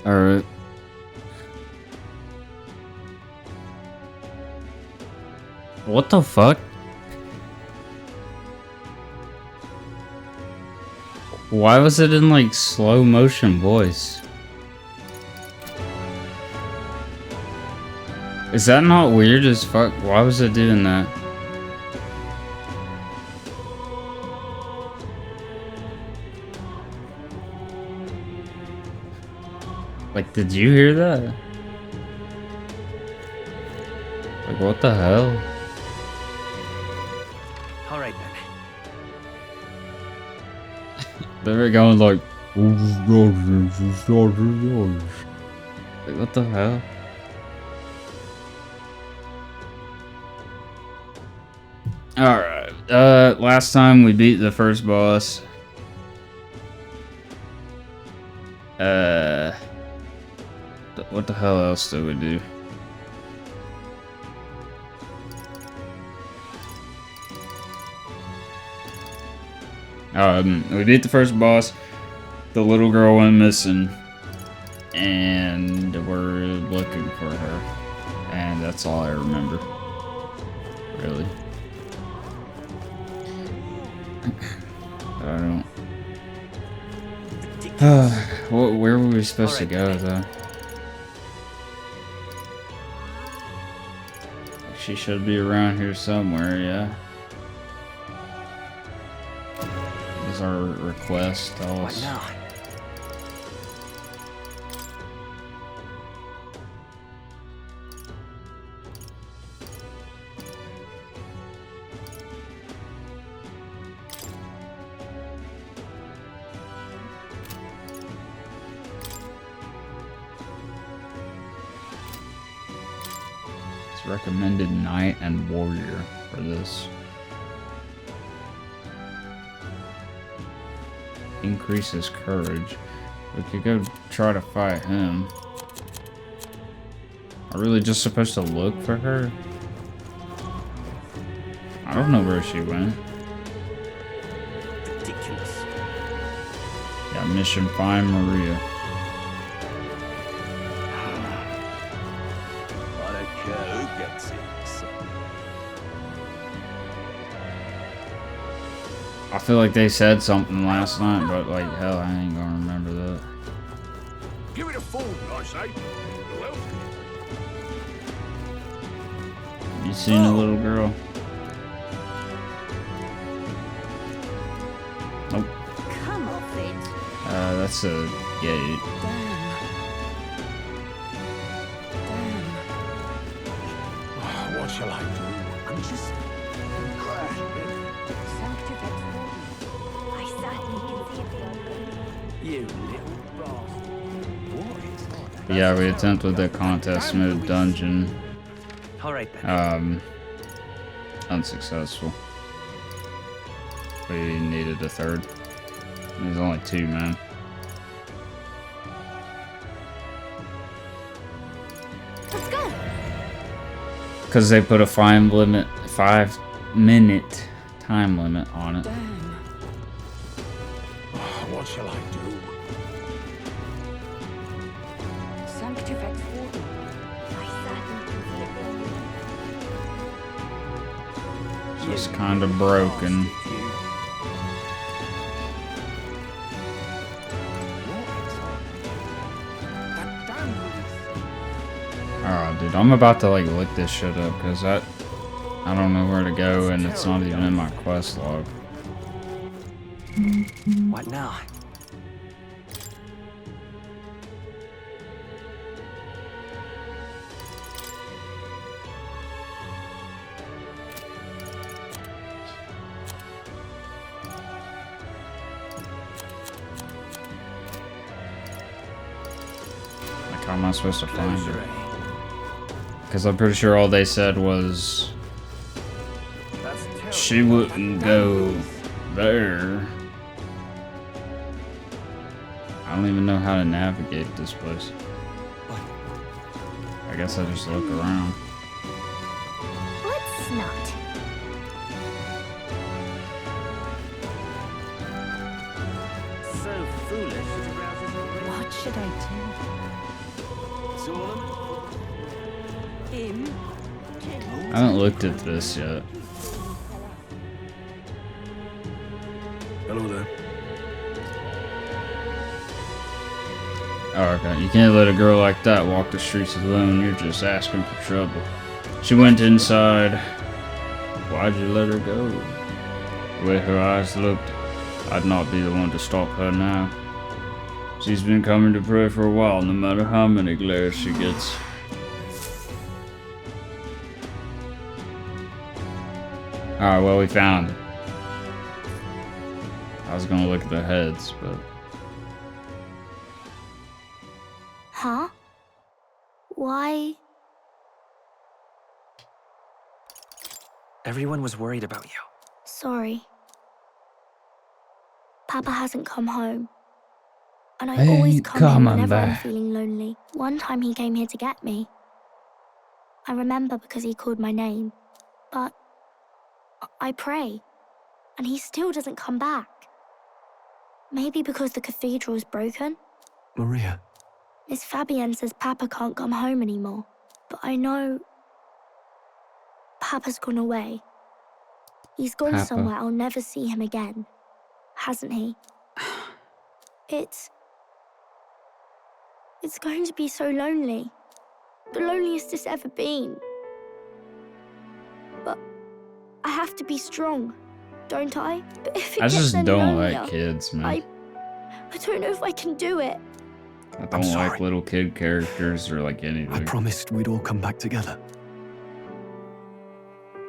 Alright. What the fuck? Why was it in like slow motion voice? Is that not weird as fuck? Why was it doing that? Like, did you hear that? Like, what the hell? Alright then. They were going like, what the hell? Alright, last time we beat the first boss. What the hell else did we do? We beat the first boss. The little girl went missing, and we're looking for her. And that's all I remember. Really. I don't. Where were we supposed to go though? She should be around here somewhere, yeah. Is our request tell us? What now? It's recommended Knight and Warrior for this. Increases courage. We could go try to fight him. Are we really just supposed to look for her? I don't know where she went. Ridiculous. Yeah, mission find Maria. I don't care who gets it. I feel like they said something last night, but like hell, I ain't gonna remember that. Give it a fool, I say. Who else? You seen the little girl? Nope. Come off it. That's a gate. Damn. What shall I do? I'm just I certainly can see it. you little bastard. What? Yeah, we attempted the contest mode dungeon. Alright then. Unsuccessful. We needed a third. There's only two, man. Let's go. Because they put a 5-minute time limit on it. Damn. What shall I do? Sanctifex Warden. I certainly can see it. It's kind of broken. Oh, dude, I'm about to like look this shit up because I don't know where to go and it's not even in my quest log. What now? Like, how am I supposed to find her? Because I'm pretty sure all they said was she wouldn't go there. I don't even know how to navigate this place. I guess I just look around. Let's not. So foolish to rouse his What should I do? saw them? Him? I haven't looked at this yet. Hello there. Oh, okay. You can't let a girl like that walk the streets alone. You're just asking for trouble. She went inside. Why'd you let her go? The way her eyes looked, I'd not be the one to stop her now. She's been coming to pray for a while, no matter how many glares she gets. Alright, well, we found it. I was gonna look at the heads, but... Huh? Why? Everyone was worried about you. Sorry. Papa hasn't come home. And I Hey, always come come here on whenever I'm back. feeling lonely. One time he came here to get me. I remember because he called my name. But I pray, and he still doesn't come back. Maybe because the cathedral's broken? Maria, Miss Fabienne says Papa can't come home anymore. But I know Papa's gone away. He's gone Papa. somewhere I'll never see him again. Hasn't he? It's going to be so lonely. The loneliest it's ever been. But I have to be strong, don't I? But if it I gets just any don't lonelier, like kids, man. I don't know if I can do it. I don't sorry. like little kid characters or like I anything. promised we'd all come back together.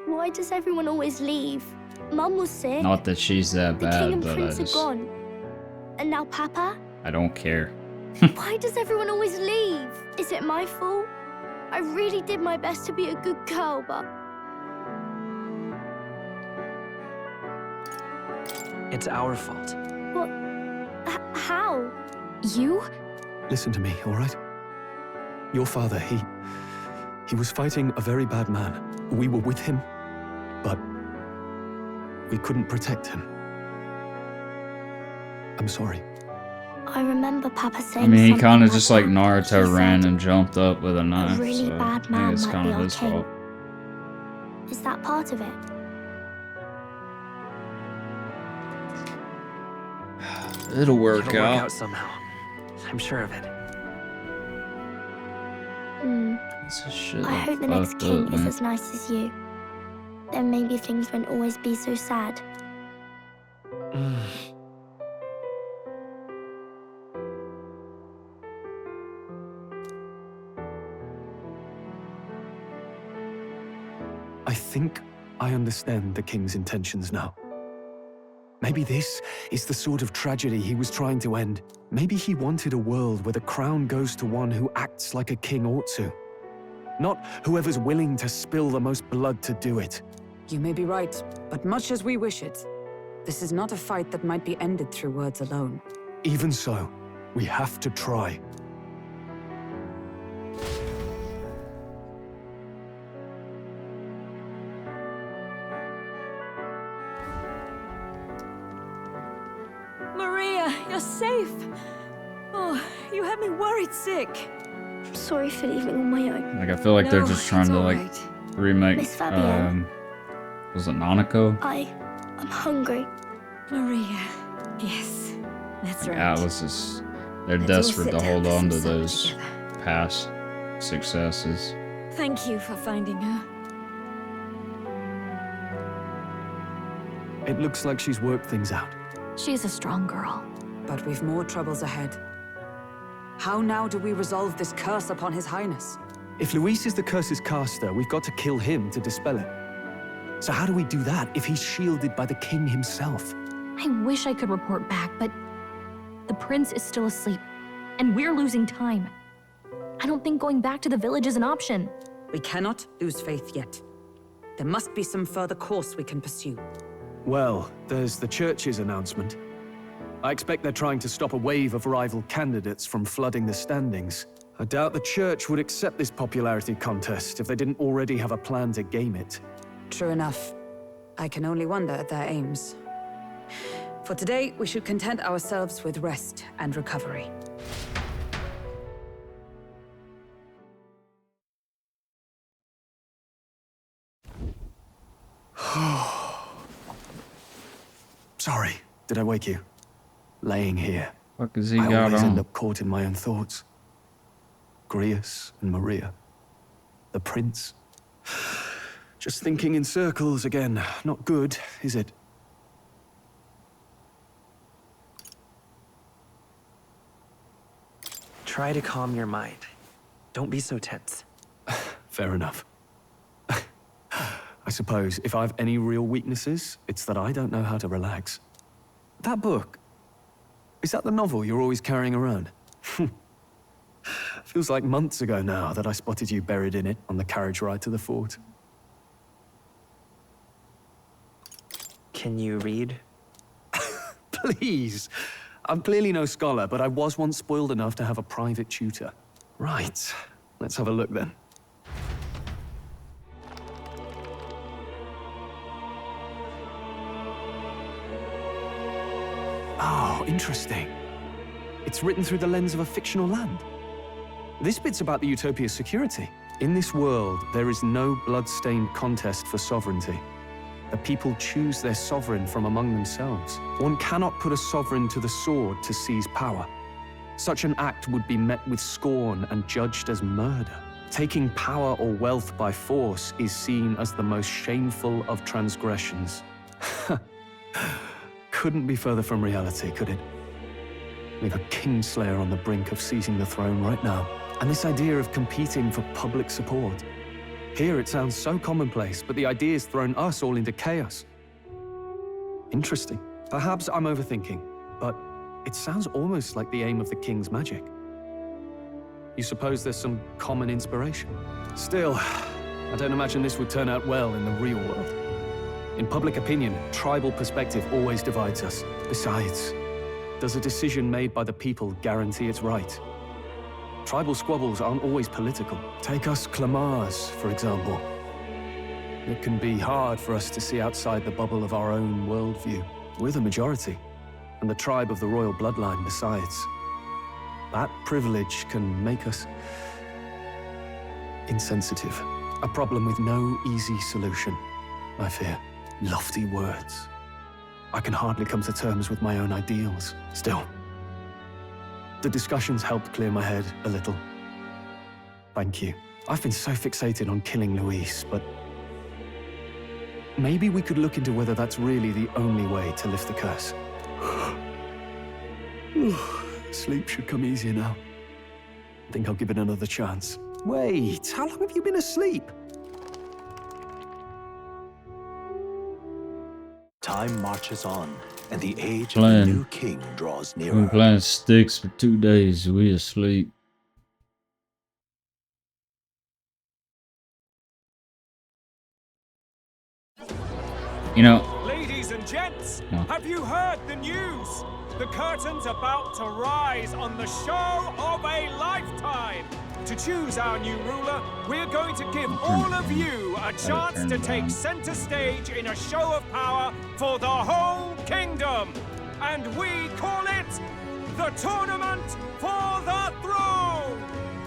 Why does everyone always leave? Mum was sick. Not that she's that The king bad, and but prince I are just... gone. And now Papa? I don't care. Why does everyone always leave? Is it my fault? I really did my best to be a good girl, but... It's our fault. What? How? You? Listen to me, all right? Your father, he was fighting a very bad man. We were with him, but we couldn't protect him. I'm sorry. I remember Papa saying I mean, he something kind of just like that. Naruto He ran said and jumped up with a knife. really so bad I man think it's might kind be of our his king. fault. Is that part of it? It'll work It'll work out. out somehow. I'm sure of it. This is shit I hope the next fucked king up, is man. as nice as you. Then maybe things won't always be so sad. I think I understand the king's intentions now. Maybe this is the sort of tragedy he was trying to end. Maybe he wanted a world where the crown goes to one who acts like a king ought to. Not whoever's willing to spill the most blood to do it. You may be right, but much as we wish it, this is not a fight that might be ended through words alone. Even so, we have to try. Maria, you're safe. Oh, you had me worried sick. I'm sorry for leaving on my own. Like, I feel like they're No, just trying it's to all like right. remake. Miss Fabienne. Was it Nanako? I'm hungry. Maria, yes, that's right. Atlas is. They're Let's all desperate sit to down hold to on some to supper those together. past successes. Thank you for finding her. It looks like she's worked things out. She's a strong girl. But we've more troubles ahead. How now do we resolve this curse upon His Highness? If Luis is the curse's caster, we've got to kill him to dispel it. So how do we do that if he's shielded by the king himself? I wish I could report back, but the prince is still asleep, and we're losing time. I don't think going back to the village is an option. We cannot lose faith yet. There must be some further course we can pursue. Well, there's the church's announcement. I expect they're trying to stop a wave of rival candidates from flooding the standings. I doubt the church would accept this popularity contest if they didn't already have a plan to game it. True enough. I can only wonder at their aims. For today, we should content ourselves with rest and recovery. Sorry, did I wake you? Laying here, Fuck is he I got always end on? up caught in my own thoughts. Grius and Maria. The prince. Just thinking in circles again. Not good, is it? Try to calm your mind. Don't be so tense. Fair enough. I suppose if I have any real weaknesses, it's that I don't know how to relax. That book, is that the novel you're always carrying around? Feels like months ago now that I spotted you buried in it on the carriage ride to the fort. Can you read? Please! I'm clearly no scholar, but I was once spoiled enough to have a private tutor. Right, let's have a look then. Oh, interesting. It's written through the lens of a fictional land. This bit's about the Utopia's security. In this world, there is no blood-stained contest for sovereignty. The people choose their sovereign from among themselves. One cannot put a sovereign to the sword to seize power. Such an act would be met with scorn and judged as murder. Taking power or wealth by force is seen as the most shameful of transgressions. Couldn't be further from reality, could it? We've a kingslayer on the brink of seizing the throne right now. And this idea of competing for public support. Here it sounds so commonplace, but the idea's thrown us all into chaos. Interesting. Perhaps I'm overthinking, but it sounds almost like the aim of the king's magic. You suppose there's some common inspiration? Still, I don't imagine this would turn out well in the real world. In public opinion, tribal perspective always divides us. Besides, does a decision made by the people guarantee it's right? Tribal squabbles aren't always political. Take us Clamars, for example. It can be hard for us to see outside the bubble of our own worldview. We're the majority, and the tribe of the royal bloodline besides. That privilege can make us insensitive. A problem with no easy solution, I fear. Lofty words. I can hardly come to terms with my own ideals. Still, the discussions helped clear my head a little. Thank you. I've been so fixated on killing Luis, but maybe we could look into whether that's really the only way to lift the curse. Sleep should come easier now. I think I'll give it another chance. Wait, how long have you been asleep? Time marches on, and the age Plan. of the new king draws We've been nearer. playing sticks for 2 days. We asleep. You know, Ladies and gents, No. have you heard the news? The curtain's about to rise on the show of a lifetime. To choose our new ruler, we're going to give all of you a chance turn to it take on. center stage in a show of power for the whole kingdom. And we call it the Tournament for the Throne.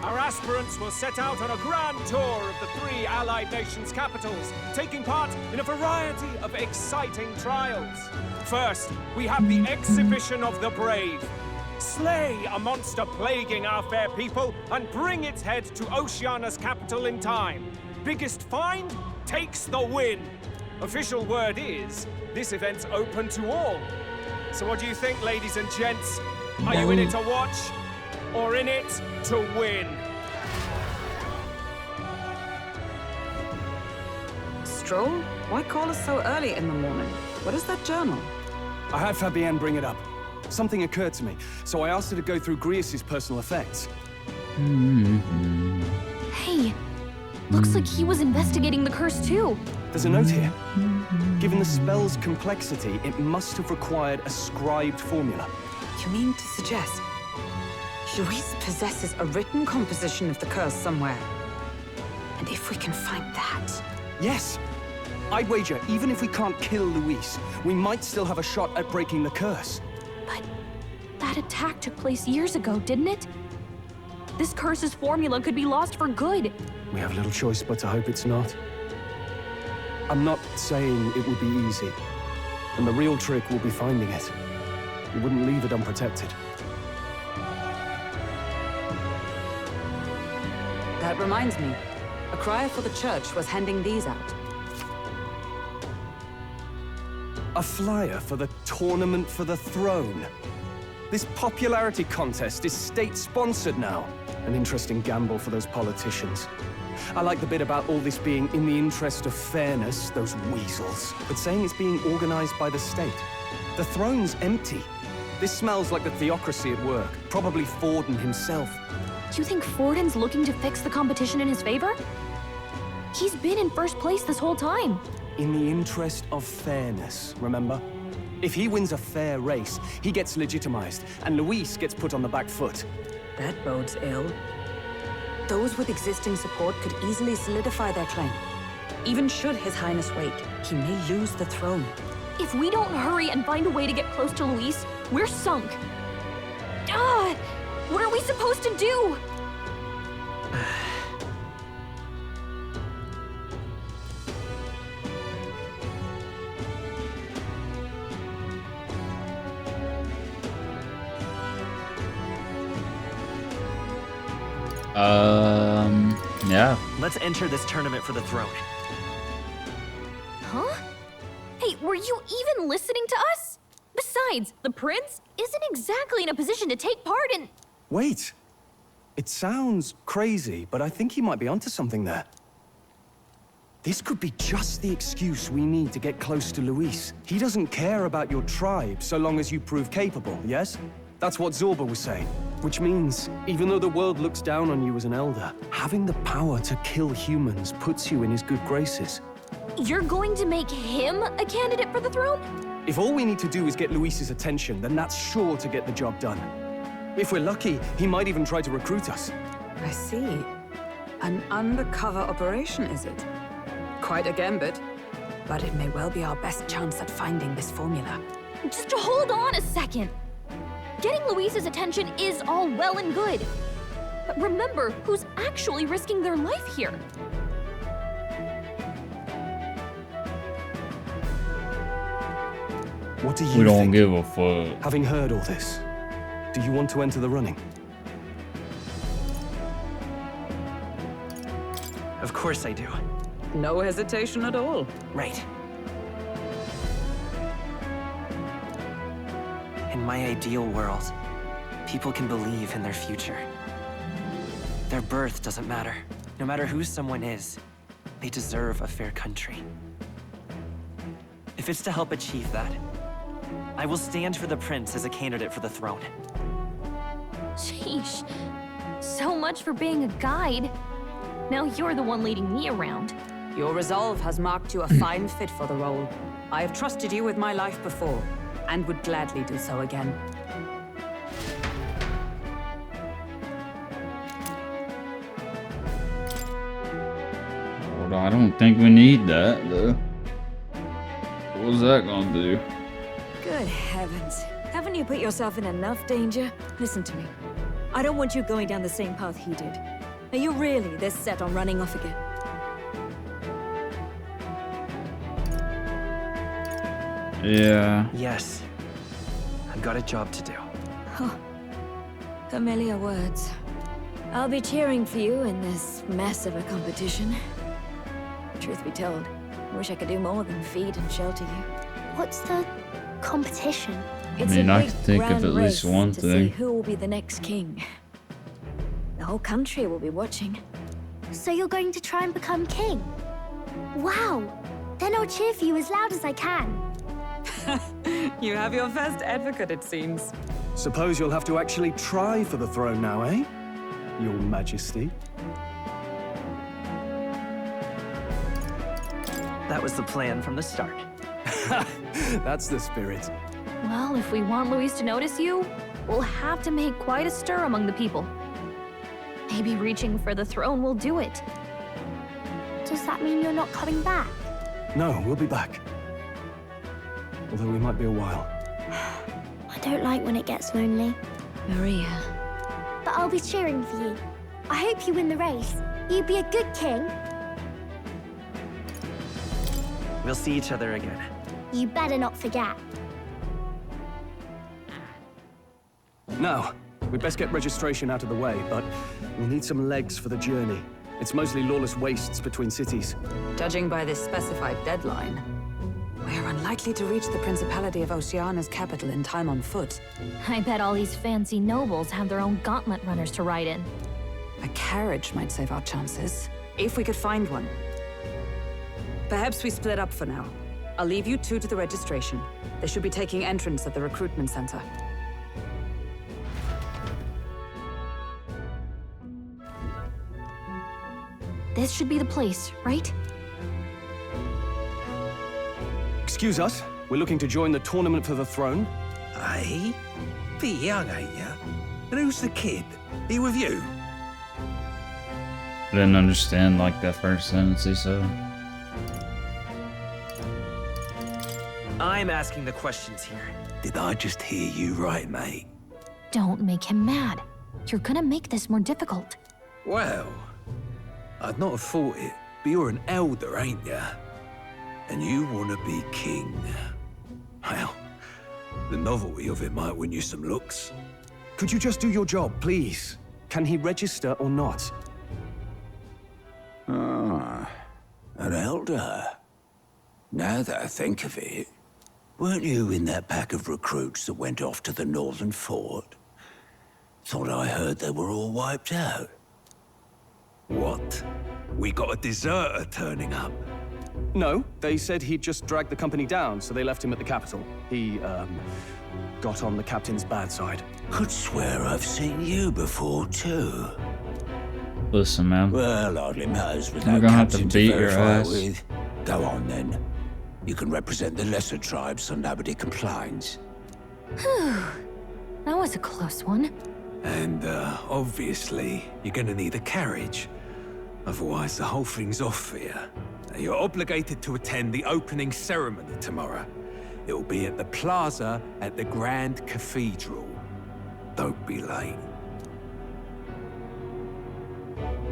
Our aspirants will set out on a grand tour of the 3 allied nations' capitals, taking part in a variety of exciting trials. First, we have the exhibition of the brave. Slay a monster plaguing our fair people and bring its head to Oceania's capital in time. Biggest find takes the win. Official word is, this event's open to all. So what do you think, ladies and gents? Are you in it to watch or in it to win? Stroll? Why call us so early in the morning? What is that journal? I had Fabienne bring it up. Something occurred to me, so I asked her to go through Grius' personal effects. Hey, looks like he was investigating the curse too. There's a note here. Given the spell's complexity, it must have required a scribed formula. You mean to suggest Luis possesses a written composition of the curse somewhere? And if we can find that... Yes! I'd wager, even if we can't kill Luis, we might still have a shot at breaking the curse. But that attack took place years ago, didn't it? This curse's formula could be lost for good. We have little choice but to hope it's not. I'm not saying it would be easy, And the real trick will be finding it. You wouldn't leave it unprotected. That reminds me. A crier for the church was handing these out. A flyer for the Tournament for the Throne. This popularity contest is state-sponsored now. An interesting gamble for those politicians. I like the bit about all this being in the interest of fairness, those weasels. But saying it's being organized by the state. The throne's empty. This smells like the theocracy at work. Probably Forden himself. You think Forden's looking to fix the competition in his favor? He's been in first place this whole time. In the interest of fairness, remember? If he wins a fair race, he gets legitimized, and Luis gets put on the back foot. That bodes ill. Those with existing support could easily solidify their claim. Even should His Highness wake, he may lose the throne. If we don't hurry and find a way to get close to Luis, we're sunk. What are we supposed to do? Yeah. Let's enter this tournament for the throne. Huh? Hey, were you even listening to us? Besides, the prince isn't exactly in a position to take part in... Wait. It sounds crazy, but I think he might be onto something there. This could be just the excuse we need to get close to Luis. He doesn't care about your tribe so long as you prove capable, yes? That's what Zorba was saying. Which means, even though the world looks down on you as an elder, having the power to kill humans puts you in his good graces. You're going to make him a candidate for the throne? If all we need to do is get Luis's attention, then that's sure to get the job done. If we're lucky, he might even try to recruit us. I see. An undercover operation, is it? Quite a gambit. But it may well be our best chance at finding this formula. Just hold on a second. Getting Luis's attention is all well and good. But remember who's actually risking their life here. What do you We don't think? give a fuck. Having heard all this, do you want to enter the running? Of course I do. No hesitation at all. Right. In my ideal world, people can believe in their future. Their birth doesn't matter. No matter who someone is, they deserve a fair country. If it's to help achieve that, I will stand for the prince as a candidate for the throne. Sheesh. So much for being a guide. Now you're the one leading me around. Your resolve has marked you a fine fit for the role. I have trusted you with my life before, and would gladly do so again. Hold on, I don't think we need that, though. What was that gonna do? Good heavens. Haven't you put yourself in enough danger? Listen to me. I don't want you going down the same path he did. Are you really this set on running off again? Yeah. Yes. I've got a job to do. Huh. Familiar words. I'll be cheering for you in this mess of a competition. Truth be told, I wish I could do more than feed and shelter you. What's the competition? It's mean, a I big, can think of grand at least race one to thing. see who will be the next king. The whole country will be watching. So you're going to try and become king? Wow! Then I'll cheer for you as loud as I can. You have your first advocate, it seems. Suppose you'll have to actually try for the throne now, eh? Your Majesty. That was the plan from the start. That's the spirit. Well, if we want Luis to notice you, we'll have to make quite a stir among the people. Maybe reaching for the throne will do it. Does that mean you're not coming back? No, we'll be back. Although we might be a while. I don't like when it gets lonely. Maria. But I'll be cheering for you. I hope you win the race. You'd be a good king. We'll see each other again. You better not forget. Now, we'd best get registration out of the way, but we'll need some legs for the journey. It's mostly lawless wastes between cities. Judging by this specified deadline, we're unlikely to reach the Principality of Oceana's capital in time on foot. I bet all these fancy nobles have their own gauntlet runners to ride in. A carriage might save our chances, if we could find one. Perhaps we split up for now. I'll leave you two to the registration. They should be taking entrance at the recruitment center. This should be the place, right? Excuse us, we're looking to join the tournament for the throne. Aye? Bit young, ain't ya? And who's the kid? He with you? I didn't understand like that first sentence he said. I'm asking the questions here. Did I just hear you right, mate? Don't make him mad. You're gonna make this more difficult. Well, I'd not have thought it, but you're an elder, ain't ya? And you want to be king. Well, the novelty of it might win you some looks. Could you just do your job, please? Can he register or not? Ah, an elder. Now that I think of it, weren't you in that pack of recruits that went off to the northern fort? Thought I heard they were all wiped out. What? We got a deserter turning up? No, they said he'd just dragged the company down, so they left him at the capital. He, got on the captain's bad side. Could swear I've seen you before, too. Listen, man. Well, hardly matters with We're no gonna have to captain beat your verify ass. with. Go on, then. You can represent the lesser tribes so nobody complains. That was a close one. And, obviously, you're gonna need a carriage. Otherwise, the whole thing's off for you. Now, you're obligated to attend the opening ceremony tomorrow. It'll be at the plaza at the Grand Cathedral. Don't be late.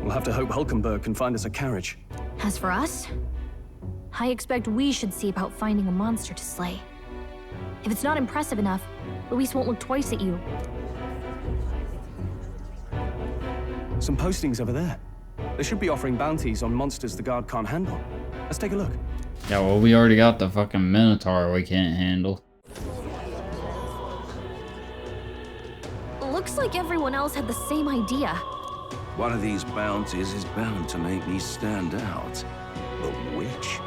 We'll have to hope Hulkenberg can find us a carriage. As for us, I expect we should see about finding a monster to slay. If it's not impressive enough, Luis won't look twice at you. Some postings over there. They should be offering bounties on monsters the guard can't handle. Let's take a look. Yeah, well, we already got the fucking Minotaur we can't handle. Looks like everyone else had the same idea. One of these bounties is bound to make me stand out. But which?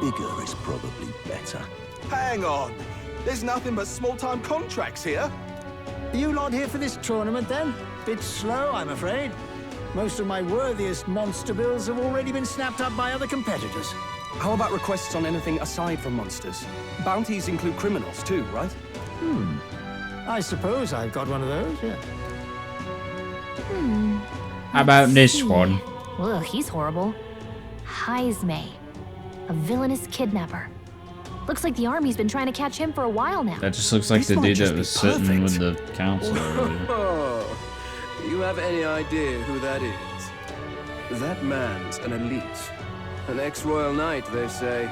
Bigger is probably better. Hang on! There's nothing but small-time contracts here. Are you lot here for this tournament, then? Bit slow, I'm afraid. Most of my worthiest monster bills have already been snapped up by other competitors. How about requests on anything aside from monsters? Bounties include criminals too, right? I suppose I've got one of those, yeah. How about this See. one? Ugh, he's horrible. Heisme, a villainous kidnapper. Looks like the army's been trying to catch him for a while now. That just looks like This the might dude just that be was sitting with the perfect. council earlier. Oh, you have any idea who that is? That man's an elite. An ex-royal knight, they say.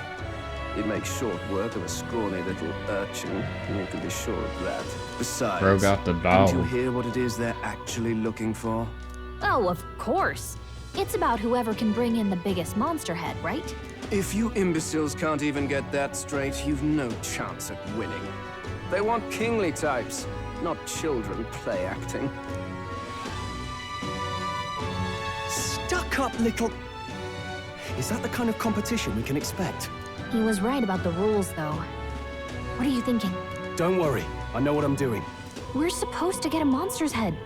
He'd make short work of a scrawny little urchin, you can be sure of that. Besides, Bro got the didn't you dog. hear what it is they're actually looking for? Oh, of course. It's about whoever can bring in the biggest monster head, right? If you imbeciles can't even get that straight, you've no chance at winning. They want kingly types, not children play acting. Stuck-up little... Is that the kind of competition we can expect? He was right about the rules, though. What are you thinking? Don't worry, I know what I'm doing. We're supposed to get a monster's head.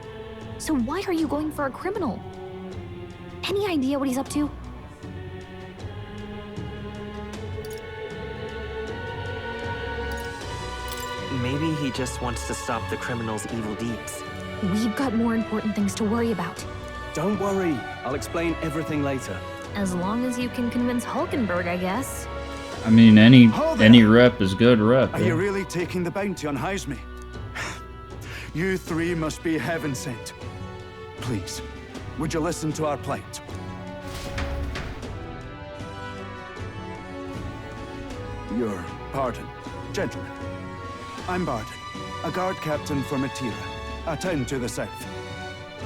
So why are you going for a criminal? Any idea what he's up to? Maybe he just wants to stop the criminal's evil deeds. We've got more important things to worry about. Don't worry, I'll explain everything later. As long as you can convince Hulkenberg, I guess. I mean, any Hold there. rep is good rep. Are yeah. you really taking the bounty on Heisme? You three must be heaven sent. Please, would you listen to our plight? You're Pardon. Gentlemen. I'm Barden, a guard captain for Matira, a town to the south.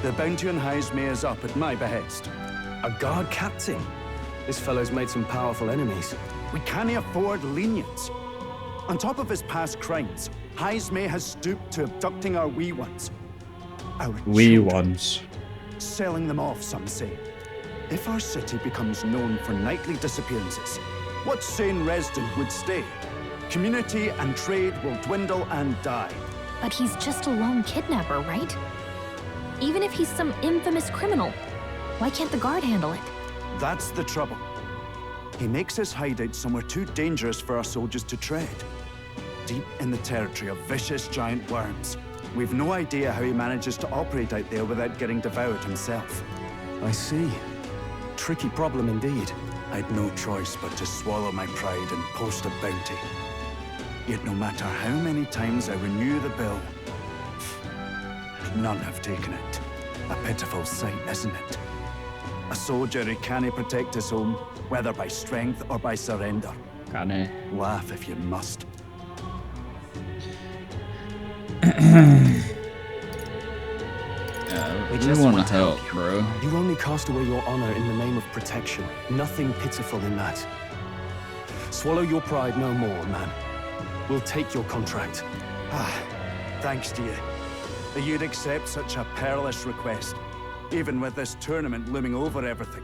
The bounty on Hyzme is up at my behest. A guard captain? This fellow's made some powerful enemies. We can't afford lenience. On top of his past crimes, Hyzme has stooped to abducting our wee ones. Our Wee children. ones. Selling them off, some say. If our city becomes known for nightly disappearances, what sane resident would stay? Community and trade will dwindle and die. But he's just a lone kidnapper, right? Even if he's some infamous criminal, why can't the guard handle it? That's the trouble. He makes his hideout somewhere too dangerous for our soldiers to tread. Deep in the territory of vicious giant worms. We've no idea how he manages to operate out there without getting devoured himself. I see. Tricky problem indeed. I'd no choice but to swallow my pride and post a bounty. Yet no matter how many times I renew the bill, none have taken it. A pitiful sight, isn't it? A soldier who can't protect his home, whether by strength or by surrender. Can't. Laugh if you must. We We just want want to to help, help bro. You only cast away your honor in the name of protection. Nothing pitiful in that. Swallow your pride no more, man. We'll take your contract. Thanks to you. That you'd accept such a perilous request, even with this tournament looming over everything.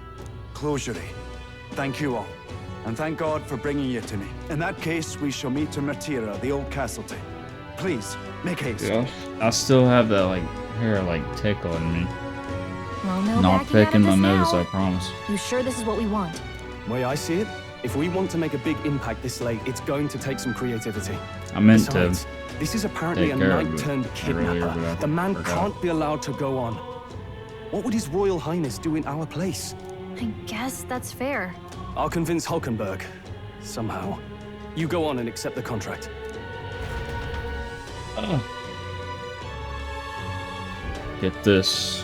Closure. Thank you all. And thank God for bringing you to me. In that case, we shall meet in Matira, the old castle town. Please, make haste. Yeah. I still have that hair tickling me. Well, no Not backing out of picking my this nose, now. I promise. You sure this is what we want? Way I see it, if we want to make a big impact this late, it's going to take some creativity. I meant Besides, to this is apparently a take care of it knight-turned-kidnapper. earlier, but I The man forgot. can't be allowed to go on. What would His Royal Highness do in our place? I guess that's fair. I'll convince Hulkenberg. Somehow. You go on and accept the contract. Get this.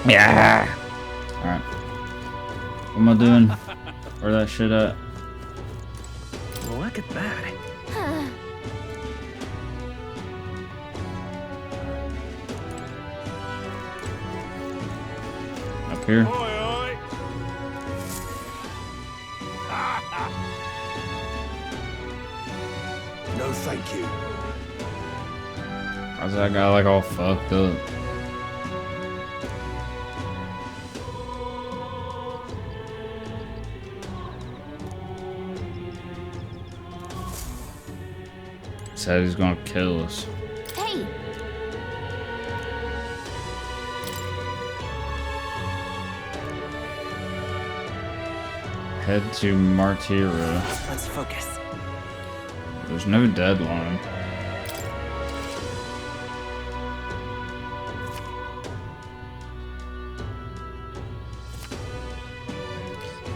Yeah. Alright. What am I doing? Where that shit at? Look at that. Up here? No, thank you. How's that guy all fucked up? Said he's gonna kill us. Hey! Head to Martira. Let's focus. There's no deadline.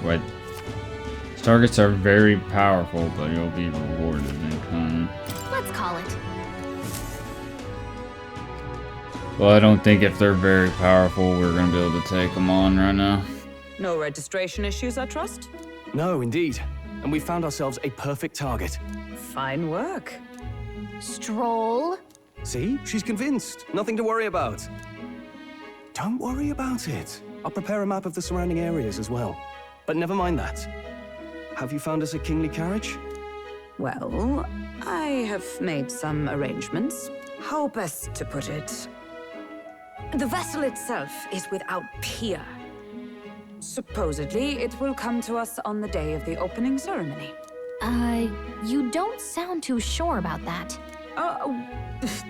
Wait. Targets are very powerful, but you'll be rewarded in kind. Let's call it. Well, I don't think if they're very powerful, we're gonna be able to take them on right now. No registration issues, I trust? No, indeed. And we found ourselves a perfect target. Fine work. Stroll. See? She's convinced. Nothing to worry about. Don't worry about it. I'll prepare a map of the surrounding areas as well. But never mind that. Have you found us a kingly carriage? Well, I have made some arrangements. How best to put it? The vessel itself is without peer. Supposedly, it will come to us on the day of the opening ceremony. You don't sound too sure about that.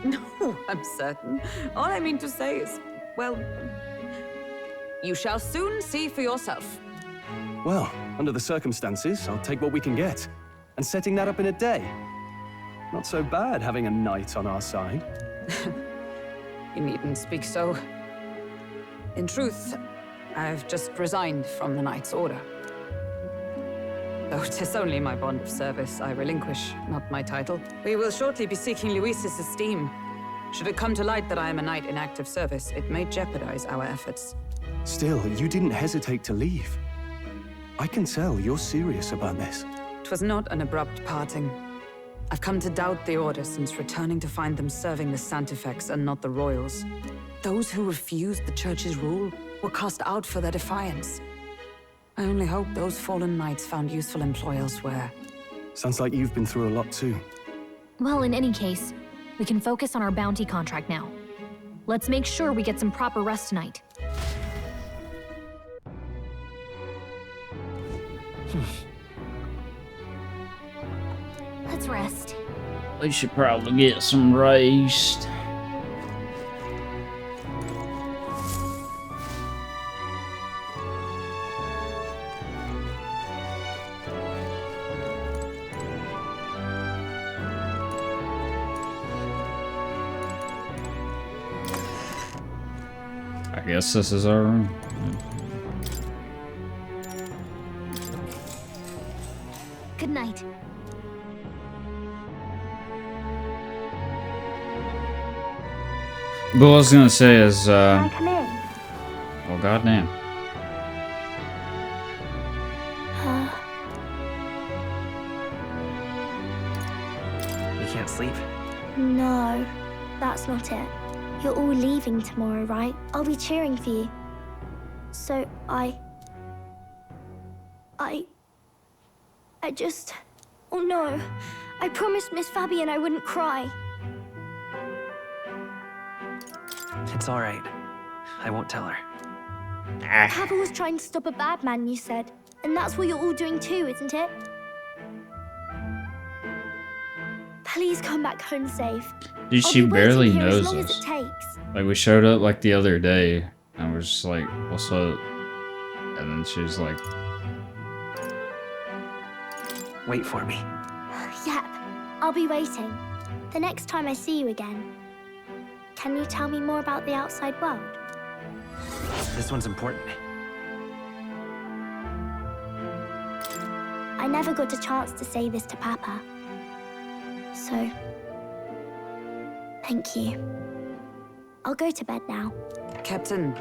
No, I'm certain. All I mean to say is, well, you shall soon see for yourself. Well, under the circumstances, I'll take what we can get. And setting that up in a day. Not so bad having a knight on our side. You needn't speak so. In truth, I've just resigned from the Knight's Order. Though 'tis only my bond of service I relinquish, not my title. We will shortly be seeking Luis's esteem. Should it come to light that I am a knight in active service, it may jeopardize our efforts. Still, you didn't hesitate to leave. I can tell you're serious about this. It was not an abrupt parting. I've come to doubt the Order since returning to find them serving the Santifex and not the Royals. Those who refused the Church's rule were cast out for their defiance. I only hope those fallen knights found useful employ elsewhere. Sounds like you've been through a lot too. Well, in any case, we can focus on our bounty contract now. Let's make sure we get some proper rest tonight. Let's rest. We should probably get some rest. I guess this is our room. Good night. But what I was gonna say is, Can I come in? well, goddamn. You can't sleep? No, that's not it. You're all leaving tomorrow, right? I'll be cheering for you. So I just... Oh no. I promised Miss Fabian I wouldn't cry. It's all right. I won't tell her. Papa was trying to stop a bad man, you said. And that's what you're all doing too, isn't it? Please come back home safe. Dude, I'll she be waiting barely here as knows long as us. it takes. Like, we showed up like the other day, and we're just like, what's up? And then she was like, Wait for me. Yep, I'll be waiting. The next time I see you again. Can you tell me more about the outside world? This one's important. I never got a chance to say this to Papa. So, thank you. I'll go to bed now. Captain,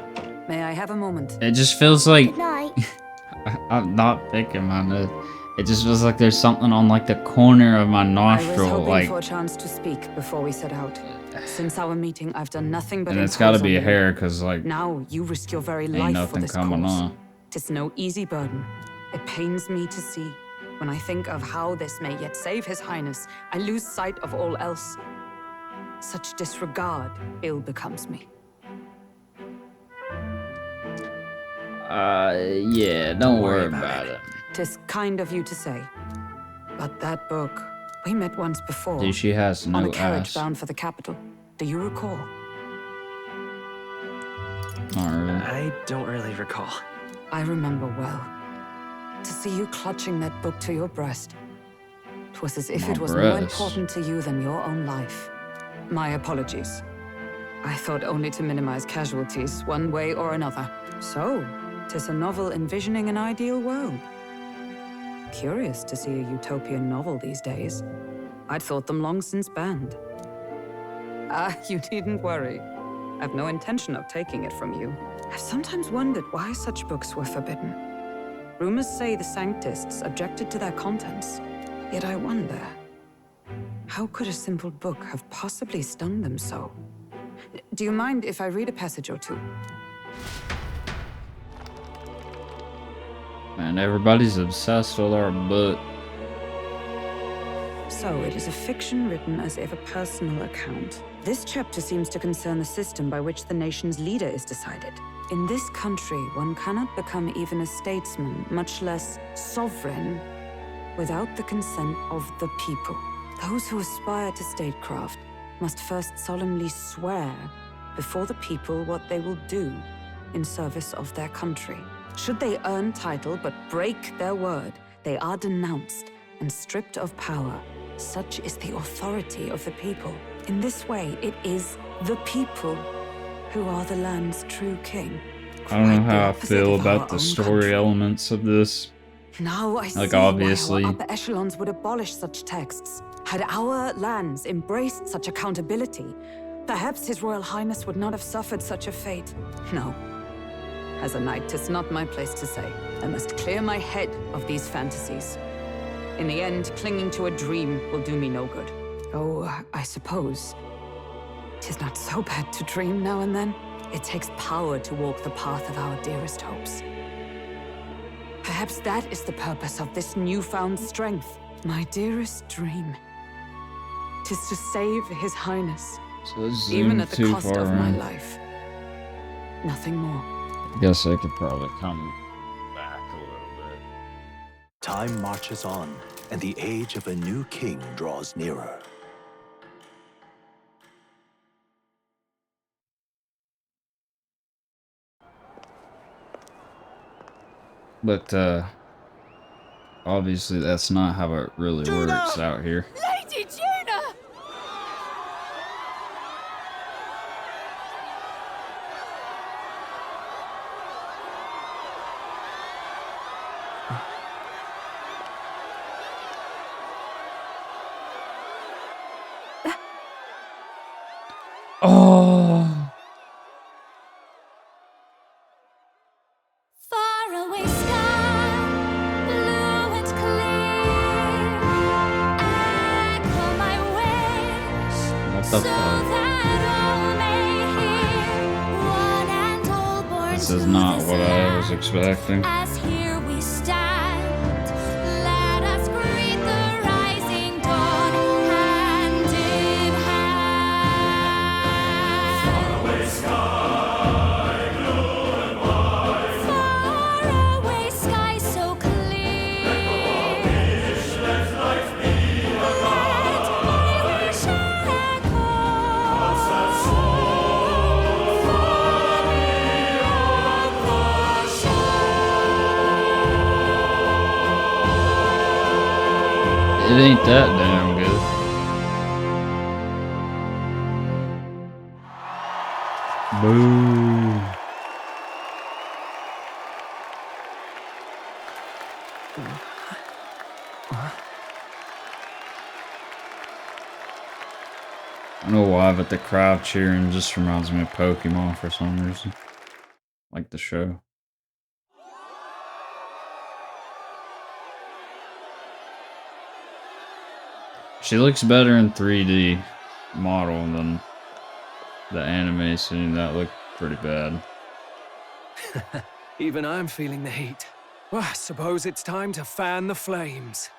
may I have a moment? it just feels like, Good night. I'm not picking my nose. It just feels like there's something on like the corner of my I was nostril, hoping like, for a chance to speak before we set out. Since our meeting, I've done nothing but and it's gotta impose be a on you. hair, cause like, Now you risk your very ain't life for nothing this coming cause. on. Tis no easy burden. It pains me to see. When I think of how this may yet save His Highness, I lose sight of all else. Such disregard ill becomes me. Yeah, don't worry about it. Tis kind of you to say. But that book, we met once before. Dude, she has on a no carriage ass. bound for the capital. Do you recall? Not really. I don't really recall. I remember well. To see you clutching that book to your breast. 'Twas as if My it was more breast. important to you than your own life. My apologies. I thought only to minimize casualties, one way or another. So, 'tis a novel envisioning an ideal world. Curious to see a utopian novel these days. I'd thought them long since banned. Ah, you needn't worry. I've no intention of taking it from you. I've sometimes wondered why such books were forbidden. Rumors say the Sanctists objected to their contents. Yet I wonder, how could a simple book have possibly stung them so? Do you mind if I read a passage or two? Man, everybody's obsessed with our book. So it is a fiction written as if a personal account. This chapter seems to concern the system by which the nation's leader is decided. In this country, one cannot become even a statesman, much less sovereign, without the consent of the people. Those who aspire to statecraft must first solemnly swear before the people what they will do in service of their country. Should they earn title but break their word, they are denounced and stripped of power. Such is the authority of the people. In this way, it is the people who are the land's true king. I don't know Quite the how I opposite feel of about our the own story country. elements of this. Now I see Like, obviously. why our upper echelons would abolish such texts. Had our lands embraced such accountability, Perhaps His Royal Highness would not have suffered such a fate. No. As a knight, 'tis not my place to say. I must clear my head of these fantasies. In the end, clinging to a dream will do me no good. Oh, I suppose 'tis not so bad to dream now and then. It takes power to walk the path of our dearest hopes. Perhaps that is the purpose of this newfound strength. My dearest dream. 'Tis to save His Highness. So this Even zoomed at the too cost far of my in. life. Nothing more. I guess I could probably come back a little bit. Time marches on, and the age of a new king draws nearer. But, obviously that's not how it really works out here. Lady Juna! Oh! Far away sky, blue and clear. Echo my wish, What the so fuck? that all may hear. One and all born This to is not this what I was land. expecting. As here we stand, let us greet the rising dawn, hand in hand. Faraway sky so clear. Let my wish echo far beyond the shore. It ain't that damn good. Boo. I don't know why, but the crowd cheering just reminds me of Pokemon for some reason. Like the show. She looks better in 3D model than the anime scene. That looked pretty bad. Even I'm feeling the heat. Well, I suppose it's time to fan the flames.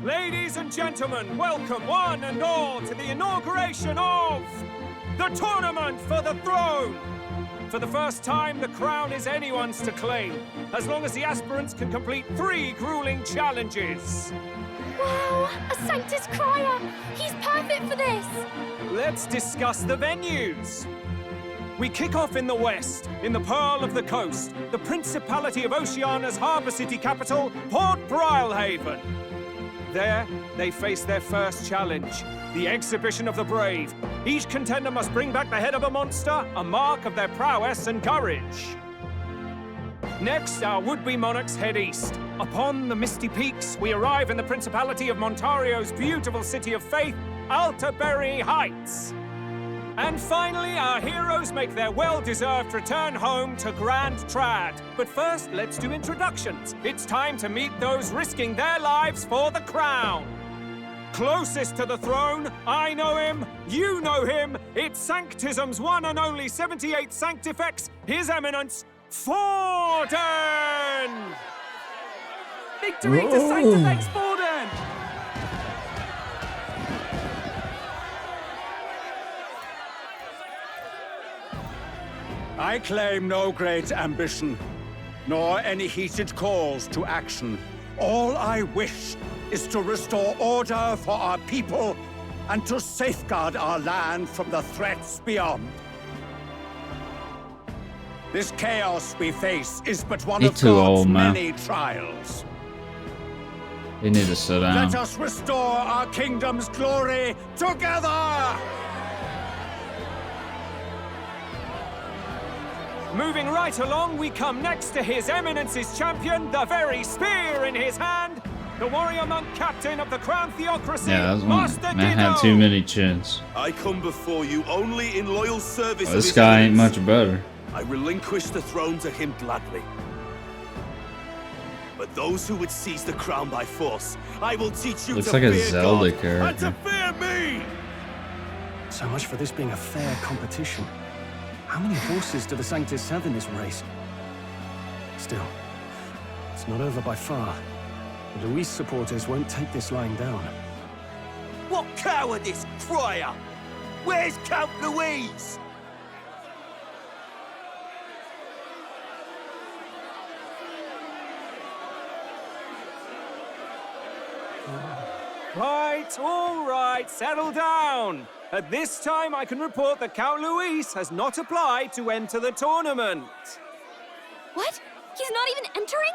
Ladies and gentlemen, welcome one and all to the inauguration of the Tournament for the Throne! For the first time, the crown is anyone's to claim, as long as the aspirants can complete 3 grueling challenges. Wow, a Sanctus Crier! He's perfect for this! Let's discuss the venues. We kick off in the west, in the Pearl of the Coast, the Principality of Oceania's harbour city capital, Port Brilehaven. There, they face their first challenge, the Exhibition of the Brave. Each contender must bring back the head of a monster, a mark of their prowess and courage. Next, our would-be monarchs head east. Upon the misty peaks, we arrive in the Principality of Montario's beautiful city of faith, Altaberry Heights. And finally, our heroes make their well-deserved return home to Grand Trad. But first, let's do introductions. It's time to meet those risking their lives for the crown. Closest to the throne, I know him, you know him. It's Sanctism's one and only 78th Sanctifex, His Eminence, Forden! Victory to Sanctifex Forden! I claim no great ambition, nor any heated calls to action. All I wish is to restore order for our people and to safeguard our land from the threats beyond. This chaos we face is but one of God's old, man. many trials. You need to sit down. Let us restore our kingdom's glory together! Moving right along, we come next to His Eminence's champion, the very spear in his hand, the warrior monk captain of the Crown Theocracy, Yeah, that was one. Master Man had Guido. too many chins. I come before you only in loyal service Well, of this his guy ain't eminence. much better. I relinquish the throne to him gladly. But those who would seize the crown by force, I will teach you Looks to like a fear Zelda God character. and to fear me! So much for this being a fair competition. How many horses do the Sanctus have in this race? Still, it's not over by far. The Luis supporters won't take this lying down. What cowardice, crier! Where's Count Louise? All right, settle down. At this time, I can report that Count Luis has not applied to enter the tournament. What? He's not even entering?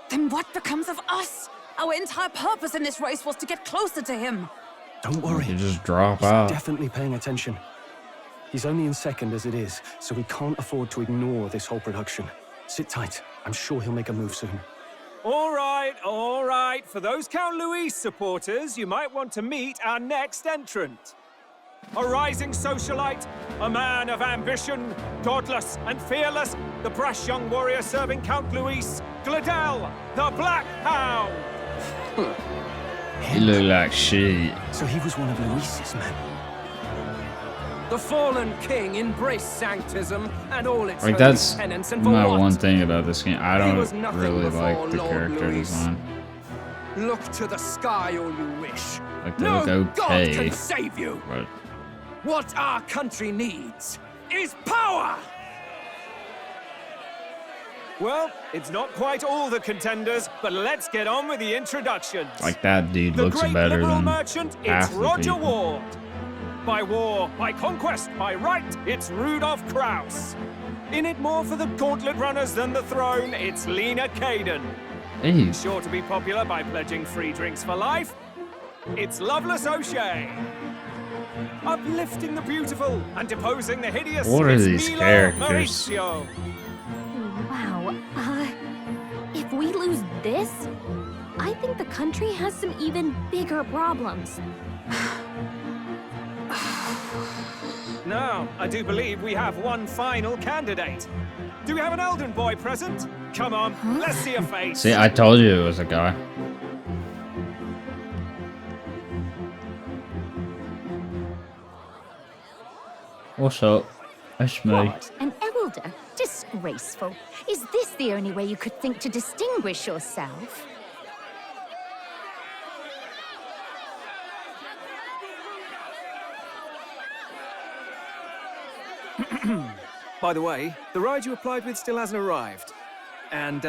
Then what becomes of us? Our entire purpose in this race was to get closer to him. Don't worry. You just drop He's out. definitely paying attention. He's only in second as it is, so we can't afford to ignore this whole production. Sit tight. I'm sure he'll make a move soon. All right. For those Count Luis supporters, you might want to meet our next entrant. A rising socialite, a man of ambition, godless and fearless, the brash young warrior serving Count Luis, Gladel, the Black Hound. He looked like shit. So he was one of Luis's men. The fallen king embraced sanctism and all its Like, holy that's tenets, and for my what? one thing about this game. I He was don't nothing really before like the Lord character Luis. design. Look to the sky all you wish. Like, they No look God okay. can save you. But What our country needs is power. Well, it's not quite all the contenders, but let's get on with the introductions. like, that dude The looks great better liberal than merchant, half it's the Roger people. Ward. By war, by conquest, by right, it's Rudolph Kraus. In it more for the gauntlet runners than the throne, it's Lena Caden. Hey, Sure to be popular by pledging free drinks for life, it's Loveless O'Shea. Uplifting the beautiful and deposing the hideous, What are it's these Milo characters? Maurizio. Wow. If we lose this, I think the country has some even bigger problems. Now, I do believe we have one final candidate. Do we have an Elden boy present? Come on, let's see a face. see, I told you it was a guy. What's up? It's me. What? An elder? Disgraceful. Is this the only way you could think to distinguish yourself? By the way, the ride you applied with still hasn't arrived. And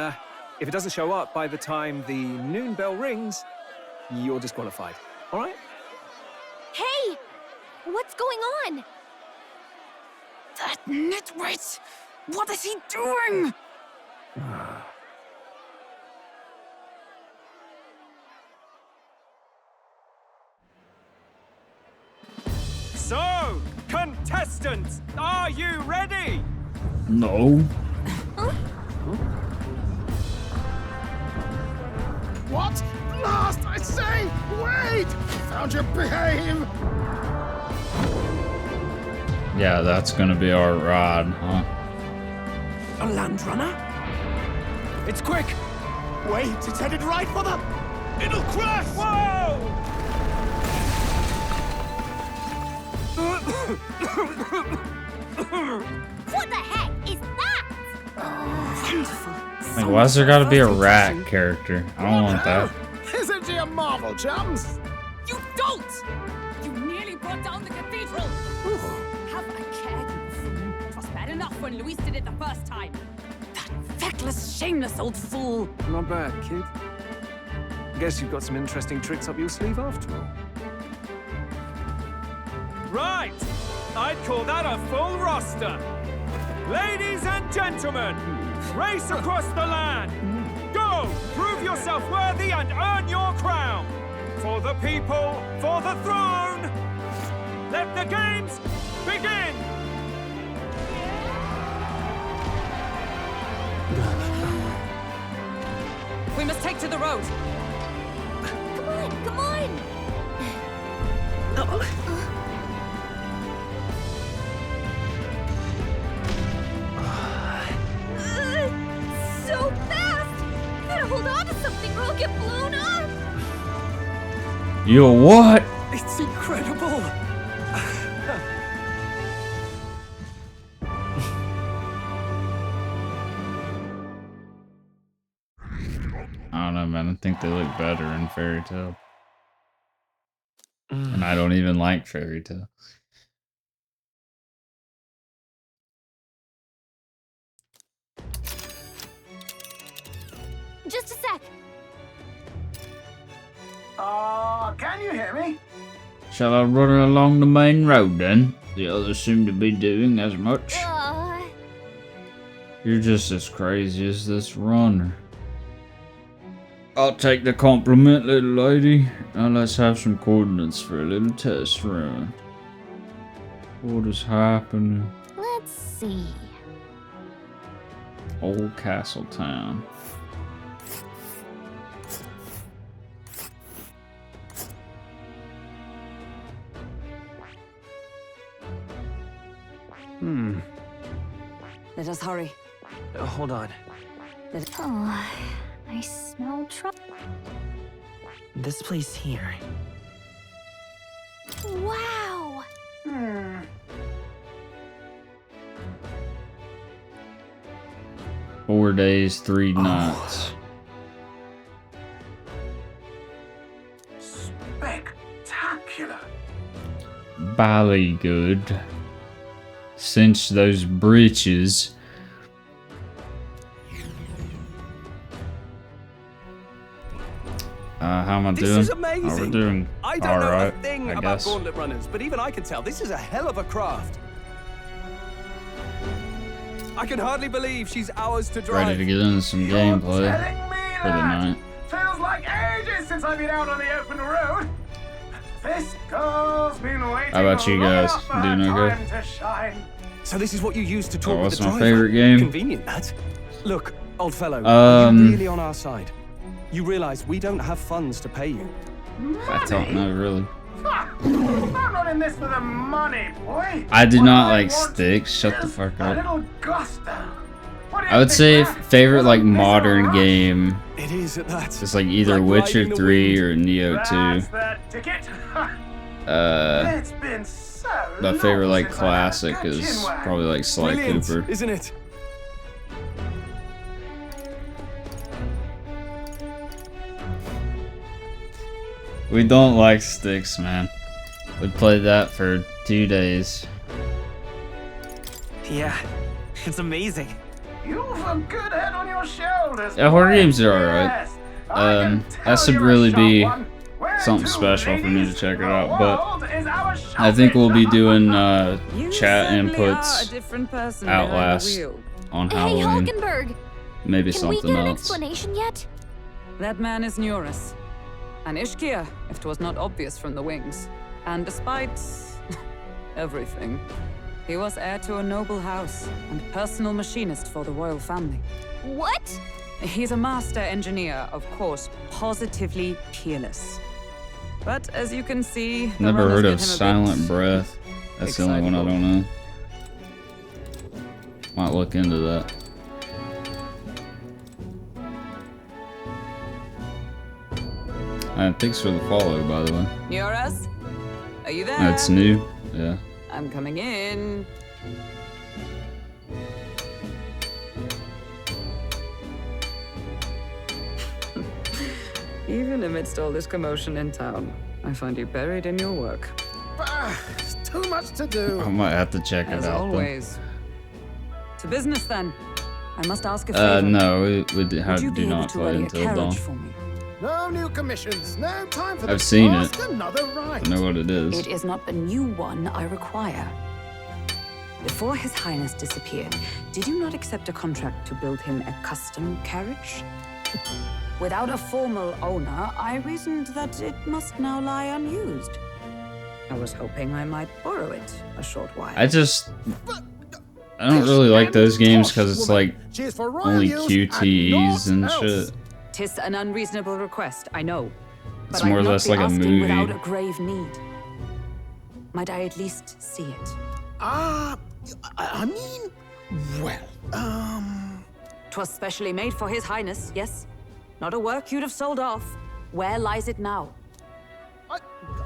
if it doesn't show up by the time the noon bell rings, you're disqualified. All right? Hey! What's going on? That nitwit! What is he doing? So, contestants, are you ready? No. What? Last, I say! Wait! Found your behave! Yeah, that's gonna be our ride, huh? A land runner? It's quick! Wait, it's headed right for the... It'll crash! Whoa! What the heck is that? Wonderful. Like, why's there gotta be a rat character? I don't want that. Isn't he a marvel, chums? You don't! You nearly brought down the cathedral! Have a care, you fool. It was bad enough when Luis did it the first time. That feckless, shameless old fool. Not bad, kid. Guess you've got some interesting tricks up your sleeve after all. Right! I'd call that a full roster. Ladies and gentlemen, race across the land. Go! Prove yourself worthy and earn your crown. For the people, for the throne. Let the games begin! We must take to the road. Come on, come on! So fast! Gotta hold on to something or I'll get blown up! Yo, what? It's incredible! I don't know, man. I think they look better in Fairy Tale. And I don't even like Fairy Tale. Just a sec. Can you hear me? Shall I run along the main road then? The others seem to be doing as much. You're just as crazy as this runner. I'll take the compliment, little lady. Now let's have some coordinates for a little test run. What is happening? Let's see. Old Castle Town. Let us hurry. Hold on. Oh, I smell trouble. This place here. Wow! 4 days, 3 nights. Spectacular. Bally good. Cinch those breeches. How am I doing? This is amazing. Oh, we're doing I don't know alright, a thing I about guess. gauntlet runners, but even I can tell this is a hell of a craft. I can hardly believe she's ours to drive. Ready to get into some gameplay for the night. Feels like ages since I've been out on the open road. This girl's been waiting. How about you guys? Doing okay? Time to shine. So this is what you use to talk Oh, with what's the my driver. favorite game? Convenient, that. Look, old fellow, are you really on our side? You realize we don't have funds to pay you. I don't know, really. I'm not in this for the money, boy. I do What not I like want sticks. Shut the is fuck a up. little gusto. What do you I would think say that? favorite like Little modern rush? game It is at that. is like either Like Witcher riding the 3 wind. or Neo 2. That's that ticket. It's been so My favorite long like since I had a classic good is chinwag. probably like Sly Brilliant, Cooper. isn't it? We don't like sticks, man. We played that for 2 days. Yeah, it's amazing. You've a good head on your shoulders. Yeah, horror boy. games are alright. Yes, I can That tell should you're a really sharp be one. Where something to, special for me to ladies? check it The out, but world is our I think we'll be showpiece. doing You chat certainly are a inputs, different person behind the Outlast wheel. on Hey, Halloween, Hulkenberg! maybe Can we something get an else. explanation yet? That man is Neurus. An Ishkia, if 'twas not obvious from the wings. And despite everything, he was heir to a noble house and personal machinist for the royal family. What? He's a master engineer, of course, positively peerless. But as you can see, the Never runners heard get of him a Silent bit Breath. That's the only one I don't know. Might look into that. Thanks for the follow, by the way. Neurus? Are you there? That's new. Yeah. I'm coming in. Even amidst all this commotion in town, I find you buried in your work. Too much to do. I might have to check it As out. always. To business then. I must ask a favor. No, we Would you do be able not to play ready a until dawn. carriage for me? No new commissions. No time for I've this. seen Ask it. Another right. I know what it is. It is not the new one I require. Before His Highness disappeared, did you not accept a contract to build him a custom carriage? Without a formal owner, I reasoned that it must now lie unused. I was hoping I might borrow it a short while. I don't really like those games because it's like She is for royal only use QTEs and naught shit. else. 'Tis an unreasonable request, I know. But It's more or I'd not less be like a asking movie. without a grave need. Might I at least see it? I mean, well, 'Twas specially made for His Highness, yes? Not a work you'd have sold off. Where lies it now?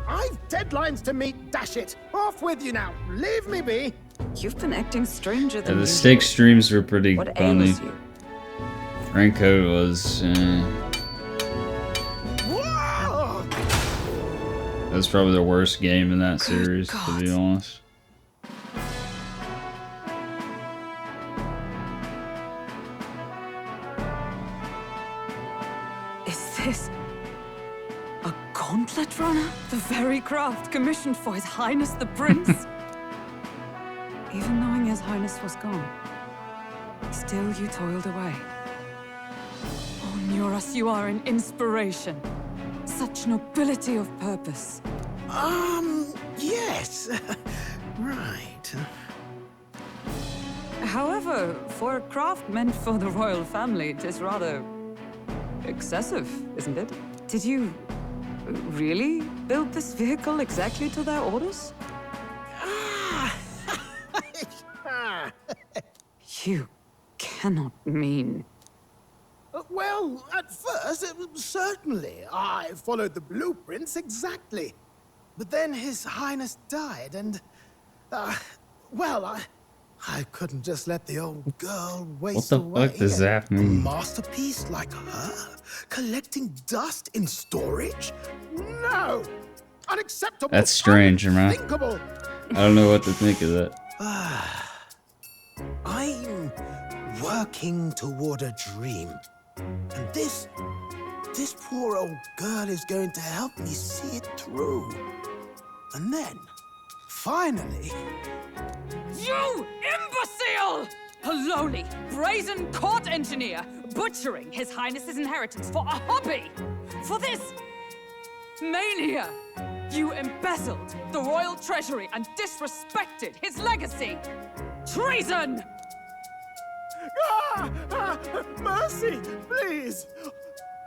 I've deadlines to meet, dash it! Off with you now! Leave me be! You've been acting stranger Yeah, than the usual. steak streams were pretty What funny. ails you? Raincoat was. That's probably the worst game in that series, to be honest. Is this a gauntlet runner? The very craft commissioned for His Highness the Prince? Even knowing His Highness was gone, still you toiled away. Oh, Nuras, you are an inspiration. Such nobility of purpose. Yes. Right. However, for a craft meant for the royal family, it is rather excessive, isn't it? Did you really build this vehicle exactly to their orders? You cannot mean... Well, at first, certainly. I followed the blueprints exactly. But then His Highness died, and... well, I couldn't just let the old girl waste away. What the fuck does that A mean? masterpiece like her? Collecting dust in storage? No! Unacceptable! That's strange, man. Unthinkable! I don't know what to think of that. I'm working toward a dream. And this poor old girl is going to help me see it through. And then, finally... You imbecile! A lowly, brazen court engineer butchering His Highness's inheritance for a hobby! For this mania! You embezzled the royal treasury and disrespected his legacy! Treason! Mercy, please!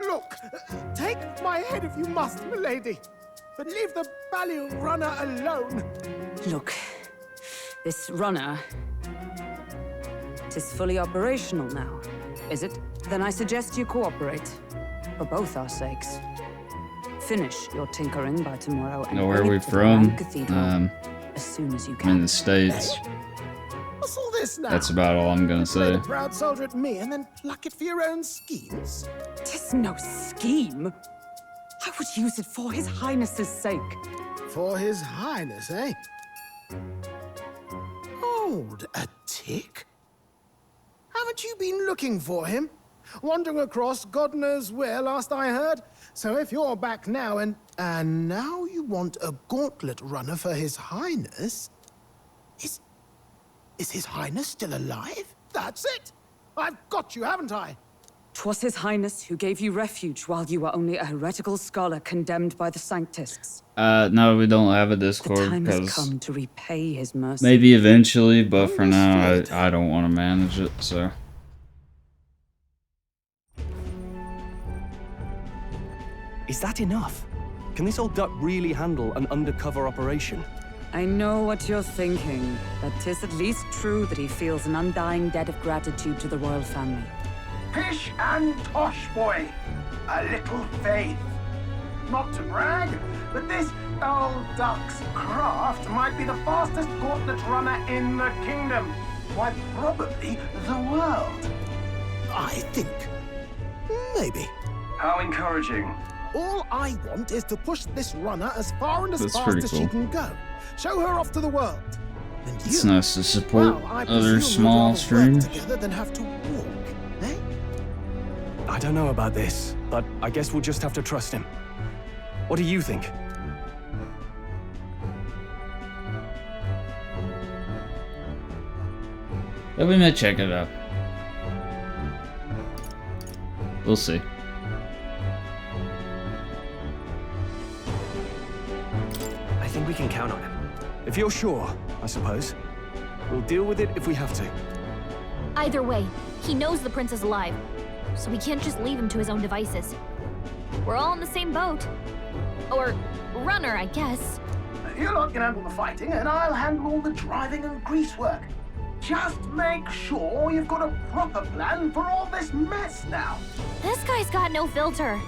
Look, take my head if you must, milady. But leave the value runner alone. Look, this runner... It is fully operational now, is it? Then I suggest you cooperate. For both our sakes. Finish your tinkering by tomorrow and Where are bring we it to the from? Grand Cathedral as soon as you I'm can. in the States. What's all this now? That's about all I'm gonna Play say. the proud soldier at me and then pluck it for your own schemes? Tis no scheme. I would use it for His Highness's sake. For His Highness, eh? Hold a tick. Haven't you been looking for him? Wandering across God knows where, last I heard. So if you're back now and now you want a gauntlet runner for His Highness... Is His Highness still alive? That's it! I've got you, haven't I? 'Twas His Highness who gave you refuge while you were only a heretical scholar condemned by the Sanctists. No, we don't have a The Discord time has because come to repay His mercy. maybe eventually, but for now, I don't want to manage it, so. Is that enough? Can this old duck really handle an undercover operation? I know what you're thinking, but 'tis at least true that he feels an undying debt of gratitude to the royal family. Pish and tosh, boy. A little faith. Not to brag, but this old duck's craft might be the fastest gauntlet runner in the kingdom. Why, probably the world. I think. Maybe. How encouraging. All I want is to push this runner as far and as That's fast pretty as cool. she can go. Show her off to the world. And It's you, nice to support well, I other presume small you'd rather work streams. together than have to walk, eh? I don't know about this, but I guess we'll just have to trust him. What do you think? Yeah, we may check it out. We'll see. I think we can count on him. If you're sure, I suppose. We'll deal with it if we have to. Either way, he knows the prince is alive. so we can't just leave him to his own devices. We're all in the same boat. Or runner, I guess. You lot can handle the fighting, and I'll handle all the driving and greasework. Just make sure you've got a proper plan for all this mess now. This guy's got no filter.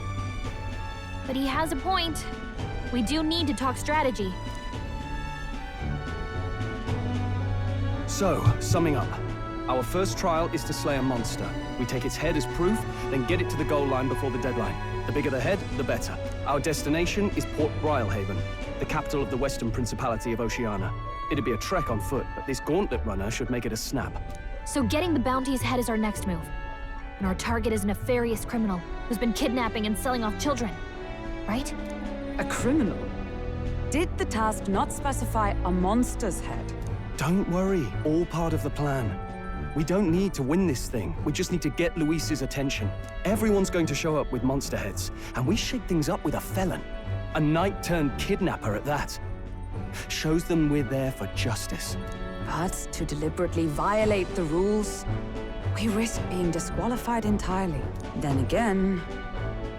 But he has a point. We do need to talk strategy. So, summing up. Our first trial is to slay a monster. We take its head as proof, then get it to the goal line before the deadline. The bigger the head, the better. Our destination is Port Brilehaven, the capital of the Western Principality of Oceania. It'd be a trek on foot, but this gauntlet runner should make it a snap. So getting the bounty's head is our next move. And our target is a nefarious criminal who's been kidnapping and selling off children. Right? A criminal? Did the task not specify a monster's head? Don't worry, all part of the plan. We don't need to win this thing. We just need to get Luis's attention. Everyone's going to show up with monster heads, and we shake things up with a felon. A knight-turned-kidnapper at that. Shows them we're there for justice. But to deliberately violate the rules, we risk being disqualified entirely. Then again,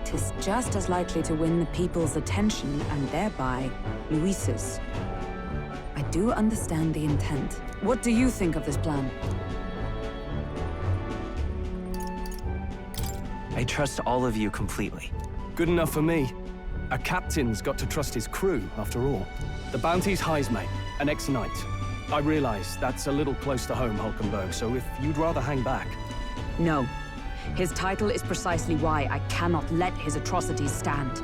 'tis just as likely to win the people's attention and thereby Luis's. I do understand the intent. What do you think of this plan? I trust all of you completely. Good enough for me. A captain's got to trust his crew, after all. The bounty's High's mate, an ex-knight. I realize that's a little close to home, Hulkenberg, so if you'd rather hang back... No. His title is precisely why I cannot let his atrocities stand.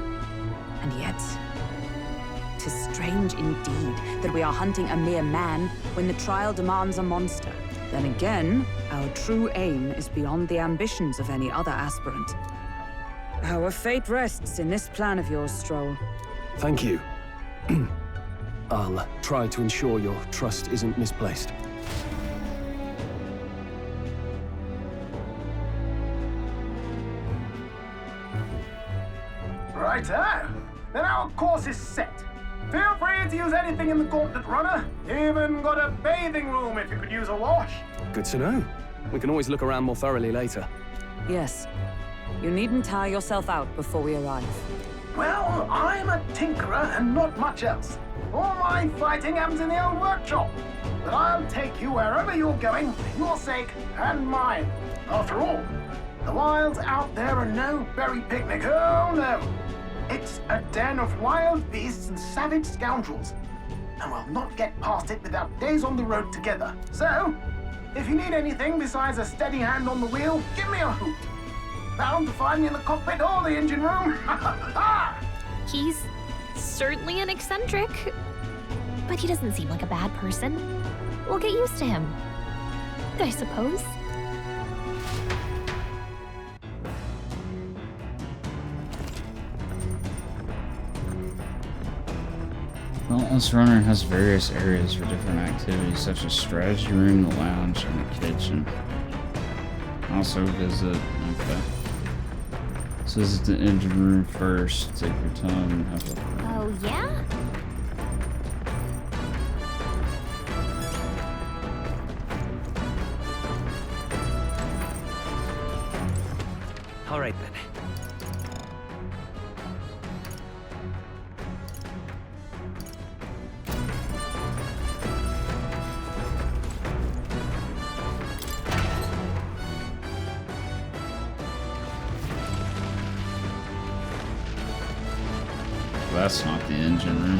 And yet, 'tis strange indeed that we are hunting a mere man when the trial demands a monster. Then again, our true aim is beyond the ambitions of any other aspirant. Our fate rests in this plan of yours, Stroll. Thank you. I'll try to ensure your trust isn't misplaced. Righto. Then our course is set. Feel free to use anything in the Gauntlet Runner. Even got a bathing room if you could use a wash. Good to know. We can always look around more thoroughly later. Yes. You needn't tire yourself out before we arrive. Well, I'm a tinkerer and not much else. All my fighting happens in the old workshop. But I'll take you wherever you're going for your sake and mine. After all, the wilds out there are no berry picnic. Oh no. It's a den of wild beasts and savage scoundrels. And we'll not get past it without days on the road together. So, if you need anything besides a steady hand on the wheel, give me a hoot. Bound to find me in the cockpit or the engine room. He's certainly an eccentric, but he doesn't seem like a bad person. We'll get used to him, I suppose. Dauntless Runner has various areas for different activities, such as strategy room, the lounge, and the kitchen. Also visit, okay. So visit the engine room first, take your time and have a look. Oh, yeah? All right then. That's not the engine room.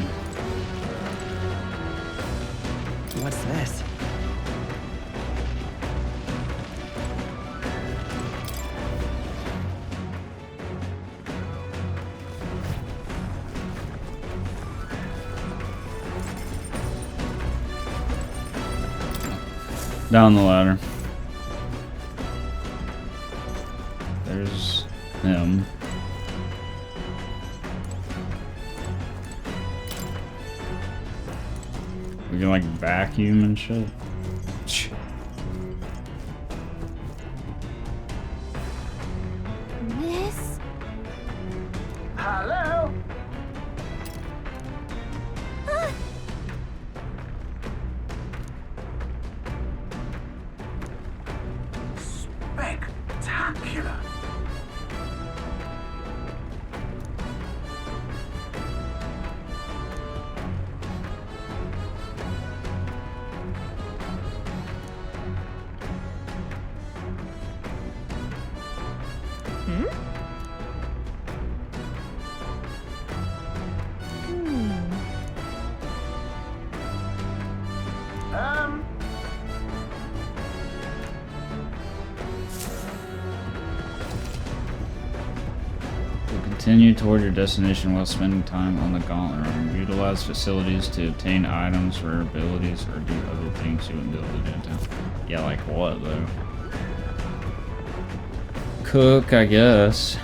What's this? Down the ladder. There's him. We can like vacuum and shit. This? Hello? Spectacular. Hmm? Continue toward your destination while spending time on the Gauntlet Runner. Utilize facilities to obtain items for abilities or do other things you wouldn't be able to do in town. Yeah, like what though? Cook, I guess.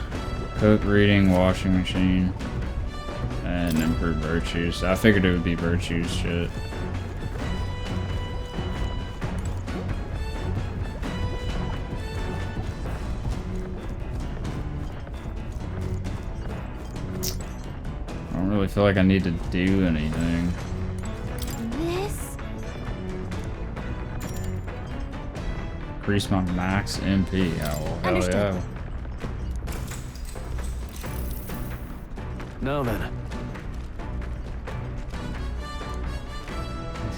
Cook, reading, washing machine, and improve virtues. I figured it would be virtues shit. I don't really feel like I need to do anything. This? Increase my max MP. Oh, well, hell Understood. yeah. Now then.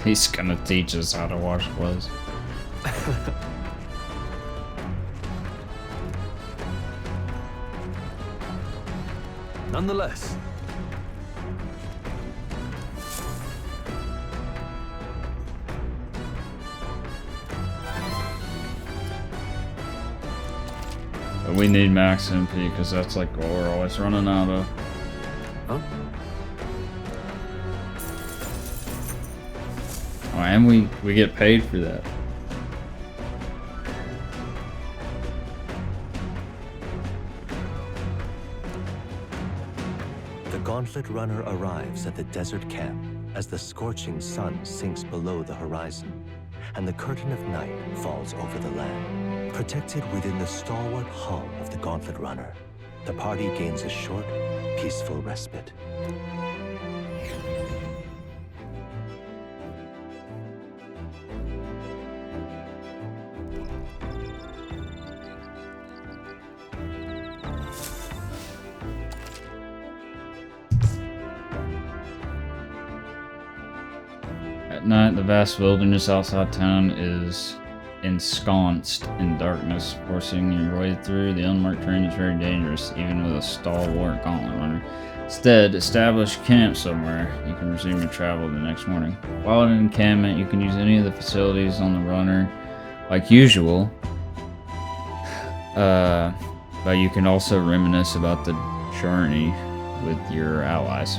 He's gonna teach us how to wash clothes. Nonetheless. But we need max MP because that's like what we're always running out of. Huh? Oh, and we get paid for that. The Gauntlet Runner arrives at the desert camp as the scorching sun sinks below the horizon, and the curtain of night falls over the land. Protected within the stalwart hull of the Gauntlet Runner, the party gains a short, peaceful respite. At night, the vast wilderness outside town is ensconced in darkness. Forcing your way through the unmarked terrain is very dangerous, even with a stalwart Gauntlet Runner. Instead, establish camp somewhere. You can resume your travel the next morning. While in encampment, you can use any of the facilities on the runner, like usual. But you can also reminisce about the journey with your allies.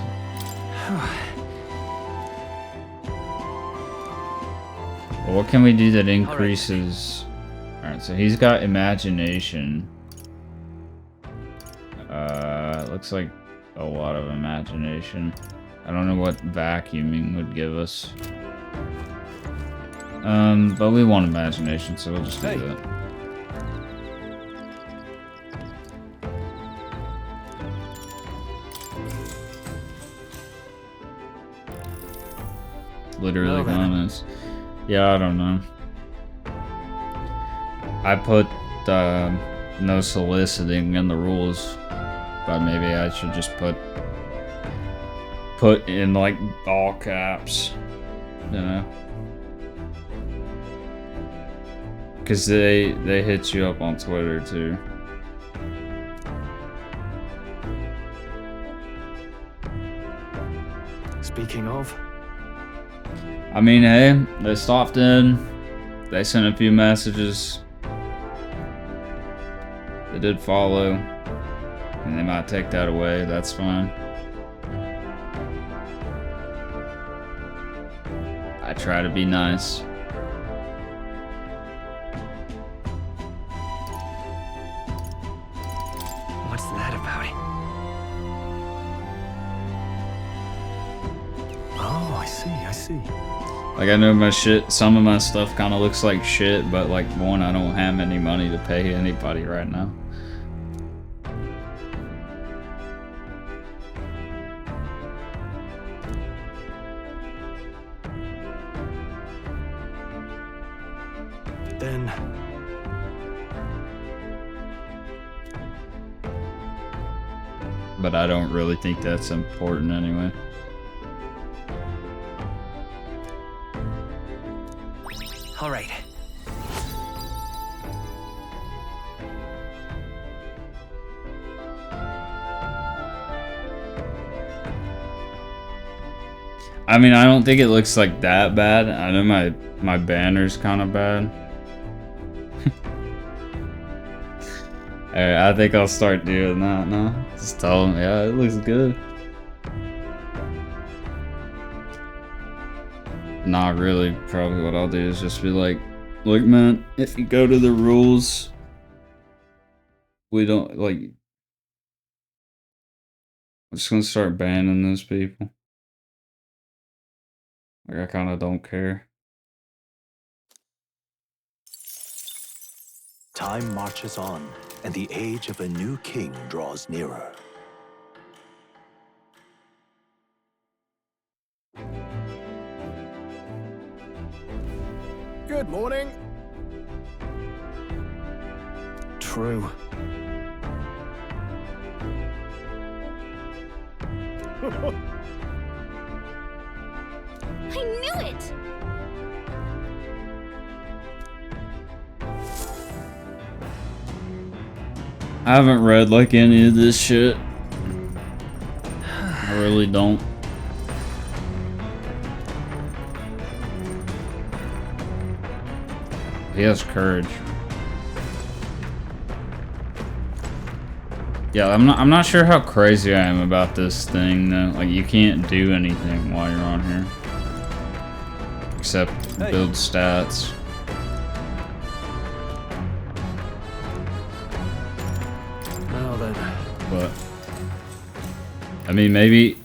Well, what can we do that increases... Alright, so he's got imagination. Looks like a lot of imagination. I don't know what vacuuming would give us. But we want imagination, so we'll just do that. Literally honest. Yeah, I don't know. I put no soliciting in the rules, but maybe I should just put in like all caps, you know? Because they hit you up on Twitter too. Speaking of, I mean, hey, they stopped in. They sent a few messages. They did follow. And they might take that away. That's fine. I try to be nice. What's that about? oh, I see. Like, I know my shit, some of my stuff kind of looks like shit, but like, one, I don't have any money to pay anybody right now. Then But I don't really think that's important anyway. All right. I mean, I don't think it looks like that bad. I know my banner's kind of bad. Alright, I think I'll start doing that now. Just tell them, yeah, it looks good. Not really. Probably what I'll do is just be like, look, man, if you go to the rules, we don't, like, I'm just gonna start banning those people. Like, I kind of don't care. Time marches on, and the age of a new king draws nearer. Good morning. True. I knew it! I haven't read like any of this shit. I really don't. He has courage. Yeah, I'm not sure how crazy I am about this thing though. Like, you can't do anything while you're on here. Except build stats. Now then. But I mean, maybe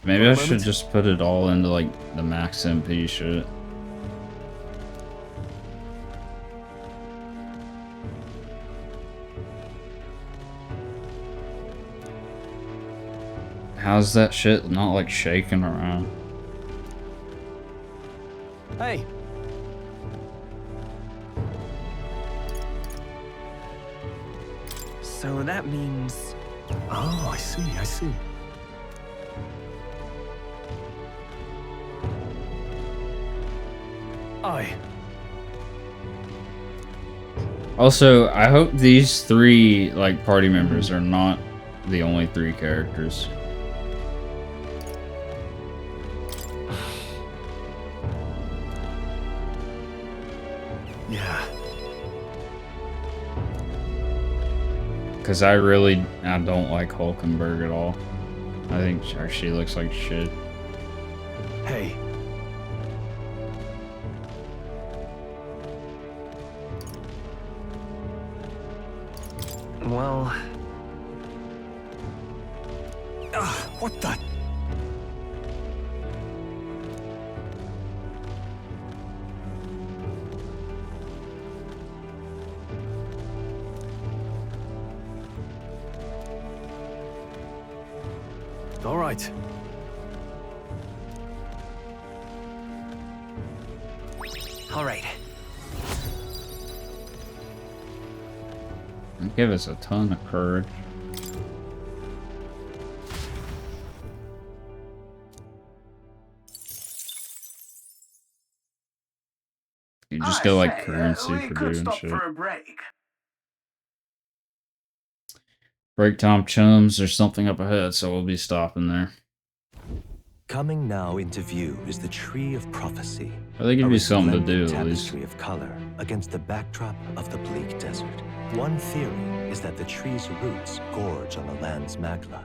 I should just put it all into like the max MP shit. How's that shit not like shaking around? Hey. So that means... Oh, I see, I see. Aye. Also, I hope these three like party members are not the only three characters. Yeah. Because I don't like Hulkenberg at all. I think she looks like shit. Hey. Well... What the... All right. All right. Give us a ton of courage. You just get like currency we for could doing stop shit. for a break. Break time, chums. There's something up ahead, so we'll be stopping there. Coming now into view is the Tree of Prophecy. Well, they give a you something to do, resplendent at least. tapestry of color against the backdrop of the bleak desert. One theory is that the tree's roots gorge on the land's magla,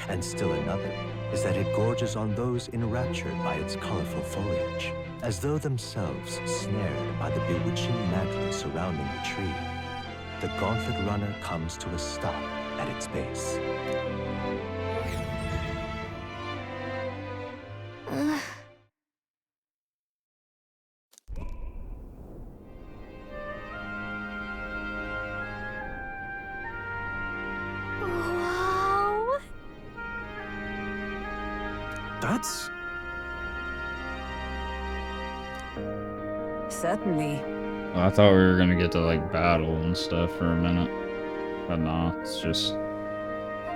and still another is that it gorges on those enraptured by its colorful foliage, as though themselves snared by the bewitching magla surrounding the tree. The gauntlet runner comes to a stop at its base. Wow. That's... Certainly. Well, I thought we were gonna get to like battle and stuff for a minute, but no, it's just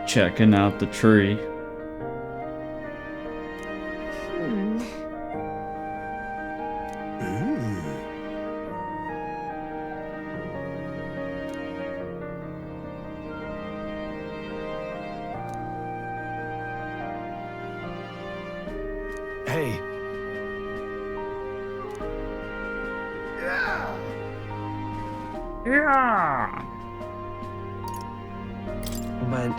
checking out the tree. Hey, Yeah. Man.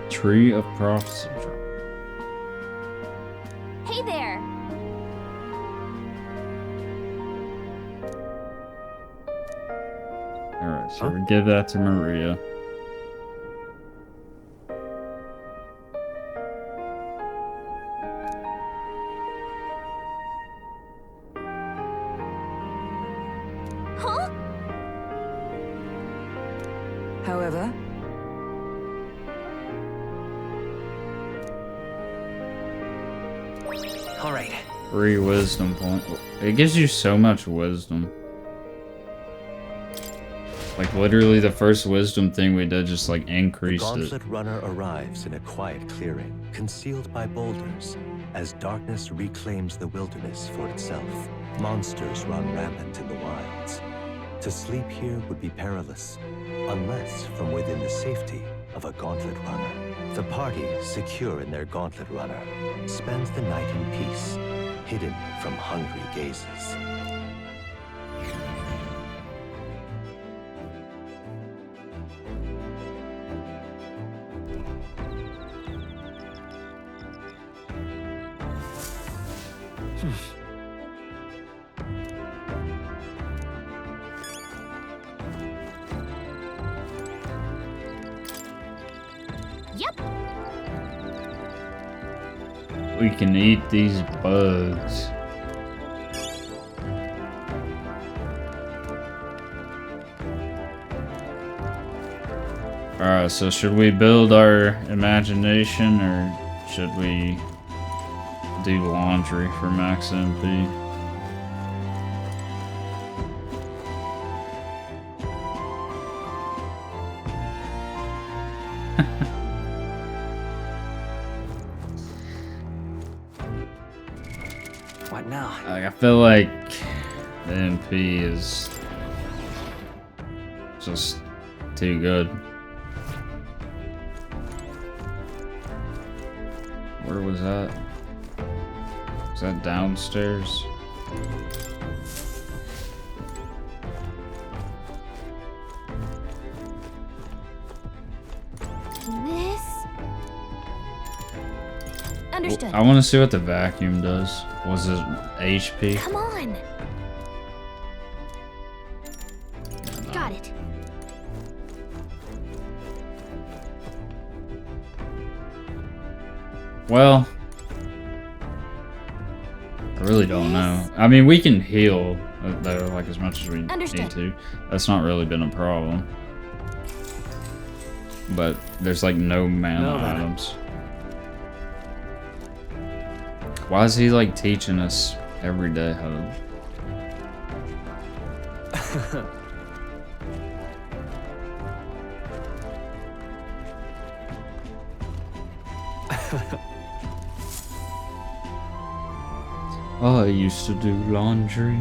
Tree of Prophecy. Hey there! Alright, so we give that to Maria. Huh? However, All right. 3 wisdom points. It gives you so much wisdom. Like literally the first wisdom thing we did just like The increased gauntlet it. runner arrives in a quiet clearing, concealed by boulders, as darkness reclaims the wilderness for itself. Monsters run rampant in the wilds. To sleep here would be perilous, unless from within the safety of a gauntlet runner. The party, secure in their gauntlet runner, spends the night in peace, hidden from hungry gazes. Yep. We can eat these bugs. Alright, so should we build our imagination or should we do laundry for max MP? What now? Like, I feel like the MP is just too good. Where was that? Was that downstairs? This. Understood. I want to see what the vacuum does. Was it HP? Come on. Got it. Well, I really don't know. I mean, we can heal though, like as much as we Understood. need to. That's not really been a problem. But there's like no mana items. Why is he like teaching us every day how to? I used to do laundry.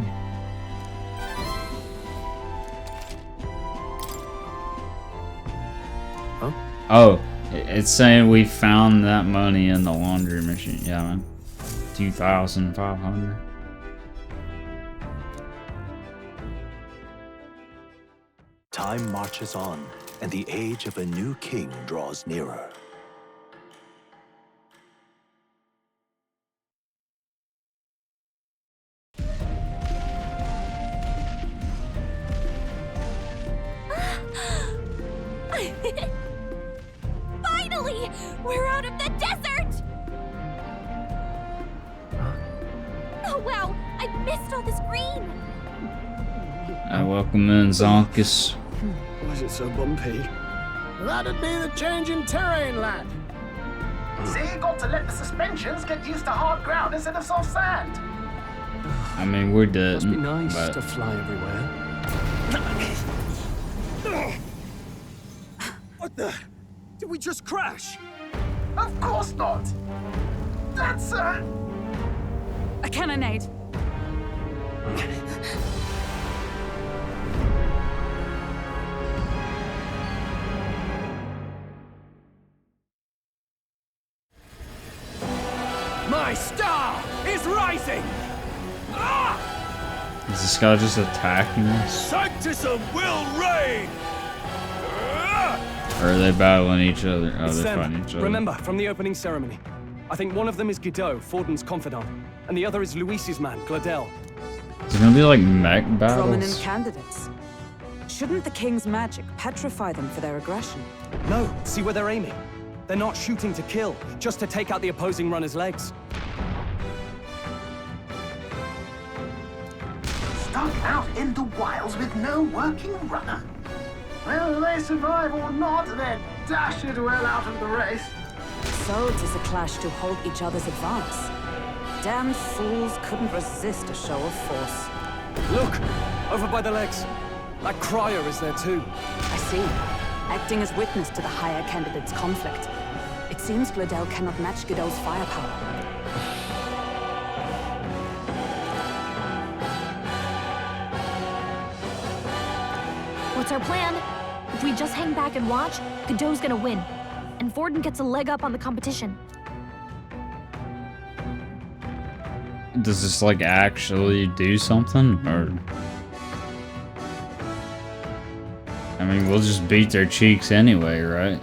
Huh? Oh, it's saying we found that money in the laundry machine. Yeah, man. 2,500. Time marches on, and the age of a new king draws nearer. Finally! We're out of the desert! Oh wow, I missed all this green! Welcome in, Zonkus. Why is it so bumpy? That'd be the change in terrain, lad. See, got to let the suspensions get used to hard ground instead of soft sand. I mean, we're dead. Must be nice but to fly everywhere. What the? Did we just crash? Of course not. That's a cannonade. My rising! Is this guy just attacking us? Sanctism will reign! Or are they battling each other? Oh, It's they're them. fighting each other. Remember, from the opening ceremony. I think one of them is Guido, Forden's confidant, and the other is Luis's man, Gladel. Is it gonna be like mech Prominent battles? candidates. Shouldn't the king's magic petrify them for their aggression? No, see where they're aiming. They're not shooting to kill, just to take out the opposing runner's legs. Stuck out in the wilds with no working runner. Whether they survive or not, they're dashed well out of the race. So 'tis a clash to halt each other's advance. Damned fools couldn't resist a show of force. Look! Over by the legs. That crier is there too. I see. Acting as witness to the higher candidate's conflict. It seems Gladel cannot match Guido's firepower. What's our plan? If we just hang back and watch, Godot's gonna win. And Forden gets a leg up on the competition. Does this like actually do something? Or I mean, we'll just beat their cheeks anyway, right?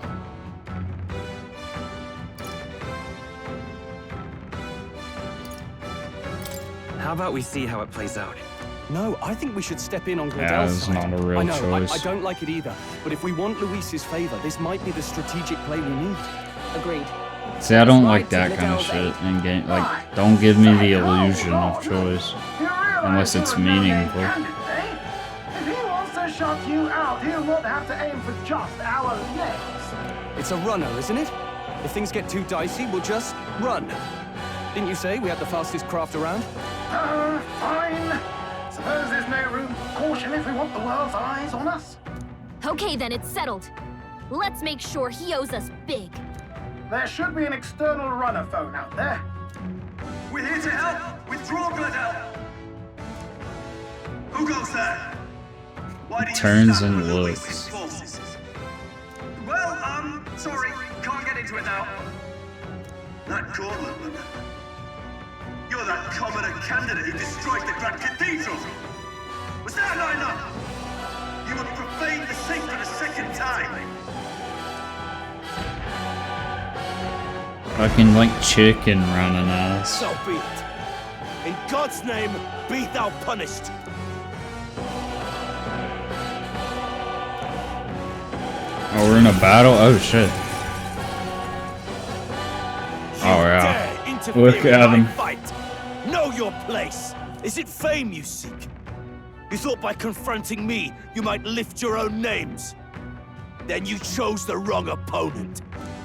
How about we see how it plays out? No, I think we should step in on Gladel's Yeah, it's side. not a real I know, choice. I don't like it either. But if we want Luis's favor, this might be the strategic play we need. Agreed. See, I don't like that kind of shit in game. Like, don't give me the illusion of choice unless it's meaningful. If he wants to shut you out, he'll not have to aim for just our legs. It's a runner, isn't it? If things get too dicey, we'll just run. Didn't you say we had the fastest craft around? Fine. Suppose there's no room for caution if we want the world's eyes on us. Okay, then it's settled. Let's make sure he owes us big. There should be an external runner phone out there. We're here to help. Withdraw, Gladel. Who goes there? Why do you Turns stand and with Luis's looks. forces? Well, sorry, can't get into it now. That Cortland. You're that commoner candidate who destroyed the Grand Cathedral. Was that not enough? You would profane the sacred a second time. Fucking like chicken running at us. So be it. In God's name, be thou punished. Oh, we're in a battle? Oh shit. Oh yeah. Dare interfere Look in at my him. fight. Know your place. Is it fame you seek? You thought by confronting me, you might lift your own names. Then you chose the wrong opponent.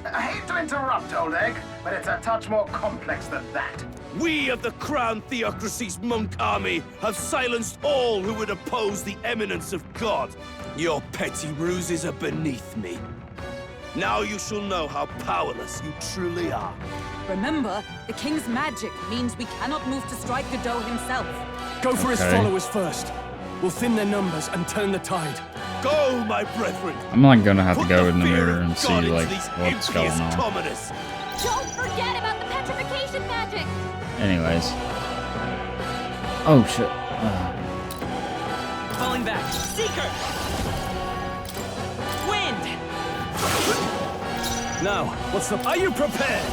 I hate to interrupt, old egg, but it's a touch more complex than that. We of the Crown Theocracy's monk army have silenced all who would oppose the eminence of God. Your petty ruses are beneath me. Now you shall know how powerless you truly are. Remember, the king's magic means we cannot move to strike Godot himself. Go for his Okay. followers first. We'll thin their numbers and turn the tide. Go, my brethren. I'm like gonna have to Put go the in the fear mirror of and see God into like these what's going impious on. commoners. Don't forget about the petrification magic! Anyways. Oh shit. Falling back. Seeker! Wind! Now, what's the... Are you prepared?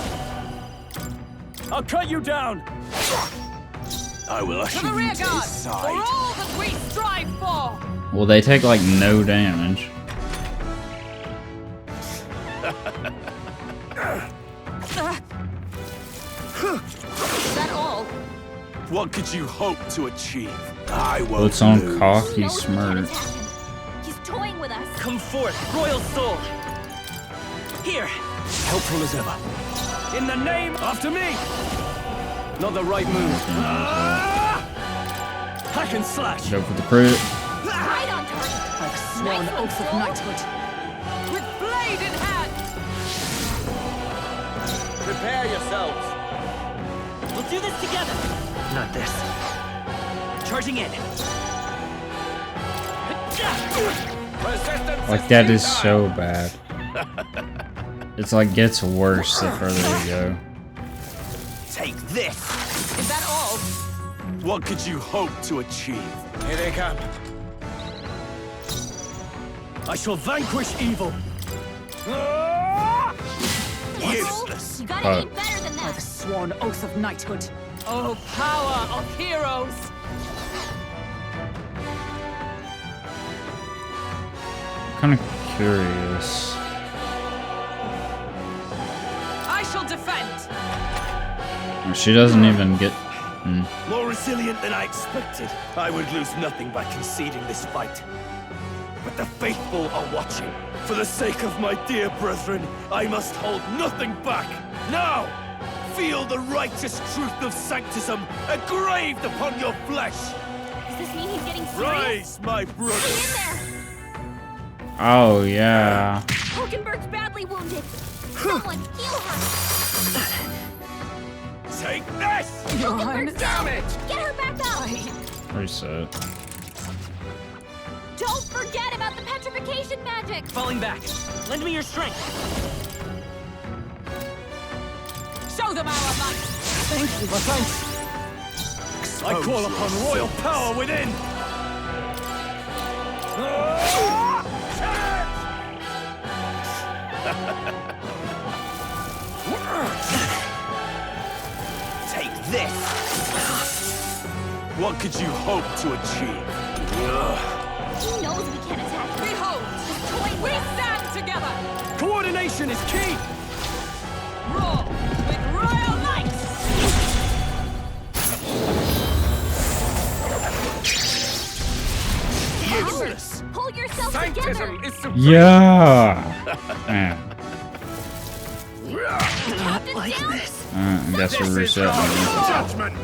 I'll cut you down! I will usher To the you rear to guard! his For side. all that we strive for! Well, they take like no damage. Is that all? What could you hope to achieve? I won't Puts on lose. cocky Knows we can't smirk. attack him. He's toying with us. Come forth, royal soul! Here! Helpful as ever. In the name... After me! Not the right move. Hack and slash! Go for the crit. Right on target. I've sworn Nice oath of soul. knighthood. With blade in hand! Prepare yourselves. We'll do this together! Not this. Charging in. Like that is so bad. It's like gets worse the further we go. Take this. Is that all? What could you hope to achieve? Here they come. I shall vanquish evil. Useless. You gotta eat better than that. By the sworn oath of knighthood. Oh, power of heroes! Kind of curious. I shall defend. She doesn't even get. More resilient than I expected. I would lose nothing by conceding this fight. But the faithful are watching. For the sake of my dear brethren, I must hold nothing back. Now, feel the righteous truth of sanctism engraved upon your flesh. Does this mean he's getting serious? Rise, my brothers. Oh yeah. Hulkenberg's badly wounded. Someone heal her. Take this! Hulkenberg's damn it! Get her back up! Reset. Don't forget about the petrification magic! Falling back. Lend me your strength. Show them our might! Thank you, but thanks. I call upon royal power within! Take this! What could you hope to achieve? He knows we can't attack. Behold! This toy we stand together! Coordination is key! Roar with royal might! Useless! Pull yourself Sanctism together! is supreme. Yeah. Man. Not like this! I guess we're resetting. Judgment.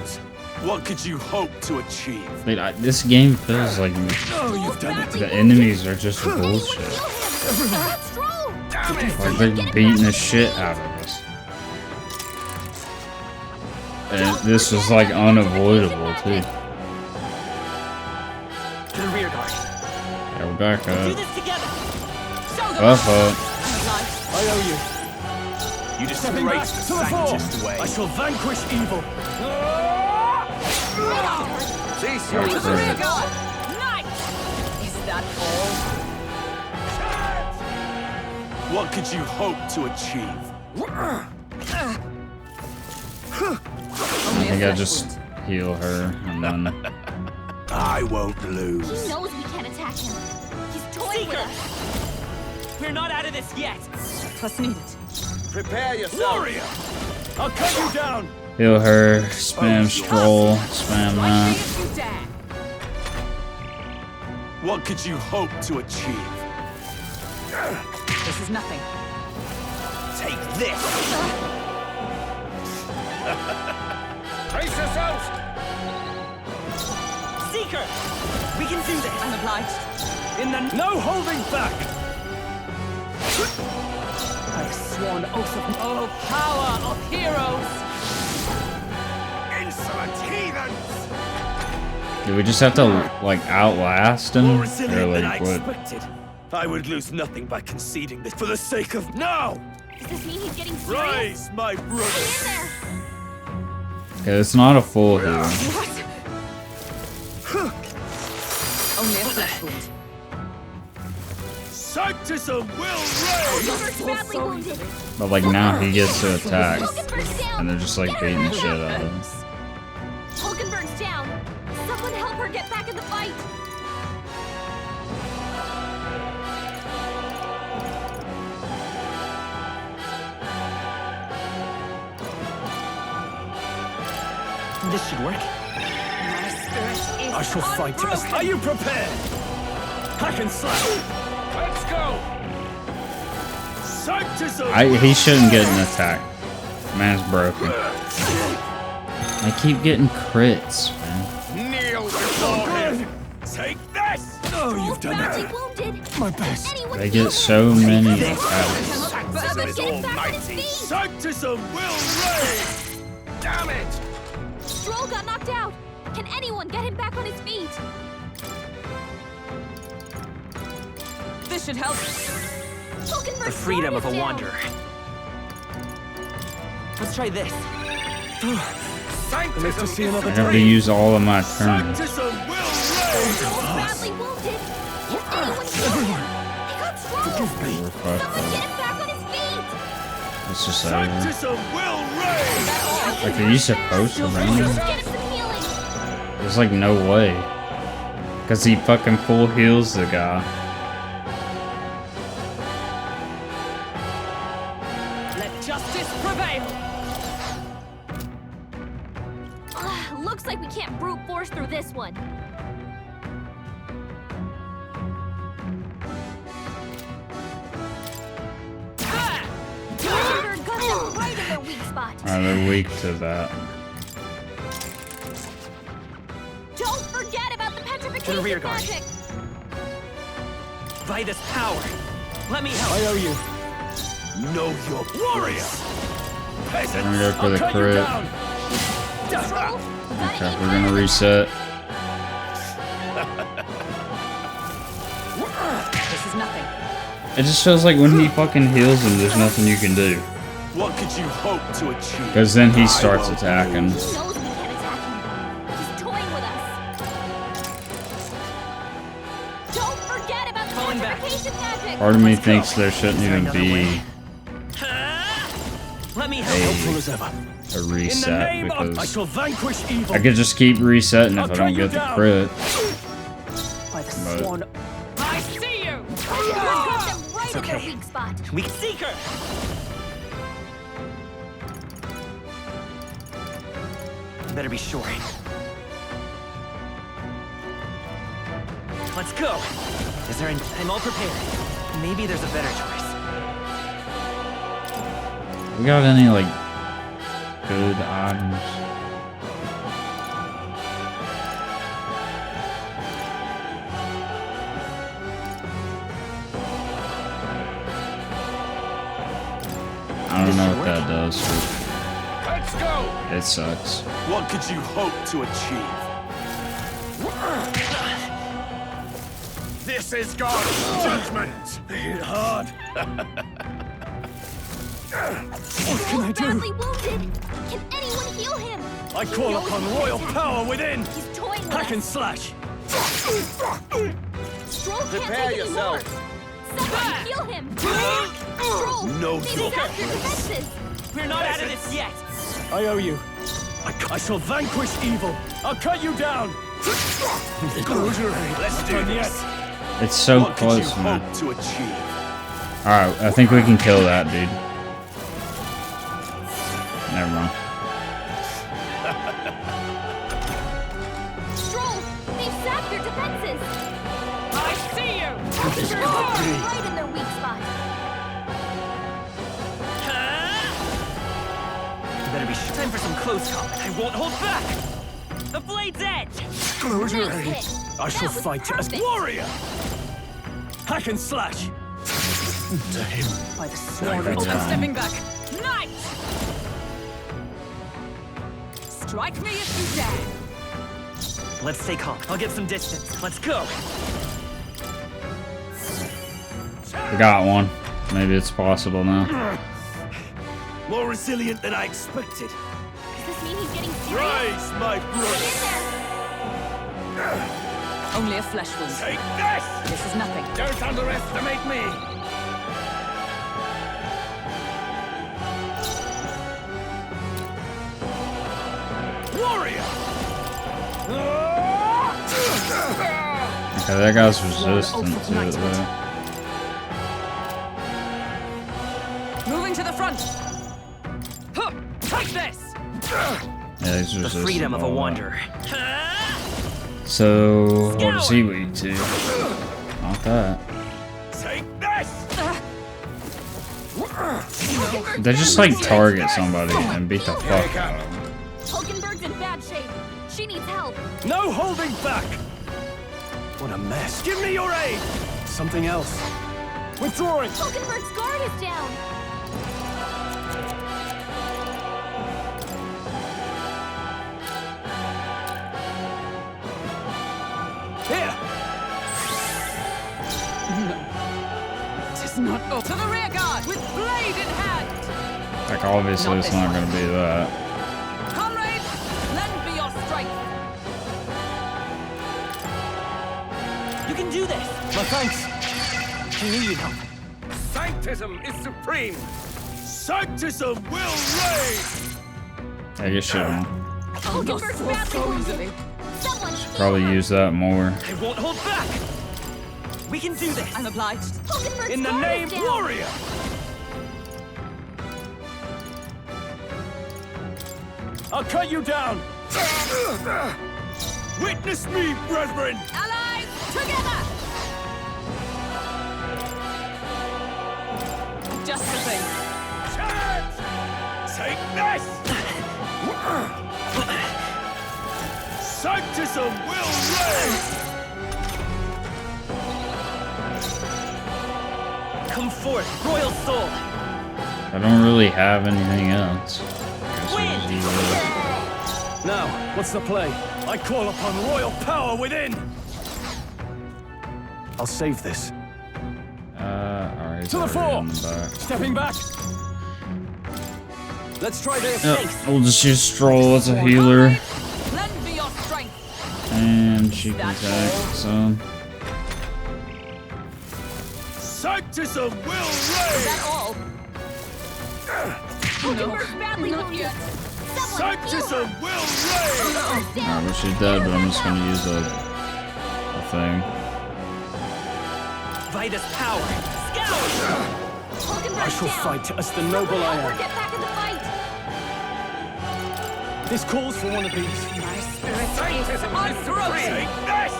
What could you hope to achieve? Wait, this game feels like You've done it. the enemies are just bullshit. Like they're beating the shit out of us. And this was like unavoidable too. To the rear guard. Yeah, we're back Do up. this together. I owe you. You Stepping back disgrace to the the fore. sanctist way. I shall vanquish evil. Cease To your the rear resistance. guard! Knight! Is that all? What could you hope to achieve? I think I just heal her and then. I won't He lose. knows we can't attack him. He's toying with us. We're not out of this yet. Trust needed. Prepare yourself. Warrior! I'll cut you down. Heal her, spam stroll, spam that. If you dare. What could you hope to achieve? This is nothing. Take this! Brace yourselves. Seeker! We can do this. I'm obliged. In the no holding back. By the sworn oath of... Oh, power of heroes! Insolent heathens. Do we just have to like outlast him? More Or resilient than I like what? expected. I would lose nothing by conceding this for the sake of now. Does this mean he's getting serious? Rise, my brothers. Get in Okay, it's not a full heal. there! Only a flesh wound. Sanctism will reign. Hulkenberg's badly wounded. But like now he gets to attack. Hulkenberg's down. And they're just like beating the shit out of him. Hulkenberg's down. Someone help her get back in the fight. This should work. My spirit is I shall fight to unbroken. Are you prepared? Hack and slash. Let's go. Sanctism. He shouldn't get an attack. Man's broken. I keep getting crits, man. Kneel before him. Take this. Oh, you've done Badly it. wounded. My best. Anyone They heal get so him? many attacks. Someone get him back on his feet. Sanctism will reign. Damn it. Stroll got knocked out. Can anyone get him back on his feet? This should help. The freedom of a wanderer. Let's try this. I live to see another I have to use all of my turns. Badly wounded. Can anyone heal him? He got strong. Someone get him back on his feet. It's just over. Sanctism will reign! Like, are you supposed to rain him? Get him some healing. There's like no way. Because he fucking full heals the guy. Let justice prevail. Looks like we can't brute force through this one. Murder got them right in their weak spot. They're weak to that. Don't forget about the petrification rear guard. magic. By this power, let me help. I owe you. Know your warrior! I'm gonna go for the crit. Okay, we're gonna reset. This is nothing. It just feels like when he fucking heals him, there's nothing you can do. What could you hope to achieve? Because then he starts attacking. He knows we can't attack him. He's toying with us. Don't forget about the petrification magic. Part of me thinks there shouldn't even be Let me help. a reset because I shall vanquish evil. I could just keep resetting if I don't get the crit. By the But sworn. I see you. Got them right It's in their okay. weak spot. Weak seeker. Better be sure. Let's go. Is there an? I'm all prepared. Maybe there's a better choice. we got any like good items? I don't know what that does. Let's go! It sucks. What could you hope to achieve? This is God's judgment! Hit hard. What can I do? Badly wounded. Can anyone heal him? I He call knows upon we can't royal attack power him. within. He's toying with Hack and us. slash. Stroll can't Prepare take yourself. anymore. Someone heal him. Stroll, Know these your sap your place. defenses. We're not out of this yet. I owe you. I shall vanquish evil. I'll cut you down. Let's do this. It's so What could you close, man. hope to achieve? Alright, I think we can kill that dude. Never mind. Stroll, they've sapped your defenses. I see you. They're right in their weak spot. Better be sure. Time for some close combat. I won't hold back. The blade's edge. Close your Nice eyes. hit. I shall That was fight as perfect. warrior. Hack and slash. To him. By the sworn. That's I'm fine. stepping back. Knight. Strike me if you dare. Let's stay calm. I'll get some distance. Let's go. We got one. Maybe it's possible now. More resilient than I expected. Does this mean he's getting serious? Rise, my brother. Only a flesh wound. Take this! This is nothing. Don't underestimate me. Warrior! Okay, that guy's resistant to it though. Moving to the front. Huh, take this. Yeah, he's The resistant. freedom to of a all that. wanderer. So, what is he weak to? Not that. Take this! They just like target somebody and beat the fuck out of them. Hulkenberg's in bad shape. She needs help. No holding back. What a mess. Give me your aid. Something else. Withdrawing. Hulkenberg's guard is down. Here. Tis not to the rear guard with blade in hand. Like obviously it's not gonna be that. Comrades, You can do this! My thanks! She needed help. Sanctism is supreme! Sanctism will reign! I guess you don't. I'll not fall so easily. Should probably use that more. I won't hold back! We can do this! I'm obliged. In the name warrior! I'll cut you down! Witness me, brethren! Allies, together! Just the thing. Chance! Take this! Sanctism will reign! Come forth, royal soul! I don't really have anything else. Now, what's the play? I call upon royal power within! I'll save this. Alright. To the fore! Stepping back! Let's try this. Yep, we'll just use Stroll as a healer. Lend me your strength. And she can attack, so. Sanctism will Is reign! that all? Hulkenberg's badly wounded. Sanctism will reign! Alright, well, she's dead, but I'm just gonna use a thing. Vitus power! Scout! Hulkenberg's I shall down. fight as the noble I am. Get back in the fight. This calls for one of these. My spirit is Sanctism on is throat. supreme! Take this!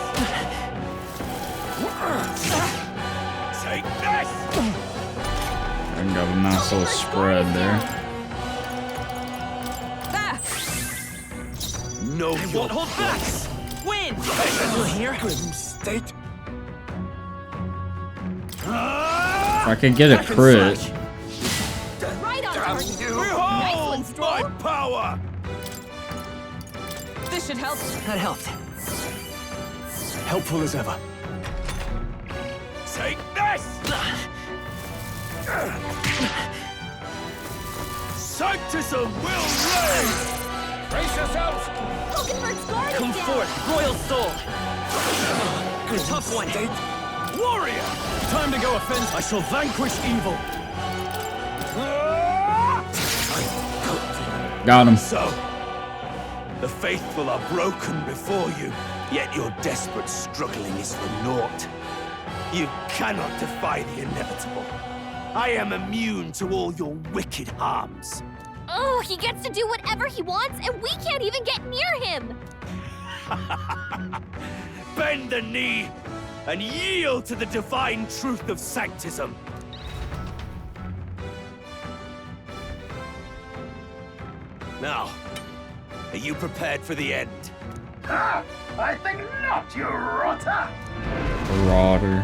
Take this! I got a nice little spread there. No, I won't hold back! Win! You hear? Grim state. If I could get a crit. Right on target. Behold my power! This should help. That helped. Helpful as ever. Take this! Sanctism will reign! Brace yourselves! Hulkenberg's guard is Come down. forth, royal soul! A tough one. Warrior! Time to go offense. I shall vanquish evil. Got him. So, the faithful are broken before you, yet your desperate struggling is for naught. You cannot defy the inevitable. I am immune to all your wicked harms. Oh, he gets to do whatever he wants, and we can't even get near him. Bend the knee and yield to the divine truth of sanctism. Now, are you prepared for the end? Ah, I think not, you rotter! Marauder.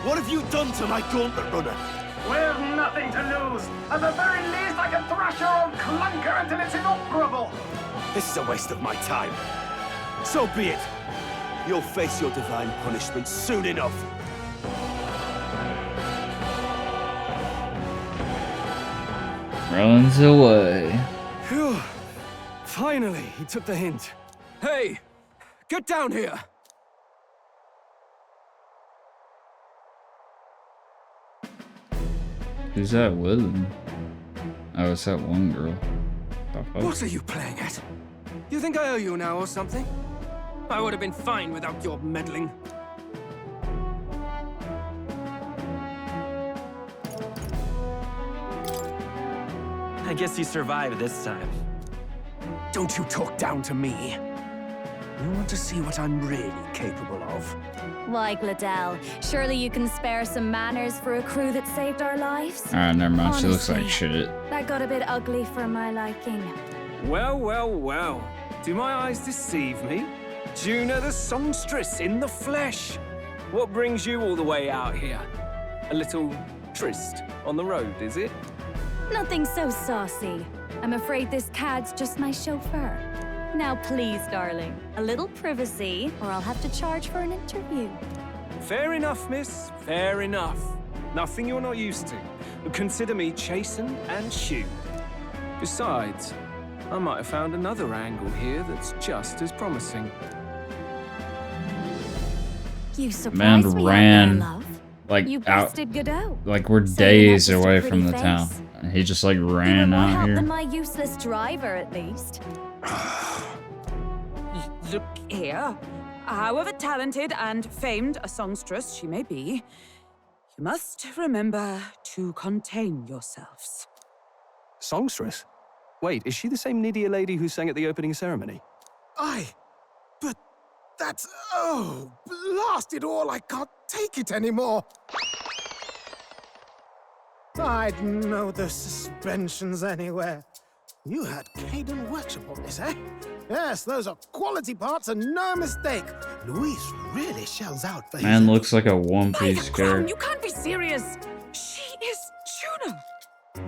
What have you done to my gauntlet runner? We've nothing to lose. At the very least, I can thrash your old clunker until it's inoperable. This is a waste of my time. So be it. You'll face your divine punishment soon enough. Runs away. Phew. Finally, he took the hint. Hey! Get down here! Who's that with him? Oh, it's that one girl. What are you playing at? You think I owe you now or something? I would have been fine without your meddling. I guess you survived this time. Don't you talk down to me. You want to see what I'm really capable of? Why, Gladell, surely you can spare some manners for a crew that saved our lives? Alright, never mind. She looks like Honestly, shit. That got a bit ugly for my liking. Well, well, well. Do my eyes deceive me? Juna the songstress in the flesh. What brings you all the way out here? A little tryst on the road, is it? Nothing so saucy. I'm afraid this cad's just my chauffeur. Now please, darling, a little privacy, or I'll have to charge for an interview. Fair enough, miss. Fair enough. Nothing you're not used to. Consider me chastened and shoed. Besides, I might have found another angle here that's just as promising. You Man surprised me out there, ran love. like You out, bested Godot. like we're Saying that days just a away pretty from the face. town. And he just like You were ran more out help here. than my useless driver, at least. Look here. However talented and famed a songstress she may be, you must remember to contain yourselves. Songstress? Wait, is she the same Nydia lady who sang at the opening ceremony? Aye, but that's... Oh, blast it all, I can't take it anymore. I'd know the suspensions anywhere. You had Caden workshop on this, eh? Yes, those are quality parts and no mistake. Luis really shells out for Man looks like a One By Piece the crown, character. you can't be serious! She is Juno!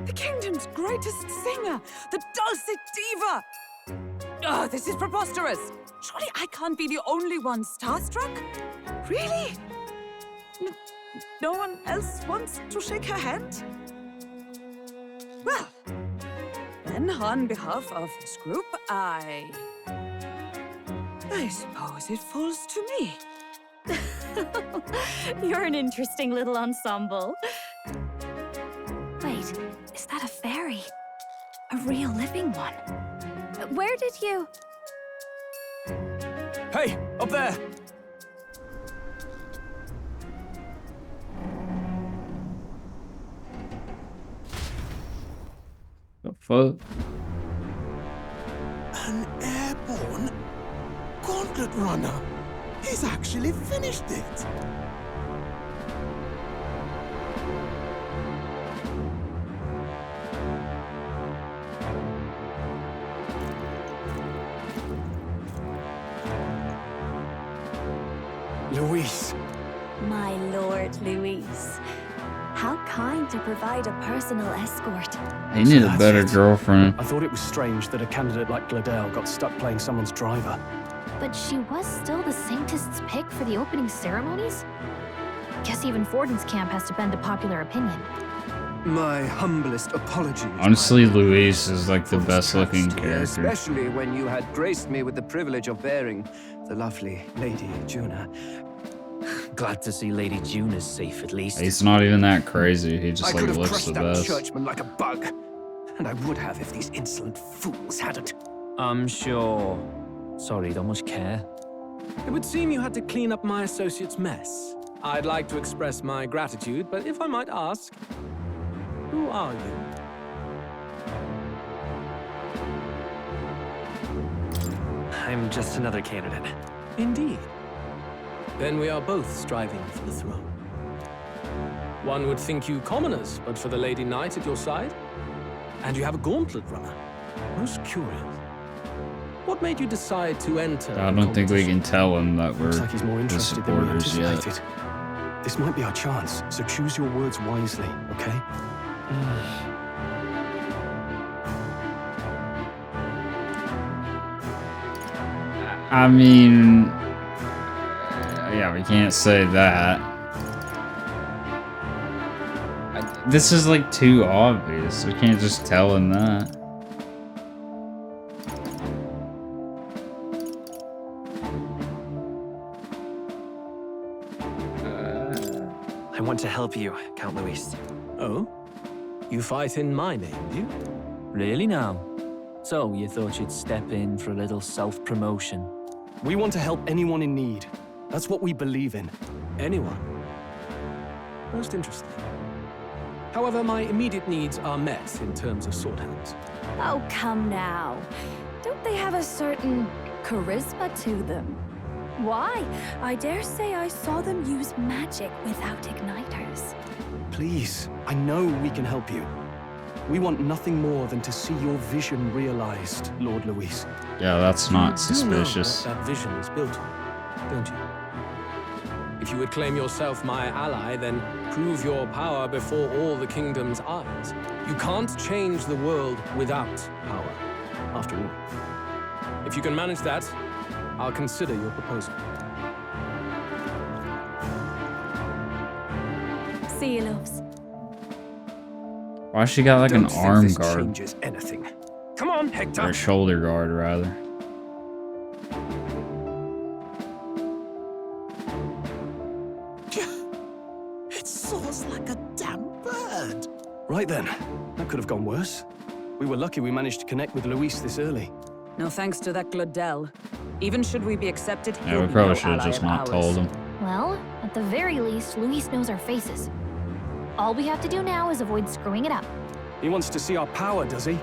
The kingdom's greatest singer! The dulcet diva! Oh, this is preposterous! Surely I can't be the only one starstruck? Really? No one else wants to shake her hand? Well, then on behalf of this group, I suppose it falls to me. You're an interesting little ensemble. Wait, is that a fairy? A real living one? Where did you... Hey, up there! The fuck? An airborne gauntlet runner. He's actually finished it. Luis. My lord, Luis. How kind to provide a personal escort. He needed a that's better it. girlfriend. I thought it was strange that a candidate like Gladel got stuck playing someone's driver. But she was still the saintest's pick for the opening ceremonies? Guess even Forden's camp has to bend to popular opinion. My humblest apologies. Honestly, Luis is like the best looking character. Especially when you had graced me with the privilege of bearing the lovely Lady Juna. Glad to see Lady June is safe at least. He's not even that crazy. He just I like could have looks crushed the that best. churchman like a bug. And I would have if these insolent fools hadn't. I'm sure. Sorry, don't much care. It would seem you had to clean up my associate's mess. I'd like to express my gratitude, but if I might ask, who are you? I'm just another candidate. Indeed. Then we are both striving for the throne. One would think you commoners, but for the Lady Knight at your side. And you have a gauntlet runner. Most curious. What made you decide to enter? I don't think we can tell him that we're Looks like he's more the interested than we supporters yet. anticipated. This might be our chance, so choose your words wisely, okay? I mean, yeah, we can't say that. This is like too obvious. We can't just tell him that. I want to help you, Count Luis. Oh? You fight in my name, do you? Really now? So, you thought you'd step in for a little self-promotion? We want to help anyone in need. That's what we believe in. Anyone? Most interesting. However, my immediate needs are met in terms of sword hands. Oh, come now. Don't they have a certain charisma to them? Why? I dare say I saw them use magic without igniters. Please, I know we can help you. We want nothing more than to see your vision realized, Lord Luis. Yeah, that's not You suspicious. know what that vision is built on, don't you? If you would claim yourself my ally, then prove your power before all the kingdom's eyes. You can't change the world without power, after all. If you can manage that, I'll consider your proposal. See you, loves. Why she got like an Don't think arm this guard? changes anything. Come on, Hector. Or a shoulder guard, rather. like a damn bird. Right then. That could have gone worse. We were lucky we managed to connect with Luis this early. No thanks to that Glodell. Even should we be accepted, Yeah, he'll we be probably no should have ally just of not ours. told him. Well, at the very least, Luis knows our faces. All we have to do now is avoid screwing it up. He wants to see our power, does he?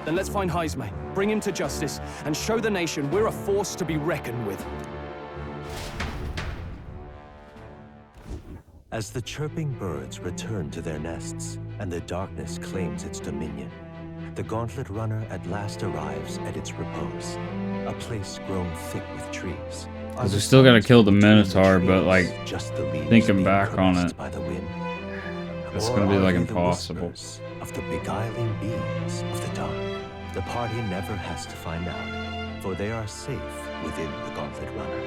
Then let's find Heisme, bring him to justice, and show the nation we're a force to be reckoned with. As the chirping birds return to their nests and the darkness claims its dominion, the Gauntlet Runner at last arrives at its repose, a place grown thick with trees. Because we still gotta kill the Minotaur, but like, just the leaves thinking being back on caressed it, by the wind? it's Or gonna be are like they the impossible. whispers of the beguiling beings of the dark? The party never has to find out, for they are safe within the Gauntlet Runner.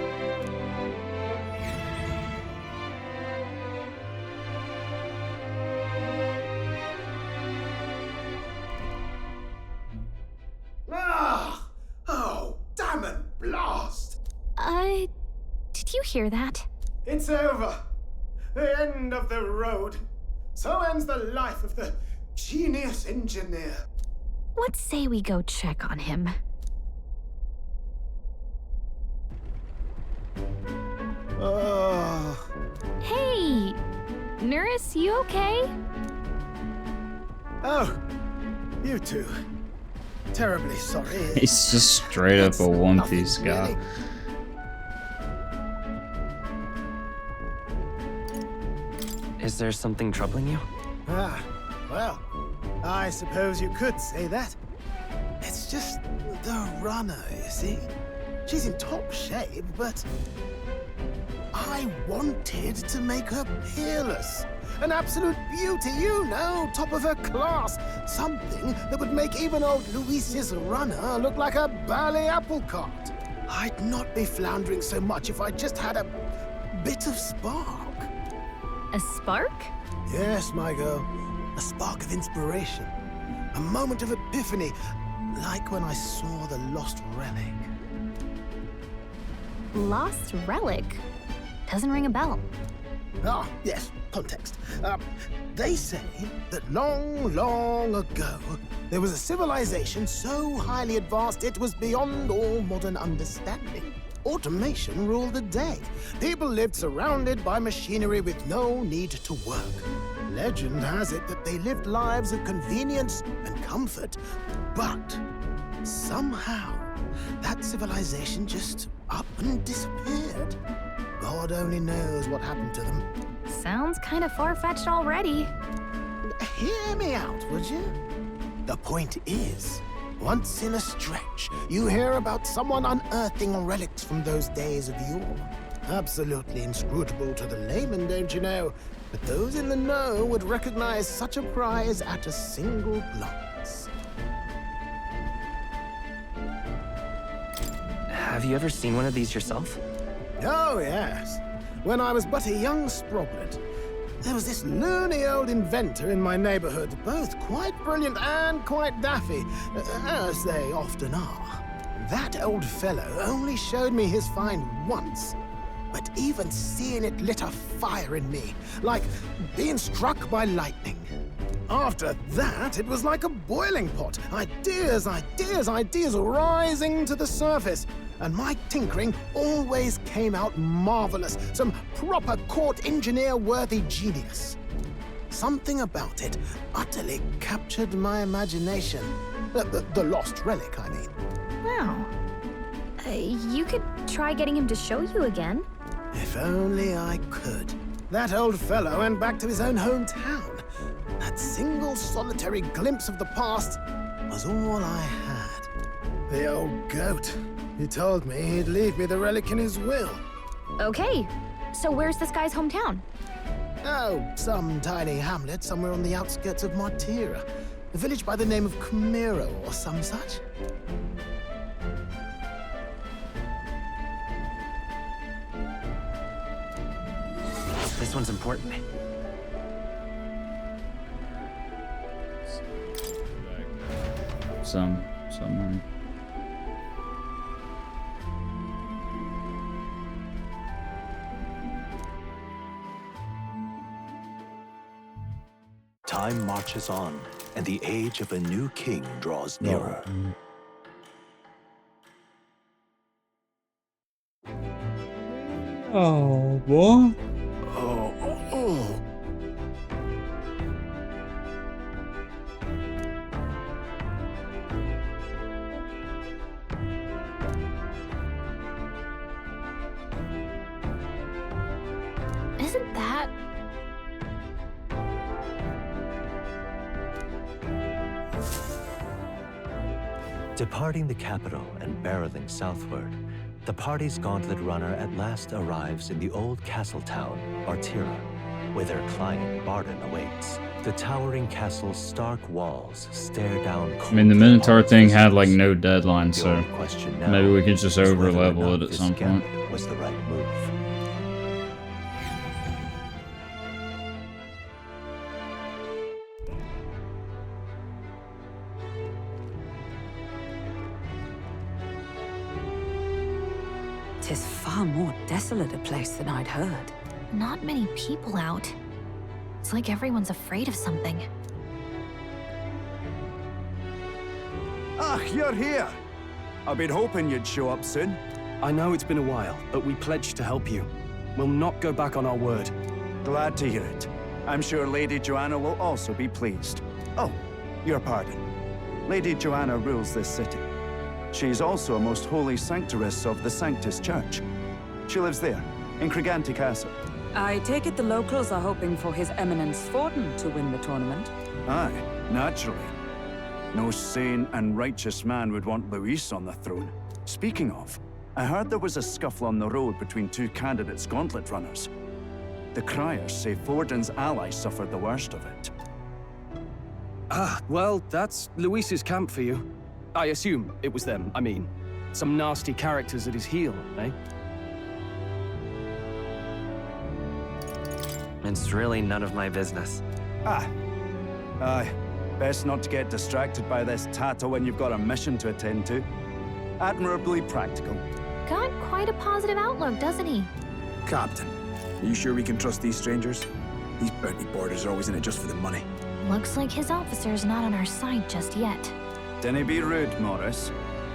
Ah! Oh, damn it, blast! Did you hear that? It's over. The end of the road. So ends the life of the genius engineer. Let's say we go check on him. Oh. Hey! Nurse, you okay? Oh, you two. Terribly sorry. He's just straight up a One Piece guy. Is there something troubling you? Ah, well, I suppose you could say that. It's just the runner, you see? She's in top shape, but I wanted to make her peerless. An absolute beauty, you know, top of her class. Something that would make even old Luis's runner look like a bally apple cart. I'd not be floundering so much if I just had a bit of spark. A spark? Yes, my girl. A spark of inspiration. A moment of epiphany, like when I saw the lost relic. Lost relic? Doesn't ring a bell. Ah, yes, context. They say that long, long ago, there was a civilization so highly advanced it was beyond all modern understanding. Automation ruled the day. People lived surrounded by machinery with no need to work. Legend has it that they lived lives of convenience and comfort, but somehow that civilization just up and disappeared. God only knows what happened to them. Sounds kind of far-fetched already. Hear me out, would you? The point is, once in a stretch, you hear about someone unearthing relics from those days of yore. Absolutely inscrutable to the layman, don't you know? But those in the know would recognize such a prize at a single glance. Have you ever seen one of these yourself? Oh, yes. When I was but a young sproglet, there was this loony old inventor in my neighborhood, both quite brilliant and quite daffy, as they often are. That old fellow only showed me his find once, but even seeing it lit a fire in me, like being struck by lightning. After that, it was like a boiling pot. Ideas, ideas, ideas rising to the surface. And my tinkering always came out marvelous. Some proper court engineer-worthy genius. Something about it utterly captured my imagination. The lost relic, I mean. Wow. You could try getting him to show you again. If only I could. That old fellow went back to his own hometown. That single solitary glimpse of the past was all I had. The old goat. He told me he'd leave me the relic in his will. Okay, so where's this guy's hometown? Oh, some tiny hamlet somewhere on the outskirts of Martira. A village by the name of Camiro or some such. This one's important. Some money. Time marches on, and the age of a new king draws nearer. Oh, boy. Oh. Isn't that... Departing the capital and barreling southward, the party's gauntlet runner at last arrives in the old castle town, Bartira, where their client Barden awaits. The towering castle's stark walls stare down. I mean, the Minotaur thing had like no deadline, The so only question now maybe we could just is whether or over-level not it at this some point. gambit was the right move. Tis far more desolate a place than I'd heard. Not many people out. It's like everyone's afraid of something. Ah, you're here! I've been hoping you'd show up soon. I know it's been a while, but we pledged to help you. We'll not go back on our word. Glad to hear it. I'm sure Lady Joanna will also be pleased. Oh, your pardon. Lady Joanna rules this city. She's also a most holy sanctoress of the Sanctus Church. She lives there, in Criganti Castle. I take it the locals are hoping for His Eminence Forden to win the tournament. Aye, naturally. No sane and righteous man would want Luis on the throne. Speaking of, I heard there was a scuffle on the road between two candidates gauntlet runners. The criers say Forden's ally suffered the worst of it. Ah, well, that's Luis's camp for you. I assume it was them, I mean. Some nasty characters at his heel, eh? It's really none of my business. Aye. Best not to get distracted by this tattle when you've got a mission to attend to. Admirably practical. Got quite a positive outlook, doesn't he? Captain, are you sure we can trust these strangers? These bounty boarders are always in it just for the money. Looks like his officer's not on our side just yet. Dinna be rude, Morris.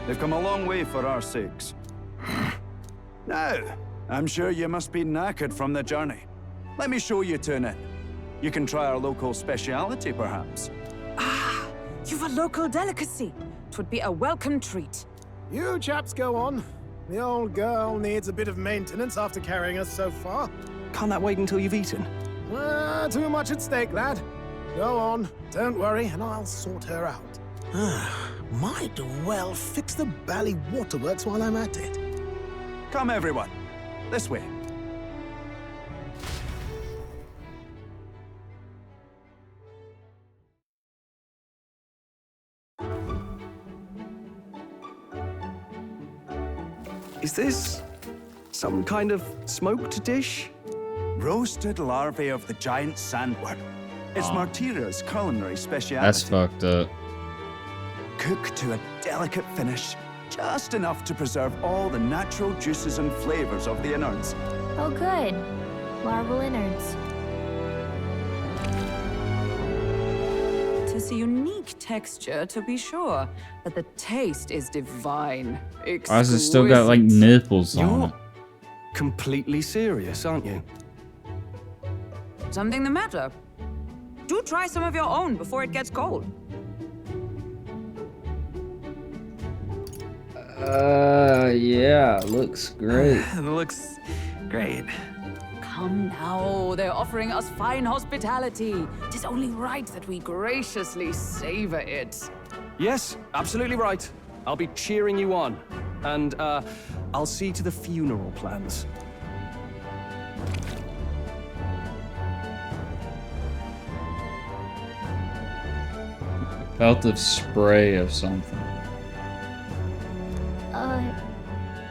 They've come a long way for our sakes. Now, I'm sure you must be knackered from the journey. Let me show you to an inn. You can try our local speciality, perhaps. Ah, you've a local delicacy. 'Twould be a welcome treat. You chaps go on. The old girl needs a bit of maintenance after carrying us so far. Can't that wait until you've eaten? Too much at stake, lad. Go on, don't worry, and I'll sort her out. Might well fix the bally waterworks while I'm at it. Come, everyone. This way. Is this some kind of smoked dish? Roasted larvae of the giant sandworm. It's Martira's culinary speciality. That's fucked up. Cooked to a delicate finish, just enough to preserve all the natural juices and flavors of the innards. Oh good. Larval innards. Tis a unique texture, to be sure, but the taste is divine. Why has it still got like nipples on You're it? completely serious, aren't you? Something the matter? Do try some of your own before it gets cold. Yeah, looks great. Looks great. Come now, they're offering us fine hospitality. Tis only right that we graciously savor it. Yes, absolutely right. I'll be cheering you on. And, I'll see to the funeral plans. Felt of spray of something.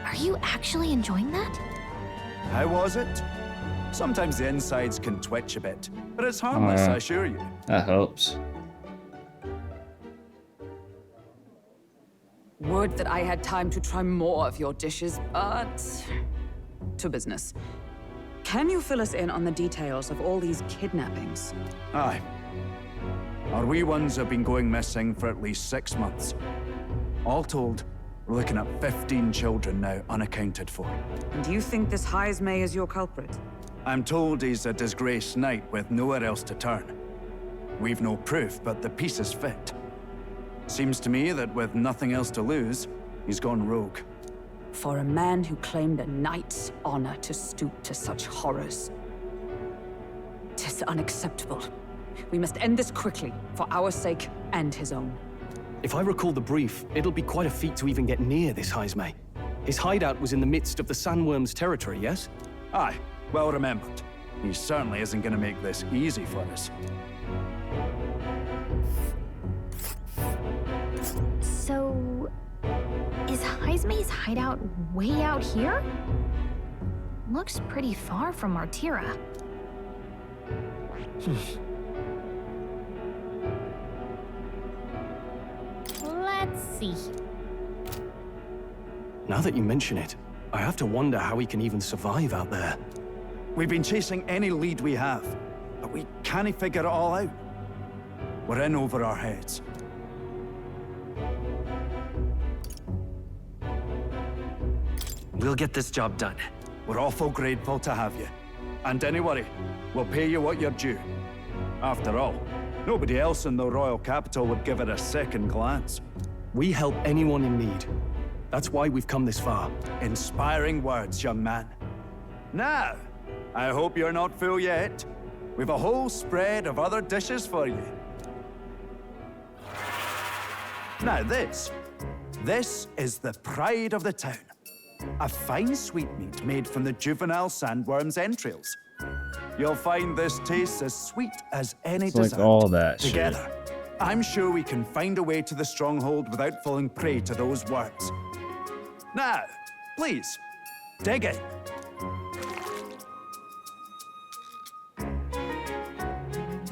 Are you actually enjoying that? How was it? Sometimes the insides can twitch a bit, but it's harmless, I assure you. That helps. Would that I had time to try more of your dishes, but... to business. Can you fill us in on the details of all these kidnappings? Aye. Our wee ones have been going missing for at least 6 months. All told, we're looking at 15 children now unaccounted for. And you think this Heismay is your culprit? I'm told he's a disgraced knight with nowhere else to turn. We've no proof, but the pieces fit. Seems to me that with nothing else to lose, he's gone rogue. For a man who claimed a knight's honor to stoop to such horrors. 'Tis unacceptable. We must end this quickly, for our sake and his own. If I recall the brief, it'll be quite a feat to even get near this Heismay. His hideout was in the midst of the Sandworm's territory, yes? Aye, well remembered. He certainly isn't going to make this easy for us. So, is Heismay's hideout way out here? Looks pretty far from Martira. Let's see. Now that you mention it, I have to wonder how he can even survive out there. We've been chasing any lead we have, but we can't figure it all out. We're in over our heads. We'll get this job done. We're awful grateful to have you. And don't worry, we'll pay you what you're due. After all, nobody else in the royal capital would give it a second glance. We help anyone in need. That's why we've come this far. Inspiring words, young man. Now, I hope you're not full yet. We've a whole spread of other dishes for you. Now this is the pride of the town. A fine sweetmeat made from the juvenile sandworm's entrails. You'll find this tastes as sweet as any It's dessert. like all that Together, I'm sure we can find a way to the stronghold without falling prey to those worms. Now, please, dig in.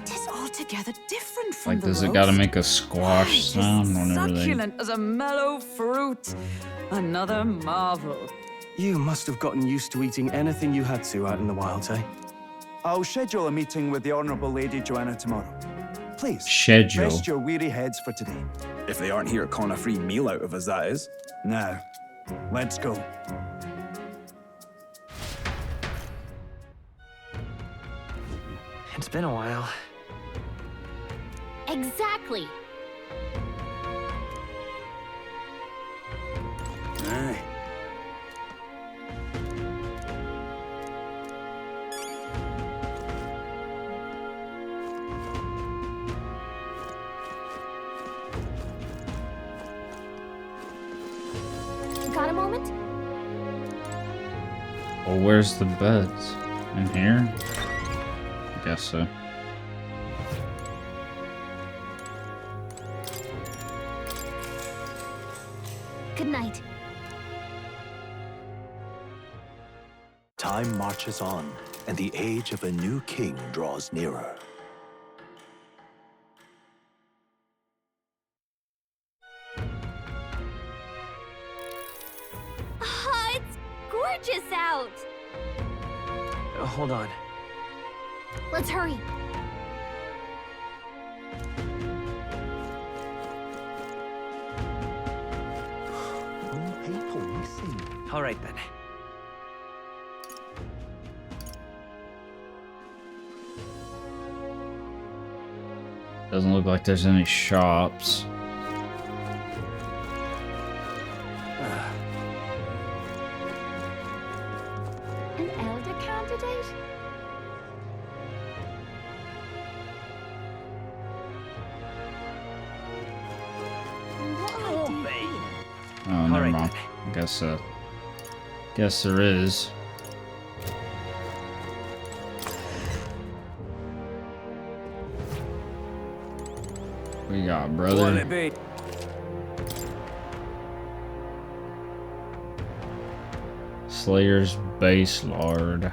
Tis altogether different from Like, the does it roast. gotta make a squash sound and everything? Succulent as a mellow fruit. Another marvel. You must have gotten used to eating anything you had to out in the wilds, eh? I'll schedule a meeting with the Honourable Lady Joanna tomorrow. Please, Schedule. rest your weary heads for today. If they aren't here con a free meal out of us, that is. Now, let's go. It's been a while. Exactly. Aye. Got a moment? Well, where's the beds? In here? I guess so. Good night. Time marches on, and the age of a new king draws nearer. Ah, it's gorgeous out. Hold on. Let's hurry. People missing. All right then. Doesn't look like there's any shops. An elder candidate? Oh, never right, mind. Guess there is. What you got, brother? Slayer's Base Lard.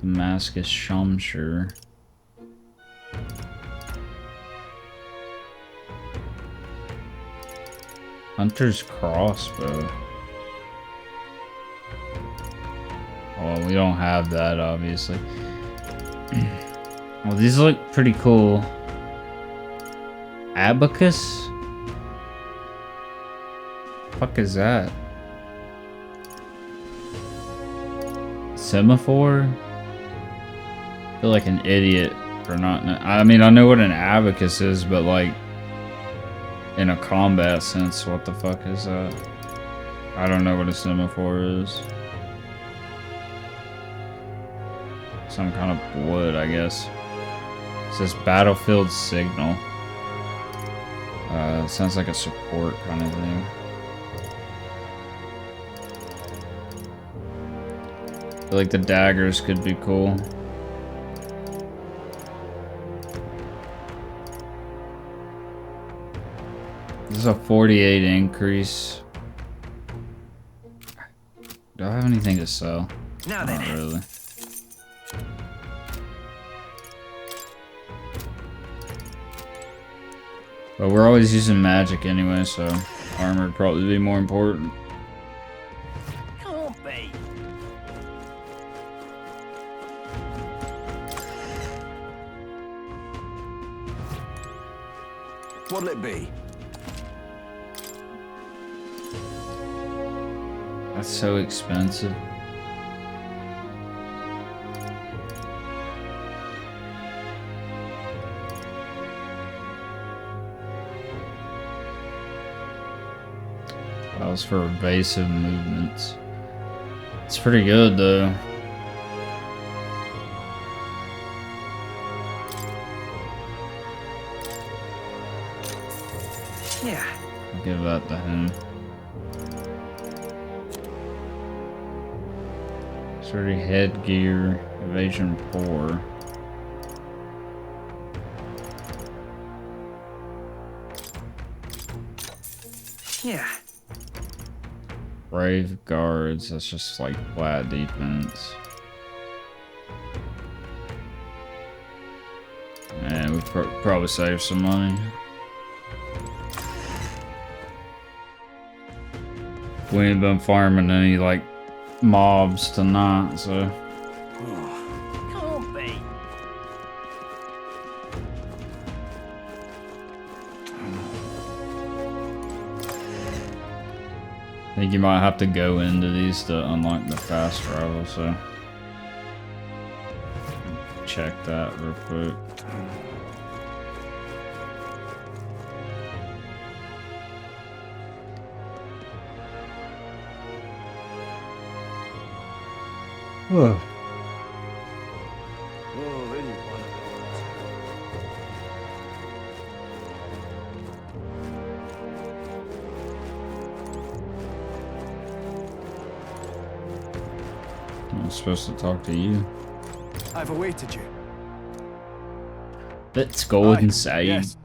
Damascus Shumsher. Hunter's Crossbow. Oh, we don't have that, obviously. Well, these look pretty cool. Abacus? Fuck is that? Semaphore? I feel like an idiot for not. I mean, I know what an abacus is, but like in a combat sense, what the fuck is that? I don't know what a semaphore is. Some kind of wood, I guess. It says battlefield signal. Sounds like a support kind of thing. I feel like the daggers could be cool. This is a 48 increase. Do I have anything to sell? Now then. Not really. But we're always using magic anyway, so armor would probably be more important. Can't be. What'll it be? That's so expensive. That was for evasive movements. It's pretty good though. Yeah. I'll give that to him. 30 headgear, evasion 4. Yeah. Brave guards, that's just like flat defense. And we probably save some money. We ain't been farming any like mobs tonight, so. Can't be. I think you might have to go into these to unlock the fast travel, so. Check that real quick. Whoa. I'm supposed to talk to you. I've awaited you. Let's go inside. Yes.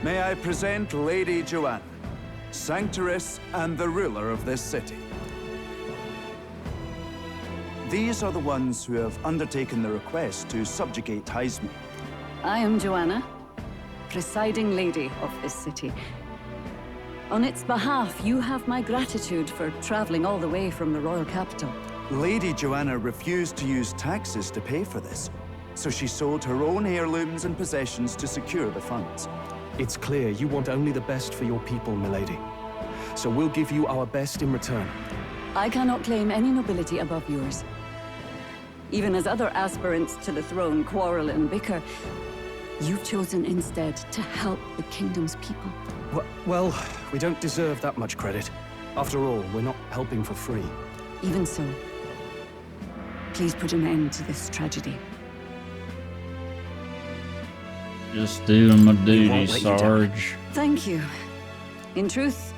May I present Lady Joanna, Sanctoress and the ruler of this city. These are the ones who have undertaken the request to subjugate Heisme. I am Joanna, presiding lady of this city. On its behalf, you have my gratitude for traveling all the way from the royal capital. Lady Joanna refused to use taxes to pay for this, so she sold her own heirlooms and possessions to secure the funds. It's clear you want only the best for your people, milady. So we'll give you our best in return. I cannot claim any nobility above yours. Even as other aspirants to the throne quarrel and bicker, you've chosen instead to help the kingdom's people. Well, we don't deserve that much credit. After all, we're not helping for free. Even so, please put an end to this tragedy. Just doing my duty, Sarge. Thank you. In truth,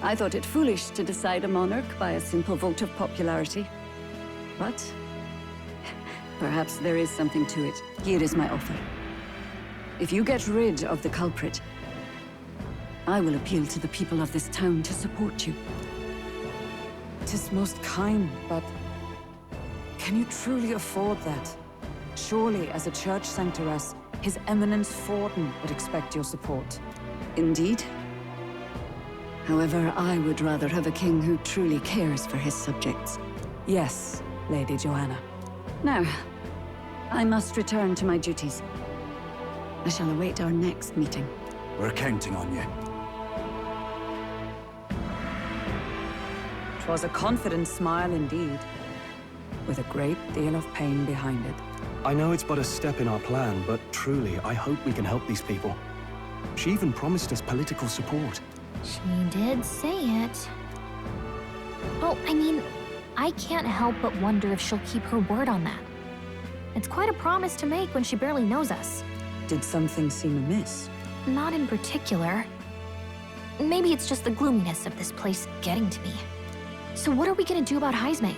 I thought it foolish to decide a monarch by a simple vote of popularity. But perhaps there is something to it. Here is my offer. If you get rid of the culprit, I will appeal to the people of this town to support you. 'Tis most kind, but can you truly afford that? Surely, as a church sanctoress, His Eminence Forden would expect your support. Indeed. However, I would rather have a king who truly cares for his subjects. Yes, Lady Joanna. Now, I must return to my duties. I shall await our next meeting. We're counting on you. 'Twas a confident smile indeed, with a great deal of pain behind it. I know it's but a step in our plan, but truly, I hope we can help these people. She even promised us political support. She did say it. Oh, I mean, I can't help but wonder if she'll keep her word on that. It's quite a promise to make when she barely knows us. Did something seem amiss? Not in particular. Maybe it's just the gloominess of this place getting to me. So what are we gonna do about Heismay?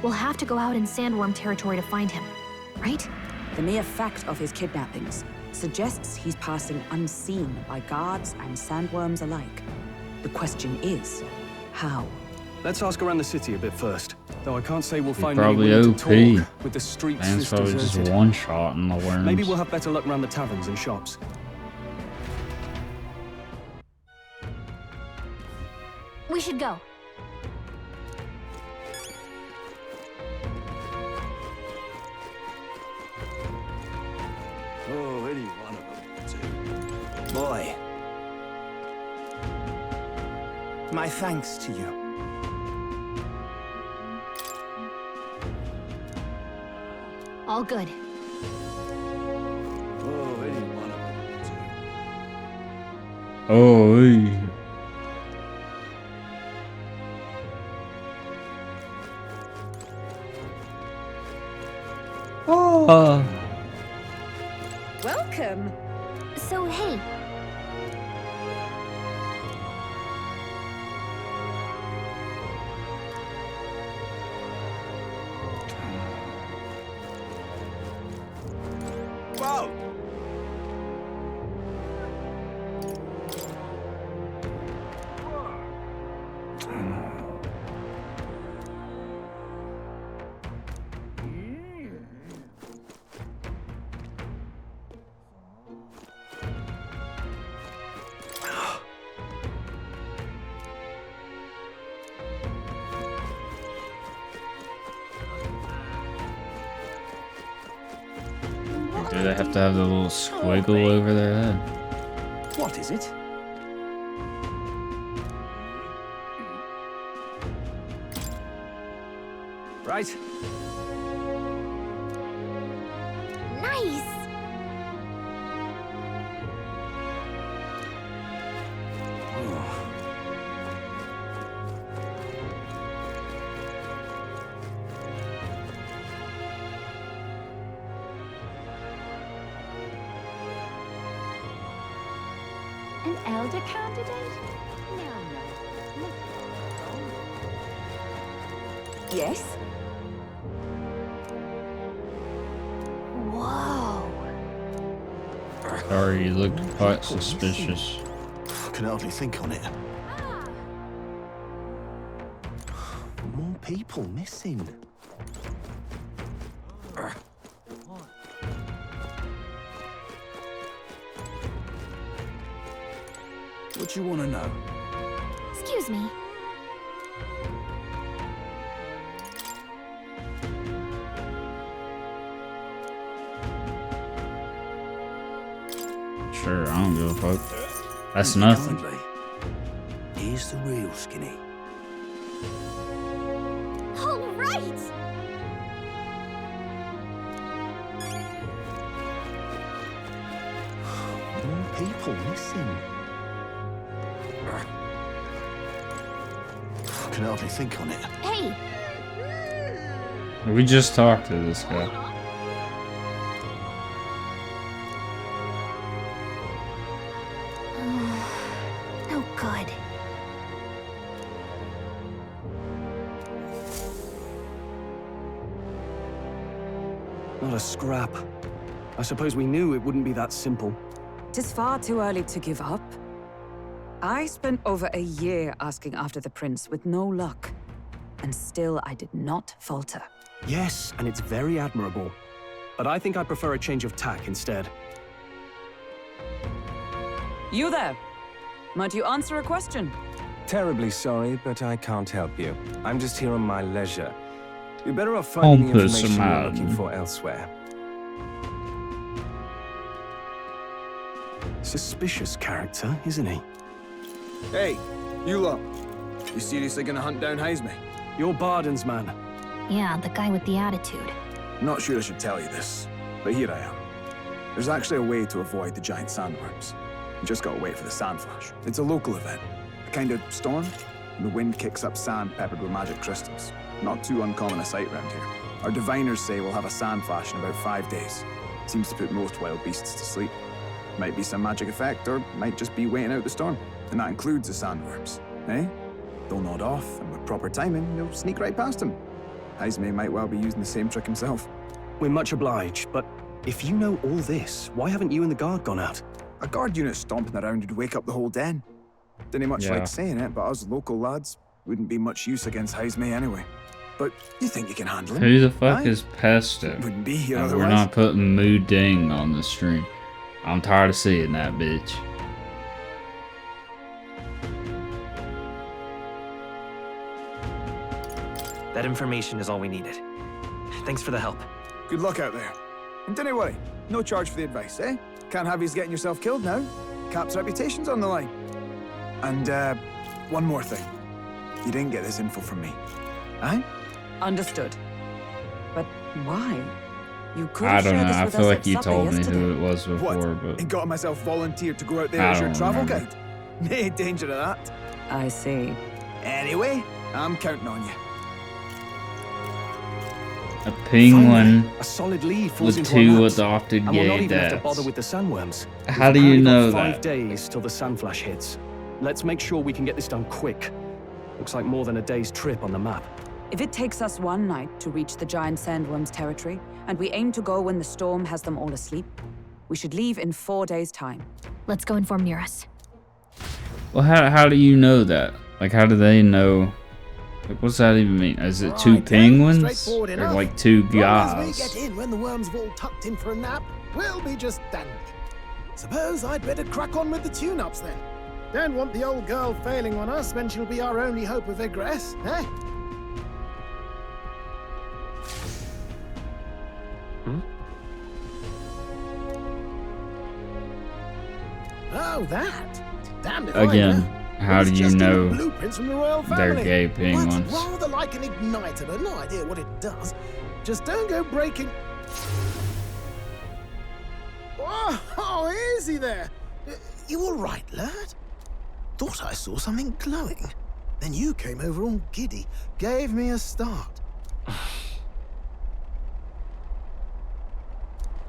We'll have to go out in Sandworm territory to find him, right? The mere fact of his kidnappings suggests he's passing unseen by guards and sandworms alike. The question is, how? Let's ask around the city a bit first. Though I can't say we'll find probably anyone to OP. talk with the streets Man's this probably just deserted. one-shotting the worms. Maybe we'll have better luck around the taverns and shops. We should go. Oh, any one of them, too. Boy. My thanks to you. All good. Oh, any one of them, too. Oh, hey. Oh. Welcome. So, hey. Whoa! Do they have to have the little squiggle over their head? What is it? Right. Nice! An elder candidate? Yes? Whoa. Sorry, you looked quite suspicious. I can hardly think on it. More people missing. What do you want to know? Excuse me. Sure, I don't give a fuck. That's nothing. Kindly. Here's the real Skinny. All right! More people missing. I can hardly think on it. Hey! We just talked to this guy. No good. Not a scrap. I suppose we knew it wouldn't be that simple. 'Tis far too early to give up. I spent over a year asking after the prince with no luck. And still I did not falter. Yes, and it's very admirable. But I think I prefer a change of tack instead. You there! Might you answer a question? terribly sorry, but I can't help you. I'm just here on my leisure. You're better off finding the information you're looking for elsewhere. Suspicious character, isn't he? Hey, you lot. You seriously gonna hunt down Heisme? You're Barden's man. Yeah, the guy with the attitude. Not sure I should tell you this, but here I am. There's actually a way to avoid the giant sandworms. You just gotta wait for the sand flash. It's a local event. A kind of storm. The wind kicks up sand peppered with magic crystals. Not too uncommon a sight round here. Our diviners say we'll have a sand flash in about 5 days. Seems to put most wild beasts to sleep. Might be some magic effect, or might just be waiting out the storm. And that includes the sandworms, eh? They'll nod off, and with proper timing, you'll sneak right past him. Heisme might well be using the same trick himself. We're much obliged, but if you know all this, why haven't you and the guard gone out? A guard unit stomping around would wake up the whole den. Didn't much Yeah. like saying it, but us local lads wouldn't be much use against Heisme anyway. But you think you can handle him? Who the fuck Aye? is Pesto? Wouldn't be here We're otherwise. not putting Moo Ding on the stream. I'm tired of seeing that bitch. That information is all we needed. Thanks for the help. Good luck out there. And don't worry, no charge for the advice, eh? Can't have you getting yourself killed now. Cap's reputation's on the line. And, one more thing. You didn't get this info from me. Aye? Understood. But why? You could I have don't shared know. this I with feel us like at you supper told me yesterday. who it was before, What? but And got myself volunteered to go out there I as your don't travel remember. guide? No danger of that. I see. Anyway, I'm counting on you. a penguin A solid lead falls with into our two laps. adopted And we'll not gay even have to bother dads. with the sandworms. How We've do you apparently got know 5 that? days till the sand flash hits. Let's make sure we can get this done quick. Looks like more than a day's trip on the map. If it takes us one night to reach the giant sandworms' territory, and we aim to go when the storm has them all asleep, we should leave in 4 days' time. Let's go inform Nearest. Well, how do you know that? Like, how do they know? Like, what's that even mean? Is it two penguins? Straightforward Or enough. like two Long as we guys? get in when the worms have all tucked in for a nap, we'll be just dandy. Suppose I'd better crack on with the tune-ups then. Don't want the old girl failing on us when she'll be our only hope of egress, eh? Oh, that. Damned if I Again, know. how It's do you just in the know blueprints from the royal they're family. gay Works penguins? rather like an igniter, but no idea what it does. Just don't go breaking. Oh, easy there. You all right, lad? Thought I saw something glowing. Then you came over all giddy, gave me a start.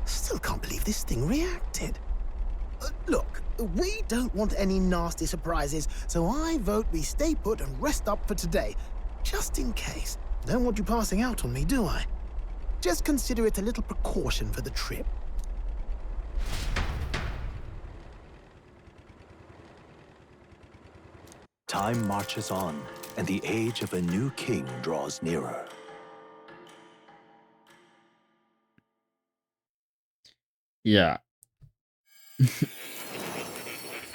Still can't believe this thing reacted. Look, we don't want any nasty surprises, so I vote we stay put and rest up for today. Just in case. Don't want you passing out on me, do I? Just consider it a little precaution for the trip. Time marches on, and the age of a new king draws nearer. Yeah.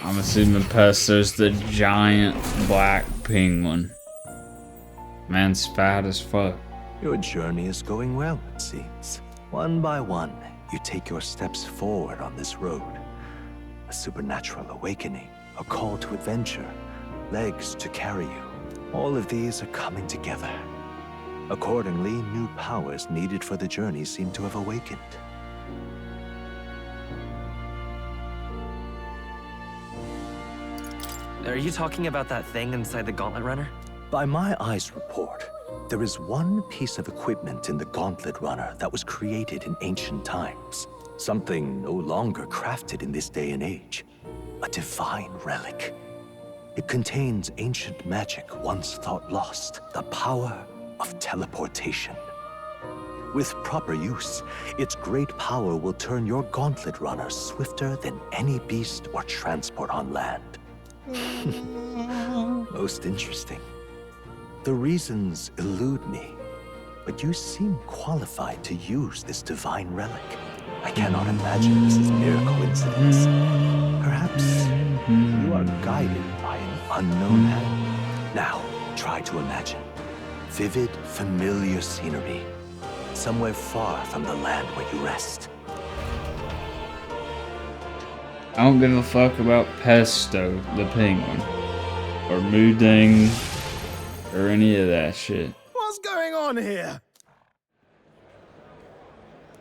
I'm assuming Pesto's the giant black penguin. Man's fat as fuck. Your journey is going well, it seems. One by one, you take your steps forward on this road. A supernatural awakening, a call to adventure, legs to carry you. All of these are coming together. Accordingly, new powers needed for the journey seem to have awakened. Are you talking about that thing inside the Gauntlet Runner? By my eyes report, there is one piece of equipment in the Gauntlet Runner that was created in ancient times. Something no longer crafted in this day and age. A divine relic. It contains ancient magic once thought lost. The power of teleportation. With proper use, its great power will turn your Gauntlet Runner swifter than any beast or transport on land. Most interesting. The reasons elude me, but you seem qualified to use this divine relic. I cannot imagine this is mere coincidence. Perhaps you are guided by an unknown hand. Now, try to imagine. Vivid, familiar scenery. Somewhere far from the land where you rest. I don't give a fuck about Pesto, the penguin, or Mooding, or any of that shit. What's going on here?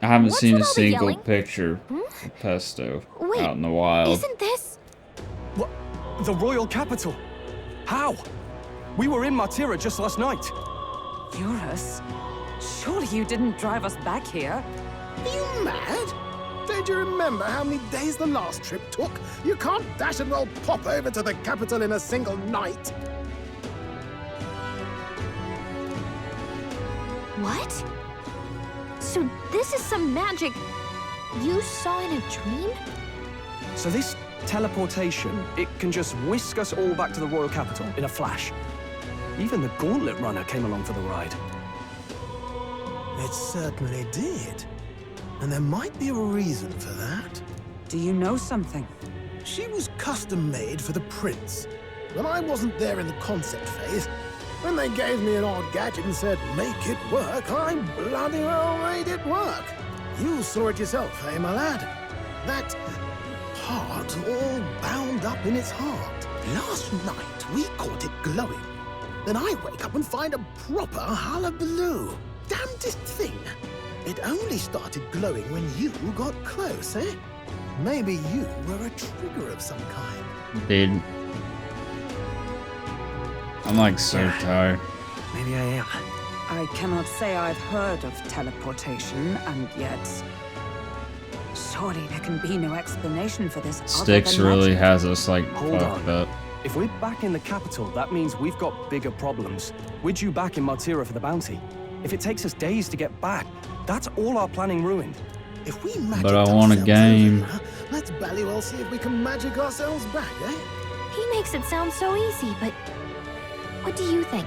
I haven't What's seen with a all the single yelling? picture of Pesto Wait, out in the wild. Isn't this? What? The royal capital? How? We were in Martira just last night. Eurus? Surely you didn't drive us back here? Are you mad? Don't you remember how many days the last trip took? You can't dash and roll pop over to the capital in a single night. What? So this is some magic you saw in a dream? So this teleportation, it can just whisk us all back to the royal capital in a flash. Even the gauntlet runner came along for the ride. It certainly did. And there might be a reason for that. Do you know something? She was custom-made for the prince. When I wasn't there in the concept phase, when they gave me an odd gadget and said, make it work, I bloody well made it work. You saw it yourself, eh, my lad? That part all bound up in its heart. Last night, we caught it glowing. Then I wake up and find a proper hullabaloo. Damnedest thing. It only started glowing when you got close, eh? Maybe you were a trigger of some kind. Dude. I'm like so tired. Maybe I am. I cannot say I've heard of teleportation, and yet... Surely there can be no explanation for this Styx other than really magic. has us like Hold fucked on. up. If we're back in the capital, that means we've got bigger problems. We're due back in Martira for the bounty. If it takes us days to get back, that's all our planning ruined. If we magic But I want a game. Let's ballywell see if we can magic ourselves back, eh? He makes it sound so easy, but what do you think?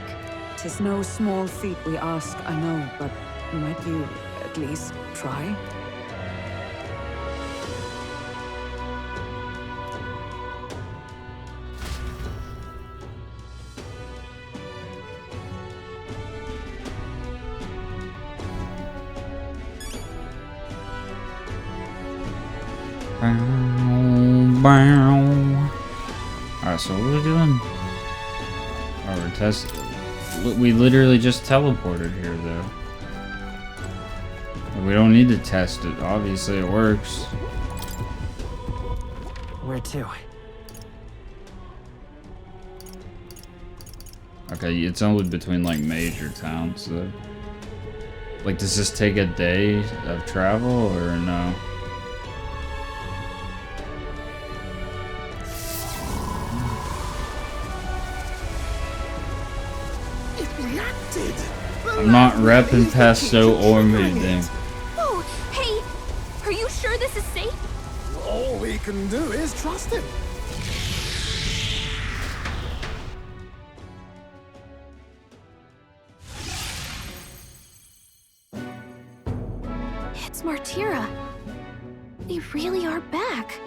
'Tis no small feat we ask, I know, but might you at least try? Alright, so what are we doing? Oh, we're testing. We literally just teleported here, though. We don't need to test it. Obviously, it works. Where to? Okay, it's only between, like, major towns, though. Like, does this take a day of travel, or no? I'm not repping Pesto or Mooding. Oh, hey! Are you sure this is safe? All we can do is trust him. It's Martira. We really are back.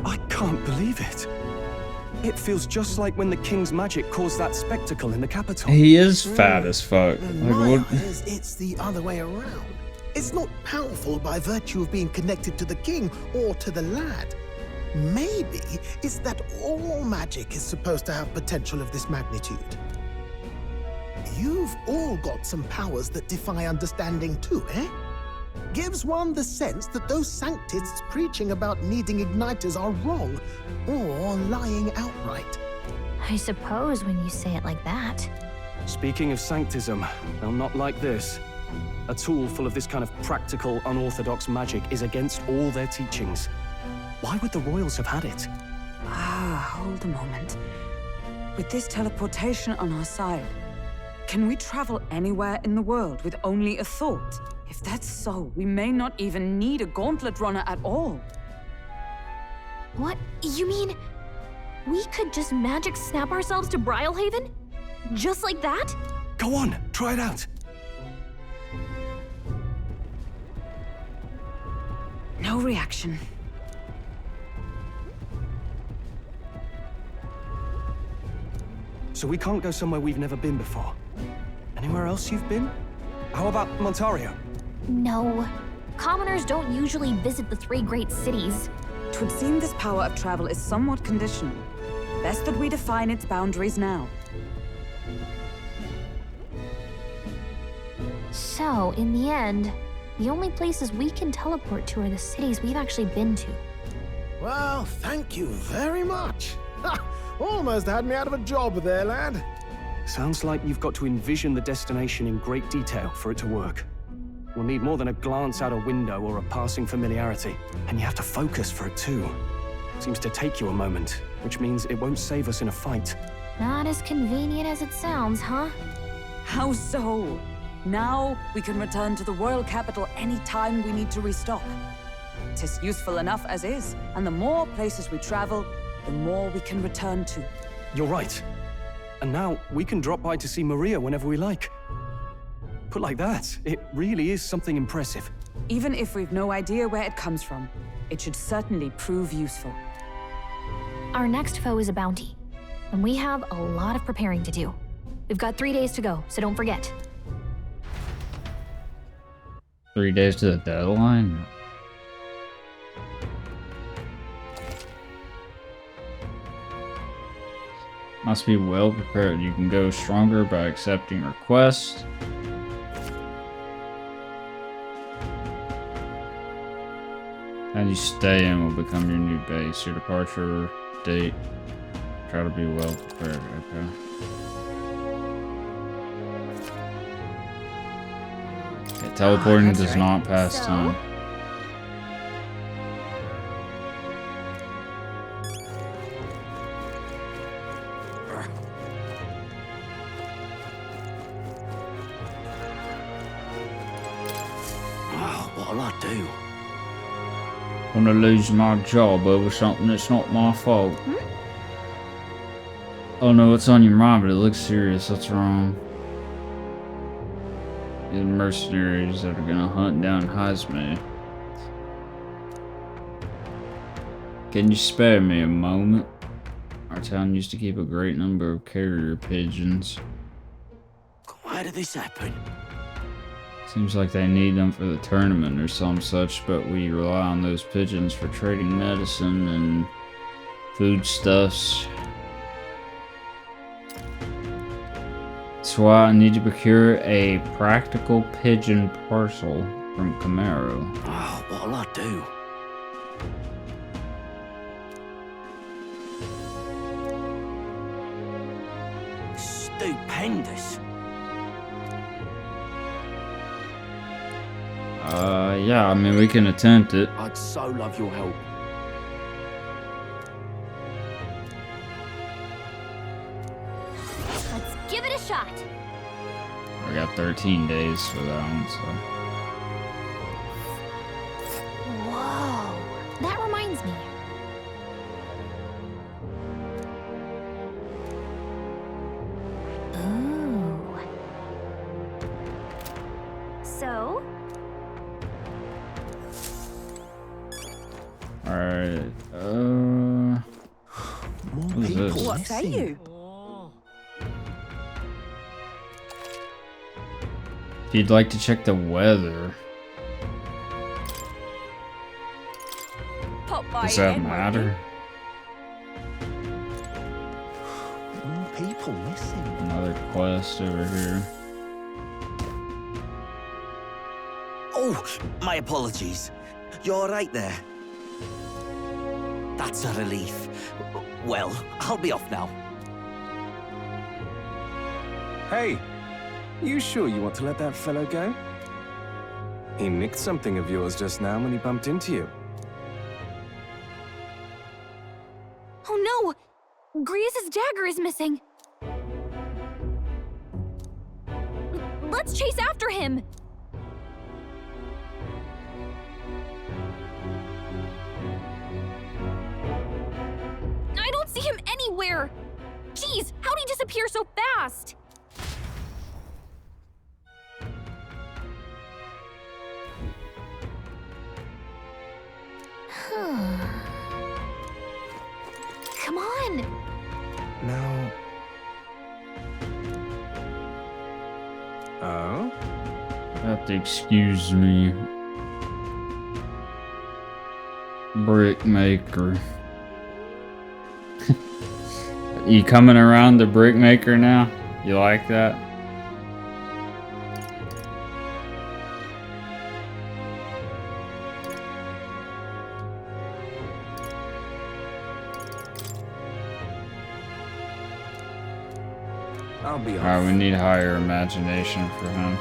I can't believe it. It feels just like when the king's magic caused that spectacle in the capital. He is fat as fuck. In Like, my what? eyes, it's the other way around. It's not powerful by virtue of being connected to the king or to the lad. Maybe it's that all magic is supposed to have potential of this magnitude. You've all got some powers that defy understanding too, eh? Gives one the sense that those sanctists preaching about needing igniters are wrong, or lying outright. I suppose when you say it like that. Speaking of sanctism, they'll not like this. A tool full of this kind of practical, unorthodox magic is against all their teachings. Why would the royals have had it? Hold a moment. With this teleportation on our side, can we travel anywhere in the world with only a thought? If that's so, we may not even need a gauntlet runner at all. What? You mean we could just magic snap ourselves to Brialhaven? Just like that? Go on, try it out. No reaction. So we can't go somewhere we've never been before. Anywhere else you've been? How about Montario? No. Commoners don't usually visit the 3 great cities. 'Twould seem this power of travel is somewhat conditional. Best that we define its boundaries now. So, in the end, the only places we can teleport to are the cities we've actually been to. Well, thank you very much. Ha! Almost had me out of a job there, lad. Sounds like you've got to envision the destination in great detail for it to work. We'll need more than a glance out a window or a passing familiarity. And you have to focus for it too. Seems to take you a moment, which means it won't save us in a fight. Not as convenient as it sounds, huh? How so? Now we can return to the royal capital any time we need to restock. 'Tis useful enough as is, and the more places we travel, the more we can return to. You're right. And now we can drop by to see Maria whenever we like. Put like that, it really is something impressive. Even if we've no idea where it comes from, it should certainly prove useful. Our next foe is a bounty, and we have a lot of preparing to do. We've got 3 days to go, so don't forget. 3 days to the deadline? Must be well prepared. You can go stronger by accepting requests. And you stay in will become your new base. Your departure date. Try to be well prepared. Okay. Okay, teleporting does not pass time. What'll I do? I'm gonna lose my job over something that's not my fault. I don't know what's on your mind, but it looks serious. What's wrong? The mercenaries that are gonna hunt down Hazme. Can you spare me a moment? Our town used to keep a great number of carrier pigeons. Why did this happen? Seems like they need them for the tournament or some such, but we rely on those pigeons for trading medicine and foodstuffs. That's why I need to procure a practical pigeon parcel from Camaro. Oh, what'll I do? Stupendous. Yeah, I mean, we can attempt it. I'd so love your help. Let's give it a shot. I got 13 days for that one, so. Whoa, that reminds me. Ooh. So? Alright, what is this? What say you? If you'd like to check the weather, Pop by does that again, matter? More people missing. Another quest over here. Oh, my apologies. You're all right there. That's a relief. Well, I'll be off now. Hey, you sure you want to let that fellow go? He nicked something of yours just now when he bumped into you. Oh no! Grievous' dagger is missing! Let's chase after him! I don't see him anywhere! Jeez, how'd he disappear so fast? Come on! Now, have to excuse me. Brick maker. You coming around the brick maker now? You like that? I'll be off. Alright, we need higher imagination for him.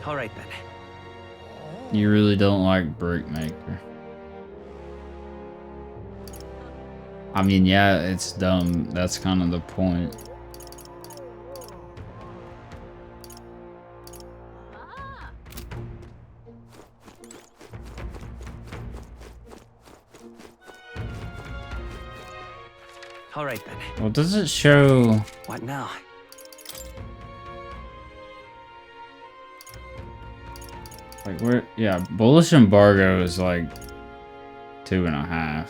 All right then. You really don't like Brickmaker. I mean, yeah, it's dumb. That's kind of the point. All right then. Well, does it show? What now? Like where? Yeah, bullish embargo is like 2.5.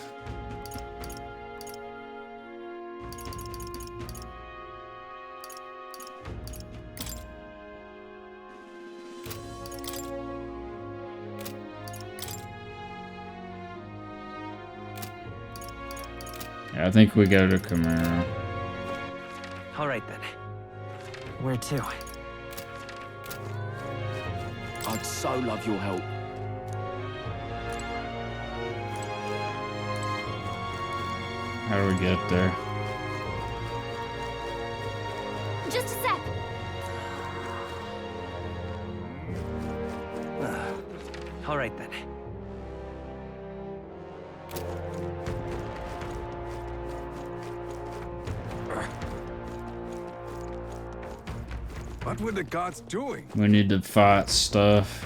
Yeah, I think we go to Camaro. All right then. Where to? I'd so love your help. How do we get there? Just a sec. All right then. What were the gods doing? We need to fight stuff.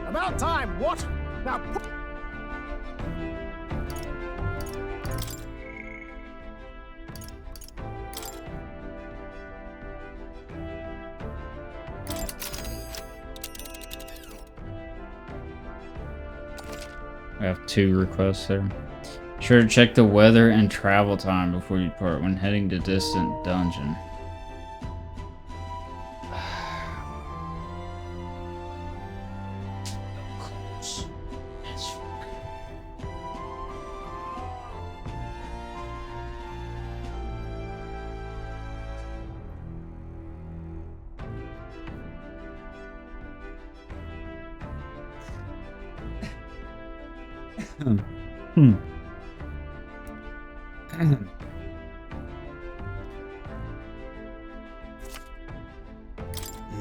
About time, what? Now We have 2 requests there. Sure to check the weather and travel time before you depart when heading to distant dungeon.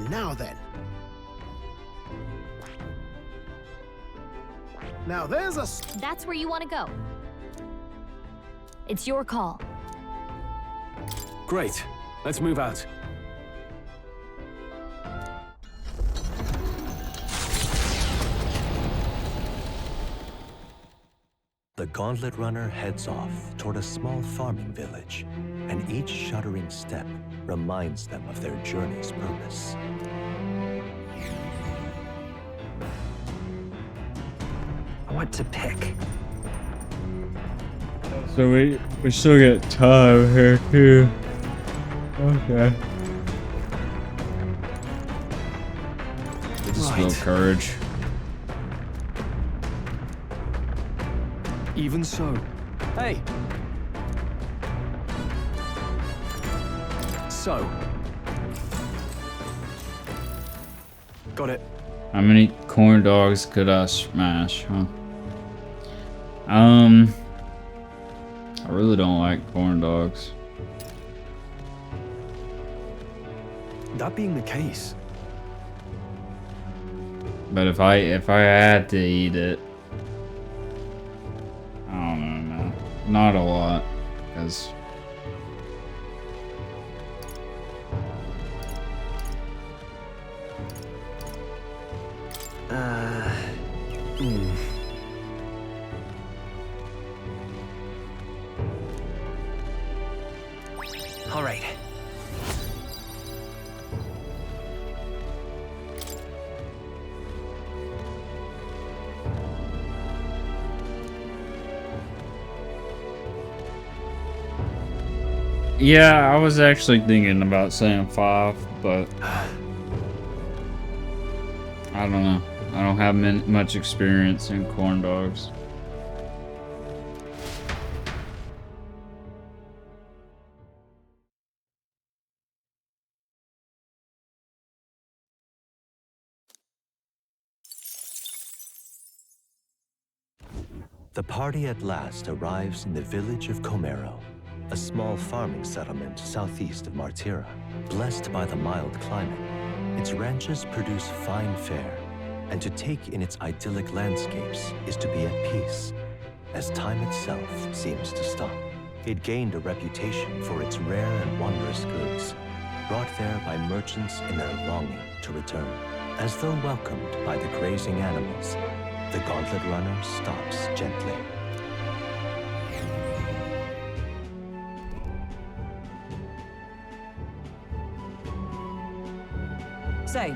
Now then. Now there's a... That's where you want to go. It's your call. Great. Let's move out. The Gauntlet Runner heads off toward a small farming village, and each shuddering step reminds them of their journey's purpose. What to pick? So we still get time here too. Okay. We just build courage. Even so. Hey! So. Got it. How many corn dogs could I smash, huh? I really don't like corn dogs. That being the case. But if I had to eat it, I don't know, not a lot, because Yeah, I was actually thinking about saying 5, but I don't know. I don't have much experience in corn dogs. The party at last arrives in the village of Comero, a small farming settlement southeast of Martira. Blessed by the mild climate, its ranches produce fine fare, and to take in its idyllic landscapes is to be at peace, as time itself seems to stop. It gained a reputation for its rare and wondrous goods, brought there by merchants in their longing to return. As though welcomed by the grazing animals, the gauntlet runner stops gently. Say.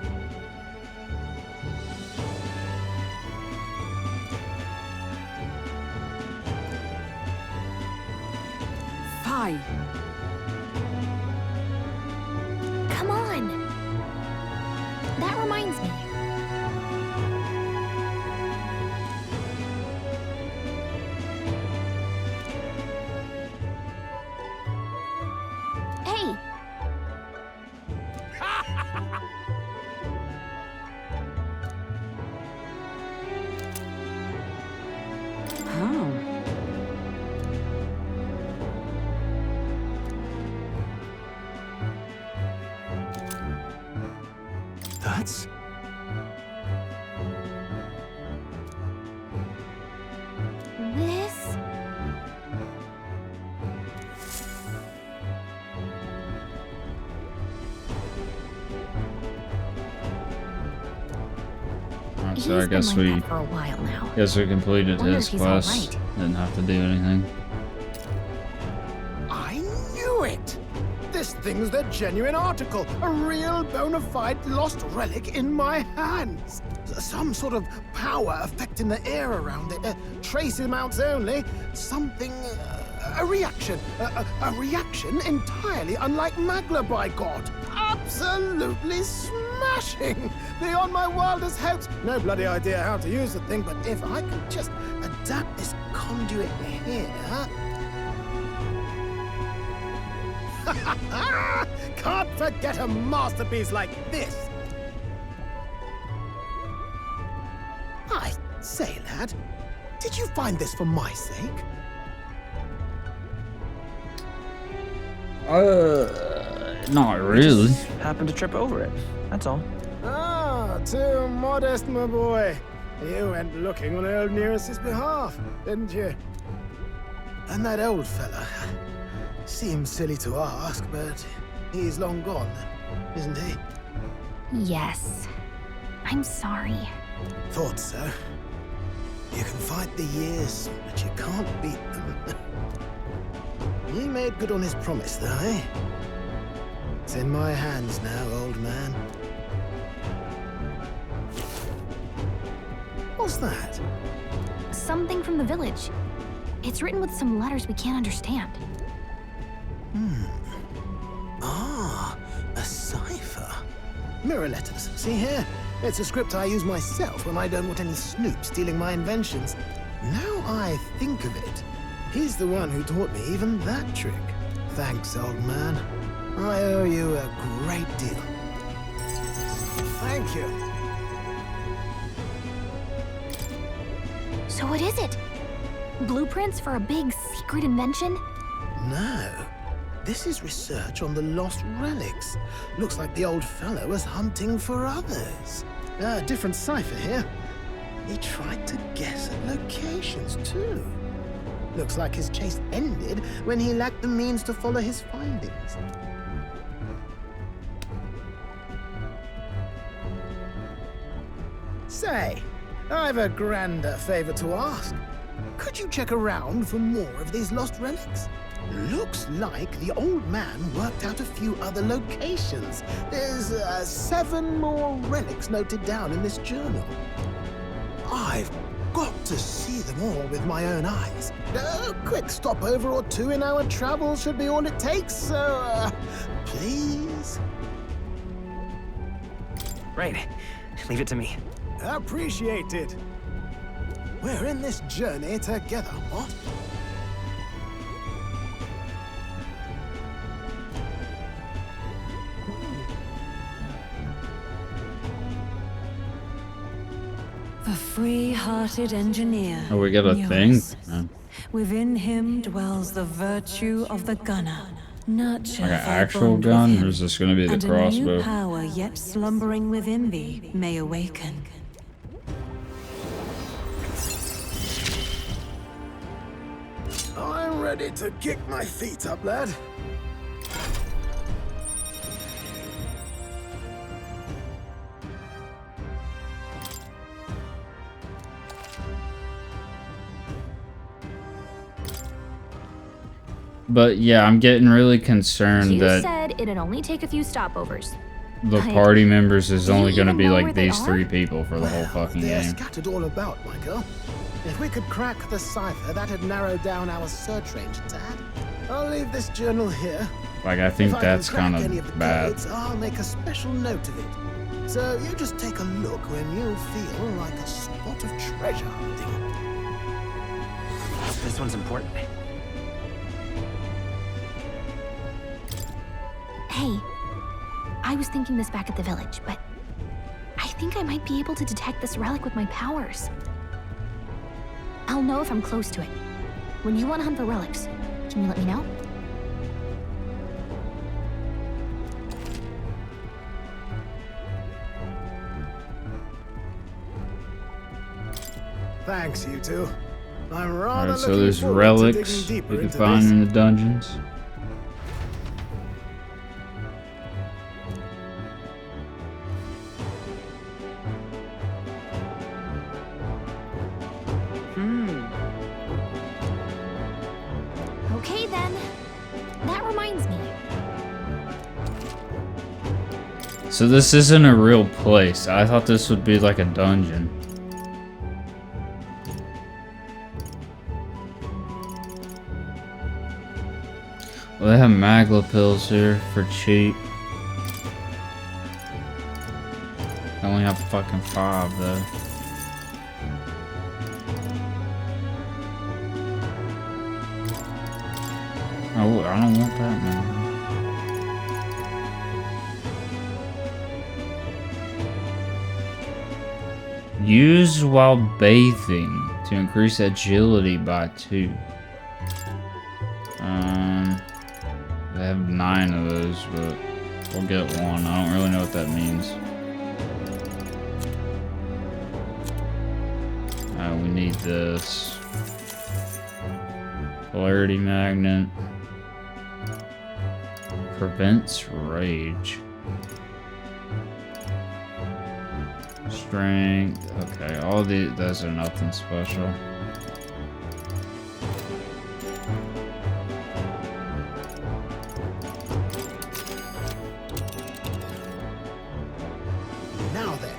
Fine. Come on. That reminds me. Hey. Oh. That's... This... Alright, so I guess been like we that for a while now. completed Wonder his if he's all quest. right. Didn't have to do anything. I knew it! This thing's the genuine article, a real bona fide lost relic in my hands. Some sort of power affecting the air around it. Trace amounts only. Something... a reaction. A reaction entirely unlike Magla, by God. Absolutely smashing! Beyond my wildest hopes. No bloody idea how to use the thing, but if I could just adapt this conduit here... Can't forget a masterpiece like this! I say, lad, did you find this for my sake? Not really. Happened to trip over it, that's all. Ah, too modest, my boy. You went looking on old Nereus's behalf, didn't you? And that old fella... Seems silly to ask, but he's long gone, isn't he? Yes. I'm sorry. Thought so. You can fight the years, but you can't beat them. He made good on his promise, though, eh? It's in my hands now, old man. What's that? Something from the village. It's written with some letters we can't understand. Ah, a cipher. Mirror letters. See here? It's a script I use myself when I don't want any snoop stealing my inventions. Now I think of it, he's the one who taught me even that trick. Thanks, old man. I owe you a great deal. Thank you. So what is it? Blueprints for a big secret invention? No. This is research on the lost relics. Looks like the old fellow was hunting for others. Different cipher here. He tried to guess at locations, too. Looks like his chase ended when he lacked the means to follow his findings. Say, I've a grander favor to ask. Could you check around for more of these lost relics? Looks like the old man worked out a few other locations. There's 7 more relics noted down in this journal. I've got to see them all with my own eyes. A quick stopover or two in our travels should be all it takes, so, please? Right. Leave it to me. Appreciate it. We're in this journey together, what? The free-hearted engineer. Oh, we got a thing? No. Within him dwells the virtue of the gunner. Nurture Like an thy actual bond gun, with or is this gonna be the and a crossbow? new power yet slumbering within thee may awaken. I'm ready to kick my feet up, lad. But yeah, I'm getting really concerned You that said it'd only take a few stopovers. the Like, party members is do you only going to even be know like where they these are? 3 people for the whole fucking They're game. scattered all about, my girl. If we could crack the cipher, that'd narrow down our search range a tad. I'll leave this journal here. Like, I think If I that's can crack kind any of the bad. codes, I'll make a special note of it. So you just take a look when you feel like a spot of treasure hunting. This one's important. Hey, I was thinking this back at the village, but I think I might be able to detect this relic with my powers. I'll know if I'm close to it. When you want to hunt for relics, can you let me know? Thanks, you two. I'm rather Alright, so looking there's forward to relics digging you deeper can into find this. in the dungeons. Okay then. That reminds me. So this isn't a real place. I thought this would be like a dungeon. Well, they have Magla pills here for cheap. I only have fucking 5 though. Oh, I don't want that now. Use while bathing to increase agility by 2. They have 9 of those, but we'll get 1. I don't really know what that means. We need this. Polarity magnet. Prevents rage. Strength. Okay, all those are nothing special. Now then.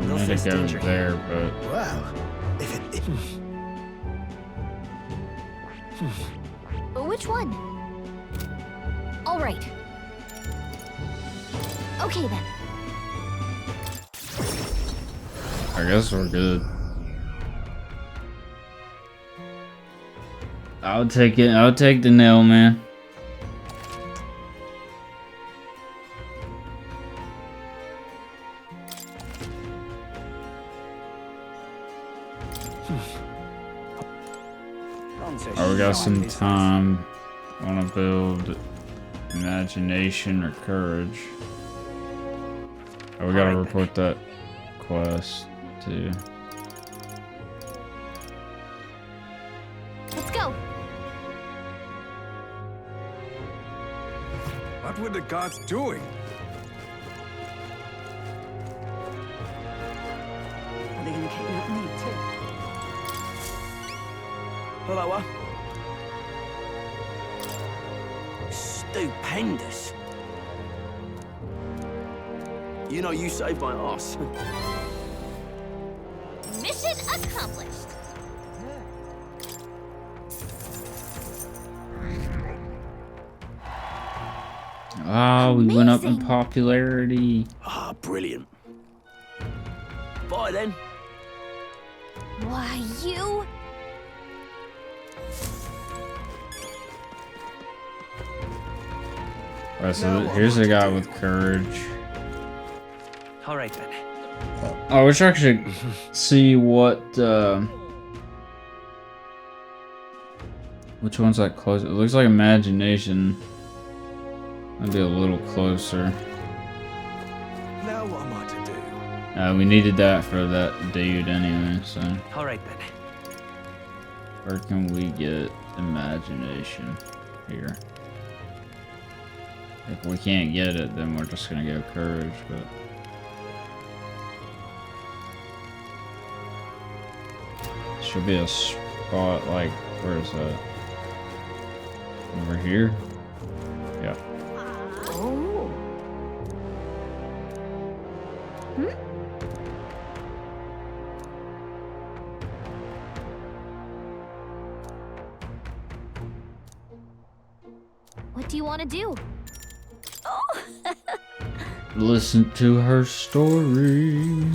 I'm gonna go there, but Well, if it didn't. Which one? All right. Okay then. I guess we're good. I'll take it. I'll take the nail, man. Oh, we got some time. Want to build imagination or courage? Oh, we gotta report that quest too. Let's go. What were the gods doing? Are they gonna kick me up me too? Hello. Stupendous. You know, you saved my ass. Mission accomplished. Oh, we went up in popularity. Ah, brilliant. Bye then. Why, you? Alright, so here's a guy with courage. All right then. I wish I could see what, which one's like close? It looks like imagination. Might be a little closer. Now what am I to do? We needed that for that dude anyway, so. All right then. Where can we get imagination? Here. If we can't get it, then we're just gonna go courage, but. Should be a spot like, where is that? Over here? Yeah. Oh. Hmm? What do you want to do? Oh. Listen to her story.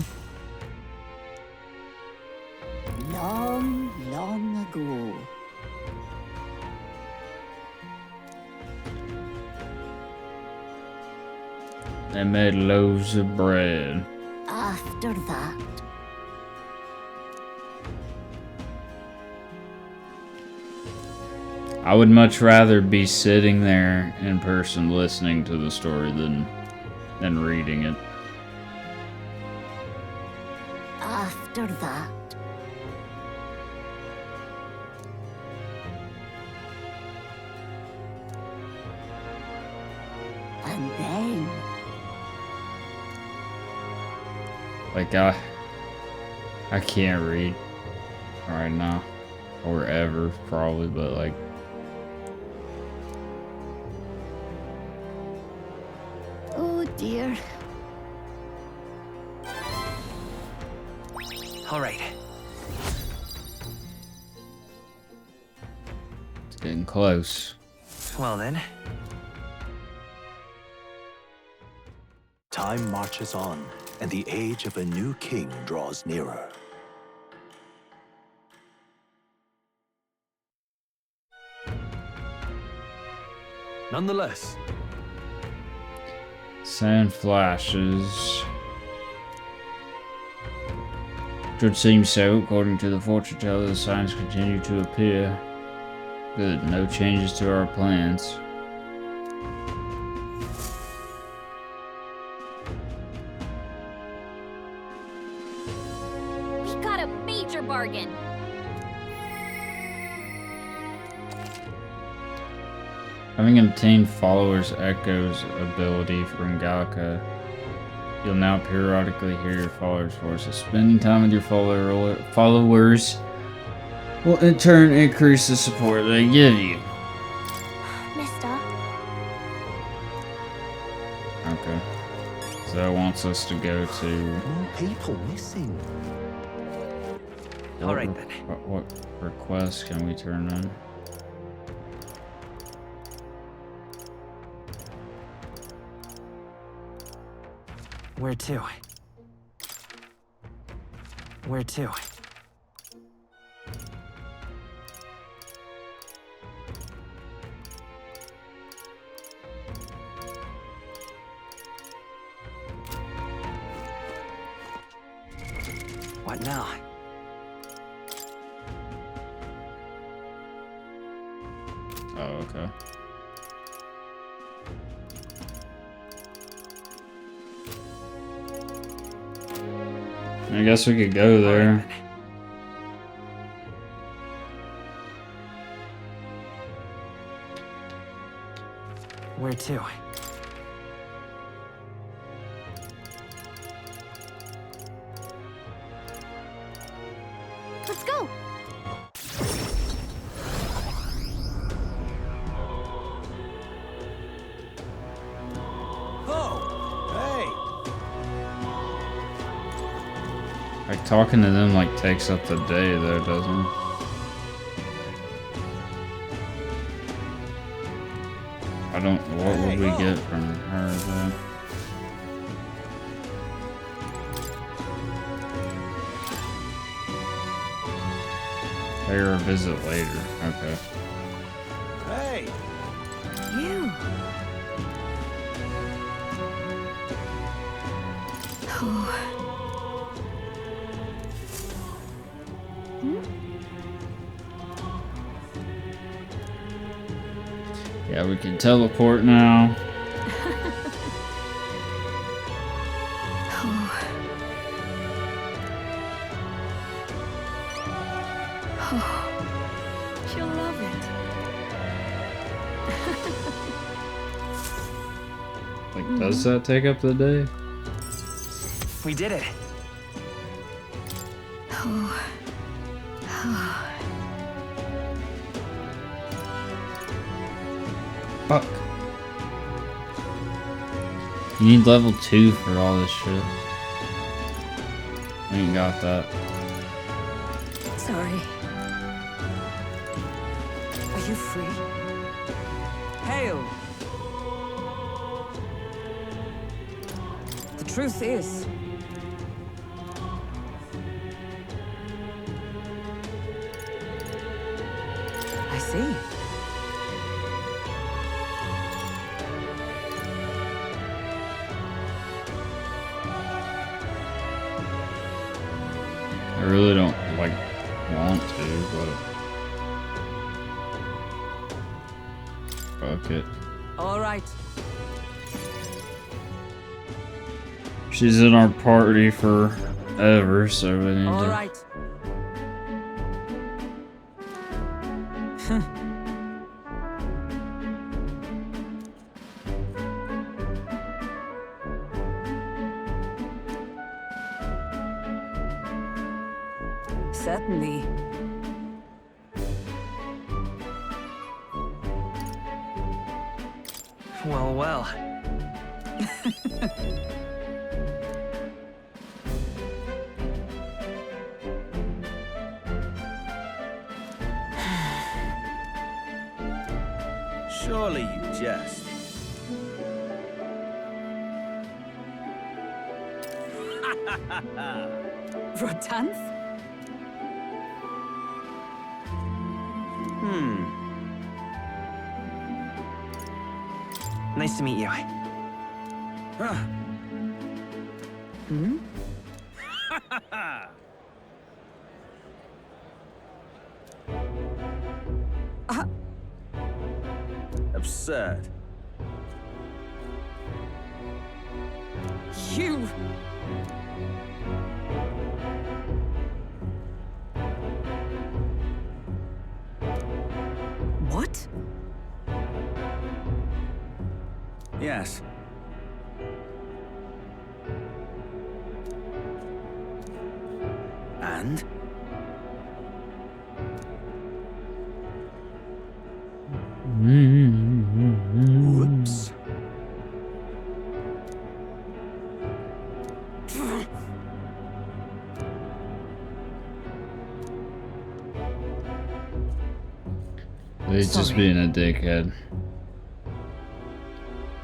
Long, long ago. They made loaves of bread. After that, I would much rather be sitting there in person listening to the story than reading it. after that, and then, Like, I can't read right now. Or ever, probably, but like... oh dear. All right. It's getting close. Well then. Time marches on, and the age of a new king draws nearer. Nonetheless. Sand flashes. It would seem so, according to the fortune teller. The signs continue to appear. Good, no changes to our plans. We got a major bargain. Having obtained Follower's Echo's ability from Galka, you'll now periodically hear your followers' voices. Spending time with your followers will in turn increase the support they give you. Mister, Okay. So that wants us to go to... More people missing. All right then. What requests can we turn in? Where to? Where to? What now? Oh, okay. I guess we could go there. Where to? Let's go. Oh, hey. Like, talking to them, like, takes up the day, though, doesn't it? I don't... What would we get from her, though? Pay her a visit later. Okay. Hey! You. Yeah, we can teleport now. She'll love it. Like, does that take up the day? We did it. Fuck. You need level 2 for all this shit. I ain't got that. Sorry. Are you free? Hail! The truth is, I see. I really don't, like, want to, but... Fuck it. All right. She's in our party forever, so we need All to... right. Certainly. Well, well. Surely you jest. Rotanth? Nice to meet you. Hmm? Absurd. You! What? Yes. And? Whoops. He's just being a dickhead.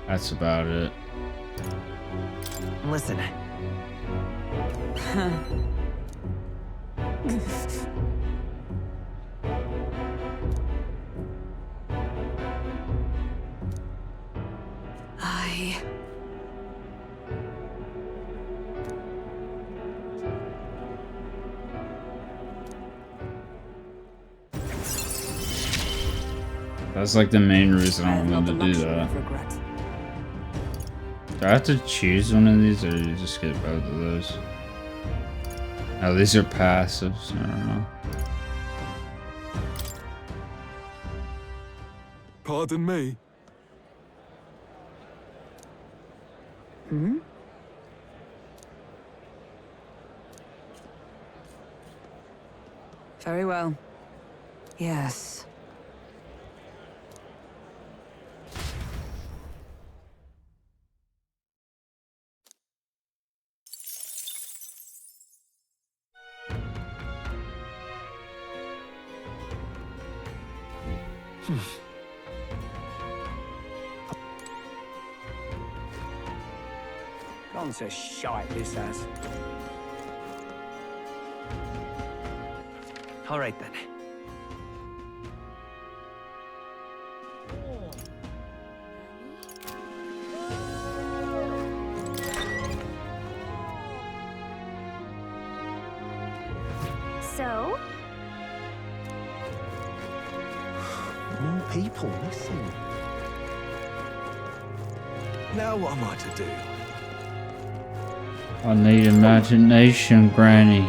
That's about it. Listen. That's like the main reason I wanted to do that. Do I have to choose one of these, or you just get both of those? Oh, these are passives. I don't know. Pardon me. Hmm? Very well. Yes. Gone to shite, this has. All right then. So? More people missing. Now what am I to do? I need imagination, Granny.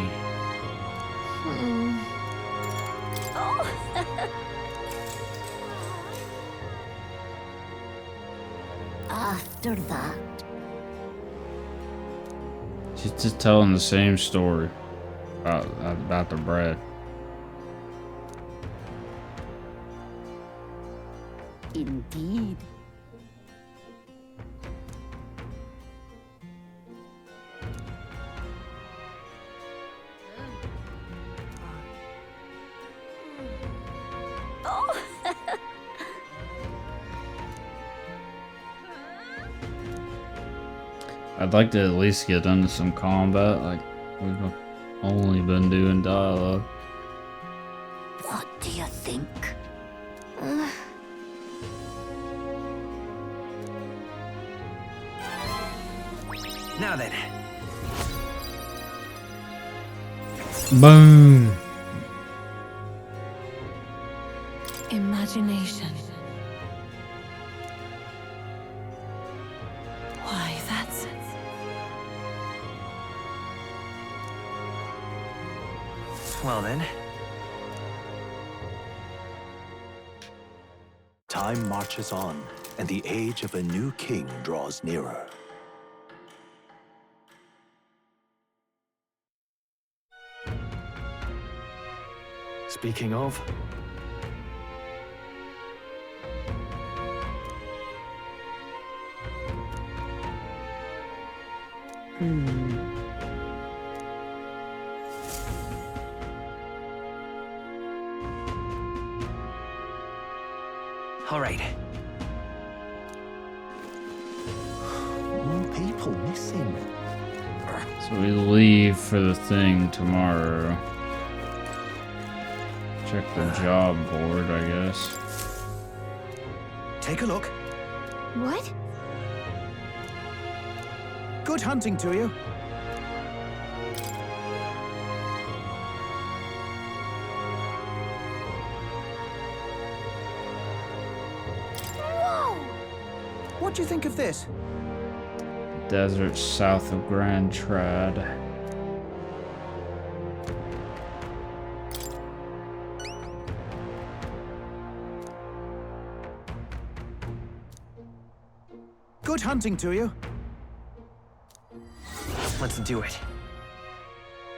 After that. She's just telling the same story about the bread. Indeed. I'd like to at least get into some combat. Like, we've only been doing dialogue. What do you think? Now then. Boom! Imagination. Why, that's... Well then. Time marches on, and the age of a new king draws nearer. Speaking of, All right. More people missing. So we leave for the thing tomorrow. Check the job board, I guess. Take a look. What? Good hunting to you. Whoa! What do you think of this? Desert south of Grand Trad. Good hunting to you. Let's do it.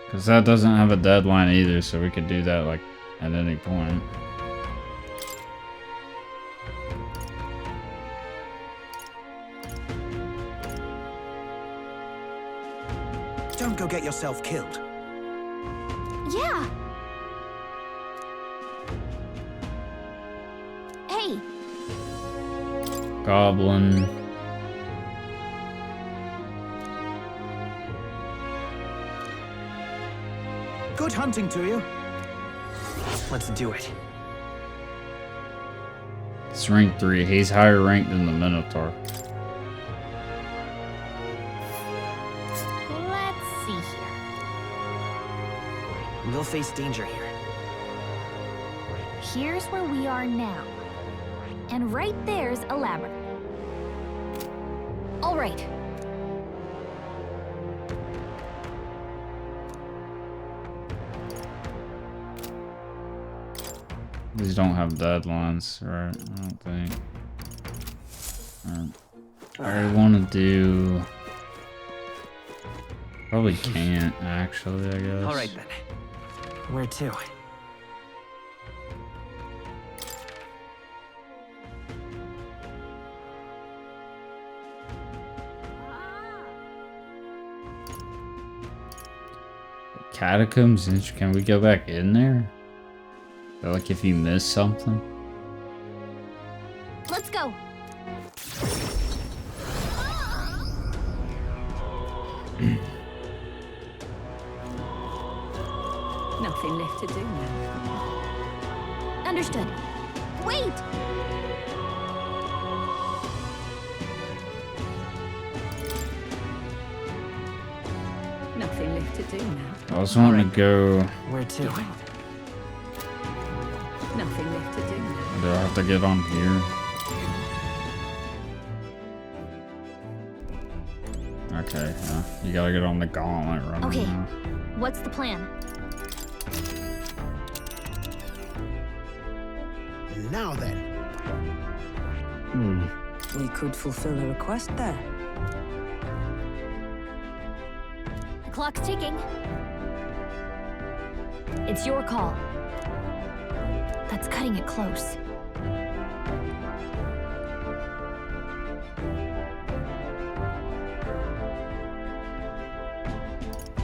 Because that doesn't have a deadline either, so we could do that like at any point. Don't go get yourself killed. Yeah. Hey. Goblin. Good hunting to you. Let's do it. It's rank 3. He's higher ranked than the Minotaur. Let's see here. We'll face danger here. Here's where we are now. And right there's a labyrinth. All right. These don't have deadlines, right? I don't think. I want to do... Probably can't, actually, I guess. All right then. Where to? Catacombs? Can we go back in there? Like if you miss something? go. Nothing left to do now. Understood. Wait! Nothing left to do now. I was wanting to go. Where to? Nothing left to do now. Do I have to get on here? Okay, you gotta get on the gauntlet run. Okay, what's the plan? Now then. We could fulfill a request there. The clock's ticking. It's your call. That's cutting it close.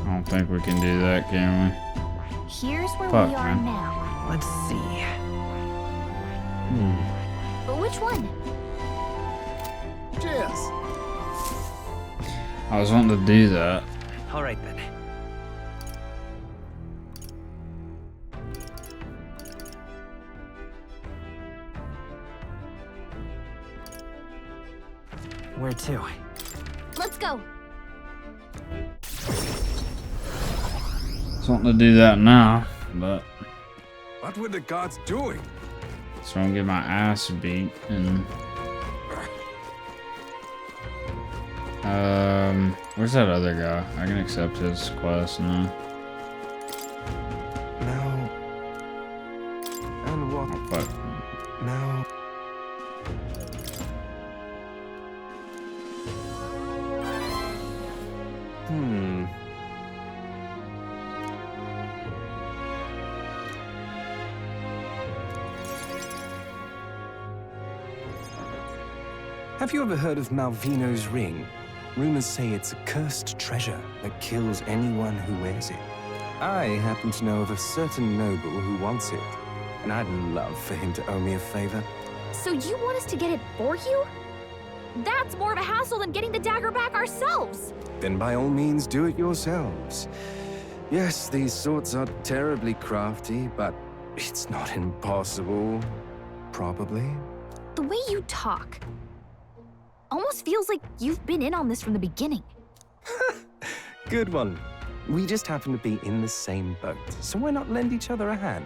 I don't think we can do that, can we? Here's where Fuck, we are man. now. Let's see. But which one? Cheers. I was wanting to do that. All right then. Where to? Let's go. I was wanting to do that now, but What were the gods doing? so I'm gonna get my ass beat and where's that other guy? I can accept his quest now. Now. And what? Oh, fuck. Now. Have you ever heard of Malvino's ring? Rumors say it's a cursed treasure that kills anyone who wears it. I happen to know of a certain noble who wants it, and I'd love for him to owe me a favor. So you want us to get it for you? That's more of a hassle than getting the dagger back ourselves. Then by all means do it yourselves. Yes, these swords are terribly crafty, but it's not impossible. Probably. The way you talk almost feels like you've been in on this from the beginning. Good one. We just happen to be in the same boat, so why not lend each other a hand?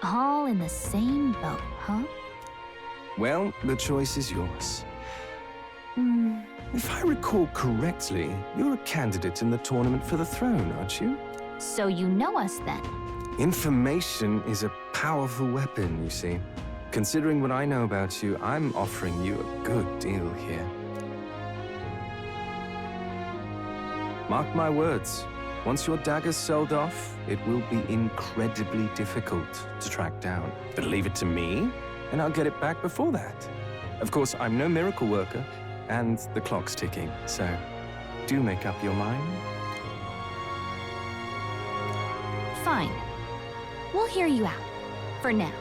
All in the same boat, huh? Well, the choice is yours. If I recall correctly, you're a candidate in the tournament for the throne, aren't you? So you know us then? Information is a powerful weapon, you see. Considering what I know about you, I'm offering you a good deal here. Mark my words, once your dagger's sold off, it will be incredibly difficult to track down. But leave it to me, and I'll get it back before that. Of course, I'm no miracle worker, and the clock's ticking, so do make up your mind. Fine. We'll hear you out. For now.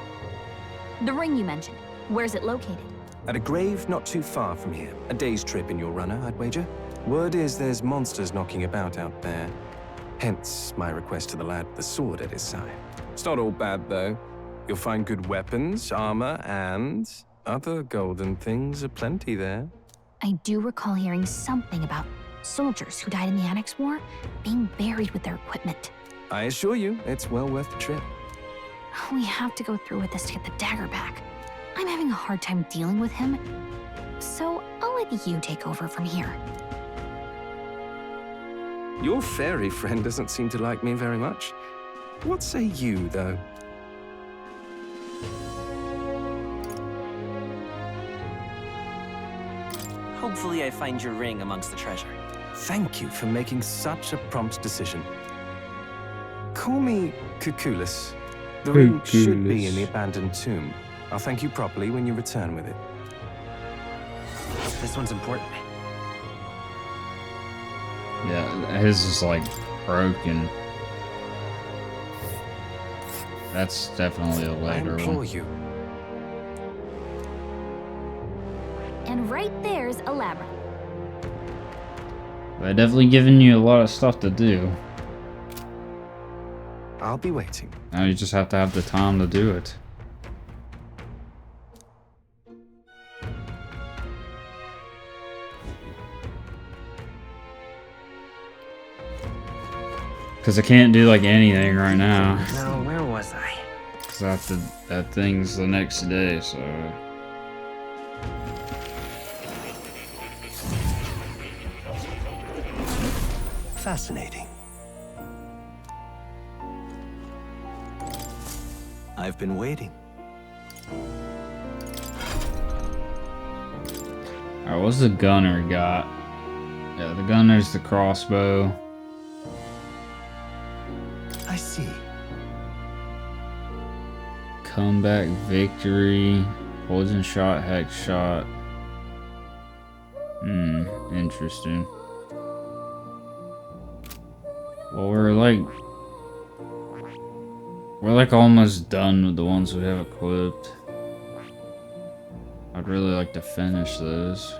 The ring you mentioned, where's it located? At a grave not too far from here. A day's trip in your runner, I'd wager. Word is there's monsters knocking about out there. Hence my request to the lad with the sword at his side. It's not all bad, though. You'll find good weapons, armor, and other golden things aplenty there. I do recall hearing something about soldiers who died in the Annex War being buried with their equipment. I assure you, it's well worth the trip. We have to go through with this to get the dagger back. I'm having a hard time dealing with him, so I'll let you take over from here. Your fairy friend doesn't seem to like me very much. What say you, though? Hopefully I find your ring amongst the treasure. Thank you for making such a prompt decision. Call me Cuculus. The ring should be in the abandoned tomb. I'll thank you properly when you return with it. This one's important. Yeah, his is like broken. That's definitely a later I implore one. you. right there's a labyrinth. They're definitely giving you a lot of stuff to do. I'll be waiting. Now you just have to have the time to do it. Because I can't do like anything right now. Now, where was I? Because I have to, that thing's the next day, so. Fascinating. I've been waiting. Alright, what's the gunner got? Yeah, the gunner's the crossbow. I see. Comeback victory. Poison shot, hex shot. Interesting. Well, we're like almost done with the ones we have equipped. I'd really like to finish those.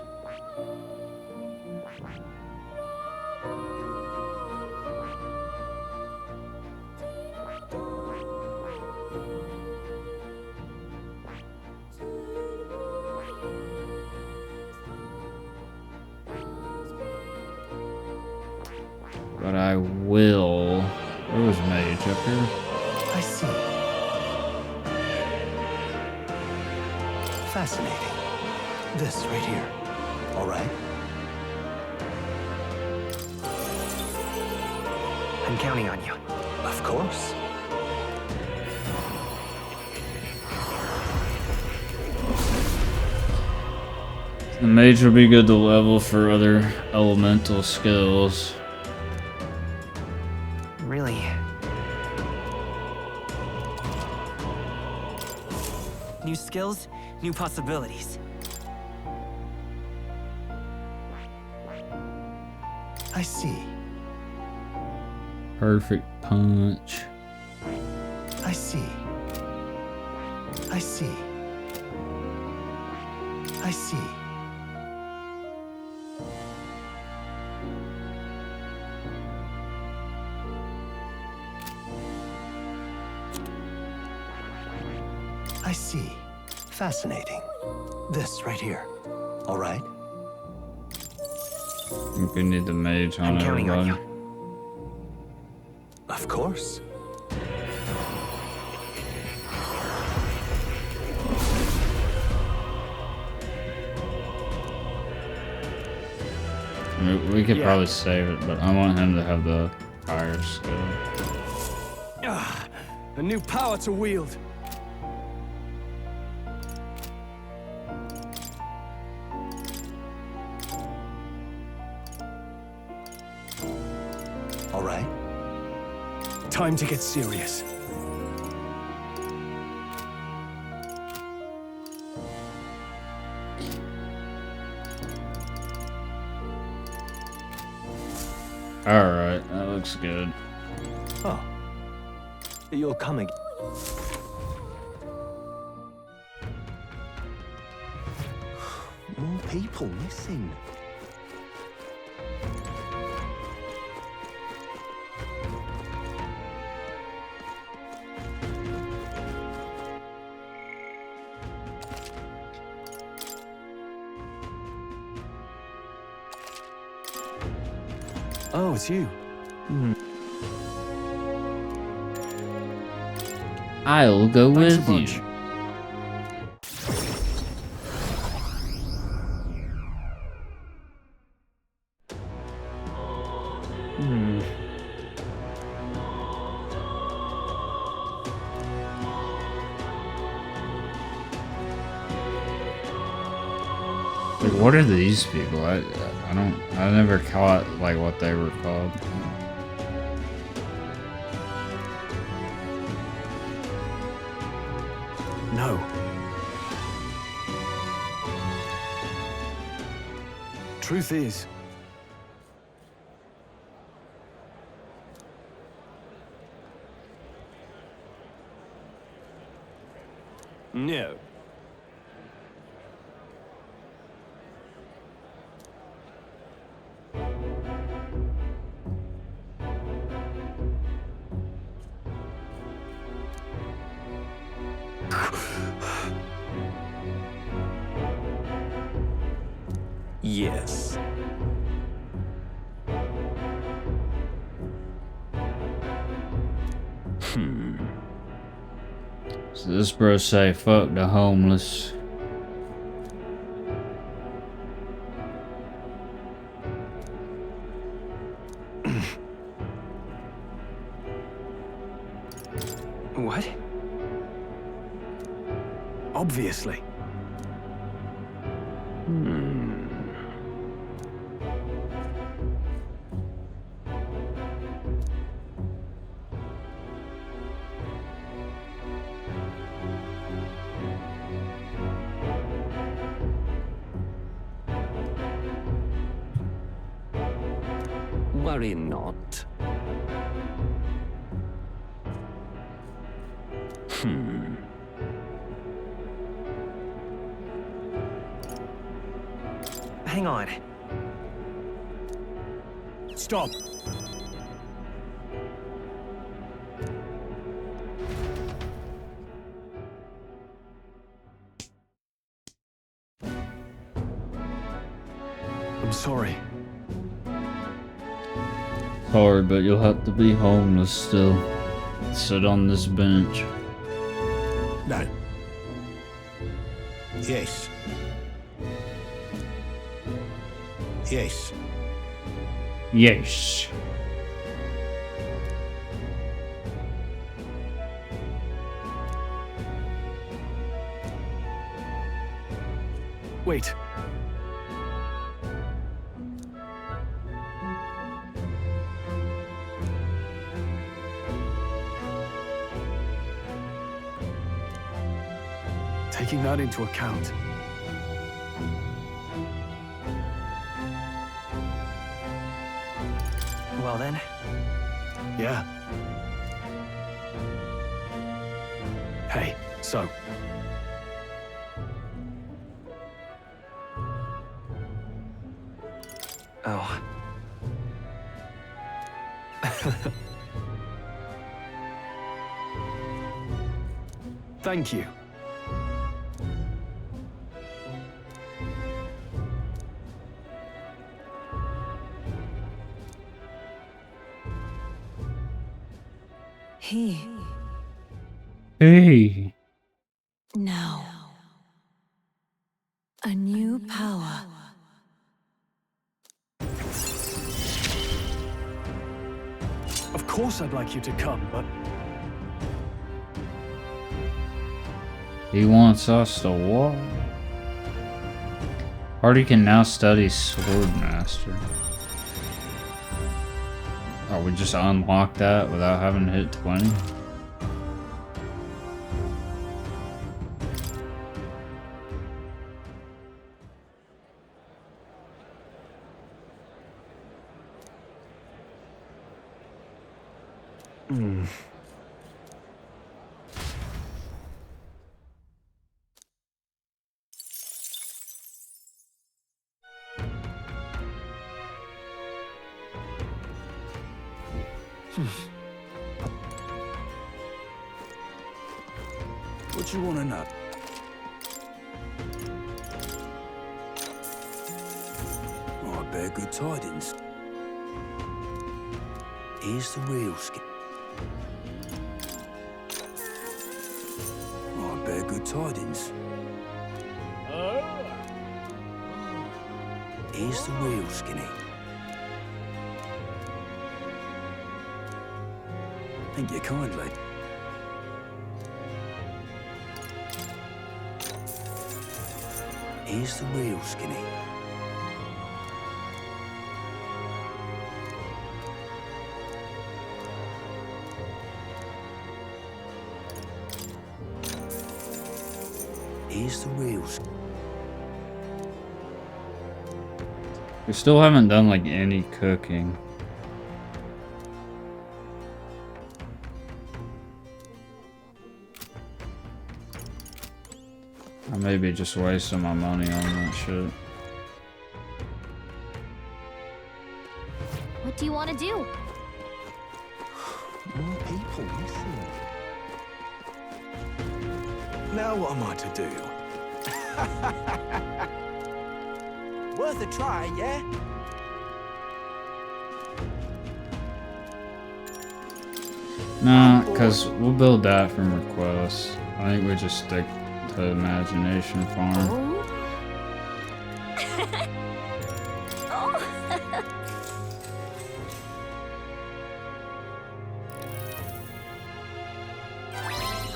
But I will. Where was Mage up here? I see. Fascinating. This right here. All right. I'm counting on you. Of course. The mage will be good to level for other elemental skills. Really? New skills, new possibilities. I see. Perfect punch. I see. I see. I see. I see. Fascinating. This right here. All right. I think we need the mage on I'm counting on everybody. Of course. I mean, we could probably save it, but I want him to have the higher skill. A new power to wield. All right. Time to get serious. Alright, that looks good. Oh. You'll come again. More people missing. Oh, it's you. I'll go Thanks a with bunch. you. Like, what are these people? I never caught like what they were called. No. Truth is, no. Yes. So this bro say, fuck the homeless. What? Obviously. Worry not. Hang on. Stop. I'm sorry. Sorry, but you'll have to be homeless still. Sit on this bench. No. Yes. Yes. Yes. Wait. Taking that into account, Well then, yeah. Hey, so. oh. Thank you. He. Hey. Now. A new power. Of course I'd like you to come, but He wants us to what? Party can now study Swordmaster. Oh, we just unlocked that without having to hit 20? What you want to know? I bear good tidings. Here's the real skin. I bear good tidings. Here's the real skinny. Thank you kindly. Here's the real skinny. Here's the real skinny. We still haven't done like any cooking. I may be just wasting my money on that shit. What do you want to do? more people, you think? Now what am I to do? Worth a try, yeah? Nah, because we'll build that from requests. I think we just stick to Imagination Farm.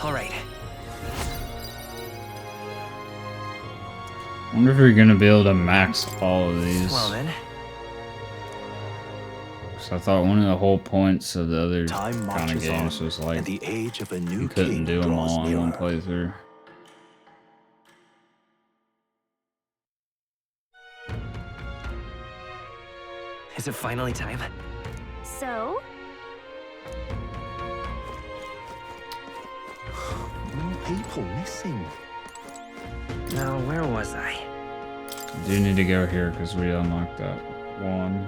All right. I wonder if you're gonna be able to max all of these. Well then. So I thought one of the whole points of the other Time kind of marches games on, was like and the age of a new you couldn't king do them draws all in one nearer. playthrough. Is it finally time? So? More people missing. Now, where was I? I do need to go here because we unlocked that one.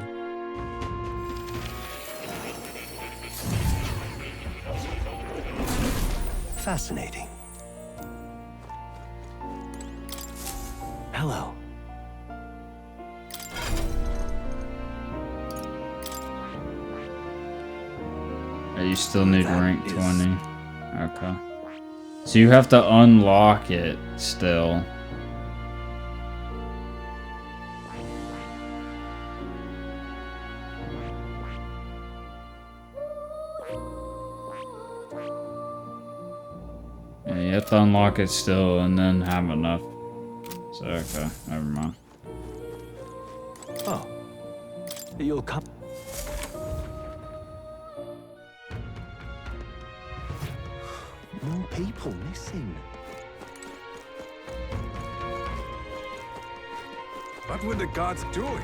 Fascinating. Hello. You still need rank 20. Okay. So you have to unlock it still. Yeah, you have to unlock it still and then have enough. So, okay, never mind. Oh. You'll come. More people missing. What were the gods doing?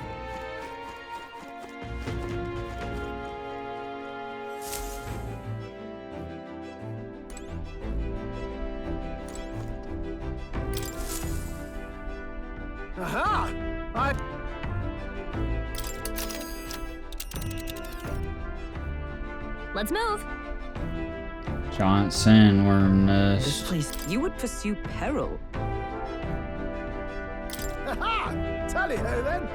Aha! Let's move. Giant sandworm nest. This place, you would pursue peril. Aha! Tally-ho then!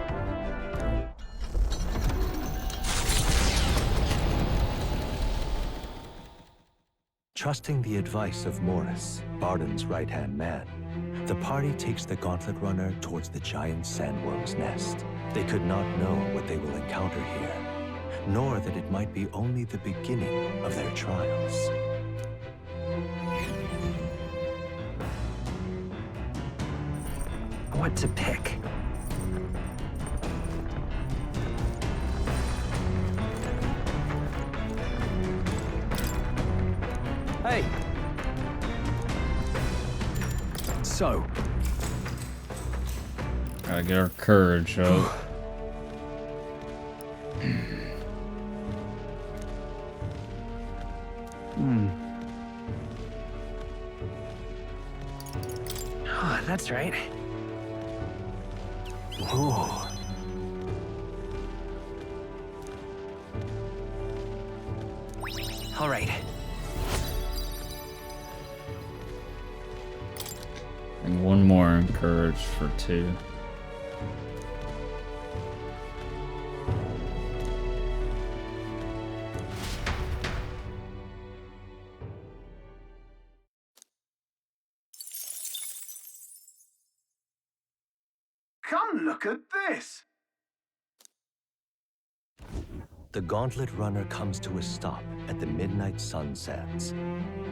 Trusting the advice of Morris, Barden's right-hand man, the party takes the Gauntlet Runner towards the giant sandworm's nest. They could not know what they will encounter here, nor that it might be only the beginning of their trials. What to pick? Hey! So, Gotta get our courage up. Oh, that's right. Oh. All right. And one more encourage for 2. Come look at this! The Gauntlet Runner comes to a stop at the Midnight Sun Sands.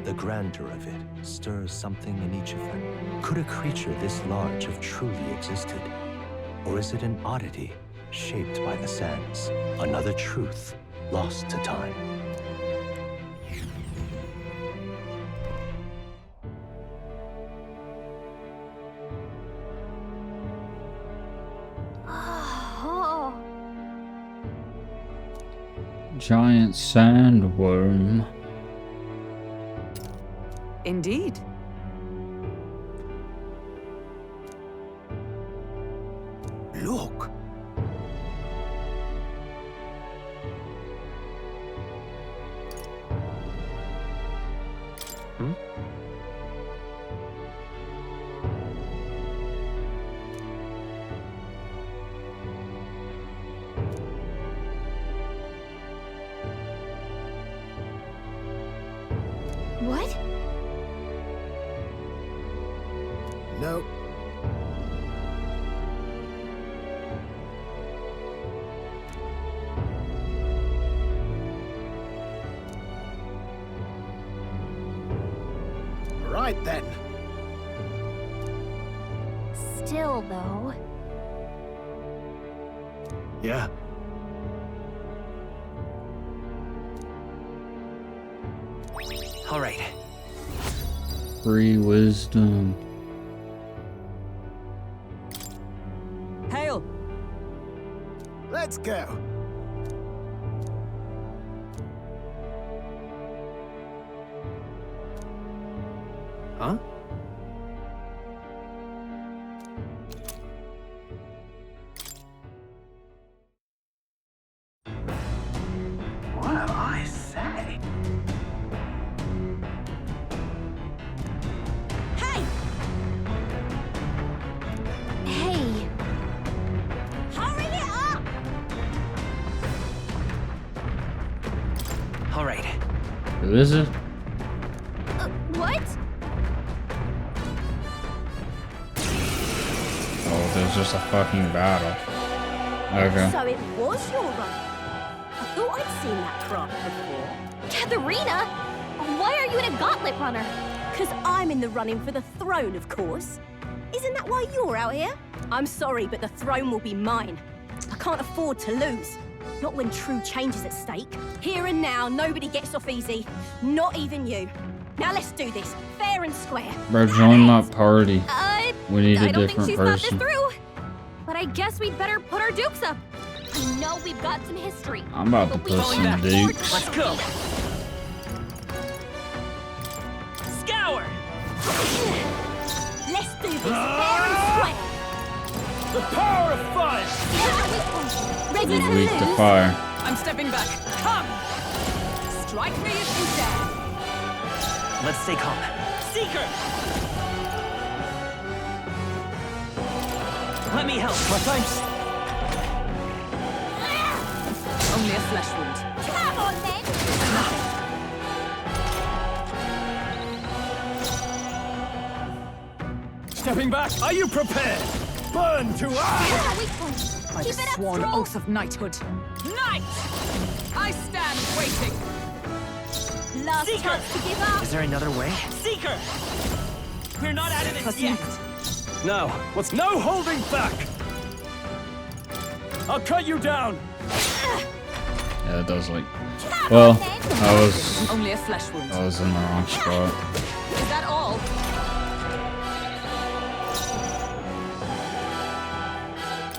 The grandeur of it stirs something in each of them. Could a creature this large have truly existed? Or is it an oddity shaped by the sands? Another truth lost to time. Oh. Giant sandworm. Indeed. Look! Right then. Still, though. Yeah. All right. Free wisdom. Hail! Let's go. Huh? Well, I say. Hey! Hey, Hurry it up! All right. Who is it? what? Oh, there's just a fucking battle. Okay. So it was your run. I thought I'd seen that craft before. Katharina? Why are you in a gauntlet runner? Because I'm in the running for the throne, of course. Isn't that why you're out here? I'm sorry, but the throne will be mine. I can't afford to lose. Not when true change is at stake. Here and now, nobody gets off easy. Not even you. Now let's do this, fair and square. Bro, join my party. We need I a don't think different she's thought this person. through. But I guess we'd better put our dukes up. I know we've got some history. I'm about to but we put can't some afford dukes. Let's go. Scour. Let's do this, fair and square. The power of fire! Ready to Weak to lose? fire. I'm stepping back. Come! Strike me if you dare. Let's stay calm. Seeker. Let me help. My thanks. Only a flesh wound. Come on, then. Stepping back. Are you prepared? Burn to ash! By the sworn oath of knighthood. Knight! I stand waiting. Last chance to give up. Is there another way? Seeker! We're not out of this Proceed. yet. Now, what's no holding back? I'll cut you down. Yeah, it does like. Well, Only a flesh wound. I was in the wrong spot. Is that all?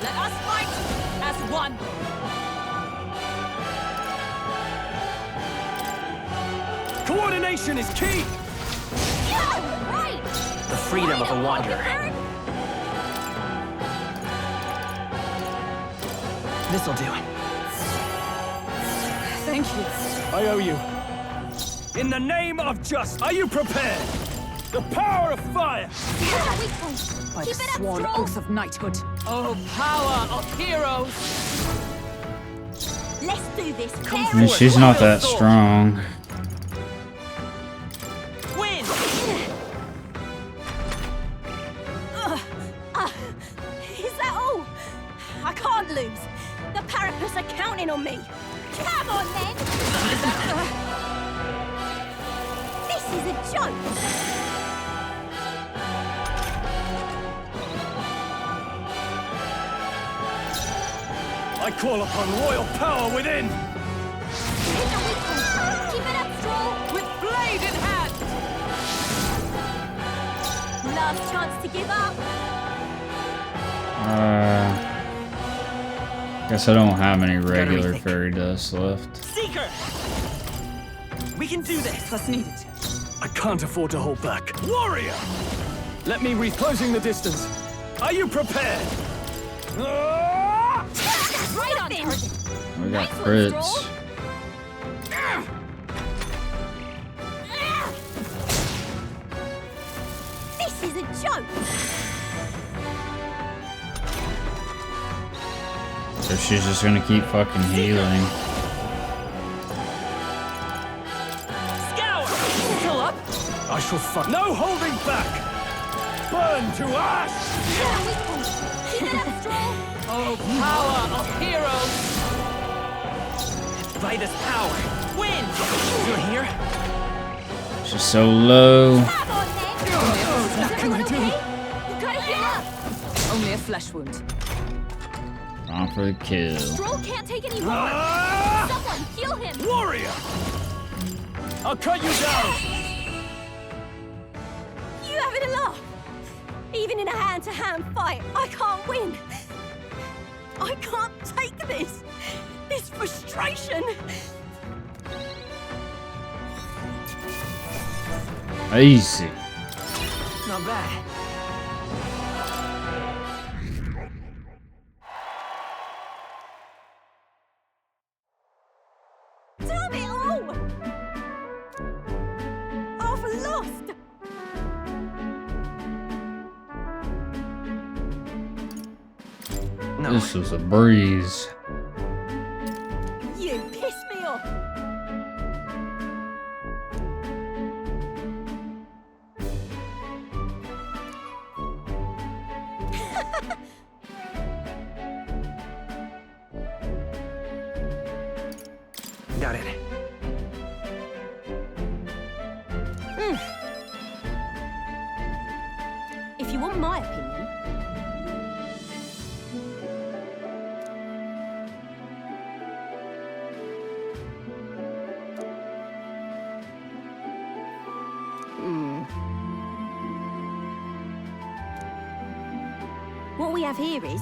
Let us fight as one. Coordination is key. Right. The freedom of a wanderer. This'll do. Thank you. I owe you. In the name of justice, are you prepared? The power of fire! By the sworn oath of knighthood. Oh, power of heroes! Let's do this. I mean, she's not that strong. Win! Is that all? I can't lose. The Parapus are counting on me. Come on, then. This is a joke. I call upon royal power within! Keep it up, Stroll. With blade in hand! Last chance to give up. Guess I don't have any regular fairy dust left. Seeker! We can do this. Let's need it. I can't afford to hold back. Warrior! Let me read closing the distance. Are you prepared? Right on target. We got crits. This is a joke. So she's just gonna keep fucking healing. Scour! Still up? I shall fight. No holding back! Burn to ash! Keep it up, Stroll. Oh, power of heroes! By this power. Win! You're here? She's so low. Come on, then. can I do? You gotta heal up! Only a flesh wound. On for the kill. Stroll can't take any more! Someone heal him! Warrior! I'll cut you down! You having a laugh? Even in a hand-to-hand fight, I can't win. I can't take this. This frustration. Easy. Not bad. Damn it all! I've lost. This was a breeze. You piss me off. Got it. If you want my opinion, what we have here is...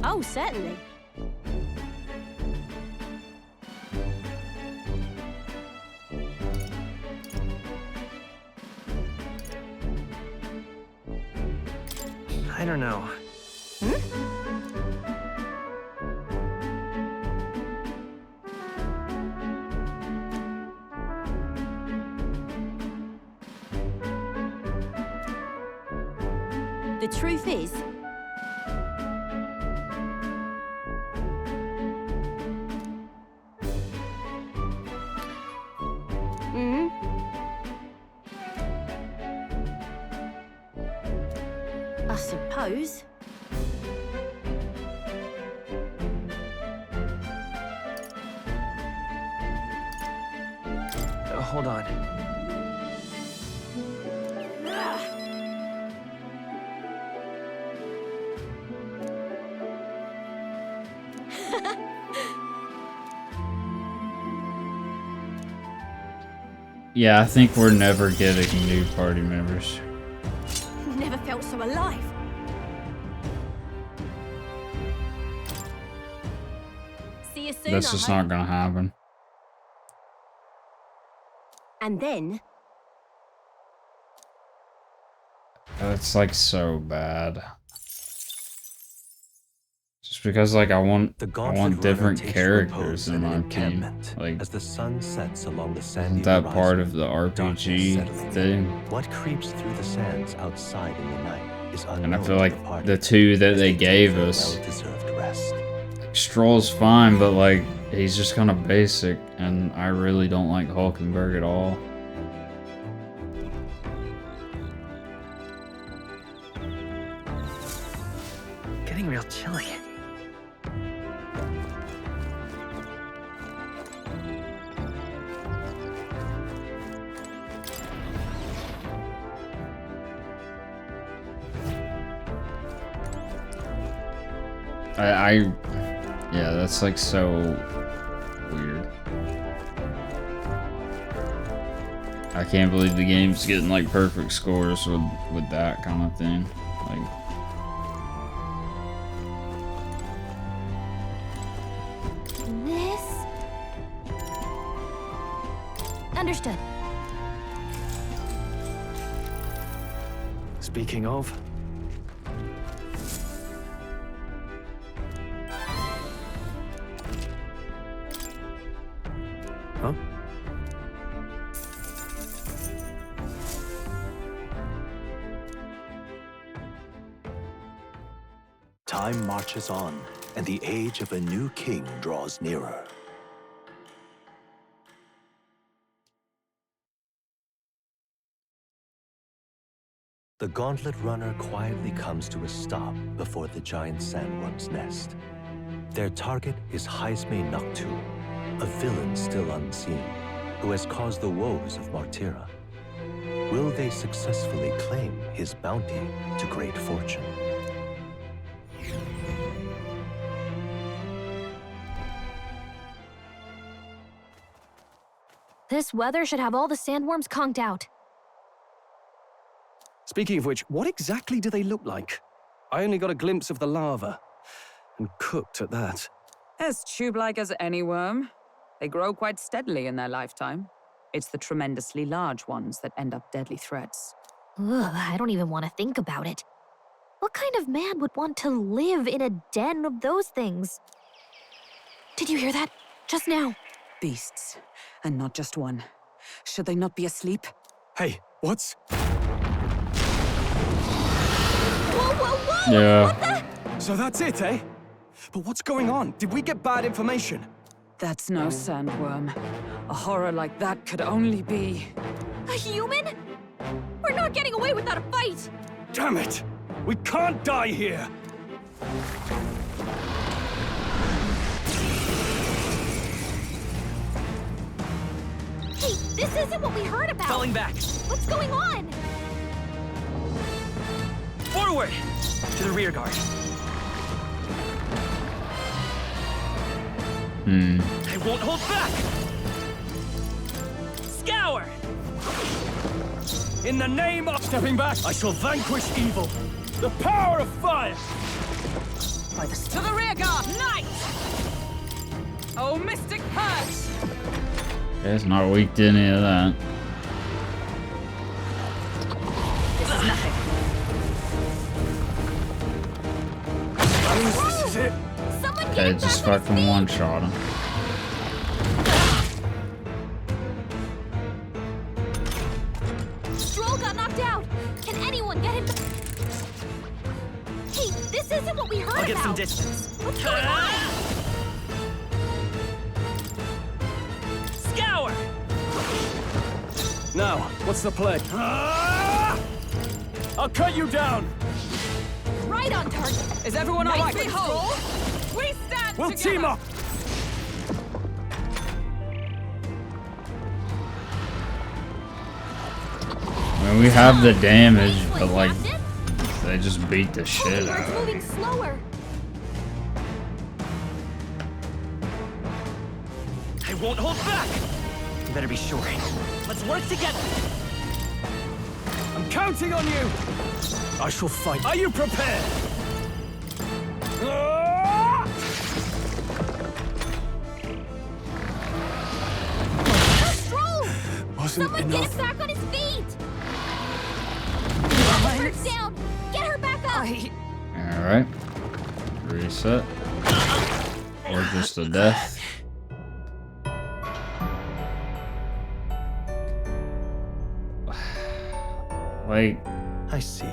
Oh, certainly. I don't know. The truth is... I suppose. Hold on. Yeah, I think we're never getting new party members. Never felt so alive. See you soon. That's just not gonna happen. And then That's like so bad. Just because like I want different characters in my team. Like as the sun sets along the sandy isn't that horizon, part of the RPG thing? What creeps through the sands outside in the night is unknown. And I feel to like the party the two that as they take gave their us, well-deserved rest. Stroll's fine, but like he's just kind of basic, and I really don't like Hulkenberg at all. Getting real chilly. Yeah, that's like so weird. I can't believe the game's getting like perfect scores with that kind of thing. Like, This... Understood. Speaking of... Huh? Time marches on, and the age of a new king draws nearer. The gauntlet runner quietly comes to a stop before the giant sandworm's nest. Their target is Haisme Noctu, a villain still unseen, who has caused the woes of Martira. Will they successfully claim his bounty to great fortune? This weather should have all the sandworms conked out. Speaking of which, what exactly do they look like? I only got a glimpse of the lava. And cooked at that. As tube-like as any worm. They grow quite steadily in their lifetime. It's the tremendously large ones that end up deadly threats. Ugh, I don't even want to think about it. What kind of man would want to live in a den of those things? Did you hear that? Just now. Beasts. And not just one. Should they not be asleep? Hey, what's... Whoa, whoa, whoa! Yeah. What the? So that's it, eh? But what's going on? Did we get bad information? That's no sandworm. A horror like that could only be... A human? We're not getting away without a fight! Damn it! We can't die here! Hey, this isn't what we heard about! Falling back! What's going on? Forward! To the rear guard. I won't hold back! Scour! In the name of stepping back, I shall vanquish evil. The power of fire! By the... To the rear guard! Knight! Oh, mystic purge! It's not weak to any of that. This is nothing. This is it. Okay, just fucking one-shot him. Stroll got knocked out! Can anyone get him? Hey, this isn't what we heard I'll about! get some distance. What's going on? Scour! Now, what's the play? I'll cut you down! Right on target! Is everyone all right? Behold! We stand We'll together. team up! I mean, we have the damage, but like, they just beat the shit out It's of it. moving slower! I won't hold back! You better be sure. Let's work together! I'm counting on you! I shall fight. Are you prepared? Stroll! Wasn't Someone enough. get him back on his feet! Her down! Get her back up! Alright. Reset. Or just a death. Like, I see.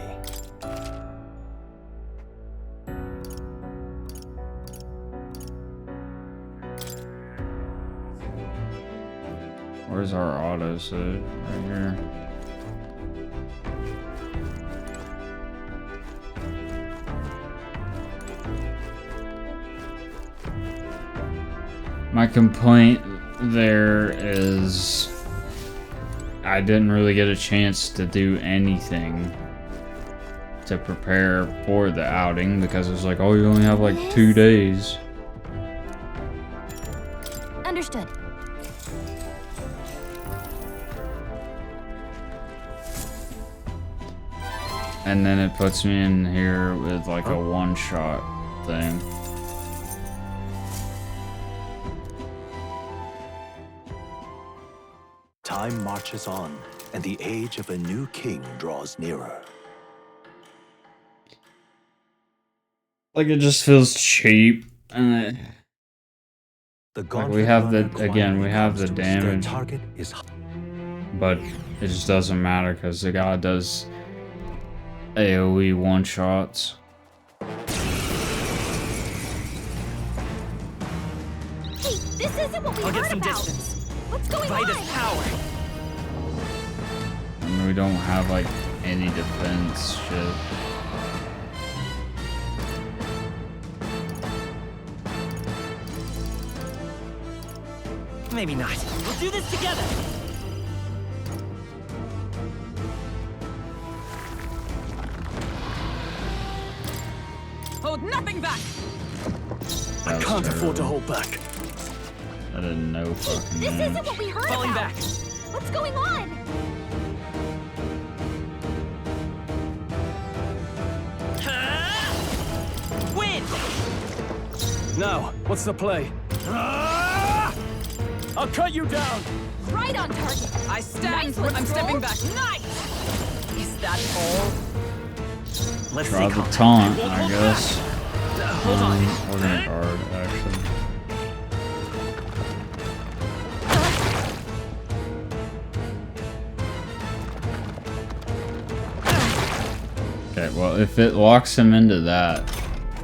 where's our auto save? Right here. My complaint there is I didn't really get a chance to do anything to prepare for the outing because it was like, oh, you only have like 2 days. Understood. And then it puts me in here with like a one-shot thing. Time marches on, and the age of a new king draws nearer. Like, it just feels cheap. And like, we have the, again, we have the damage. Target is... But it just doesn't matter because the guy does AoE one-shots. Hey, this isn't what we I'll heard get some about. distance. What's going By on? this power. I mean, we don't have like any defense shit. Maybe not. We'll do this together! Hold nothing back! I can't afford to hold back. I didn't know fucking This isn't what we heard Falling about. back. What's going on? Win! Now, what's the play? I'll cut you down! Right on target. I stand. Nice one, I'm stepping back. Troll. Nice! Is that all? Let's Try see, the Conrad. taunt, Hold I back. guess. Hold on. Or gonna guard, actually. Okay, well, if it locks him into that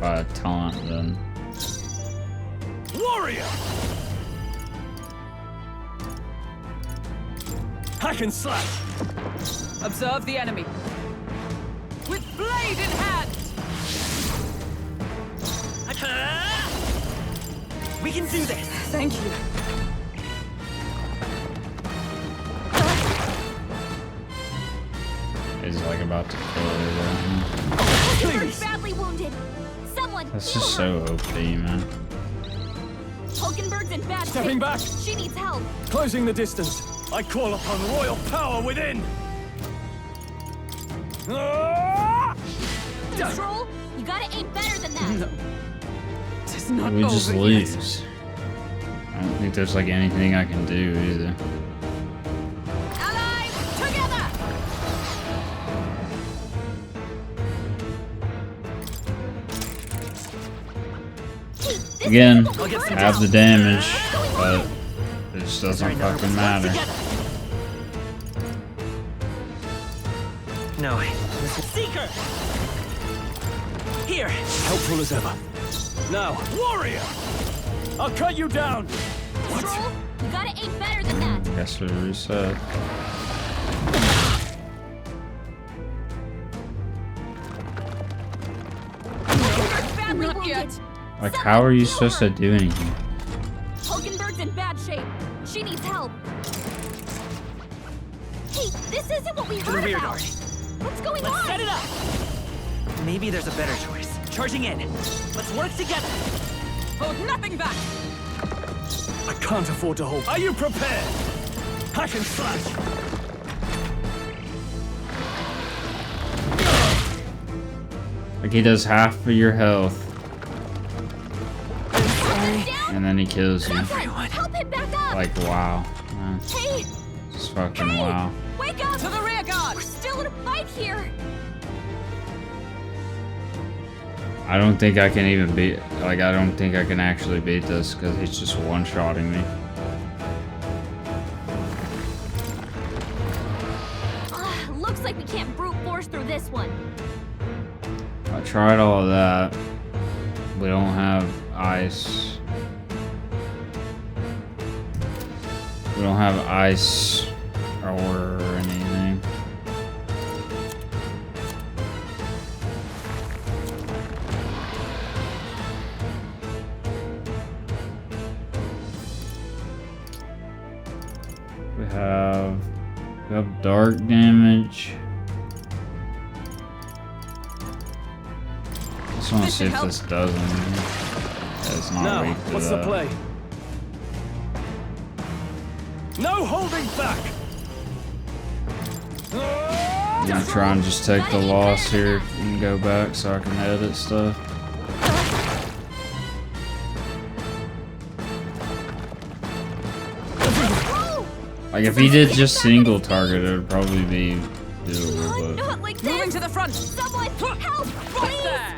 by a taunt, then... Warrior! Hack and slash! Observe the enemy. With blade in hand! We can do this! Thank you. He's like about to kill her. Hulkenberg's badly wounded. Someone That's heal just her. so OP, man. Hulkenberg's in bad Stepping shape. back. She needs help. Closing the distance. I call upon royal power within! Control, you gotta aim better than that. No. It is not We just over lose. I don't think there's like anything I can do either. Allies, together! Hey, this Again, isn't what we heard have the about. damage, but it just doesn't fucking matter. No. Seeker! Here! Helpful as ever. Now, warrior! I'll cut you down! Control, you gotta aim better than that. Guess we reset. Hulkenberg's badly Not wounded. yet. Like, how are you supposed to do anything? Hulkenberg's in bad shape. She needs help. Hey, this isn't what we To the heard rear about. guard. What's going Let's on? set it up! Maybe there's a better choice. Charging in. Let's work together! Hold nothing back! I can't afford to hold. Are you prepared? Hack and slash! Like, he does half of your health, and then he kills you. Help him back up. Like, wow. Man, Hey, just fucking wow. wake up! To the rear guard! We're still in a fight here. I don't think I can even beat, like, I don't think I can actually beat this because he's just one-shotting me. Looks like we can't brute force through this one. I tried all of that. We don't have ice. We don't have ice or anything. We have dark damage. I just want to see if this does anything. It's not Now, weak to what's that. the play? No holding back! I'm gonna try and just take the loss here and go back so I can edit stuff. Like, if he did just single target, it would probably be doable, but... Not like this. Moving to the front! Someone help! Right there!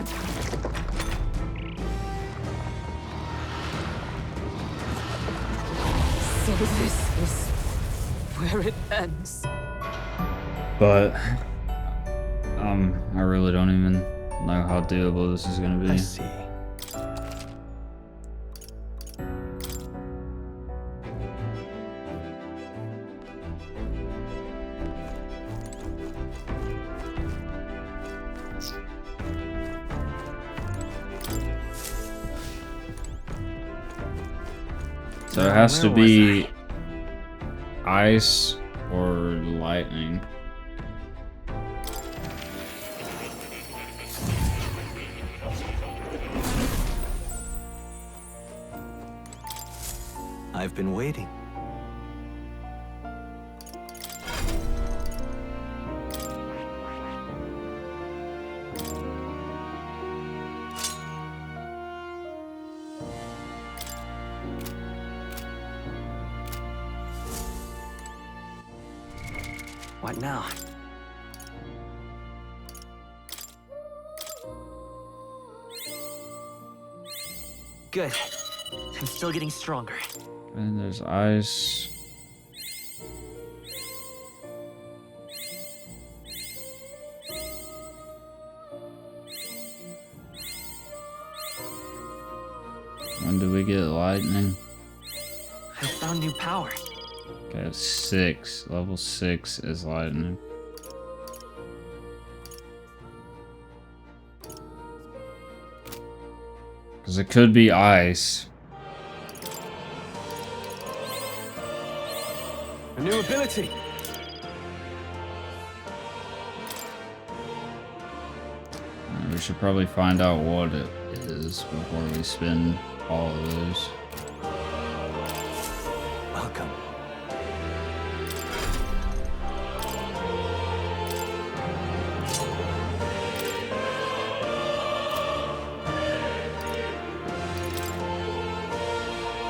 So this is where it ends. But... I really don't even know how doable this is gonna be. I see. So it has to be ice or lightning. I've been waiting. What now? Good. I'm still getting stronger. And there's ice. When do we get lightning? I found new power. Okay, 6. Level 6 is lightning. Because it could be ice. A new ability. We should probably find out what it is before we spend all of those. Welcome.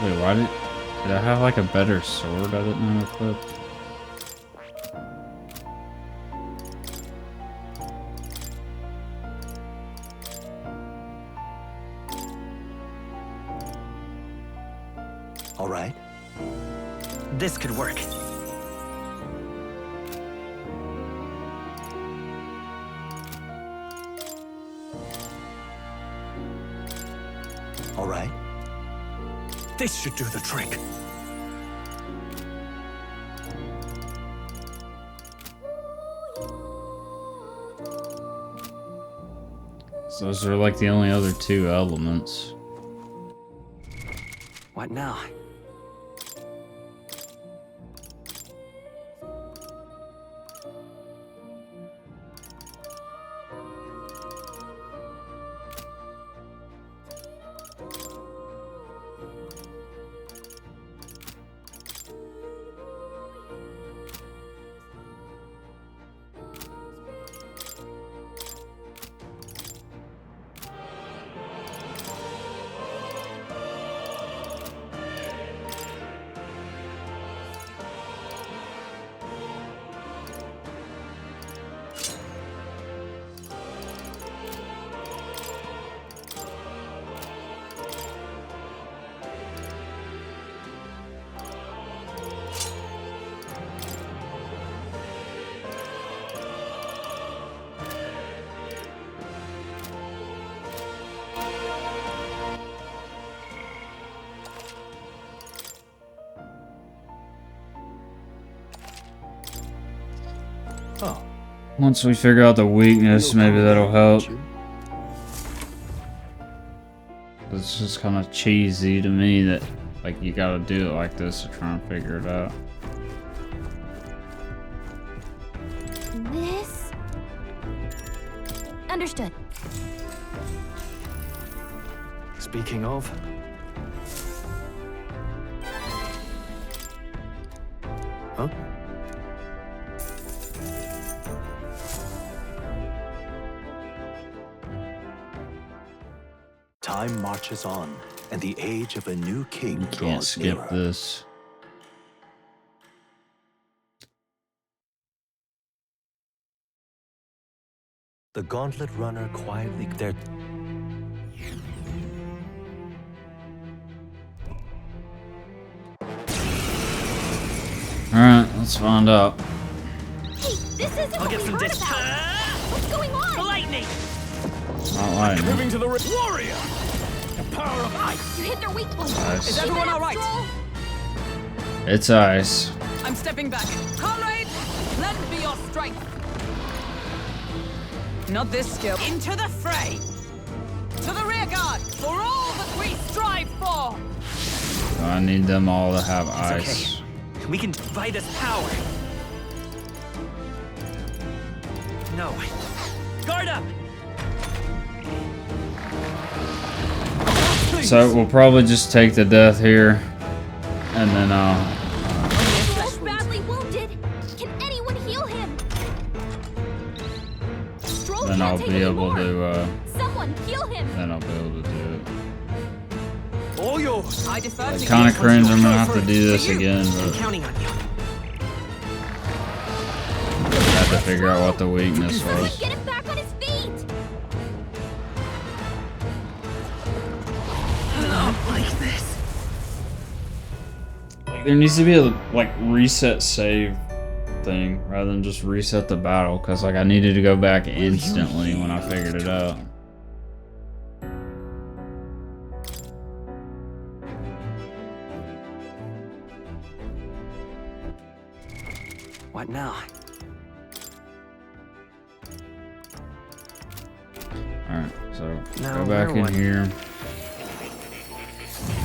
Wait, why did I have like a better sword I didn't have equipped? All right. This could work. All right. This should do the trick. So those are like the only other 2 elements. What now? Oh. Once we figure out the weakness, maybe that'll help. It's just kind of cheesy to me that like you gotta do it like this to try and figure it out. This? Understood. Speaking of... Huh? Time marches on, and the age of a new king Can't draws skip nearer. this. The Gauntlet Runner quietly there. Alright, let's find out. Hey, this isn't I'll what get we some heard about. What's going on? Lightning! Not lightning. Moving to the warrior! The power of ice! You hit their weak point. Ice. Is everyone all right? It's ice. I'm stepping back. Comrade, lend me your strength. Not this skill. Into the fray. To the rear guard, for all that we strive for. I need them all to have ice. It's okay. We can buy this power. No. Guard up! So we'll probably just take the death here, and then He's badly wounded. Can anyone heal him? Stroll then I'll can't be take able anymore. to Someone heal him. then I'll be able to do it. All yours. I defer to Kind of you. cringe. I'm gonna have to do this again, I'm but counting on you. I have to figure out what the weakness was. Get him back on his feet. Not like this. There needs to be a like reset save thing rather than just reset the battle, because like I needed to go back instantly when I figured it out. What now? Alright, so No, go back where in was- here.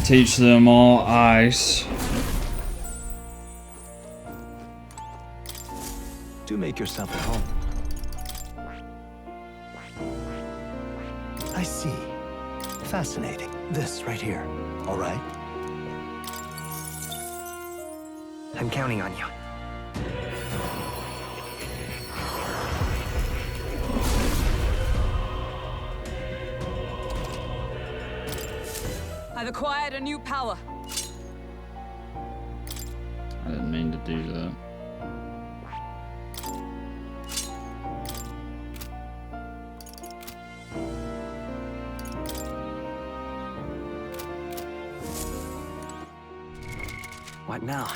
Teach them all ice. Do make yourself at home. I see. Fascinating. This right here. All right? I'm counting on you. I've acquired a new power. I didn't mean to do that. What now?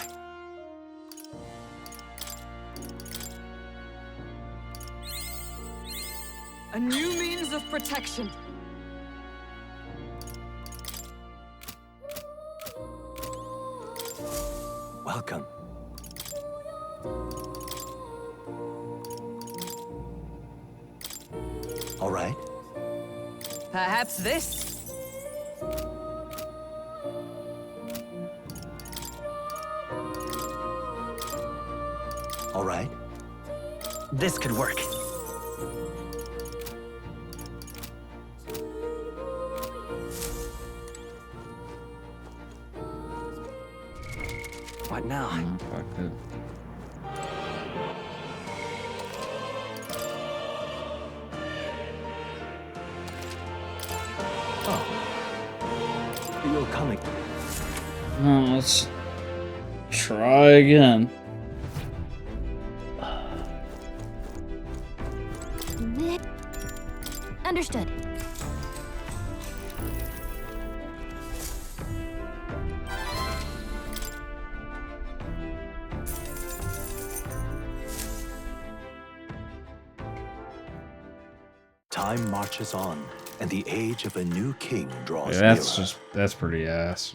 A new means of protection. Welcome. All right. Perhaps this? All right. This could work. What now? Fuck it. You're coming. Let's try again. Understood. Time marches on, and the age of a new king draws Yeah, that's nearer. that's pretty ass.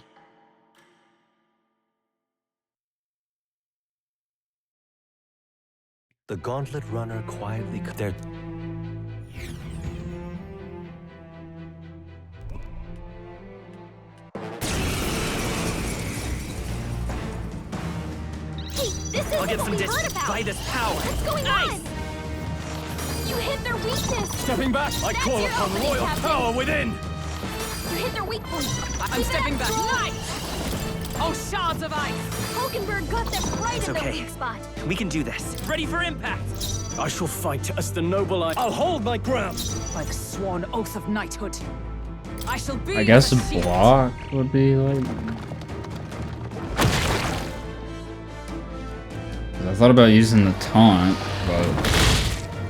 The gauntlet runner quietly there. Hey, this isn't I'll get what some we dish. heard about. Buy this power. What's going on? You hit their weakness. Stepping back, I That's call your upon opening, royal Captain. power within! You hit their weak point. I'm Keep it stepping up, back. Stroll. Nice! Oh, shards of ice! Hulkenberg got them right It's in okay. their weak spot. We can do this. Ready for impact! I shall fight as the noble I'll hold my ground! By the sworn oath of knighthood. I shall be I guess your a shield. block would be like. I thought about using the taunt, but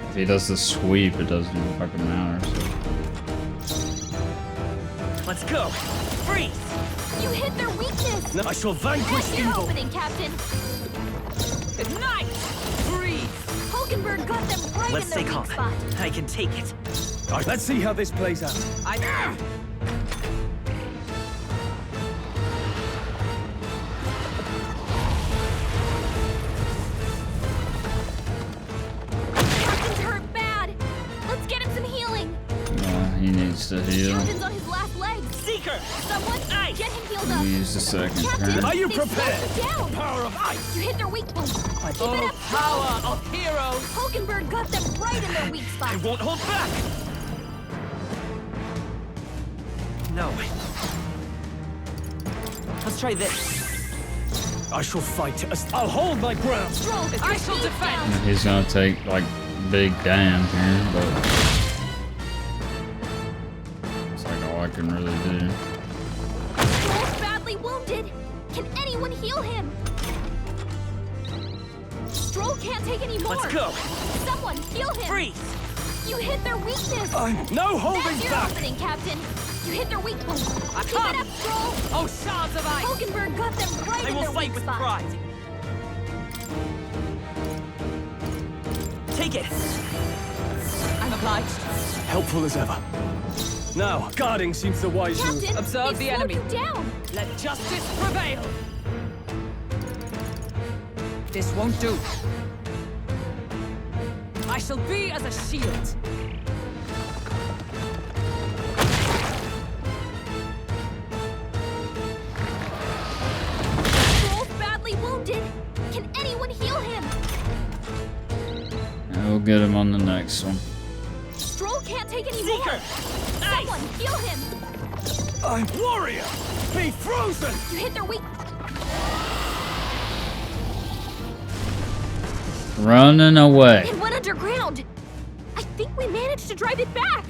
if he does the sweep, it doesn't even fucking matter. So. Let's go! Freeze! You hit their weakness. I shall vanquish That's your evil! opening, Captain. Ignite! Freeze! Hulkenberg got them right Let's in stay their calm. weak spot. I can take it. Let's see how this plays out. Captain's hurt bad. Let's get him some healing. He needs to heal. Captain's on his last legs. See Seeker! Someone get him healed up. Use the second Captain, turn. Are you they slowed prepared? you down. Power of ice! You hit their weak point. Keep Oh, it up. power of heroes! Hulkenberg got them right in their weak spot. I won't hold back! No. Let's try this. I shall fight. I'll hold my ground. Stroll, I shall defend. He's gonna take like big damn here, but it's like all I can really do. Stroll's badly wounded. Can anyone heal him? Stroll can't take any more. Let's go. Someone heal him. Freeze. You hit their weakness. No holding That's your back. opening, Captain. You hit their weak point. I Keep come. it up, Stroll. Oh, shards of ice. Hulkenberg got them right I in will their fight weak with spot. pride. Take it. I'm obliged. Helpful as ever. Now, guarding seems the wise move. Captain, Observe they the slowed enemy. you down. Let justice prevail. This won't do. I shall be as a shield. Stroll's badly wounded. Can anyone heal him? And we'll get him on the next one. Stroll can't take any Seeker. more. Someone heal him. I'm warrior. Be frozen. You hit their weak. Running away. It went underground. I think we managed to drive it back.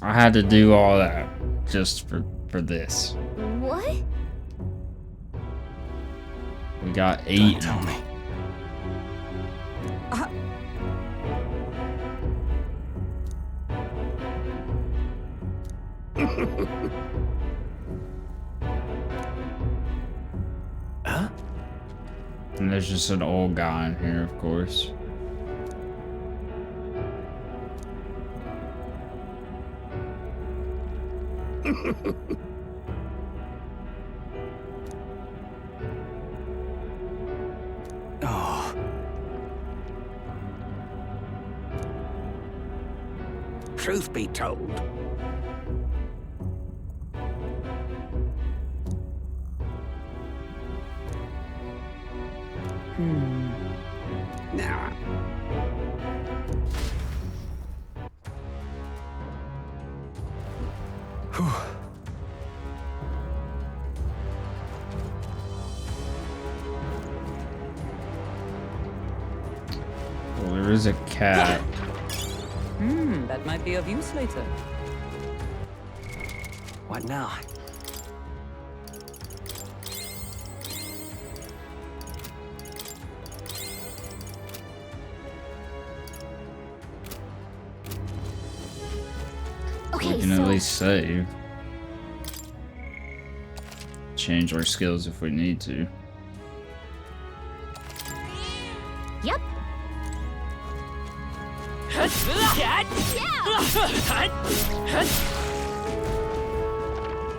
I had to do all that just for this. What? We got 8. Tell me. Huh? And there's just an old guy in here, of course. Oh. Truth be told, now Well, there is a cat. That might be of use later. What now? Okay, We can so at least save. Change our skills if we need to. yep.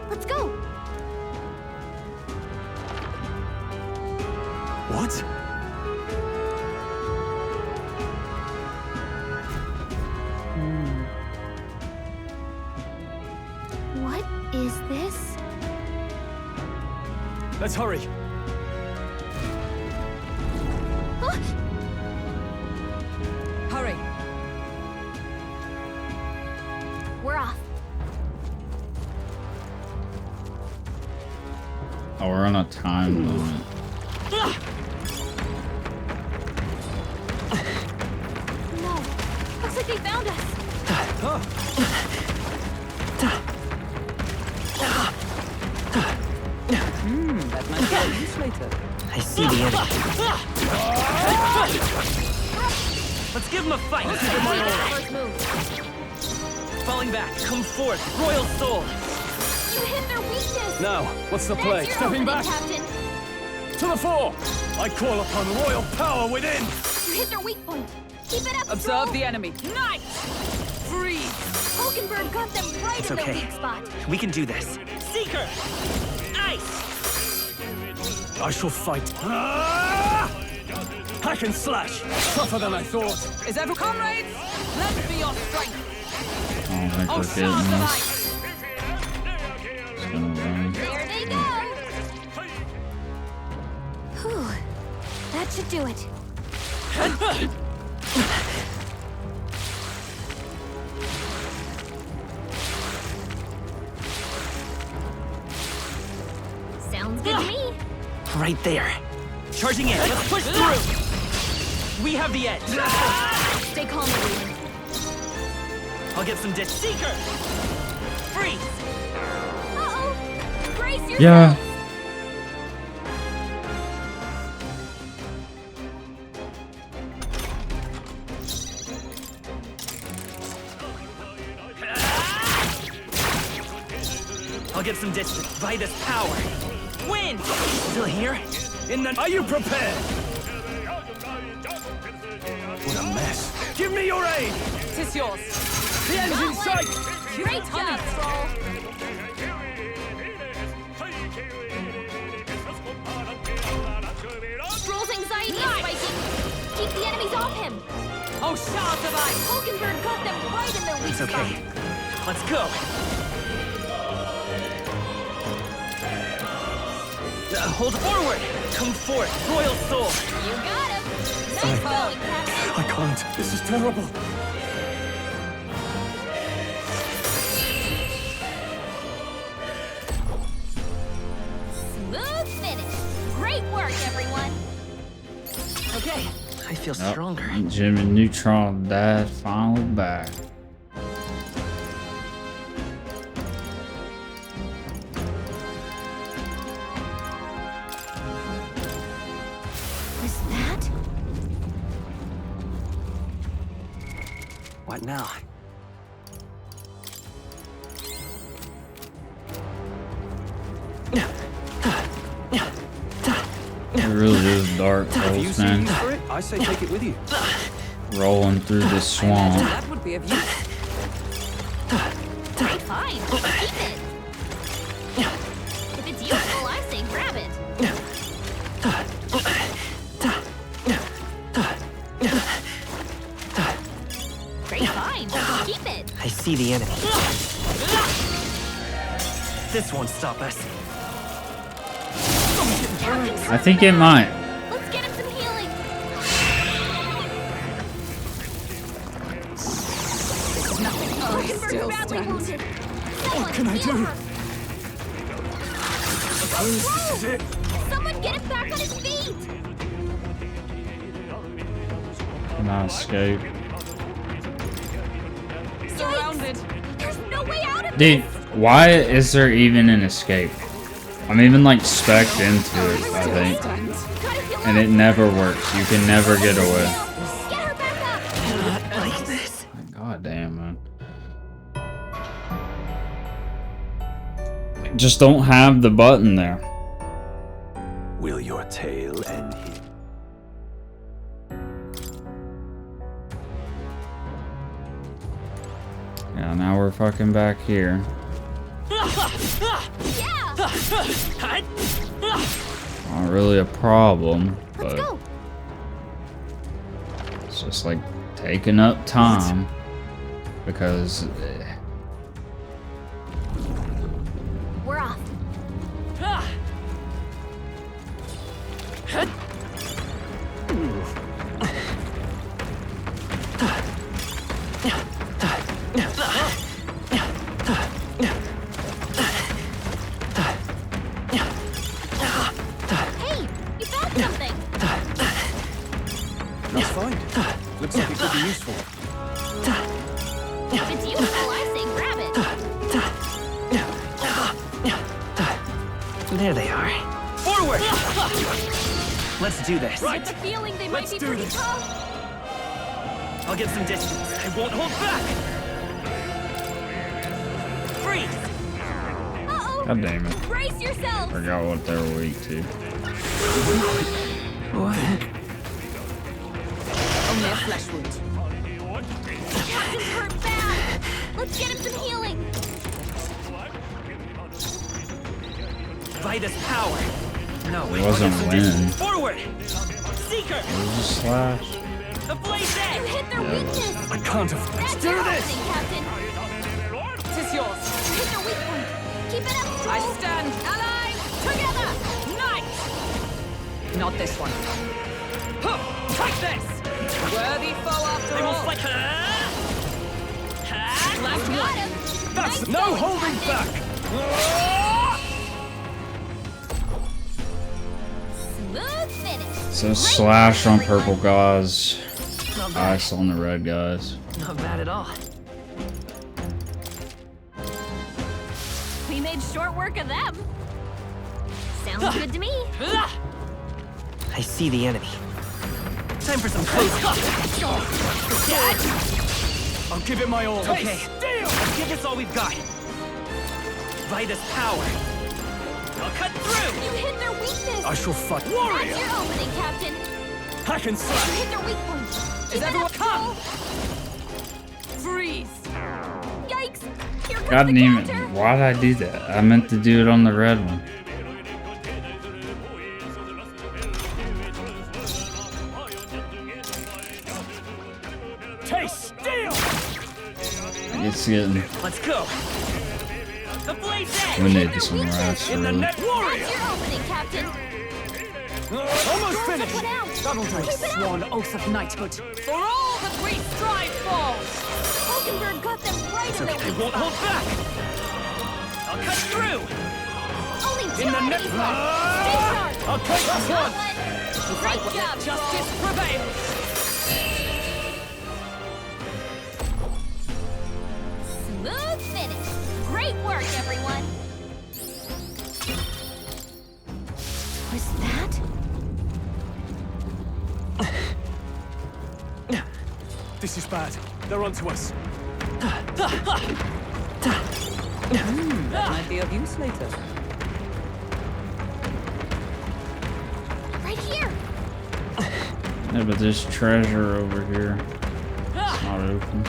Let's go. What? What is this? Let's hurry. Hurry. We're off. Oh, we're on a time limit. No. Looks like they found us. That might be of use later. I see the enemy. Let's give him a fight. First move. Falling back. Come forth. Royal soul. You hit their weakness. Now, what's the That's play? your Stepping opening, back. Captain. To the fore. I call upon royal power within. You hit their weak point. Keep it up, Observe Stroll. the enemy. Night. Freeze! Hulkenberg got them right It's in okay. the weak spot. We can do this. Seeker! Ice! I shall fight. Hack and slash! Tougher than I thought. Is everyone comrades? Lend me your strength. I don't think Oh, we're stars getting of this. ice! It's gonna run. There they go. Whew. That should do it. Sounds good to me. Right there. Charging in. Let's push through. We have the edge. Stay calm, everyone. I'll get some ditch. Seeker! Freeze! Uh-oh. Brace yourselves. Yeah. I'll get some distance. By this power. Wind! Still here? Are you prepared? What a mess. Give me your aid! Tis yours. The end's in sight! Great job, Troll. Troll's anxiety is spiking. Keep the enemies off him. Oh, shards of ice! Hulkenberg got them right in their weak It's okay. spot. Let's go. Hold forward. Come forth, royal soul. You got him. Nice going, Captain. I can't. This is terrible. Smooth finish. Great work, everyone. Okay. I feel Yep. stronger. Jimmy Neutron died finally back. Was that? What now? It really is dark Have you holes, seen man. use for it? I say take it with you. Rolling through this swamp. That would be of use. Right, fine. Keep it. If it's useful, I say grab it. Great, fine. Keep it. I see the enemy. This won't stop us. I think it might. Let's get him some healing. Hulkenberg's badly wounded. Someone can I heal do? her. This is it. Someone get him back on his feet. Not escape. Surrounded. There's no way out of Dude, why is there even an escape? I'm even like spec'd into it, I think. And it never works. You can never get away. Get her back up. Like this. God damn, man. Just don't have the button there. Will your tale end here? Yeah, now we're fucking back here. Not really a problem, but it's just like taking up time because We're off. Hey, you found something. That's fine. Looks like it could be useful. If it's useful, I say grab it. There they are. Forward! Let's do this. I get the feeling they might be pretty tough. I'll get some distance. I won't hold back. Freeze! Uh-oh. God damn it. Brace yourselves. Forgot what they were weak to. What? Only a flesh wound. Captain's hurt bad. Let's get him some healing. Vitus power. No, It wasn't a win. Forward. Seeker. It was a slash. The blaze edge. You hit their weakness. I can't afford. That's Do your this! opening, Captain. Tis yours. Hit their weak point. Keep it up, I Joel. stand allied together. Knight. Not this one. Huh. Take this. Worthy foe after They will all. fight. Last Got one. him. That's Nice no going, holding Captain. back! Smooth finish. So slash on purple guys, Not bad. ice on the red guys. Not bad at all. We made short work of them. Sounds good to me. I see the enemy. Time for some close. I'll give it my all. Okay, let's give this all we've got. Vitus power. I'll cut through. You hit their weakness. I shall fight. That's Warrior! your opening, Captain. Hack and You slash! hit their weak point. Keep it everyone up, come? Joel. Freeze. Yikes. Here comes God the damn it! counter. Why did I do that? I meant to do it on the red one. Taste steel! It's getting. Let's go. The blaze edge. We need some rest, In the really. net, warrior! That's your opening, Captain. Almost finished! Put out. That'll do. Keep it up. Sworn oath of knighthood. For all that we strive for. Hulkenberg got them right in their I weak won't spot. hold back. I'll cut through. Only two In the net. enemies left. Stay sharp. I'll take this Got one! one. Great job, Justice Joel. prevails. Smooth finish. Great work, everyone. Was that? This is bad. They're onto us. That might be of use later. Right here. Yeah, but there's treasure over here. It's not open.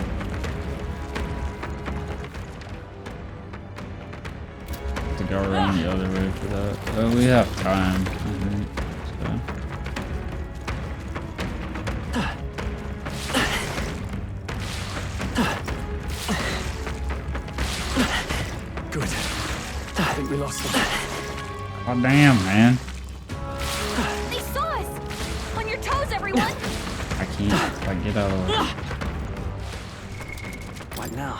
To go around the other way for that. Oh, we have time, I think. So. Good. I think we lost them. Oh damn, man! They saw us. On your toes, everyone. I can't. If I get out of it. What now?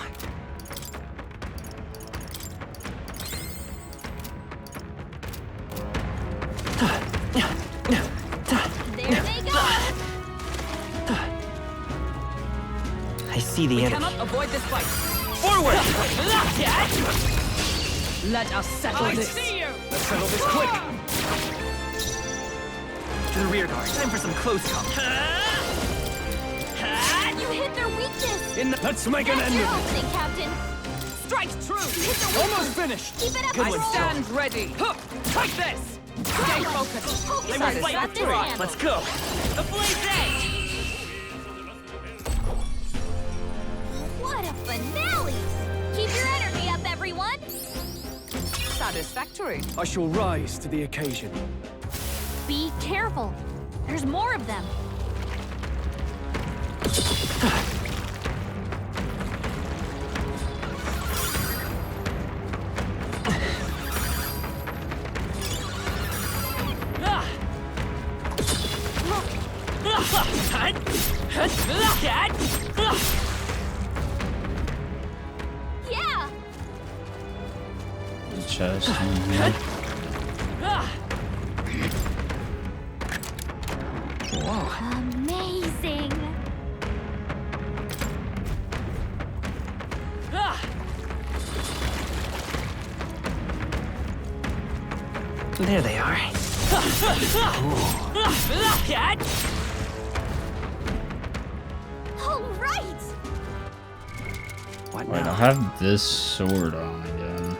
There they go. I see the We enemy. cannot avoid this fight. Forward. Let us settle this. Let's settle this quick! To the rear guard. Time for some close combat. You hit their weakness. Let's make an That's end your of it! opening, Captain. Strike true. You hit their weak Almost point. finished! Keep it up, I Joel. stand ready. Huh. Take this. Stay focused. Hulkenberg got this handled. Let's go. The blaze edge. What a finale! Keep your energy up, everyone. Satisfactory. I shall rise to the occasion. Be careful. There's more of them. Yeah. The chest in here. Amazing. There they are. All right. What Wait, now? I have this sword on again.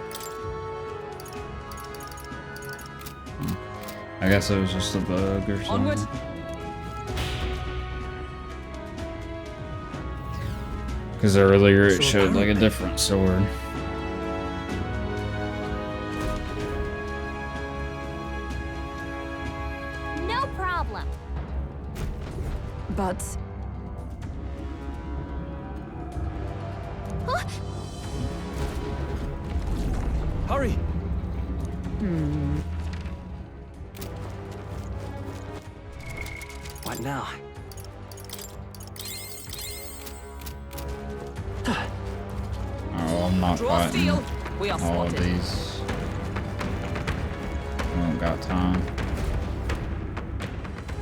I guess it was just a bug or something. Onward. Because earlier it showed like a different sword. No problem. But Hurry! What now? Oh, I'm not Draw fighting steel. We are all of spotted. these. I don't got time.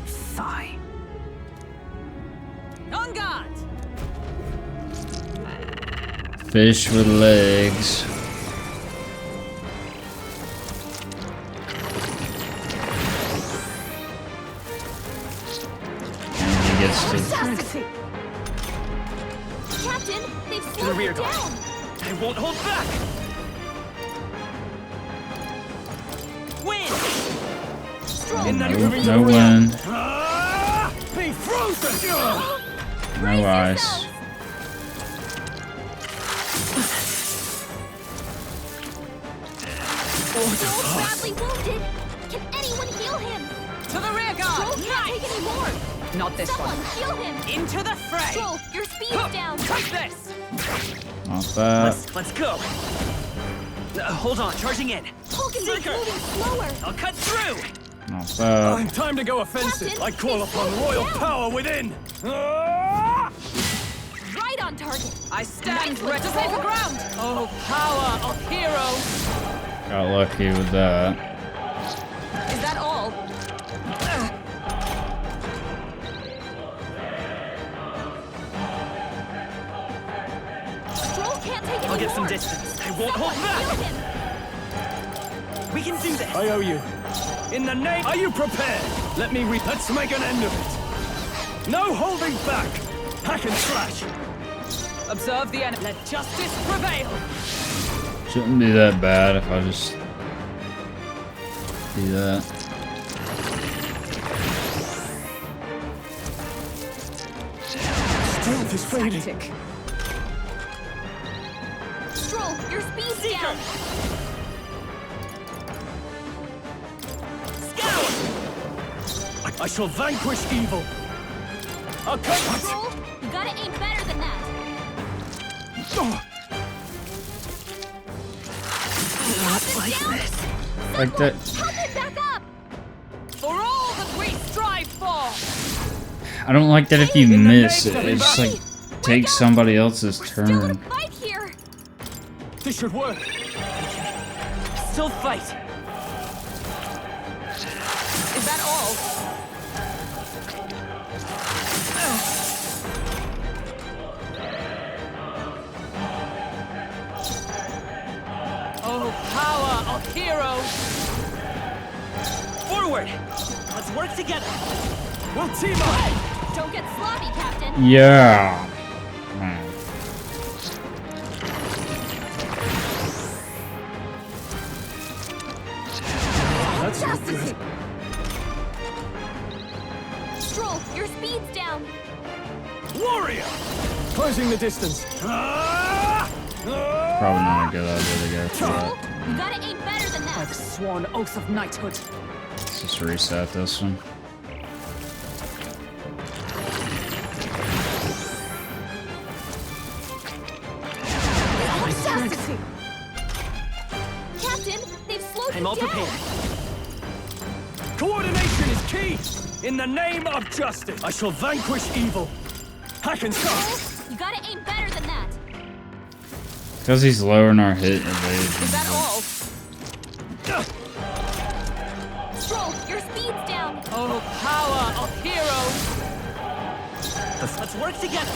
Fine. On guard! Fish with legs. And he gets to... Captain, they've To the slowed rear it guard. down. I won't hold back! Win! No wind. Be frozen! No ice. Joel's badly wounded. Can anyone heal him? To the rear guard! Joel can't take any more. Not this Someone one. heal him. Into the fray! Joel, your speed's down. Take this! Not bad. Let's go. Hold on, charging in. Hulkenberg's Seeker. moving slower. I'll cut through. Not bad. Time to go offensive. Captain, I call they've upon slowed royal down. power within. Right on target. I stand Nice ready to one, save the Joel. ground! Oh, power of heroes! Got lucky with that. Is that all? Stroll can't take any I'll get some more. distance. I won't hold Someone heal back. him. We can do this. I owe you. In the name... Are you prepared? Let's make an end of it. No holding back. Hack and slash. Observe the enemy. Let justice prevail! Shouldn't be that bad if I just do that. Strength is fading. Stroll, your speed's down. I shall vanquish evil. I'll cut... Stroll, you gotta aim better than that. Not like this. Like that. Help him back up. For all that we strive for! I don't like that if you miss it. It just like takes somebody else's turn. Fight here. This should work. Still fight. Is that all? Oh, power of heroes! Forward. Let's work together. We'll team up. Don't get sloppy, Captain. Yeah. Man. That's not Justice. good. Stroll, your speed's down. Warrior. Closing the distance. Probably not a good idea to go for Stroll, that. you gotta aim better than By that. the sworn oath of knighthood. Let's just reset this one. Justice. Captain, they've slowed I'm you all down. prepared. Coordination is key. In the name of justice, I shall vanquish evil. Hack and slash. Stroll, you gotta aim better than that. Because he's lowering our hit evasion. Is that all? Stroll, your speed's down. Oh, power of heroes! Let's work together.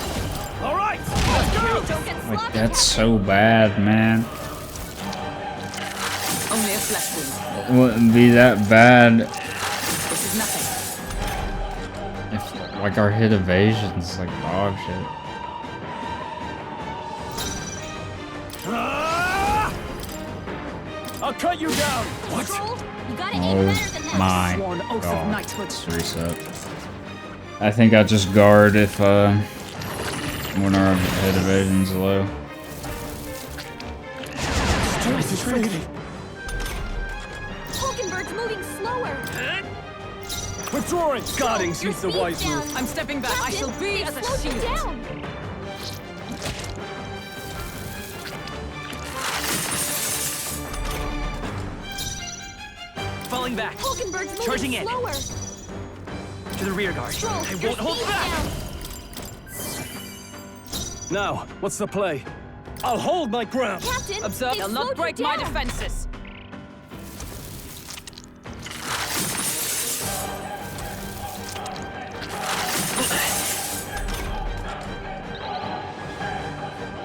All right, let's go. Don't get sloppy, Like, that's Captain. so bad, man. Only a flesh wound. It wouldn't be that bad This is nothing. if, like, our hit evasion's like dog shit. I'll cut you down. What? Stroll, you gotta aim better than Oh that. my Sworn oath of god. knighthood. Let's reset. I think I just guard if When our head evasion's low. Hulkenberg's moving slower. Withdrawing! Guarding seems the wise down. move. I'm stepping back. I shall be as a shield. Down. Falling back. Hulkenberg's moving Charging in. slower. To the rear guard. Stroll, I your won't hold speed's back. down. Now, what's the play? I'll hold my ground. Captain, Observe, they've they'll not slowed you break my down. defenses.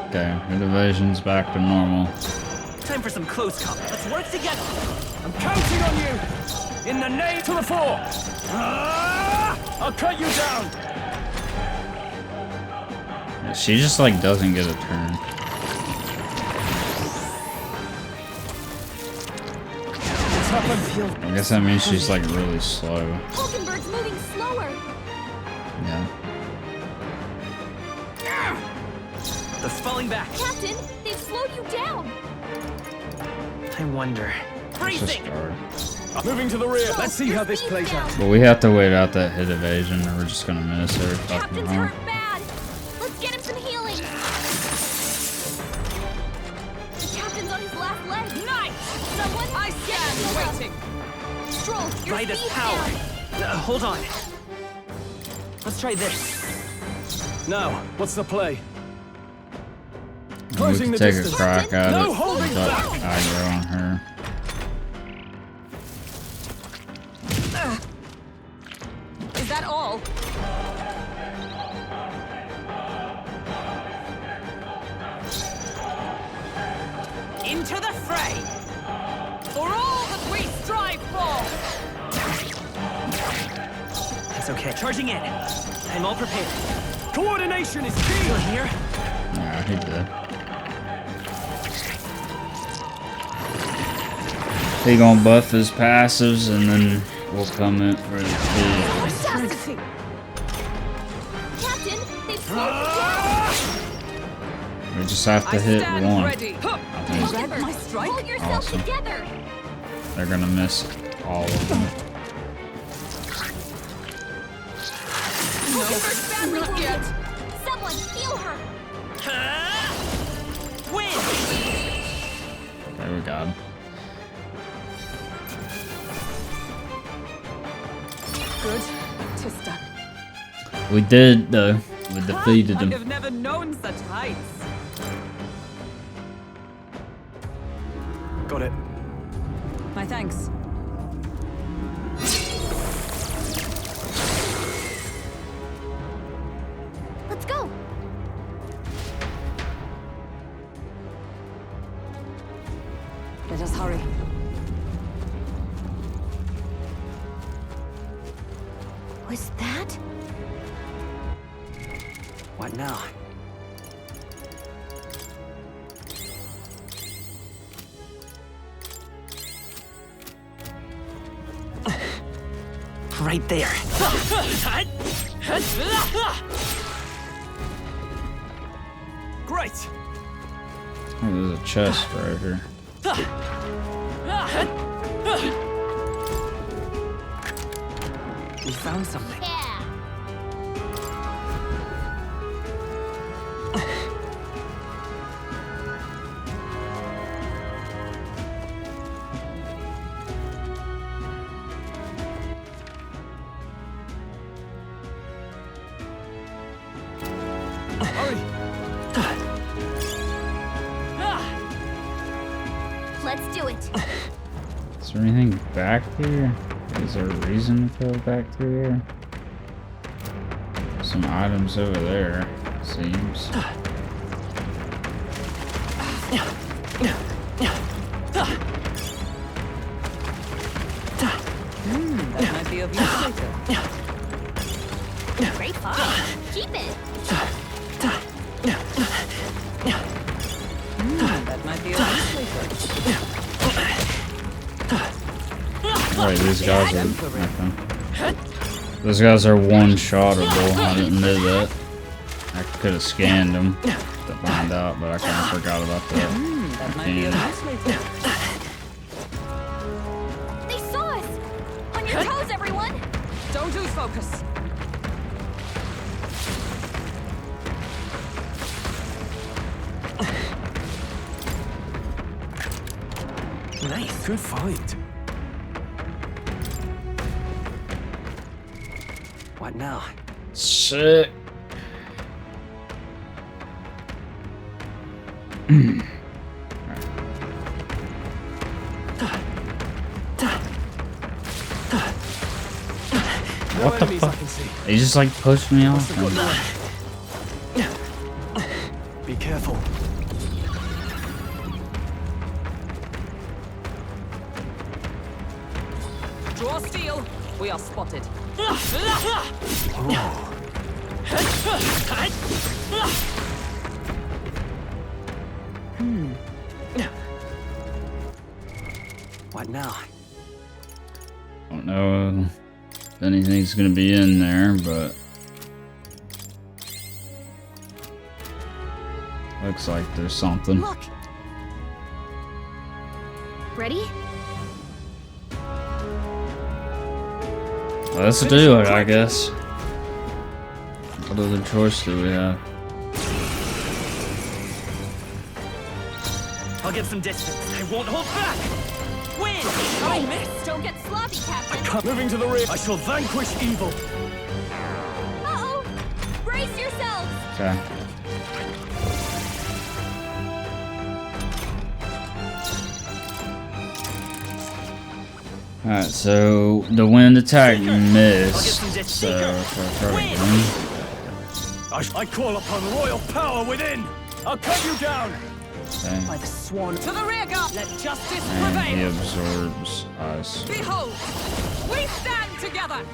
Okay, head evasion's back to normal. Time for some close combat. Let's work together. I'm counting on you! In the name to the fore! I'll cut you down! She just like doesn't get a turn. I guess that means she's like really slow. Hulkenberg's moving slower. Yeah. They're falling back. Captain, they've slowed you down. I wonder. It's a Bracing. start. Moving to the rear. Let's see how this plays out. But we have to wait out that hit evasion or we're just gonna miss her fucking Captain's hard. hurt bad. Let's get him some healing. The captain's on his last leg. Nice! Someone, I stand waiting. Stroll, your By this speed's power. down. Hold on. Let's try this. Now, what's the play? We Closing can the take distance. a crack at No it. holding But back. aggro on her. Is that all? Into the fray! For all that we strive for! It's okay. Charging in. I'm all prepared. Coordination is key! Still here? Yeah, he did. He gonna buff his passives and then we'll come in for the kill. Captain, they've slowed you down. We just have to hit stand one. ready. I think Hulkenberg, My strike? hold yourself Awesome. together. they're gonna miss all of them. Hulkenberg's badly Not wounded. yet. Someone heal her. Win! There we got him. Good. 'Tis done. We did though. We defeated I him. have never known such heights. Got it. My thanks. Let's go. Let us hurry. Was that? What now? Right there. Great! Oh, there's a chest right here. We found something. Yeah. Hurry! Let's do it. Is there anything back here? Is there a reason to go back through here? Some items over there, seems. That might be of use later. Great find. Keep it. That might be of use later. Right, these guys are. Okay. Those guys are one-shottable. I didn't know that. I could have scanned them to find out, but I kind of forgot about that. That might be a nice way to... They saw us! On your toes, everyone! Don't lose focus. Nice. Good fight. What now? Sick. What the fuck? He just like pushed me off. Be careful. Draw steel. We are spotted. What now? Don't know if anything's gonna be in there, but looks like there's something. Look. Ready? Let's do it, I guess. What other choice do we have? I'll get some distance. I won't hold back. Win! I missed. Don't get sloppy, Captain. Moving to the rear. I shall vanquish evil. Uh-oh. Brace yourselves. Okay. Alright, so the wind attack missed. So if I try again. I call upon royal power within. I'll cut you down. Okay. By the swan. To the rear guard. Let justice And he prevail. absorbs ice. Behold, we stand together.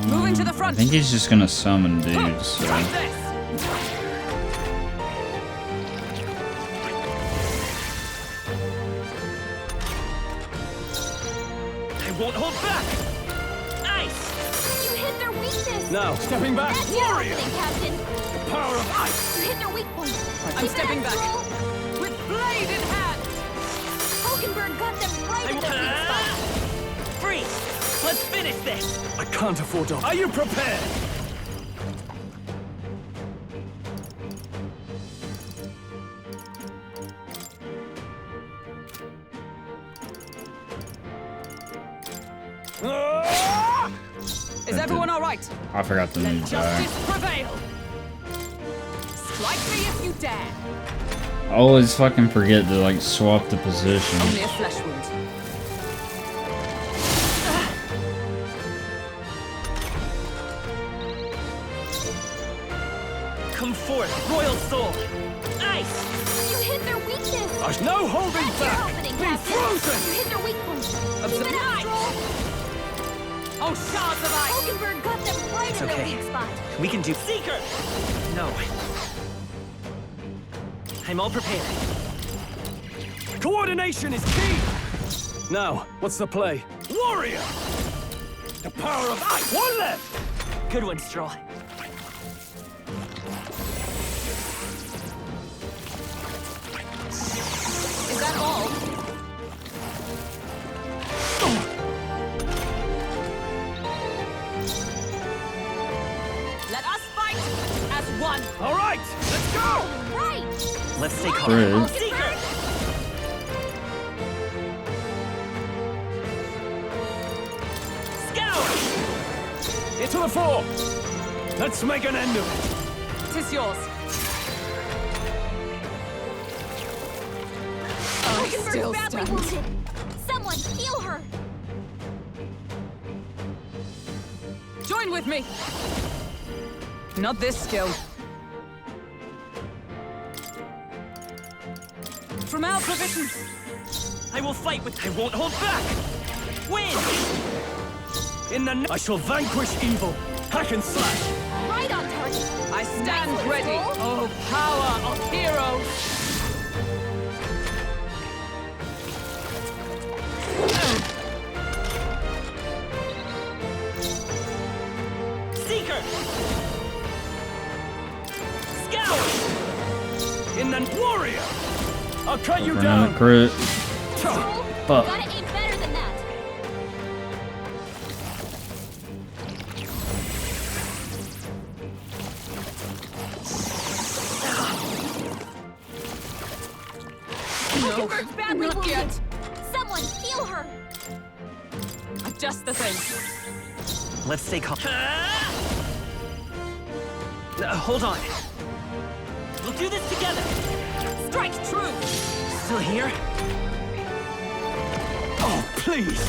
Moving to the front. I think he's just gonna summon dudes. So. Try this. I won't hold back. Ice. You hit their weakness. Now, stepping back. That's Warrior. happening, Captain. Power of ice. You hit their weak point. I'm stepping back. With blade in hand. Hulkenberg got them right at their weak spot. Freeze. Let's finish this. I can't afford to. Are you prepared? Is everyone all right? I forgot the new guy. Justice prevail. Strike me if you dare. I always fucking forget to like swap the position. Only a flesh wound. Come forth, royal soul. Ice. You hit their weakness. There's no holding That's back. your opening, Be Captain. frozen. You hit their weak point. Of Keep the it up, night. Stroll. Oh, shards of ice. Hulkenberg got them right It's at their okay. weak spot. We can do Seeker. No. I'm all prepared. Coordination is key. Now, what's the play? Warrior. The power of ice. One left. Good one, Stroll. Is that all? Let us fight as one. All right, let's go. Right. Let's stay calm. Great. Seeker. Scout. Into the fore. Let's make an end of it. Tis yours. I still Hulkenberg's badly stand. wounded. Someone heal her. Join with me. Not this skill. From our provisions. I will fight with. I won't hold back. Win. I shall vanquish evil. Hack and slash. Right on target. I stand Nice one, ready. Stroll. Oh, power of heroes. Seeker. In the warrior! I'll cut you For down! another crit. Fuck. Gotta aim better than that. No, badly not wounded. yet. Someone heal her. Adjust the thing. Let's stay calm. Hold on. We'll do this together. Strike true. Still here? Oh, please!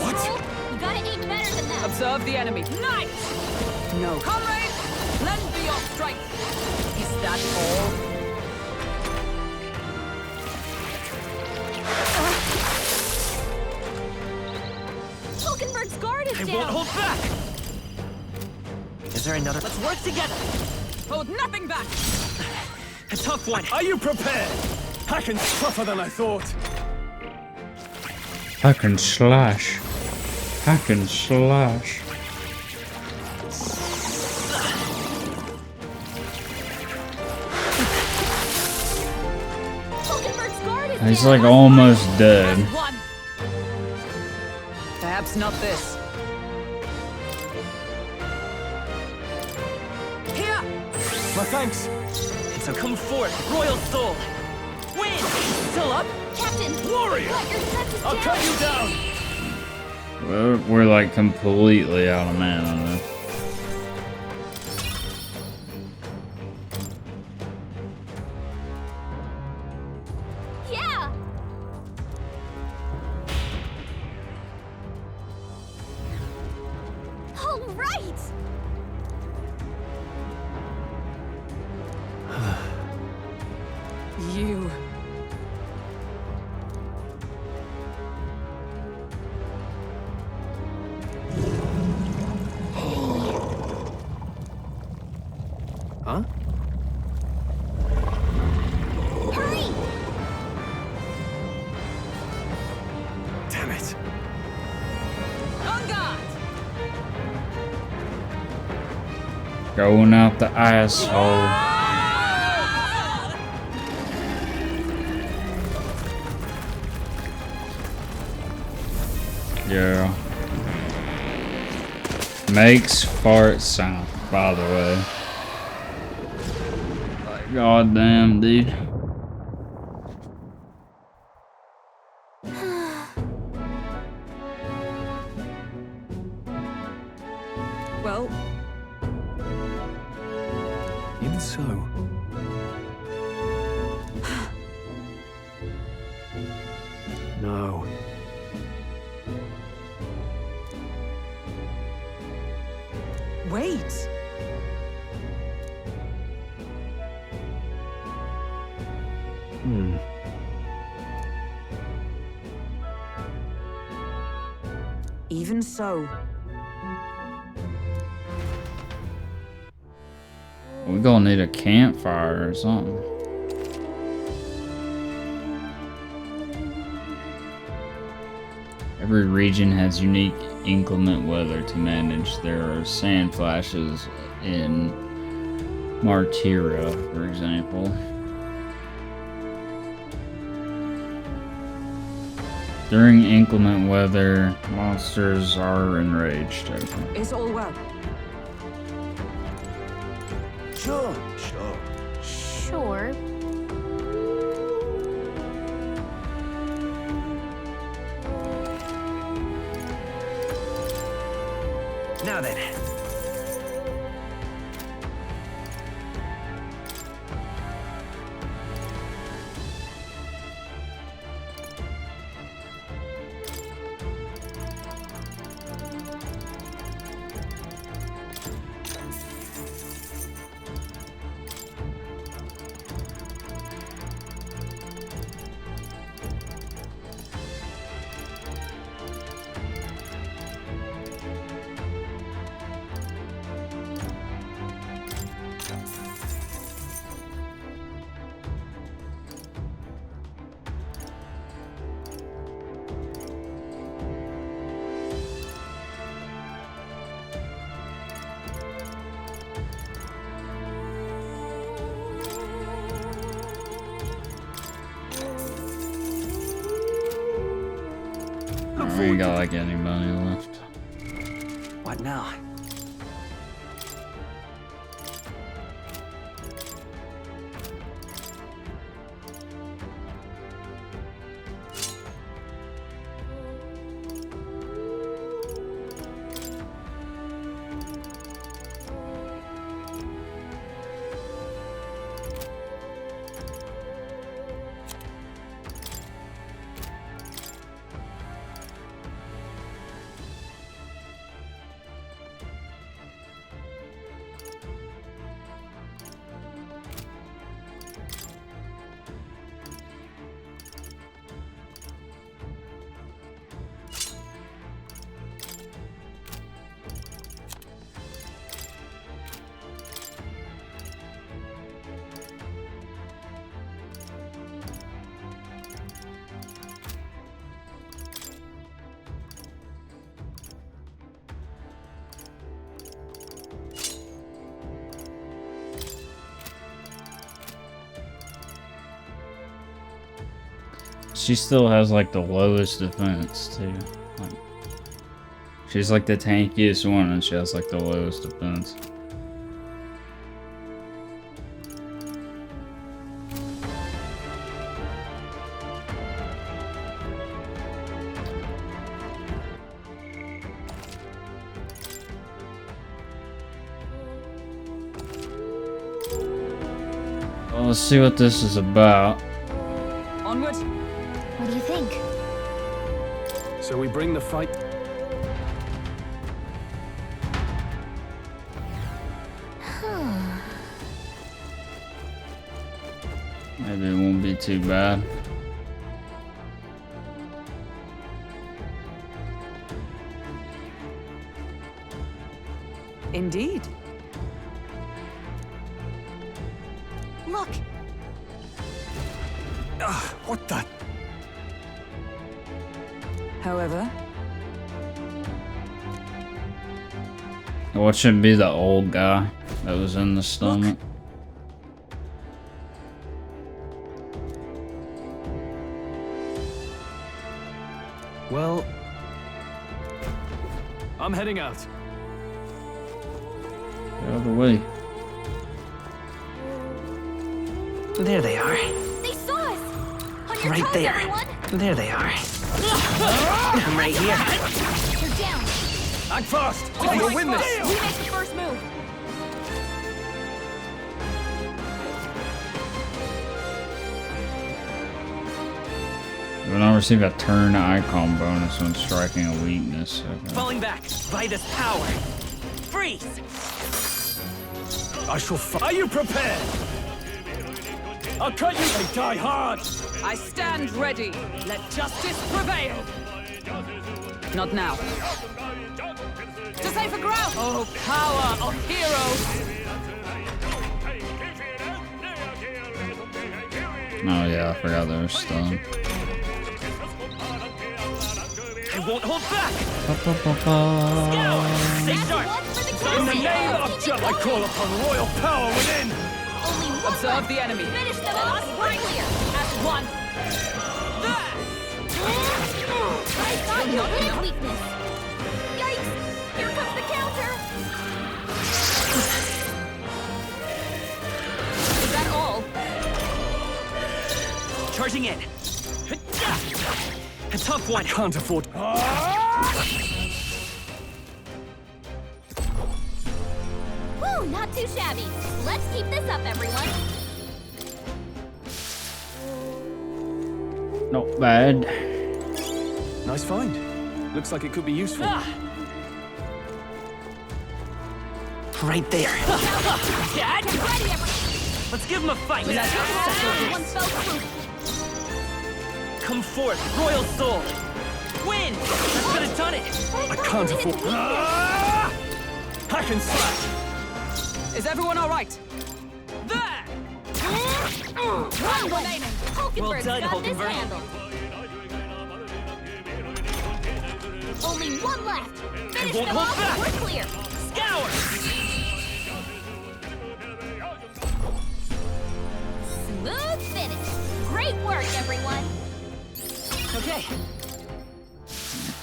What? You gotta aim better than that. Observe the enemy. Knight! No. Comrade, lend me your strength. Is that all? Hulkenberg's guard is I down. won't hold back! Is there another? Let's work together! Hold nothing back. A tough one. Are you prepared? Hacken's tougher than I thought. Hack and slash. Hack and slash. Hulkenberg's guard is He's down. like almost dead. One. Perhaps not this. Here. My thanks. And so come forth, Royal Soul! Win! Still up? Captain, Warrior! let your senses I'll down. cut you down! We're like completely out of mana on this. Yeah. All right. You. Huh? Hurry. Damn it. On guard. Going out the asshole. Yeah. Makes fart sound, by the way. Like, goddamn, dude. Well, Even so. No. wait. Hmm. Even so, We gonna need a campfire or something. Every region has unique inclement weather to manage. There are sand flashes in Martyria, for example. During inclement weather, monsters are enraged. Okay. is all well. Sure. Sure. Now then. We ain't got like any money left. What now? She still has like the lowest defense too. Like, she's like the tankiest one and she has like the lowest defense. Well, let's see what this is about. Onward. What do you think? So we bring the fight. Maybe it won't be too bad. Indeed. Look! What the? However, What should be the old guy that was in the stomach? Well, I'm heading out. Get out of the way. There they are. They saw us! On your Right toes, there. everyone! There they are. I'm right here. You're down! Act fast! All We'll right, win this! We make the first move! You will not receive a turn icon bonus when striking a weakness. Okay. Falling back. Vitus power. Freeze! I shall Are you prepared? I'll cut you and die hard! I stand ready. Let justice prevail. Not now. To safer ground! Oh, power of heroes! Oh yeah, I forgot they were stunned. I won't hold back! Stay sharp! In the name of justice, I call upon royal power within! Observe the enemy. Finish them off! We're clear! As one! I thought you had weakness! Yikes! Here comes the counter! Is that all? Charging in. A tough one. I can't afford. Woo! Not too shabby! Let's keep this up, everyone! Not bad. Nice find. Looks like it could be useful. Right there. Dad? Get ready, everyone! Let's give him a fight. One fell swoop! Come forth, royal soul. Win! That could have done it. I can't afford. Hack and slash. Is everyone all right? There! One remaining! Hulkenberg's Well done, got this Hulkenberg. handled! Only one left! Finish won't them hold off back. and we're clear! Scour! Smooth finish! Great work, everyone! Okay.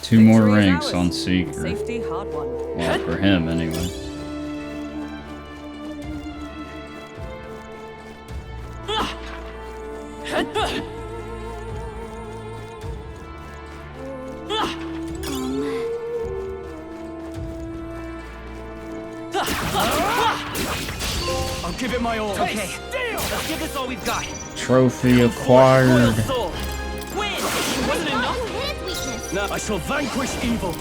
2 more Victory is ranks ours. on Seeker. Safety hard won. Well, for him anyway. I'll give it my all. Okay, let's give this all we've got. Trophy acquired. Soul. Win! Wasn't enough? No, I shall vanquish evil.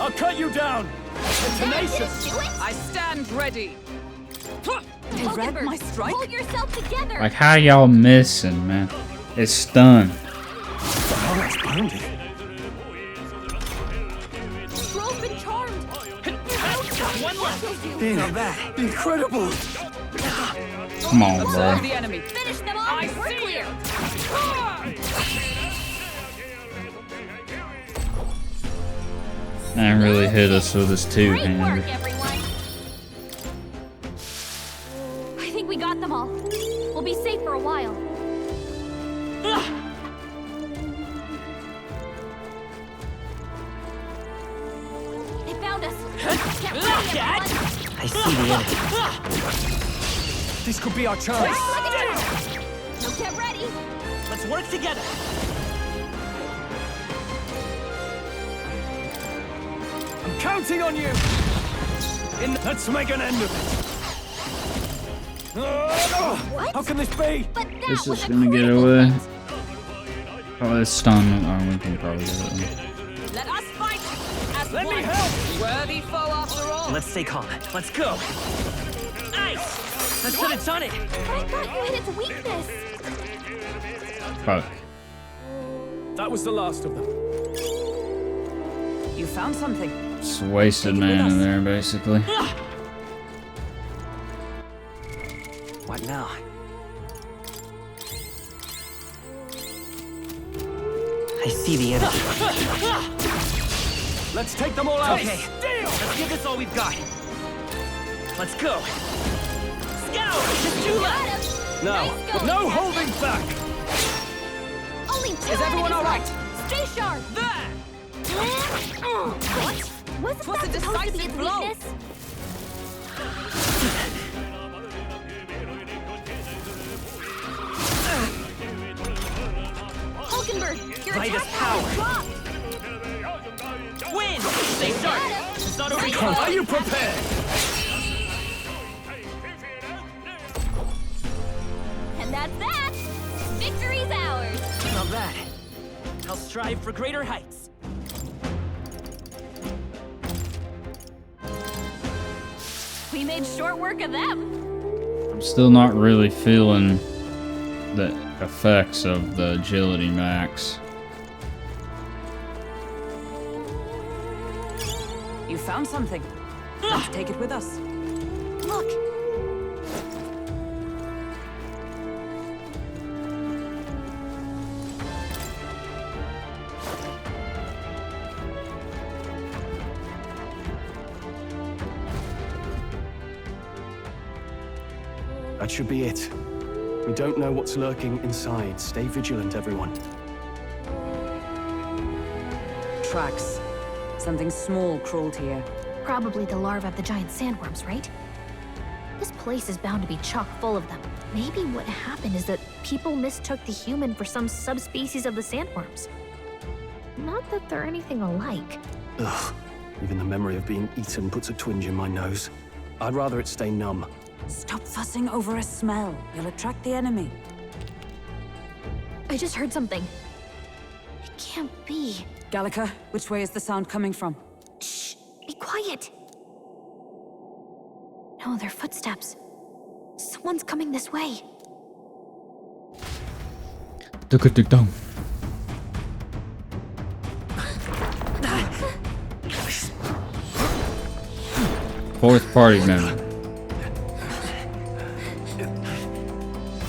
I'll cut you down. The tenacious. I stand ready. They read my strike? Hold yourself together! Like, how y'all missing, man? It's stunned. Oh, that's pounded. Troll's been charmed! One left. Not bad. Incredible. Come on, Observe bro. the enemy. Finish them off! We're clear! And really hit us with his Great work, two-hander. everyone! I think we got them all. We'll be safe for a while. They found us! Get ready, everyone! I see the enemy. This could be our chance. Now get ready! Let's work together. I'm counting on you. Let's make an end of it. How can this be? This is gonna get away. Oh, it's stunned. Oh, we can probably get it. Let us fight as Let one. me help. Worthy foe after all. Let's stay calm. Let's go. Nice! I should have done it. I thought you hit its weakness! Fuck. That was the last of them. You found something. It's a wasted man in there, basically. What now? I see the enemy. Let's take them all out. Okay. Let's give this all we've got. Let's go. Scout! Just you left! No, Nice going, no Captain. holding back. Only 2 Is everyone enemies all right? left. Stay sharp! There! What? Wasn't Was that a supposed to be decisive its blow. weakness? Hulkenberg, your Right as attack power power. dropped! Win! Stay sharp. It's not over yet. Are you prepared? And that's that! Victory's ours! Not bad. I'll strive for greater heights. We made short work of them! I'm still not really feeling the effects of the agility max. You found something. Let's take it with us. Look! That should be it. We don't know what's lurking inside. Stay vigilant, everyone. Tracks. Something small crawled here. Probably the larvae of the giant sandworms, right? This place is bound to be chock full of them. Maybe what happened is that people mistook the human for some subspecies of the sandworms. Not that they're anything alike. Ugh. Even the memory of being eaten puts a twinge in my nose. I'd rather it stay numb. Stop fussing over a smell. You'll attract the enemy. I just heard something. It can't be. Gallica, which way is the sound coming from? Shh! Be quiet! No, they're footsteps. Someone's coming this way. Tuk-tuk-tuk-tuk. Fourth party member.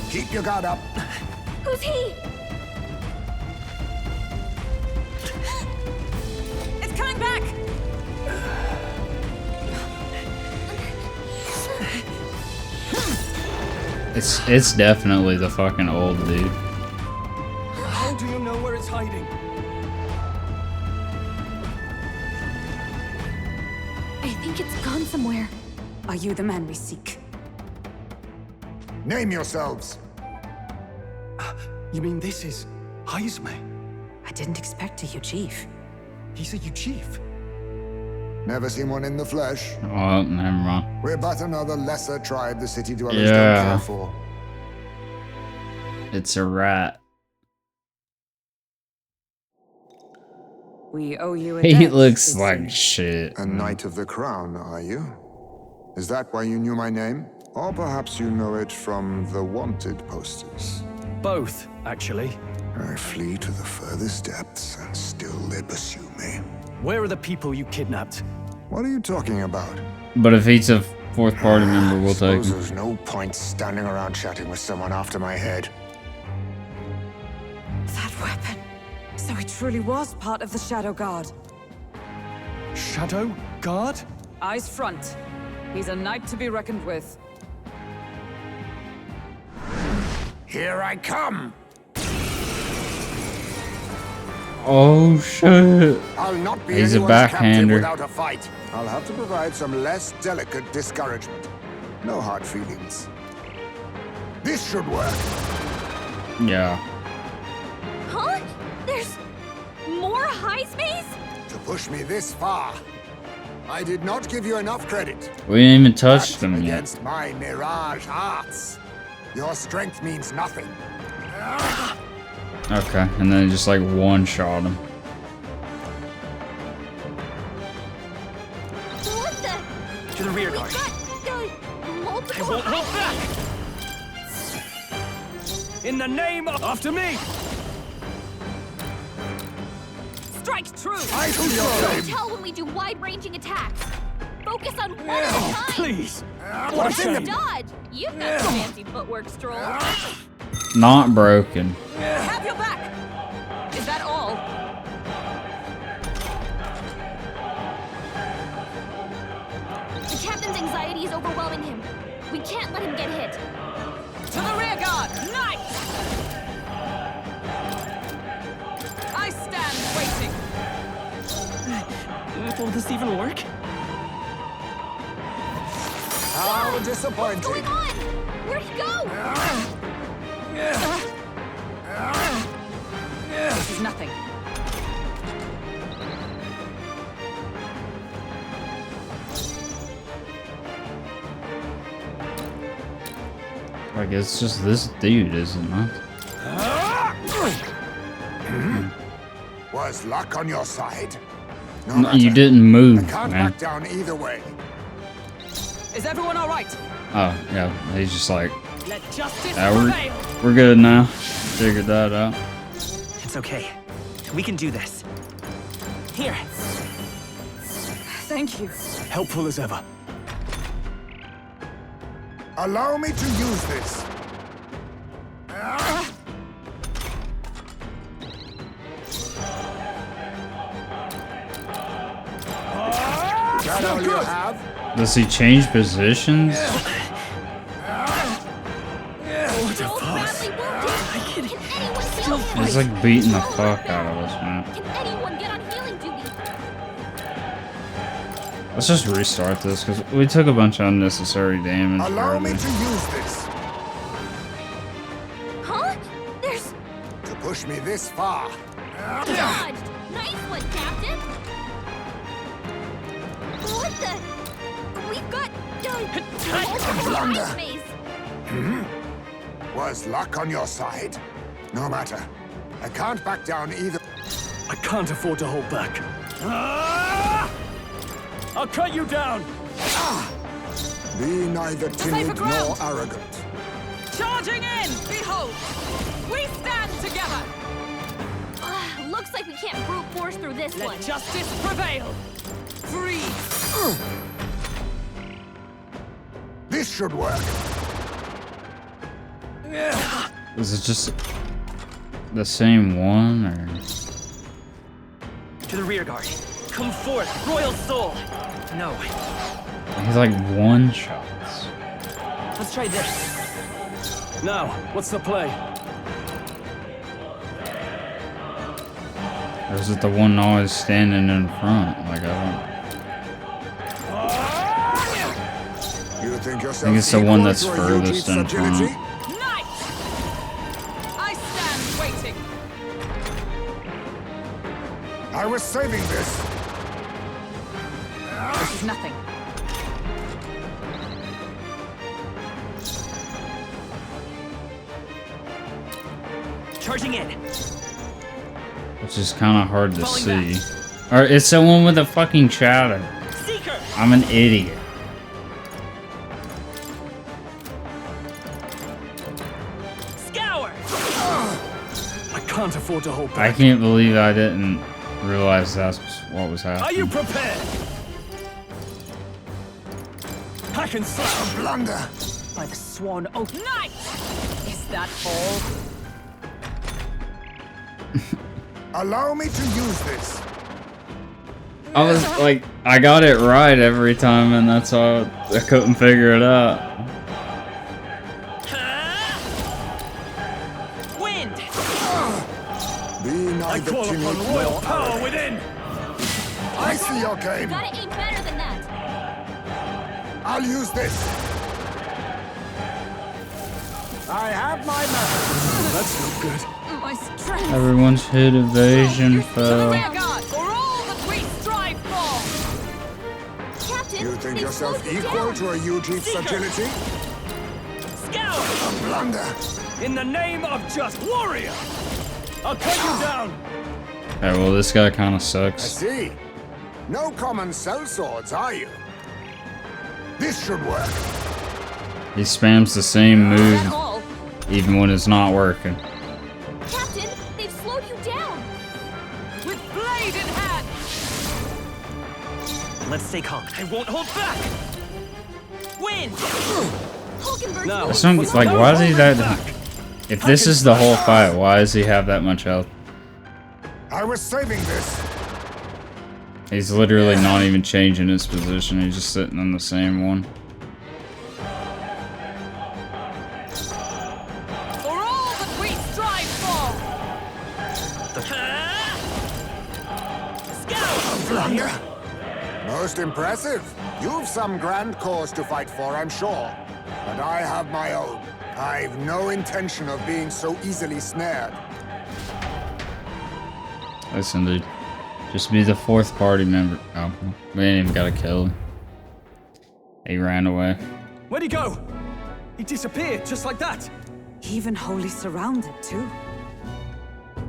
Keep your guard up. Who's he? It's coming back. It's definitely the fucking old dude. How do you know where it's hiding? think it's gone somewhere. Are you the man we seek? Name yourselves. You mean this is Heisme? I didn't expect a Chief. He's a Chief. Never seen one in the flesh. Oh, never mind. We're but another lesser tribe the city dwellers don't care for. It's a rat. We owe you a He debt, looks it like seems. shit. A knight of the crown, are you? Is that why you knew my name? Or perhaps you know it from the wanted posters? Both, actually. I flee to the furthest depths, and still they pursue me. Where are the people you kidnapped? What are you talking about? But if he's a fourth party member, we'll take Suppose him. there's no point standing around chatting with someone after my head. That weapon. So he truly was part of the Shadow Guard. Shadow Guard? Eyes front. He's a knight to be reckoned with. Here I come! Oh shit. I'll not be He's a anyone's backhander. captive without a fight. I'll have to provide some less delicate discouragement. No hard feelings. This should work. Yeah. Huh? There's more Heismes? To push me this far. I did not give you enough credit. We didn't even touch them yet. Against my mirage arts. Your strength means nothing. Okay, and then just like one-shot him. What the? To the rear guard. We got multiple I won't hold back! In the name of... After me! Strike true! I do your You flame. tell when we do wide-ranging attacks. Focus on one at a time. Please! What a shame. Dodge! You've got fancy footwork, Stroll. Not broken. Have your back! Is that all? The captain's anxiety is overwhelming him. We can't let him get hit. To the rear guard! Knight! I stand waiting. Will this even work? How What's disappointing. going on? Where'd he go? This is nothing. Like, it's just this dude, is it not? Was luck on your side? No No, you matter. didn't move, I can't man. back down either way. Is everyone all right? Oh, yeah. He's just like, Let justice yeah, prevail. we're good now. Figured that out. It's okay. We can do this. Here. Thank you. Helpful as ever. Allow me to use this. Is that all you have? Does he change positions? He's like beating the fuck out of us, man. Can anyone get on healing duty? Let's just restart this, because we took a bunch of unnecessary damage. Allow me earlier. to use this. Huh? There's To push me this far. dodged. Nice one, Captain. What the? We've got multiple Blunder. Heismes. Was luck on your side? No matter. I can't back down either. I can't afford to hold back. I'll cut you down! Be neither timid nor ground. arrogant. Charging in! Behold! We stand together! Looks like we can't brute force through this Let one. justice prevail! Free! This should work. Is it just the same one, or? To the rear guard. Come forth, royal soul. No. He's like one-shots. Let's try this. Now, what's the play? Or is it the one always standing in front? Like, I think I think it's the one that's furthest in front. Knight! I stand waiting. I was saving this. This is nothing. Charging in. Which is kind of hard to see. Or it's the one with the fucking shadow. Seeker. I'm an idiot. Scour. I can't afford to hold back. I can't believe I didn't realize that's what was happening. Are you prepared? Hack and slash. Blunder. By the sworn oath. Knight! Is that all? Allow me to use this. I was like, I got it right every time, and that's why I couldn't figure it out. Wind. Be I call upon royal power within. I see your game. Gotta aim better than that. I'll use this. I have my method. That's not good. My strength. Everyone's hit evasion fell. Rear guard for all that we strive for. Captain, You think they yourself slowed you equal down. to a Eugene's agility? Scour. A blunder. In the name of just warrior. I'll cut you down. Alright, well, this guy kind of I sucks. see. No common cell swords, are you? This should work. He spams the same move, At all. even when it's not working. Captain, they've slowed you down. With blade in hand. Let's stay calm. I won't hold back. Wind. Hulkenberg's No. That's not, like, why is he that... If this is the whole fight, why does he have that much health? I was saving this. He's literally not even changing his position, he's just sitting on the same one. For all that we strive for. Blunder. Most impressive. You've some grand cause to fight for, I'm sure. But I have my own. I've no intention of being so easily snared. Listen, dude. Just be the fourth party member. Oh, we ain't even gotta kill him. He ran away. Where'd he go? He disappeared just like that. Even wholly surrounded, too.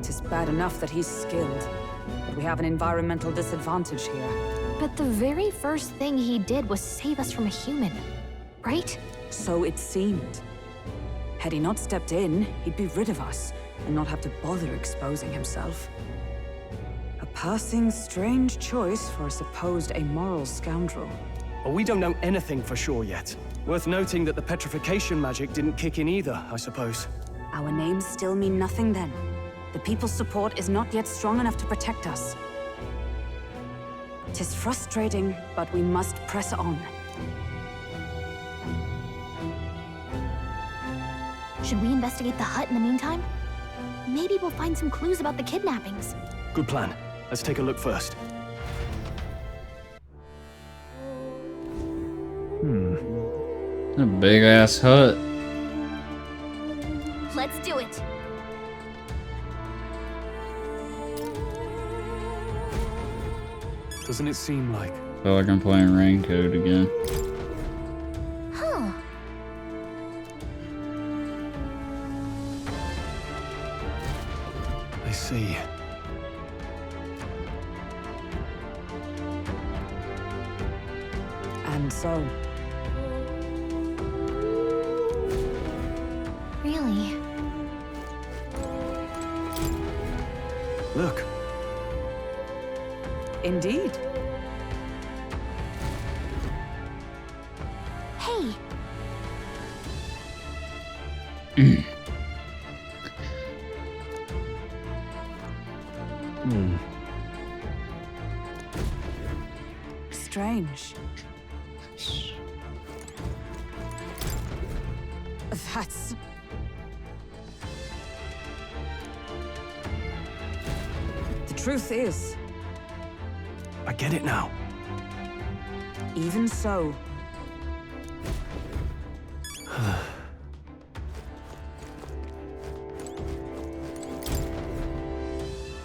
Tis bad enough that he's skilled, but we have an environmental disadvantage here. But the very first thing he did was save us from a human, right? So it seemed. Had he not stepped in, he'd be rid of us, and not have to bother exposing himself. A passing, strange choice for a supposed amoral scoundrel. Well, we don't know anything for sure yet. Worth noting that the petrification magic didn't kick in either, I suppose. Our names still mean nothing then. The people's support is not yet strong enough to protect us. 'Tis frustrating, but we must press on. Should we investigate the hut in the meantime? Maybe we'll find some clues about the kidnappings. Good plan. Let's take a look first. A big ass hut. Let's do it. Doesn't it seem like... I feel like I'm playing Raincoat again. Huh. I see. And so, Really? Look. indeed. Hey, Strange. That's... The truth is, I get it now. even so,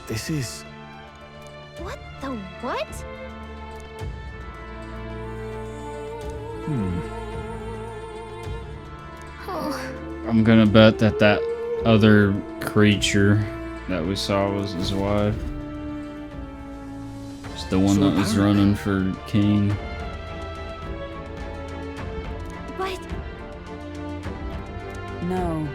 This is... What the what? Oh, I'm gonna bet that that other creature that we saw was his wife. It's the one that was running for king. But No.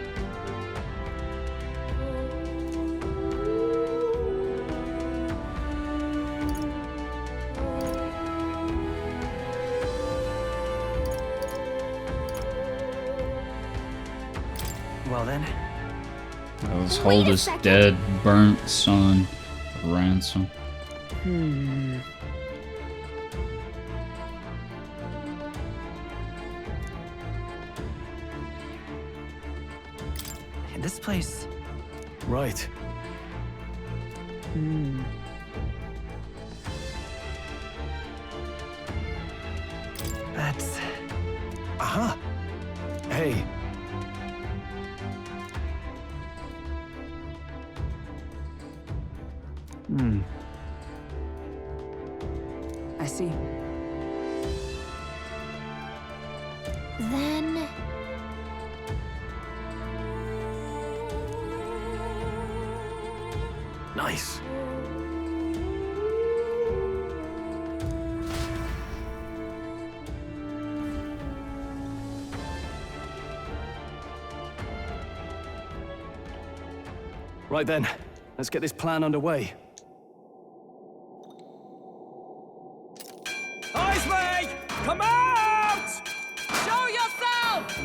Well then, Let's hold his dead, burnt son for ransom. in this place, Right. that's... Aha! Hey. I see. Then... Nice. Right then, let's get this plan underway. Heismay! Come out! Show yourself!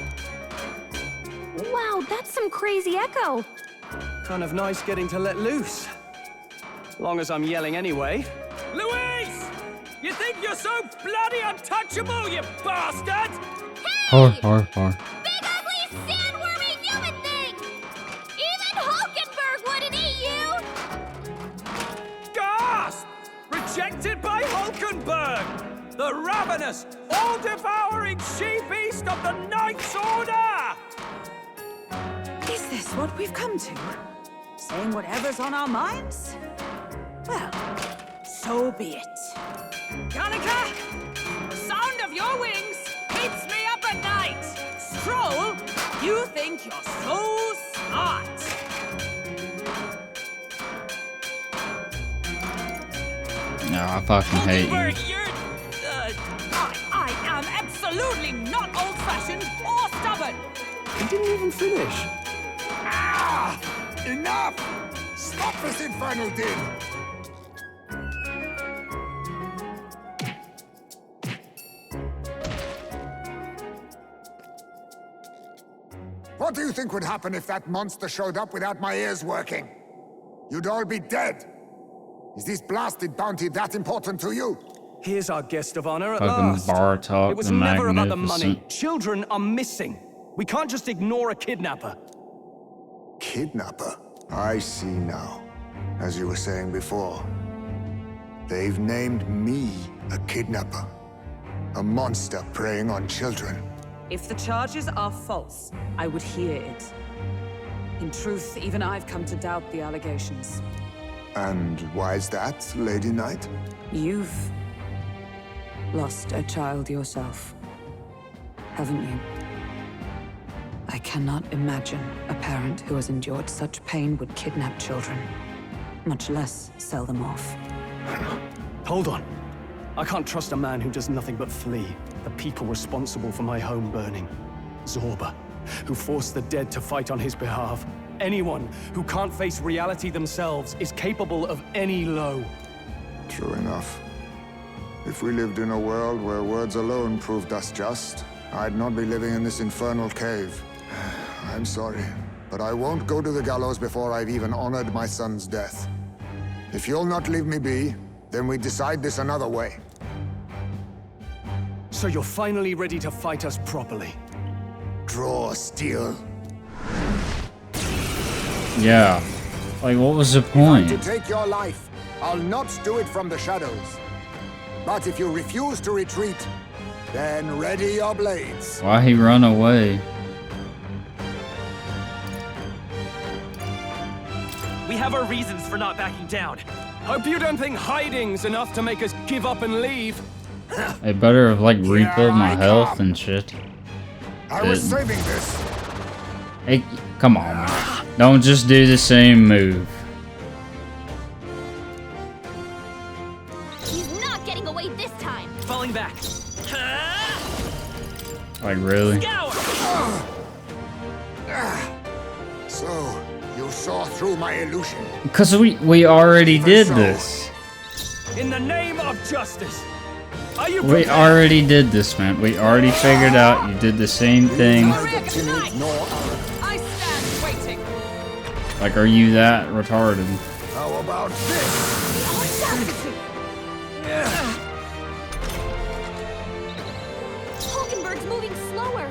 Wow, that's some crazy echo. Kind of nice getting to let loose. Long as I'm yelling anyway. Louise! You think you're so bloody untouchable, you bastard? Har. big ugly sandwormy human thing! Even Hulkenberg wouldn't eat you! Gasp! Rejected by Hulkenberg! The ravenous, all-devouring she-beast of the Knight's Order! Is this what we've come to? Saying whatever's on our minds? Well, so be it. Kanika! The sound of your wings keeps me up at night! Stroll, you think you're so smart! No, I fucking hate you. Hulkenberg, you're... I am absolutely not old-fashioned or stubborn! He didn't even finish. Ah! Enough! Stop this infernal din! What do you think would happen if that monster showed up without my ears working? You'd all be dead. Is this blasted bounty that important to you? Here's our guest of honor at Fucking last. Bartok It was the never about the Magnificent. money. Children are missing. We can't just ignore a kidnapper. Kidnapper? I see now. As you were saying before, they've named me a kidnapper. A monster preying on children. If the charges are false, I would hear it. In truth, even I've come to doubt the allegations. And why is that, Lady Knight? You've lost a child yourself, haven't you? I cannot imagine a parent who has endured such pain would kidnap children, much less sell them off. Hold on. I can't trust a man who does nothing but flee. The people responsible for my home burning. Zorba, who forced the dead to fight on his behalf. Anyone who can't face reality themselves is capable of any low. True enough. If we lived in a world where words alone proved us just, I'd not be living in this infernal cave. I'm sorry, but I won't go to the gallows before I've even honored my son's death. If you'll not leave me be, then we decide this another way. So you're finally ready to fight us properly? Draw steel. Yeah. Like, what was the point? To take your life, I'll not do it from the shadows. But if you refuse to retreat, then ready your blades. Why he run away? have our reasons for not backing down. Hope you don't think hiding's enough to make us give up and leave. I better have like refilled my health and shit. I was saving this. Hey, come on, man. Don't just do the same move. He's not getting away this time. Falling back. Like, really? So, you saw through my illusion. Because we already did this. In the name of justice. Are you We already did this, man. We already figured out you did the same thing. I stand waiting. Like, are you that retarded? How about this? Hulkenberg's moving slower.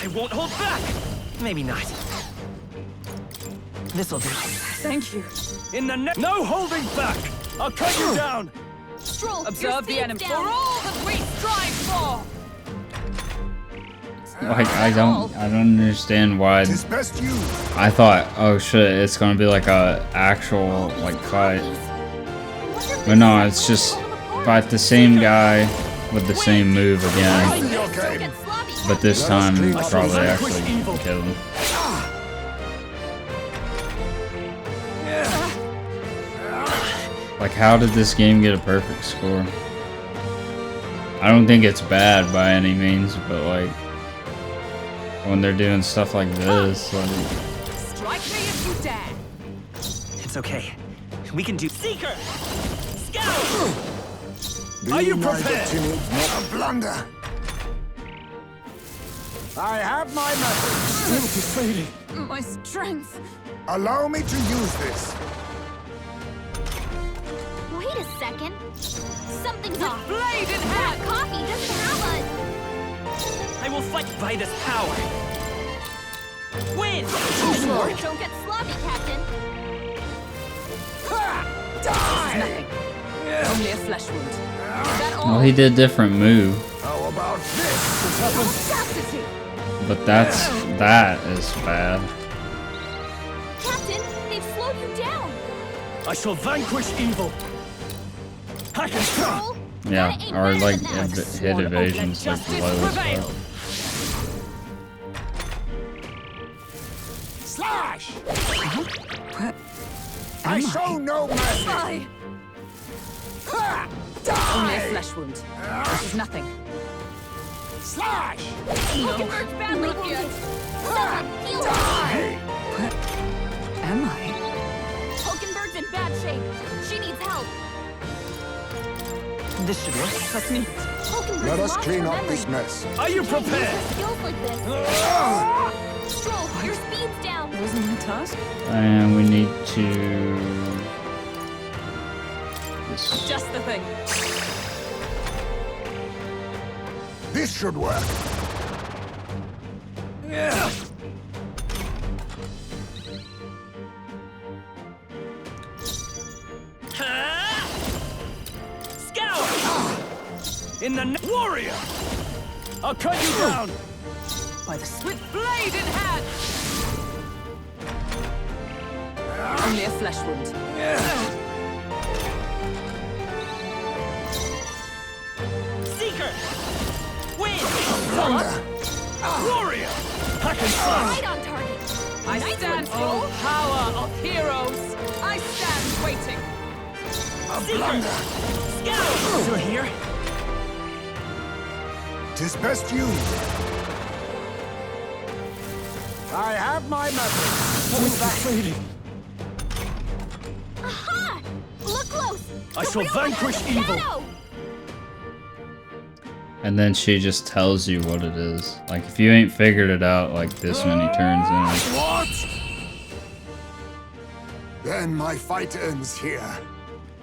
I won't hold back. Maybe not. This'll do. Thank you. In the no holding back. I'll cut you down. Stroll, Observe the enemy. For all that we strive for. Like, I don't understand why. It's best you. I thought, oh shit, it's gonna be like a actual like fight. But no, it's just fight the same guy with the same move again. But this time, probably actually kill him. Like, how did this game get a perfect score? I don't think it's bad by any means, but like, when they're doing stuff like this, like... Strike me if you dare. It's okay. We can do Seeker! Scout! Are you prepared? A blunder. I have my method. Strength is fading. My strength. Allow me to use this. Wait a second. Something's off. Blade in That hand. copy doesn't have us. I will fight by this power. Win! Don't get sloppy, Captain. Nothing. Only a flesh wound. Is that all? Well, he did a different move. How about this? Audacity. But that is bad. Captain, they've slowed you down. I shall vanquish evil. I can Stroll, Yeah, that ain't or better like than that. hit evasion's like the lowest prevail. part. Slash! I show no mercy. Bye. Ha! Only a Die! flesh wound. This is nothing. Slash! Hulkenberg's badly wounded. Someone heal him. Die! Where am I? Hulkenberg's in bad shape. She needs help. This should work. That's neat. Hulkenberg's Let us lost clean her up memory. this mess. Are you She can't use prepared? her skills like this. Stroll, your speed's down. Wasn't my task? And we need to... This. Just the thing. This should work. Scout! In the warrior! I'll cut you down! By the swift blade in hand. Only a flesh wound. Seeker! Win! Blunder. Warrior! I can slash! Right on target. I Nice stand one, full Stroll. power of heroes. I stand waiting. Seeker! Scout! Still here? Tis best you. I have my method. Aha! Look close. I The shall real one vanquish has a evil. shadow. And then she just tells you what it is. Like, if you ain't figured it out like this many turns in. What? Then my fight ends here.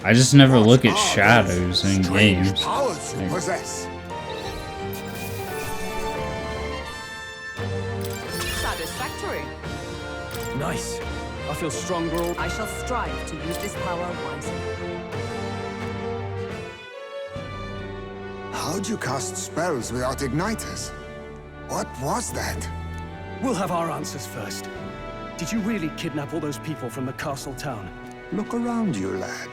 I just never look at shadows in Strange games. powers you Like, possess. Satisfactory. Nice. I feel stronger all... I shall strive to use this power wisely. How'd you cast spells without igniters? What was that? We'll have our answers first. Did you really kidnap all those people from the castle town? Look around you, lad.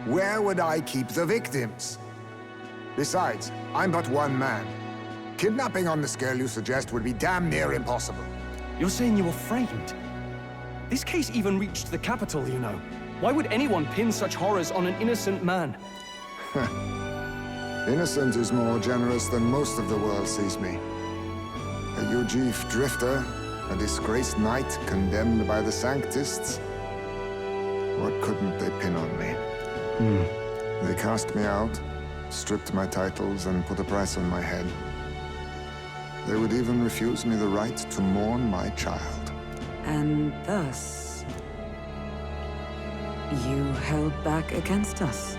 Where would I keep the victims? Besides, I'm but one man. Kidnapping on the scale you suggest would be damn near impossible. You're saying you were framed? This case even reached the capital, you know. Why would anyone pin such horrors on an innocent man? Innocent is more generous than most of the world sees me. A Ujif drifter, a disgraced knight condemned by the Sanctists. What couldn't they pin on me? They cast me out, stripped my titles, and put a price on my head. They would even refuse me the right to mourn my child. And thus, you held back against us,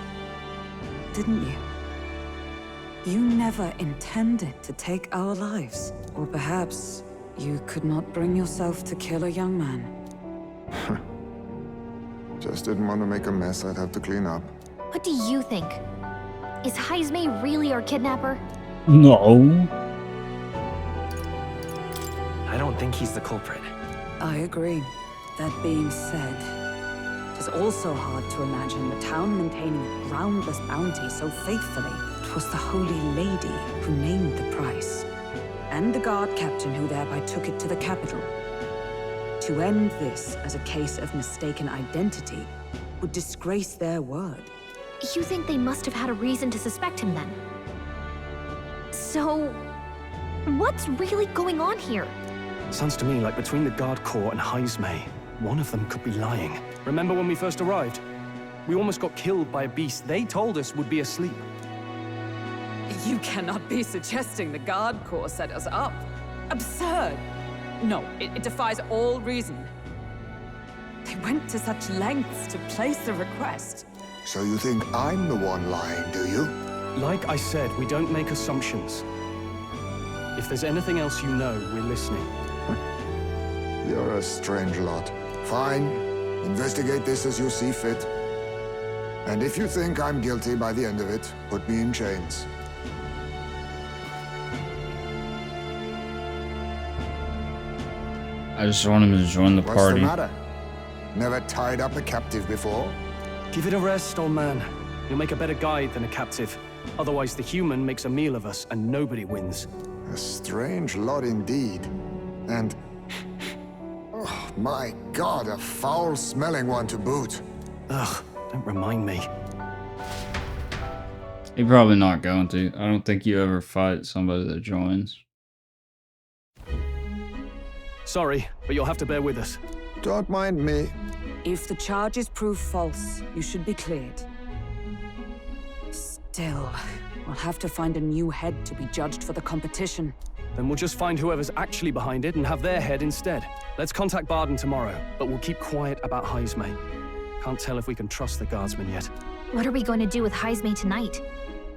didn't you? You never intended to take our lives. Or perhaps you could not bring yourself to kill a young man. Just didn't want to make a mess I'd have to clean up. What do you think? Is Heismay really our kidnapper? No. I don't think he's the culprit. I agree. That being said, it is also hard to imagine the town maintaining a groundless bounty so faithfully. It was the Holy Lady who named the price, and the guard captain who thereby took it to the capital. To end this as a case of mistaken identity would disgrace their word. You think they must have had a reason to suspect him then? So, what's really going on here? Sounds to me like between the Guard Corps and Heismay, one of them could be lying. Remember when we first arrived? We almost got killed by a beast they told us would be asleep. You cannot be suggesting the Guard Corps set us up. Absurd. No, it defies all reason. They went to such lengths to place the request. So you think I'm the one lying, do you? Like I said, we don't make assumptions. If there's anything else you know, we're listening. You're a strange lot. Fine. Investigate this as you see fit. And if you think I'm guilty by the end of it, put me in chains. I just want him to join the What's party. the matter? Never tied up a captive before? Give it a rest, old man. You'll make a better guide than a captive. Otherwise, the human makes a meal of us, and nobody wins. A strange lot indeed. And... oh, my God, a foul-smelling one to boot. Ugh, don't remind me. You're probably not going to. I don't think you ever fight somebody that joins. Sorry, but you'll have to bear with us. Don't mind me. If the charges prove false, you should be cleared. Still, we'll have to find a new head to be judged for the competition. Then we'll just find whoever's actually behind it and have their head instead. Let's contact Barden tomorrow, but we'll keep quiet about Heismay. Can't tell if we can trust the guardsmen yet. What are we going to do with Heismay tonight?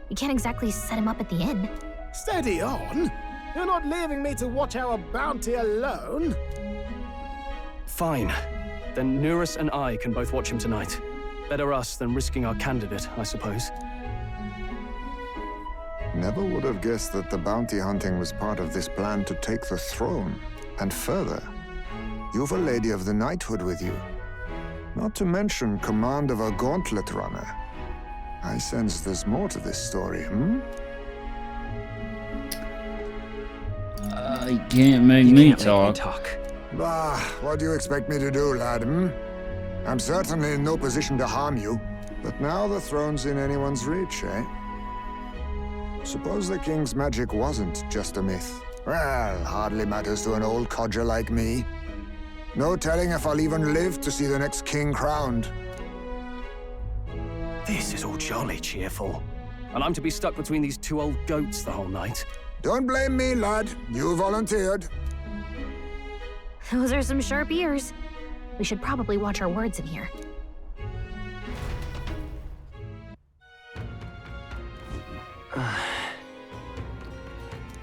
We can't exactly set him up at the inn. Steady on! You're not leaving me to watch our bounty alone. Fine. Then Nurus and I can both watch him tonight. Better us than risking our candidate, I suppose. Never would have guessed that the bounty hunting was part of this plan to take the throne. And further, you've a Lady of the Knighthood with you. Not to mention command of a gauntlet runner. I sense there's more to this story, You can't make me talk. Bah, what do you expect me to do, lad, I'm certainly in no position to harm you. But now the throne's in anyone's reach, eh? Suppose the king's magic wasn't just a myth. Well, hardly matters to an old codger like me. No telling if I'll even live to see the next king crowned. This is all jolly cheerful. And I'm to be stuck between these two old goats the whole night. Don't blame me, lad. You volunteered. Those are some sharp ears. We should probably watch our words in here.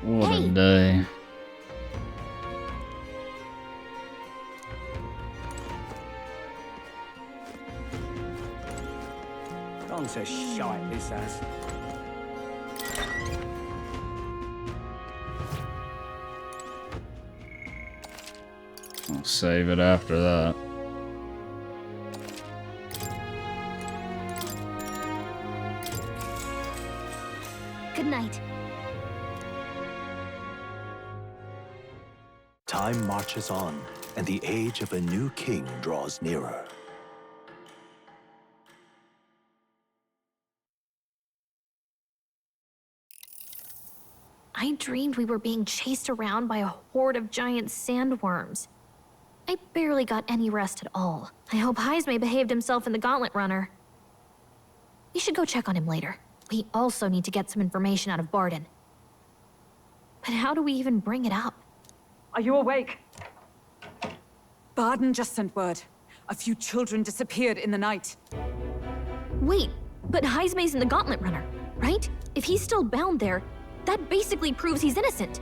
What a day. Gone to shite, this has. Save it after that. Good night. Time marches on, and the age of a new king draws nearer. I dreamed we were being chased around by a horde of giant sandworms. I barely got any rest at all. I hope Heismay behaved himself in the Gauntlet Runner. We should go check on him later. We also need to get some information out of Barden. But how do we even bring it up? Are you awake? Barden just sent word. A few children disappeared in the night. Wait, but Heismay's in the Gauntlet Runner, right? If he's still bound there, that basically proves he's innocent.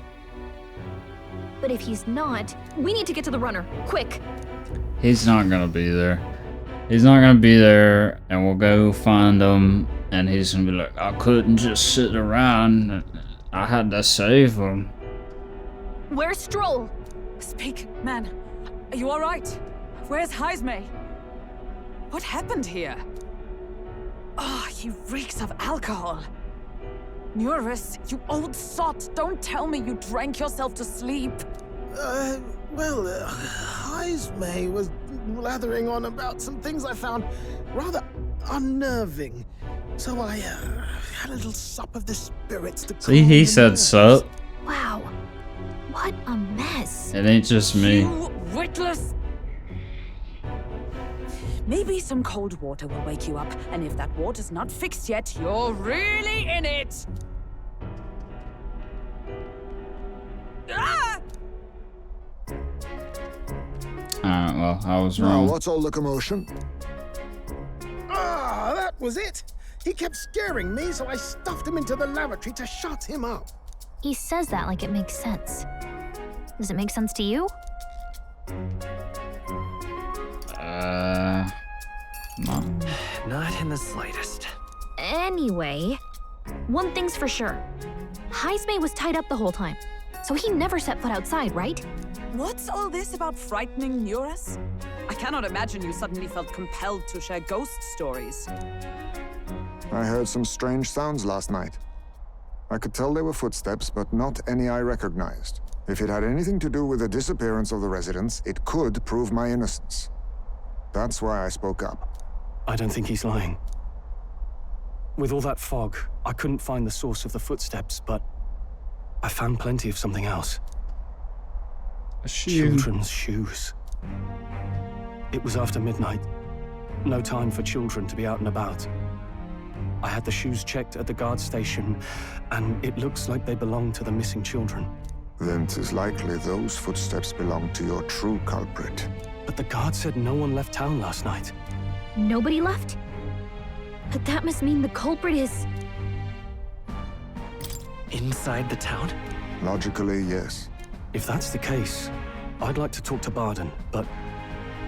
But if he's not, we need to get to the runner, quick. He's not gonna be there. He's not gonna be there, and we'll go find him, and he's gonna be like, I couldn't just sit around. I had to save him. Where's Stroll? Speak, man. Are you all right? Where's Heismay? What happened here? Oh, he reeks of alcohol. Nuris, you old sot, don't tell me you drank yourself to sleep. Heismay was blathering on about some things I found rather unnerving. So I had a little sup of the spirits to See, he said sup. Wow, what a mess. It ain't just me. You witless. Maybe some cold water will wake you up, and if that water's not fixed yet, you're really in it! Ah! Alright, well, I was Now, wrong. what's all the commotion? Ah, that was it. He kept scaring me, so I stuffed him into the lavatory to shut him up. He says that like it makes sense. Does it make sense to you? No. Not in the slightest. Anyway, one thing's for sure. Heismay was tied up the whole time, so he never set foot outside, right? What's all this about frightening Nuris? I cannot imagine you suddenly felt compelled to share ghost stories. I heard some strange sounds last night. I could tell they were footsteps, but not any I recognized. If it had anything to do with the disappearance of the residents, it could prove my innocence. That's why I spoke up. I don't think he's lying. With all that fog, I couldn't find the source of the footsteps, but I found plenty of something else. A shoe. Children's shoes. It was after midnight. No time for children to be out and about. I had the shoes checked at the guard station, and it looks like they belong to the missing children. Then 'tis likely those footsteps belong to your true culprit. But the guard said no one left town last night. Nobody left? But that must mean the culprit is... Inside the town? Logically, yes. If that's the case, I'd like to talk to Barden, but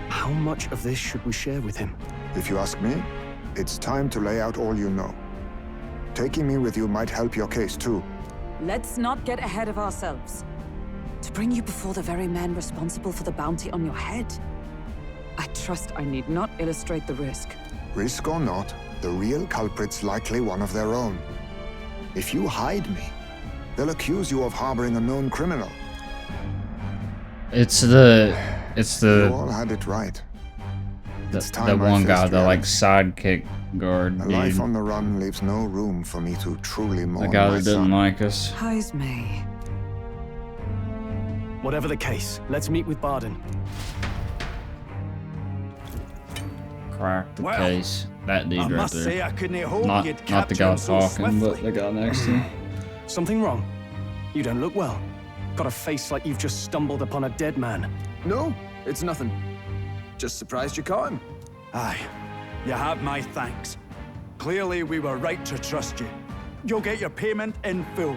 how much of this should we share with him? If you ask me, it's time to lay out all you know. Taking me with you might help your case, too. Let's not get ahead of ourselves. To bring you before the very man responsible for the bounty on your head, I trust I need not illustrate the risk. Risk or not, the real culprit's likely one of their own. If you hide me, they'll accuse you of harboring a known criminal. It's the You all had it right. It's the time I one guy, faced the like reality. sidekick guard A life dude. on the run leaves no room for me to truly The mourn guy my that didn't son. like us. Heismay. Whatever the case, let's meet with Barden. Crack the Well, case. That dude I right must there. say I couldn't hope Not you'd the capture guy him so talking, but swiftly. the guy next to him. Something wrong? You don't look well. Got a face like you've just stumbled upon a dead man. No, it's nothing. Just surprised you caught him. Aye, you have my thanks. Clearly, we were right to trust you. You'll get your payment in full.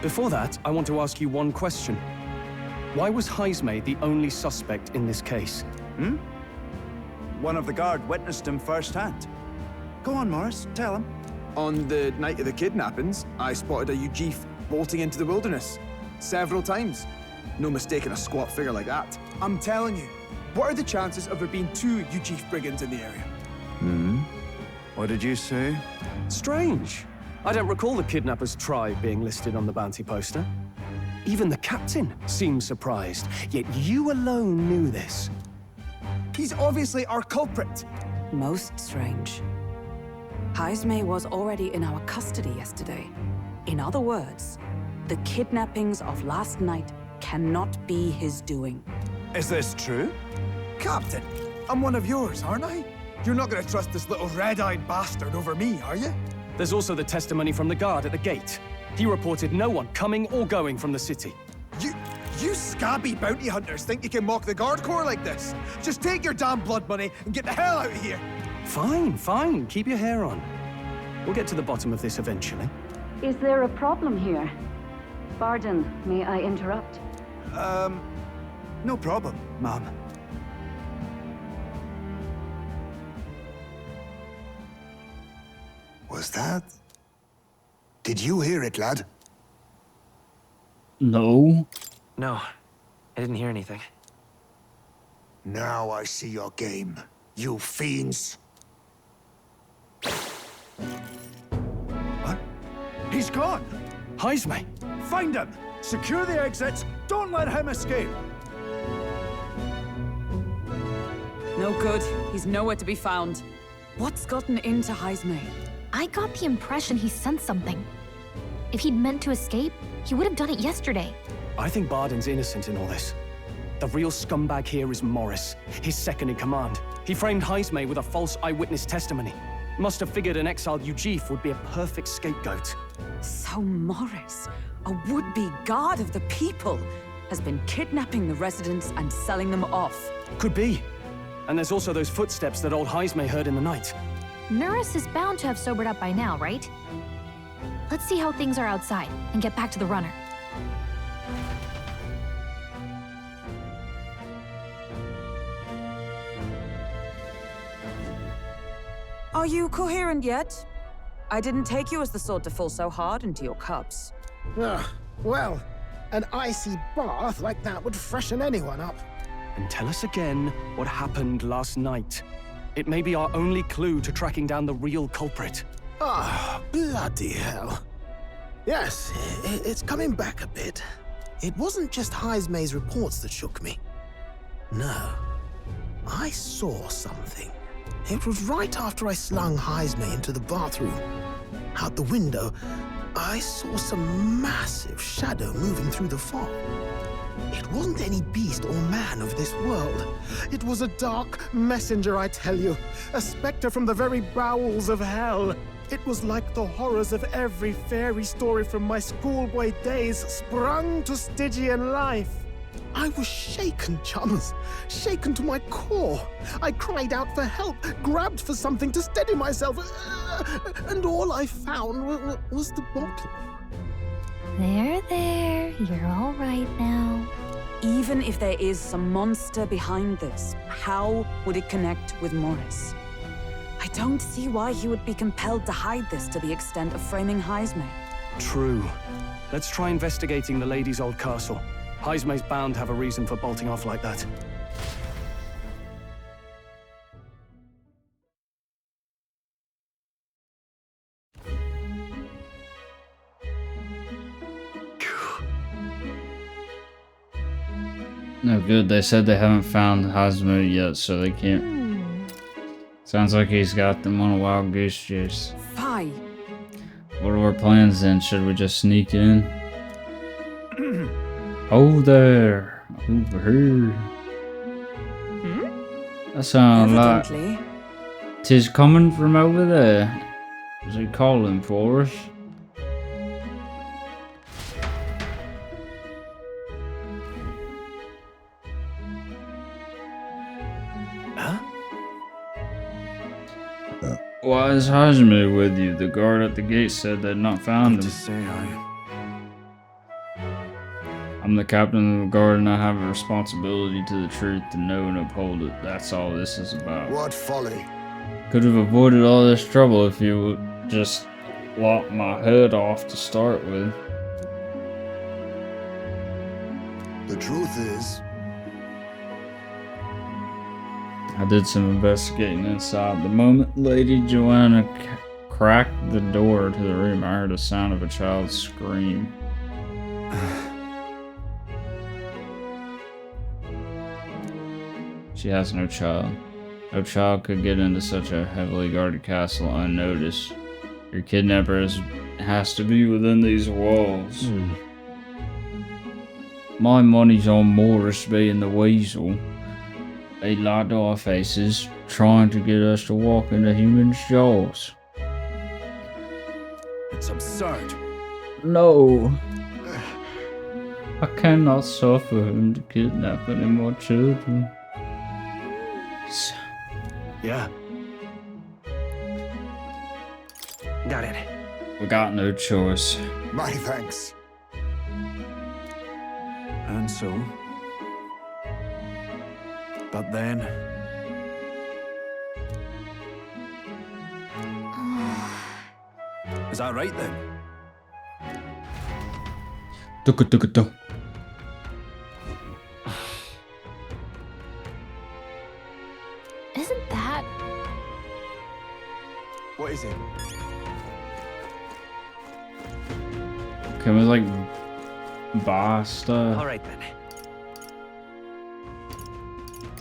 Before that, I want to ask you one question. Why was Heismay the only suspect in this case? One of the guard witnessed him firsthand. Go on, Morris, tell him. On the night of the kidnappings, I spotted a Ujif bolting into the wilderness. Several times. No mistaking a squat figure like that. I'm telling you, what are the chances of there being 2 Ujif brigands in the area? What did you say? Strange. I don't recall the kidnappers' tribe being listed on the bounty poster. Even the captain seemed surprised, yet you alone knew this. He's obviously our culprit. Most strange. Haizme was already in our custody yesterday. In other words, the kidnappings of last night cannot be his doing. Is this true? Captain, I'm one of yours, aren't I? You're not gonna trust this little red-eyed bastard over me, are you? There's also the testimony from the guard at the gate. He reported no one coming or going from the city. You scabby bounty hunters think you can mock the Guard Corps like this? Just take your damn blood money and get the hell out of here! Fine, fine. Keep your hair on. We'll get to the bottom of this eventually. Is there a problem here? Pardon, may I interrupt? No problem, ma'am. Was that? Did you hear it, lad? No. No, I didn't hear anything. Now I see your game, you fiends. What? He's gone! Haizme! Find him! Secure the exits! Don't let him escape! No good. He's nowhere to be found. What's gotten into Haizme? I got the impression he sensed something. If he'd meant to escape, he would have done it yesterday. I think Barden's innocent in all this. The real scumbag here is Morris, his second in command. He framed Haizme with a false eyewitness testimony. Must have figured an exiled Ujif would be a perfect scapegoat. So Morris, a would-be guard of the people, has been kidnapping the residents and selling them off. Could be. And there's also those footsteps that old Haizme heard in the night. Nuris is bound to have sobered up by now, right? Let's see how things are outside and get back to the runner. Are you coherent yet? I didn't take you as the sort to fall so hard into your cups. Well, an icy bath like that would freshen anyone up. And tell us again what happened last night. It may be our only clue to tracking down the real culprit. Bloody hell. Yes, it's coming back a bit. It wasn't just Haizme's reports that shook me. No, I saw something. It was right after I slung Haizme into the bathroom. Out the window, I saw some massive shadow moving through the fog. It wasn't any beast or man of this world. It was a dark messenger, I tell you. A specter from the very bowels of hell. It was like the horrors of every fairy story from my schoolboy days sprung to Stygian life. I was shaken, chums. Shaken to my core. I cried out for help, grabbed for something to steady myself, and all I found was the bottle. There. You're all right now. Even if there is some monster behind this, how would it connect with Morris? I don't see why he would be compelled to hide this to the extent of framing Haizme. True. Let's try investigating the lady's old castle. Haizme's bound to have a reason for bolting off like that. No good. They said they haven't found Haizme yet, so they can't. Sounds like he's got them on a wild goose chase. Fie. What are our plans then? Should we just sneak in? Oh there! Over here. That sounds like... Tis coming from over there. Is he calling for us? Why is Haizme with you? The guard at the gate said they'd not found him. I'm the captain of the guard and I have a responsibility to the truth to know and uphold it. That's all this is about. What folly. Could have avoided all this trouble if you would just lop my head off to start with. The truth is, I did some investigating inside. The moment Lady Joanna cracked the door to the room, I heard the sound of a child's scream. She has no child. No child could get into such a heavily guarded castle unnoticed. Your kidnapper has to be within these walls. My money's on Morris being the weasel. They lied to our faces, trying to get us to walk into humans' jaws. It's absurd. No. I cannot suffer him to kidnap any more children. Yeah. Got it. We got no choice. My thanks. And so... But then... Is that right then? Tuku. Isn't that... What is it? Can we like buy stuff? Alright then.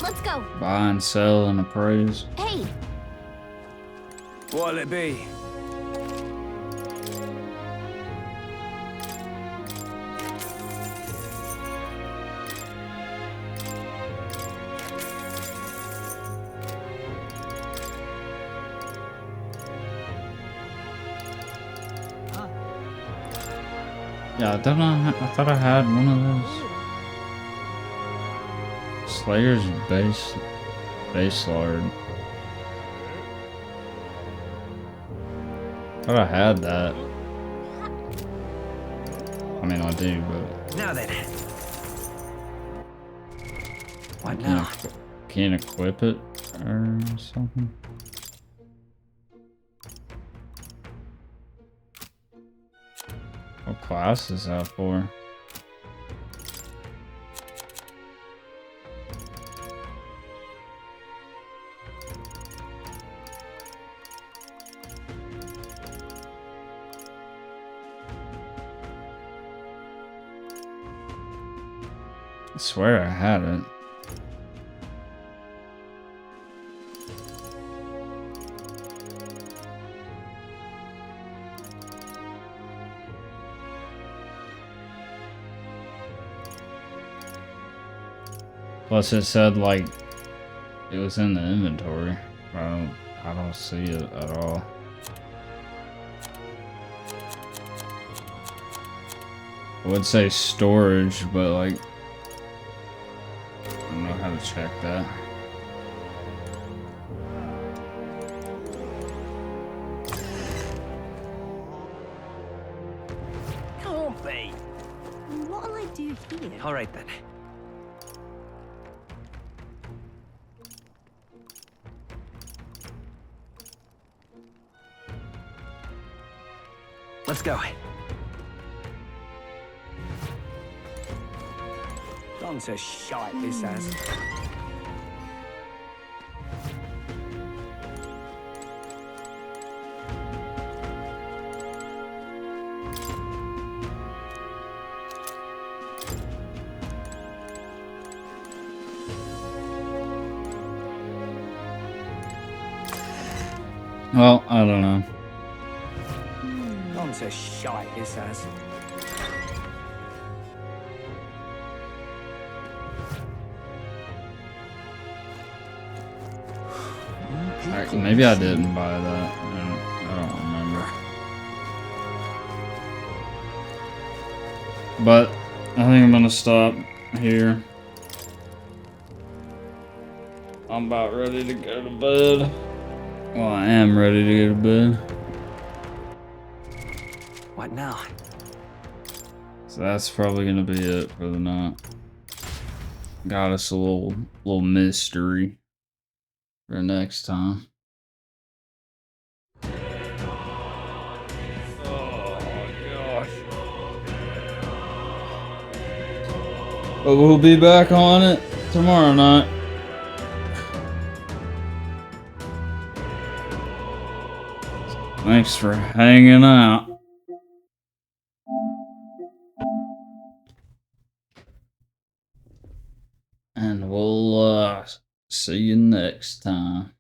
Let's go. Buy and sell and appraise. Hey! What'll it be? Yeah, I thought I had one of those. Slayer's base lard. Thought I had that. I mean, I do, but Now then. I What now? can't equip it or something. What class is that for? I swear I had it. Plus it said like it was in the inventory. I don't see it at all. I would say storage, but like I don't know how to check that. Can't be. What'll I do here? Alright then. Let's go. Gone to shite, this has. Well, I don't know. Gone to shite, this has. Maybe I didn't buy that. I don't remember. But I think I'm gonna stop here. I'm about ready to go to bed. Well, I am ready to go to bed. What now? So that's probably gonna be it for the night. Got us a little mystery for next time. But we'll be back on it tomorrow night. Thanks for hanging out. And we'll see you next time.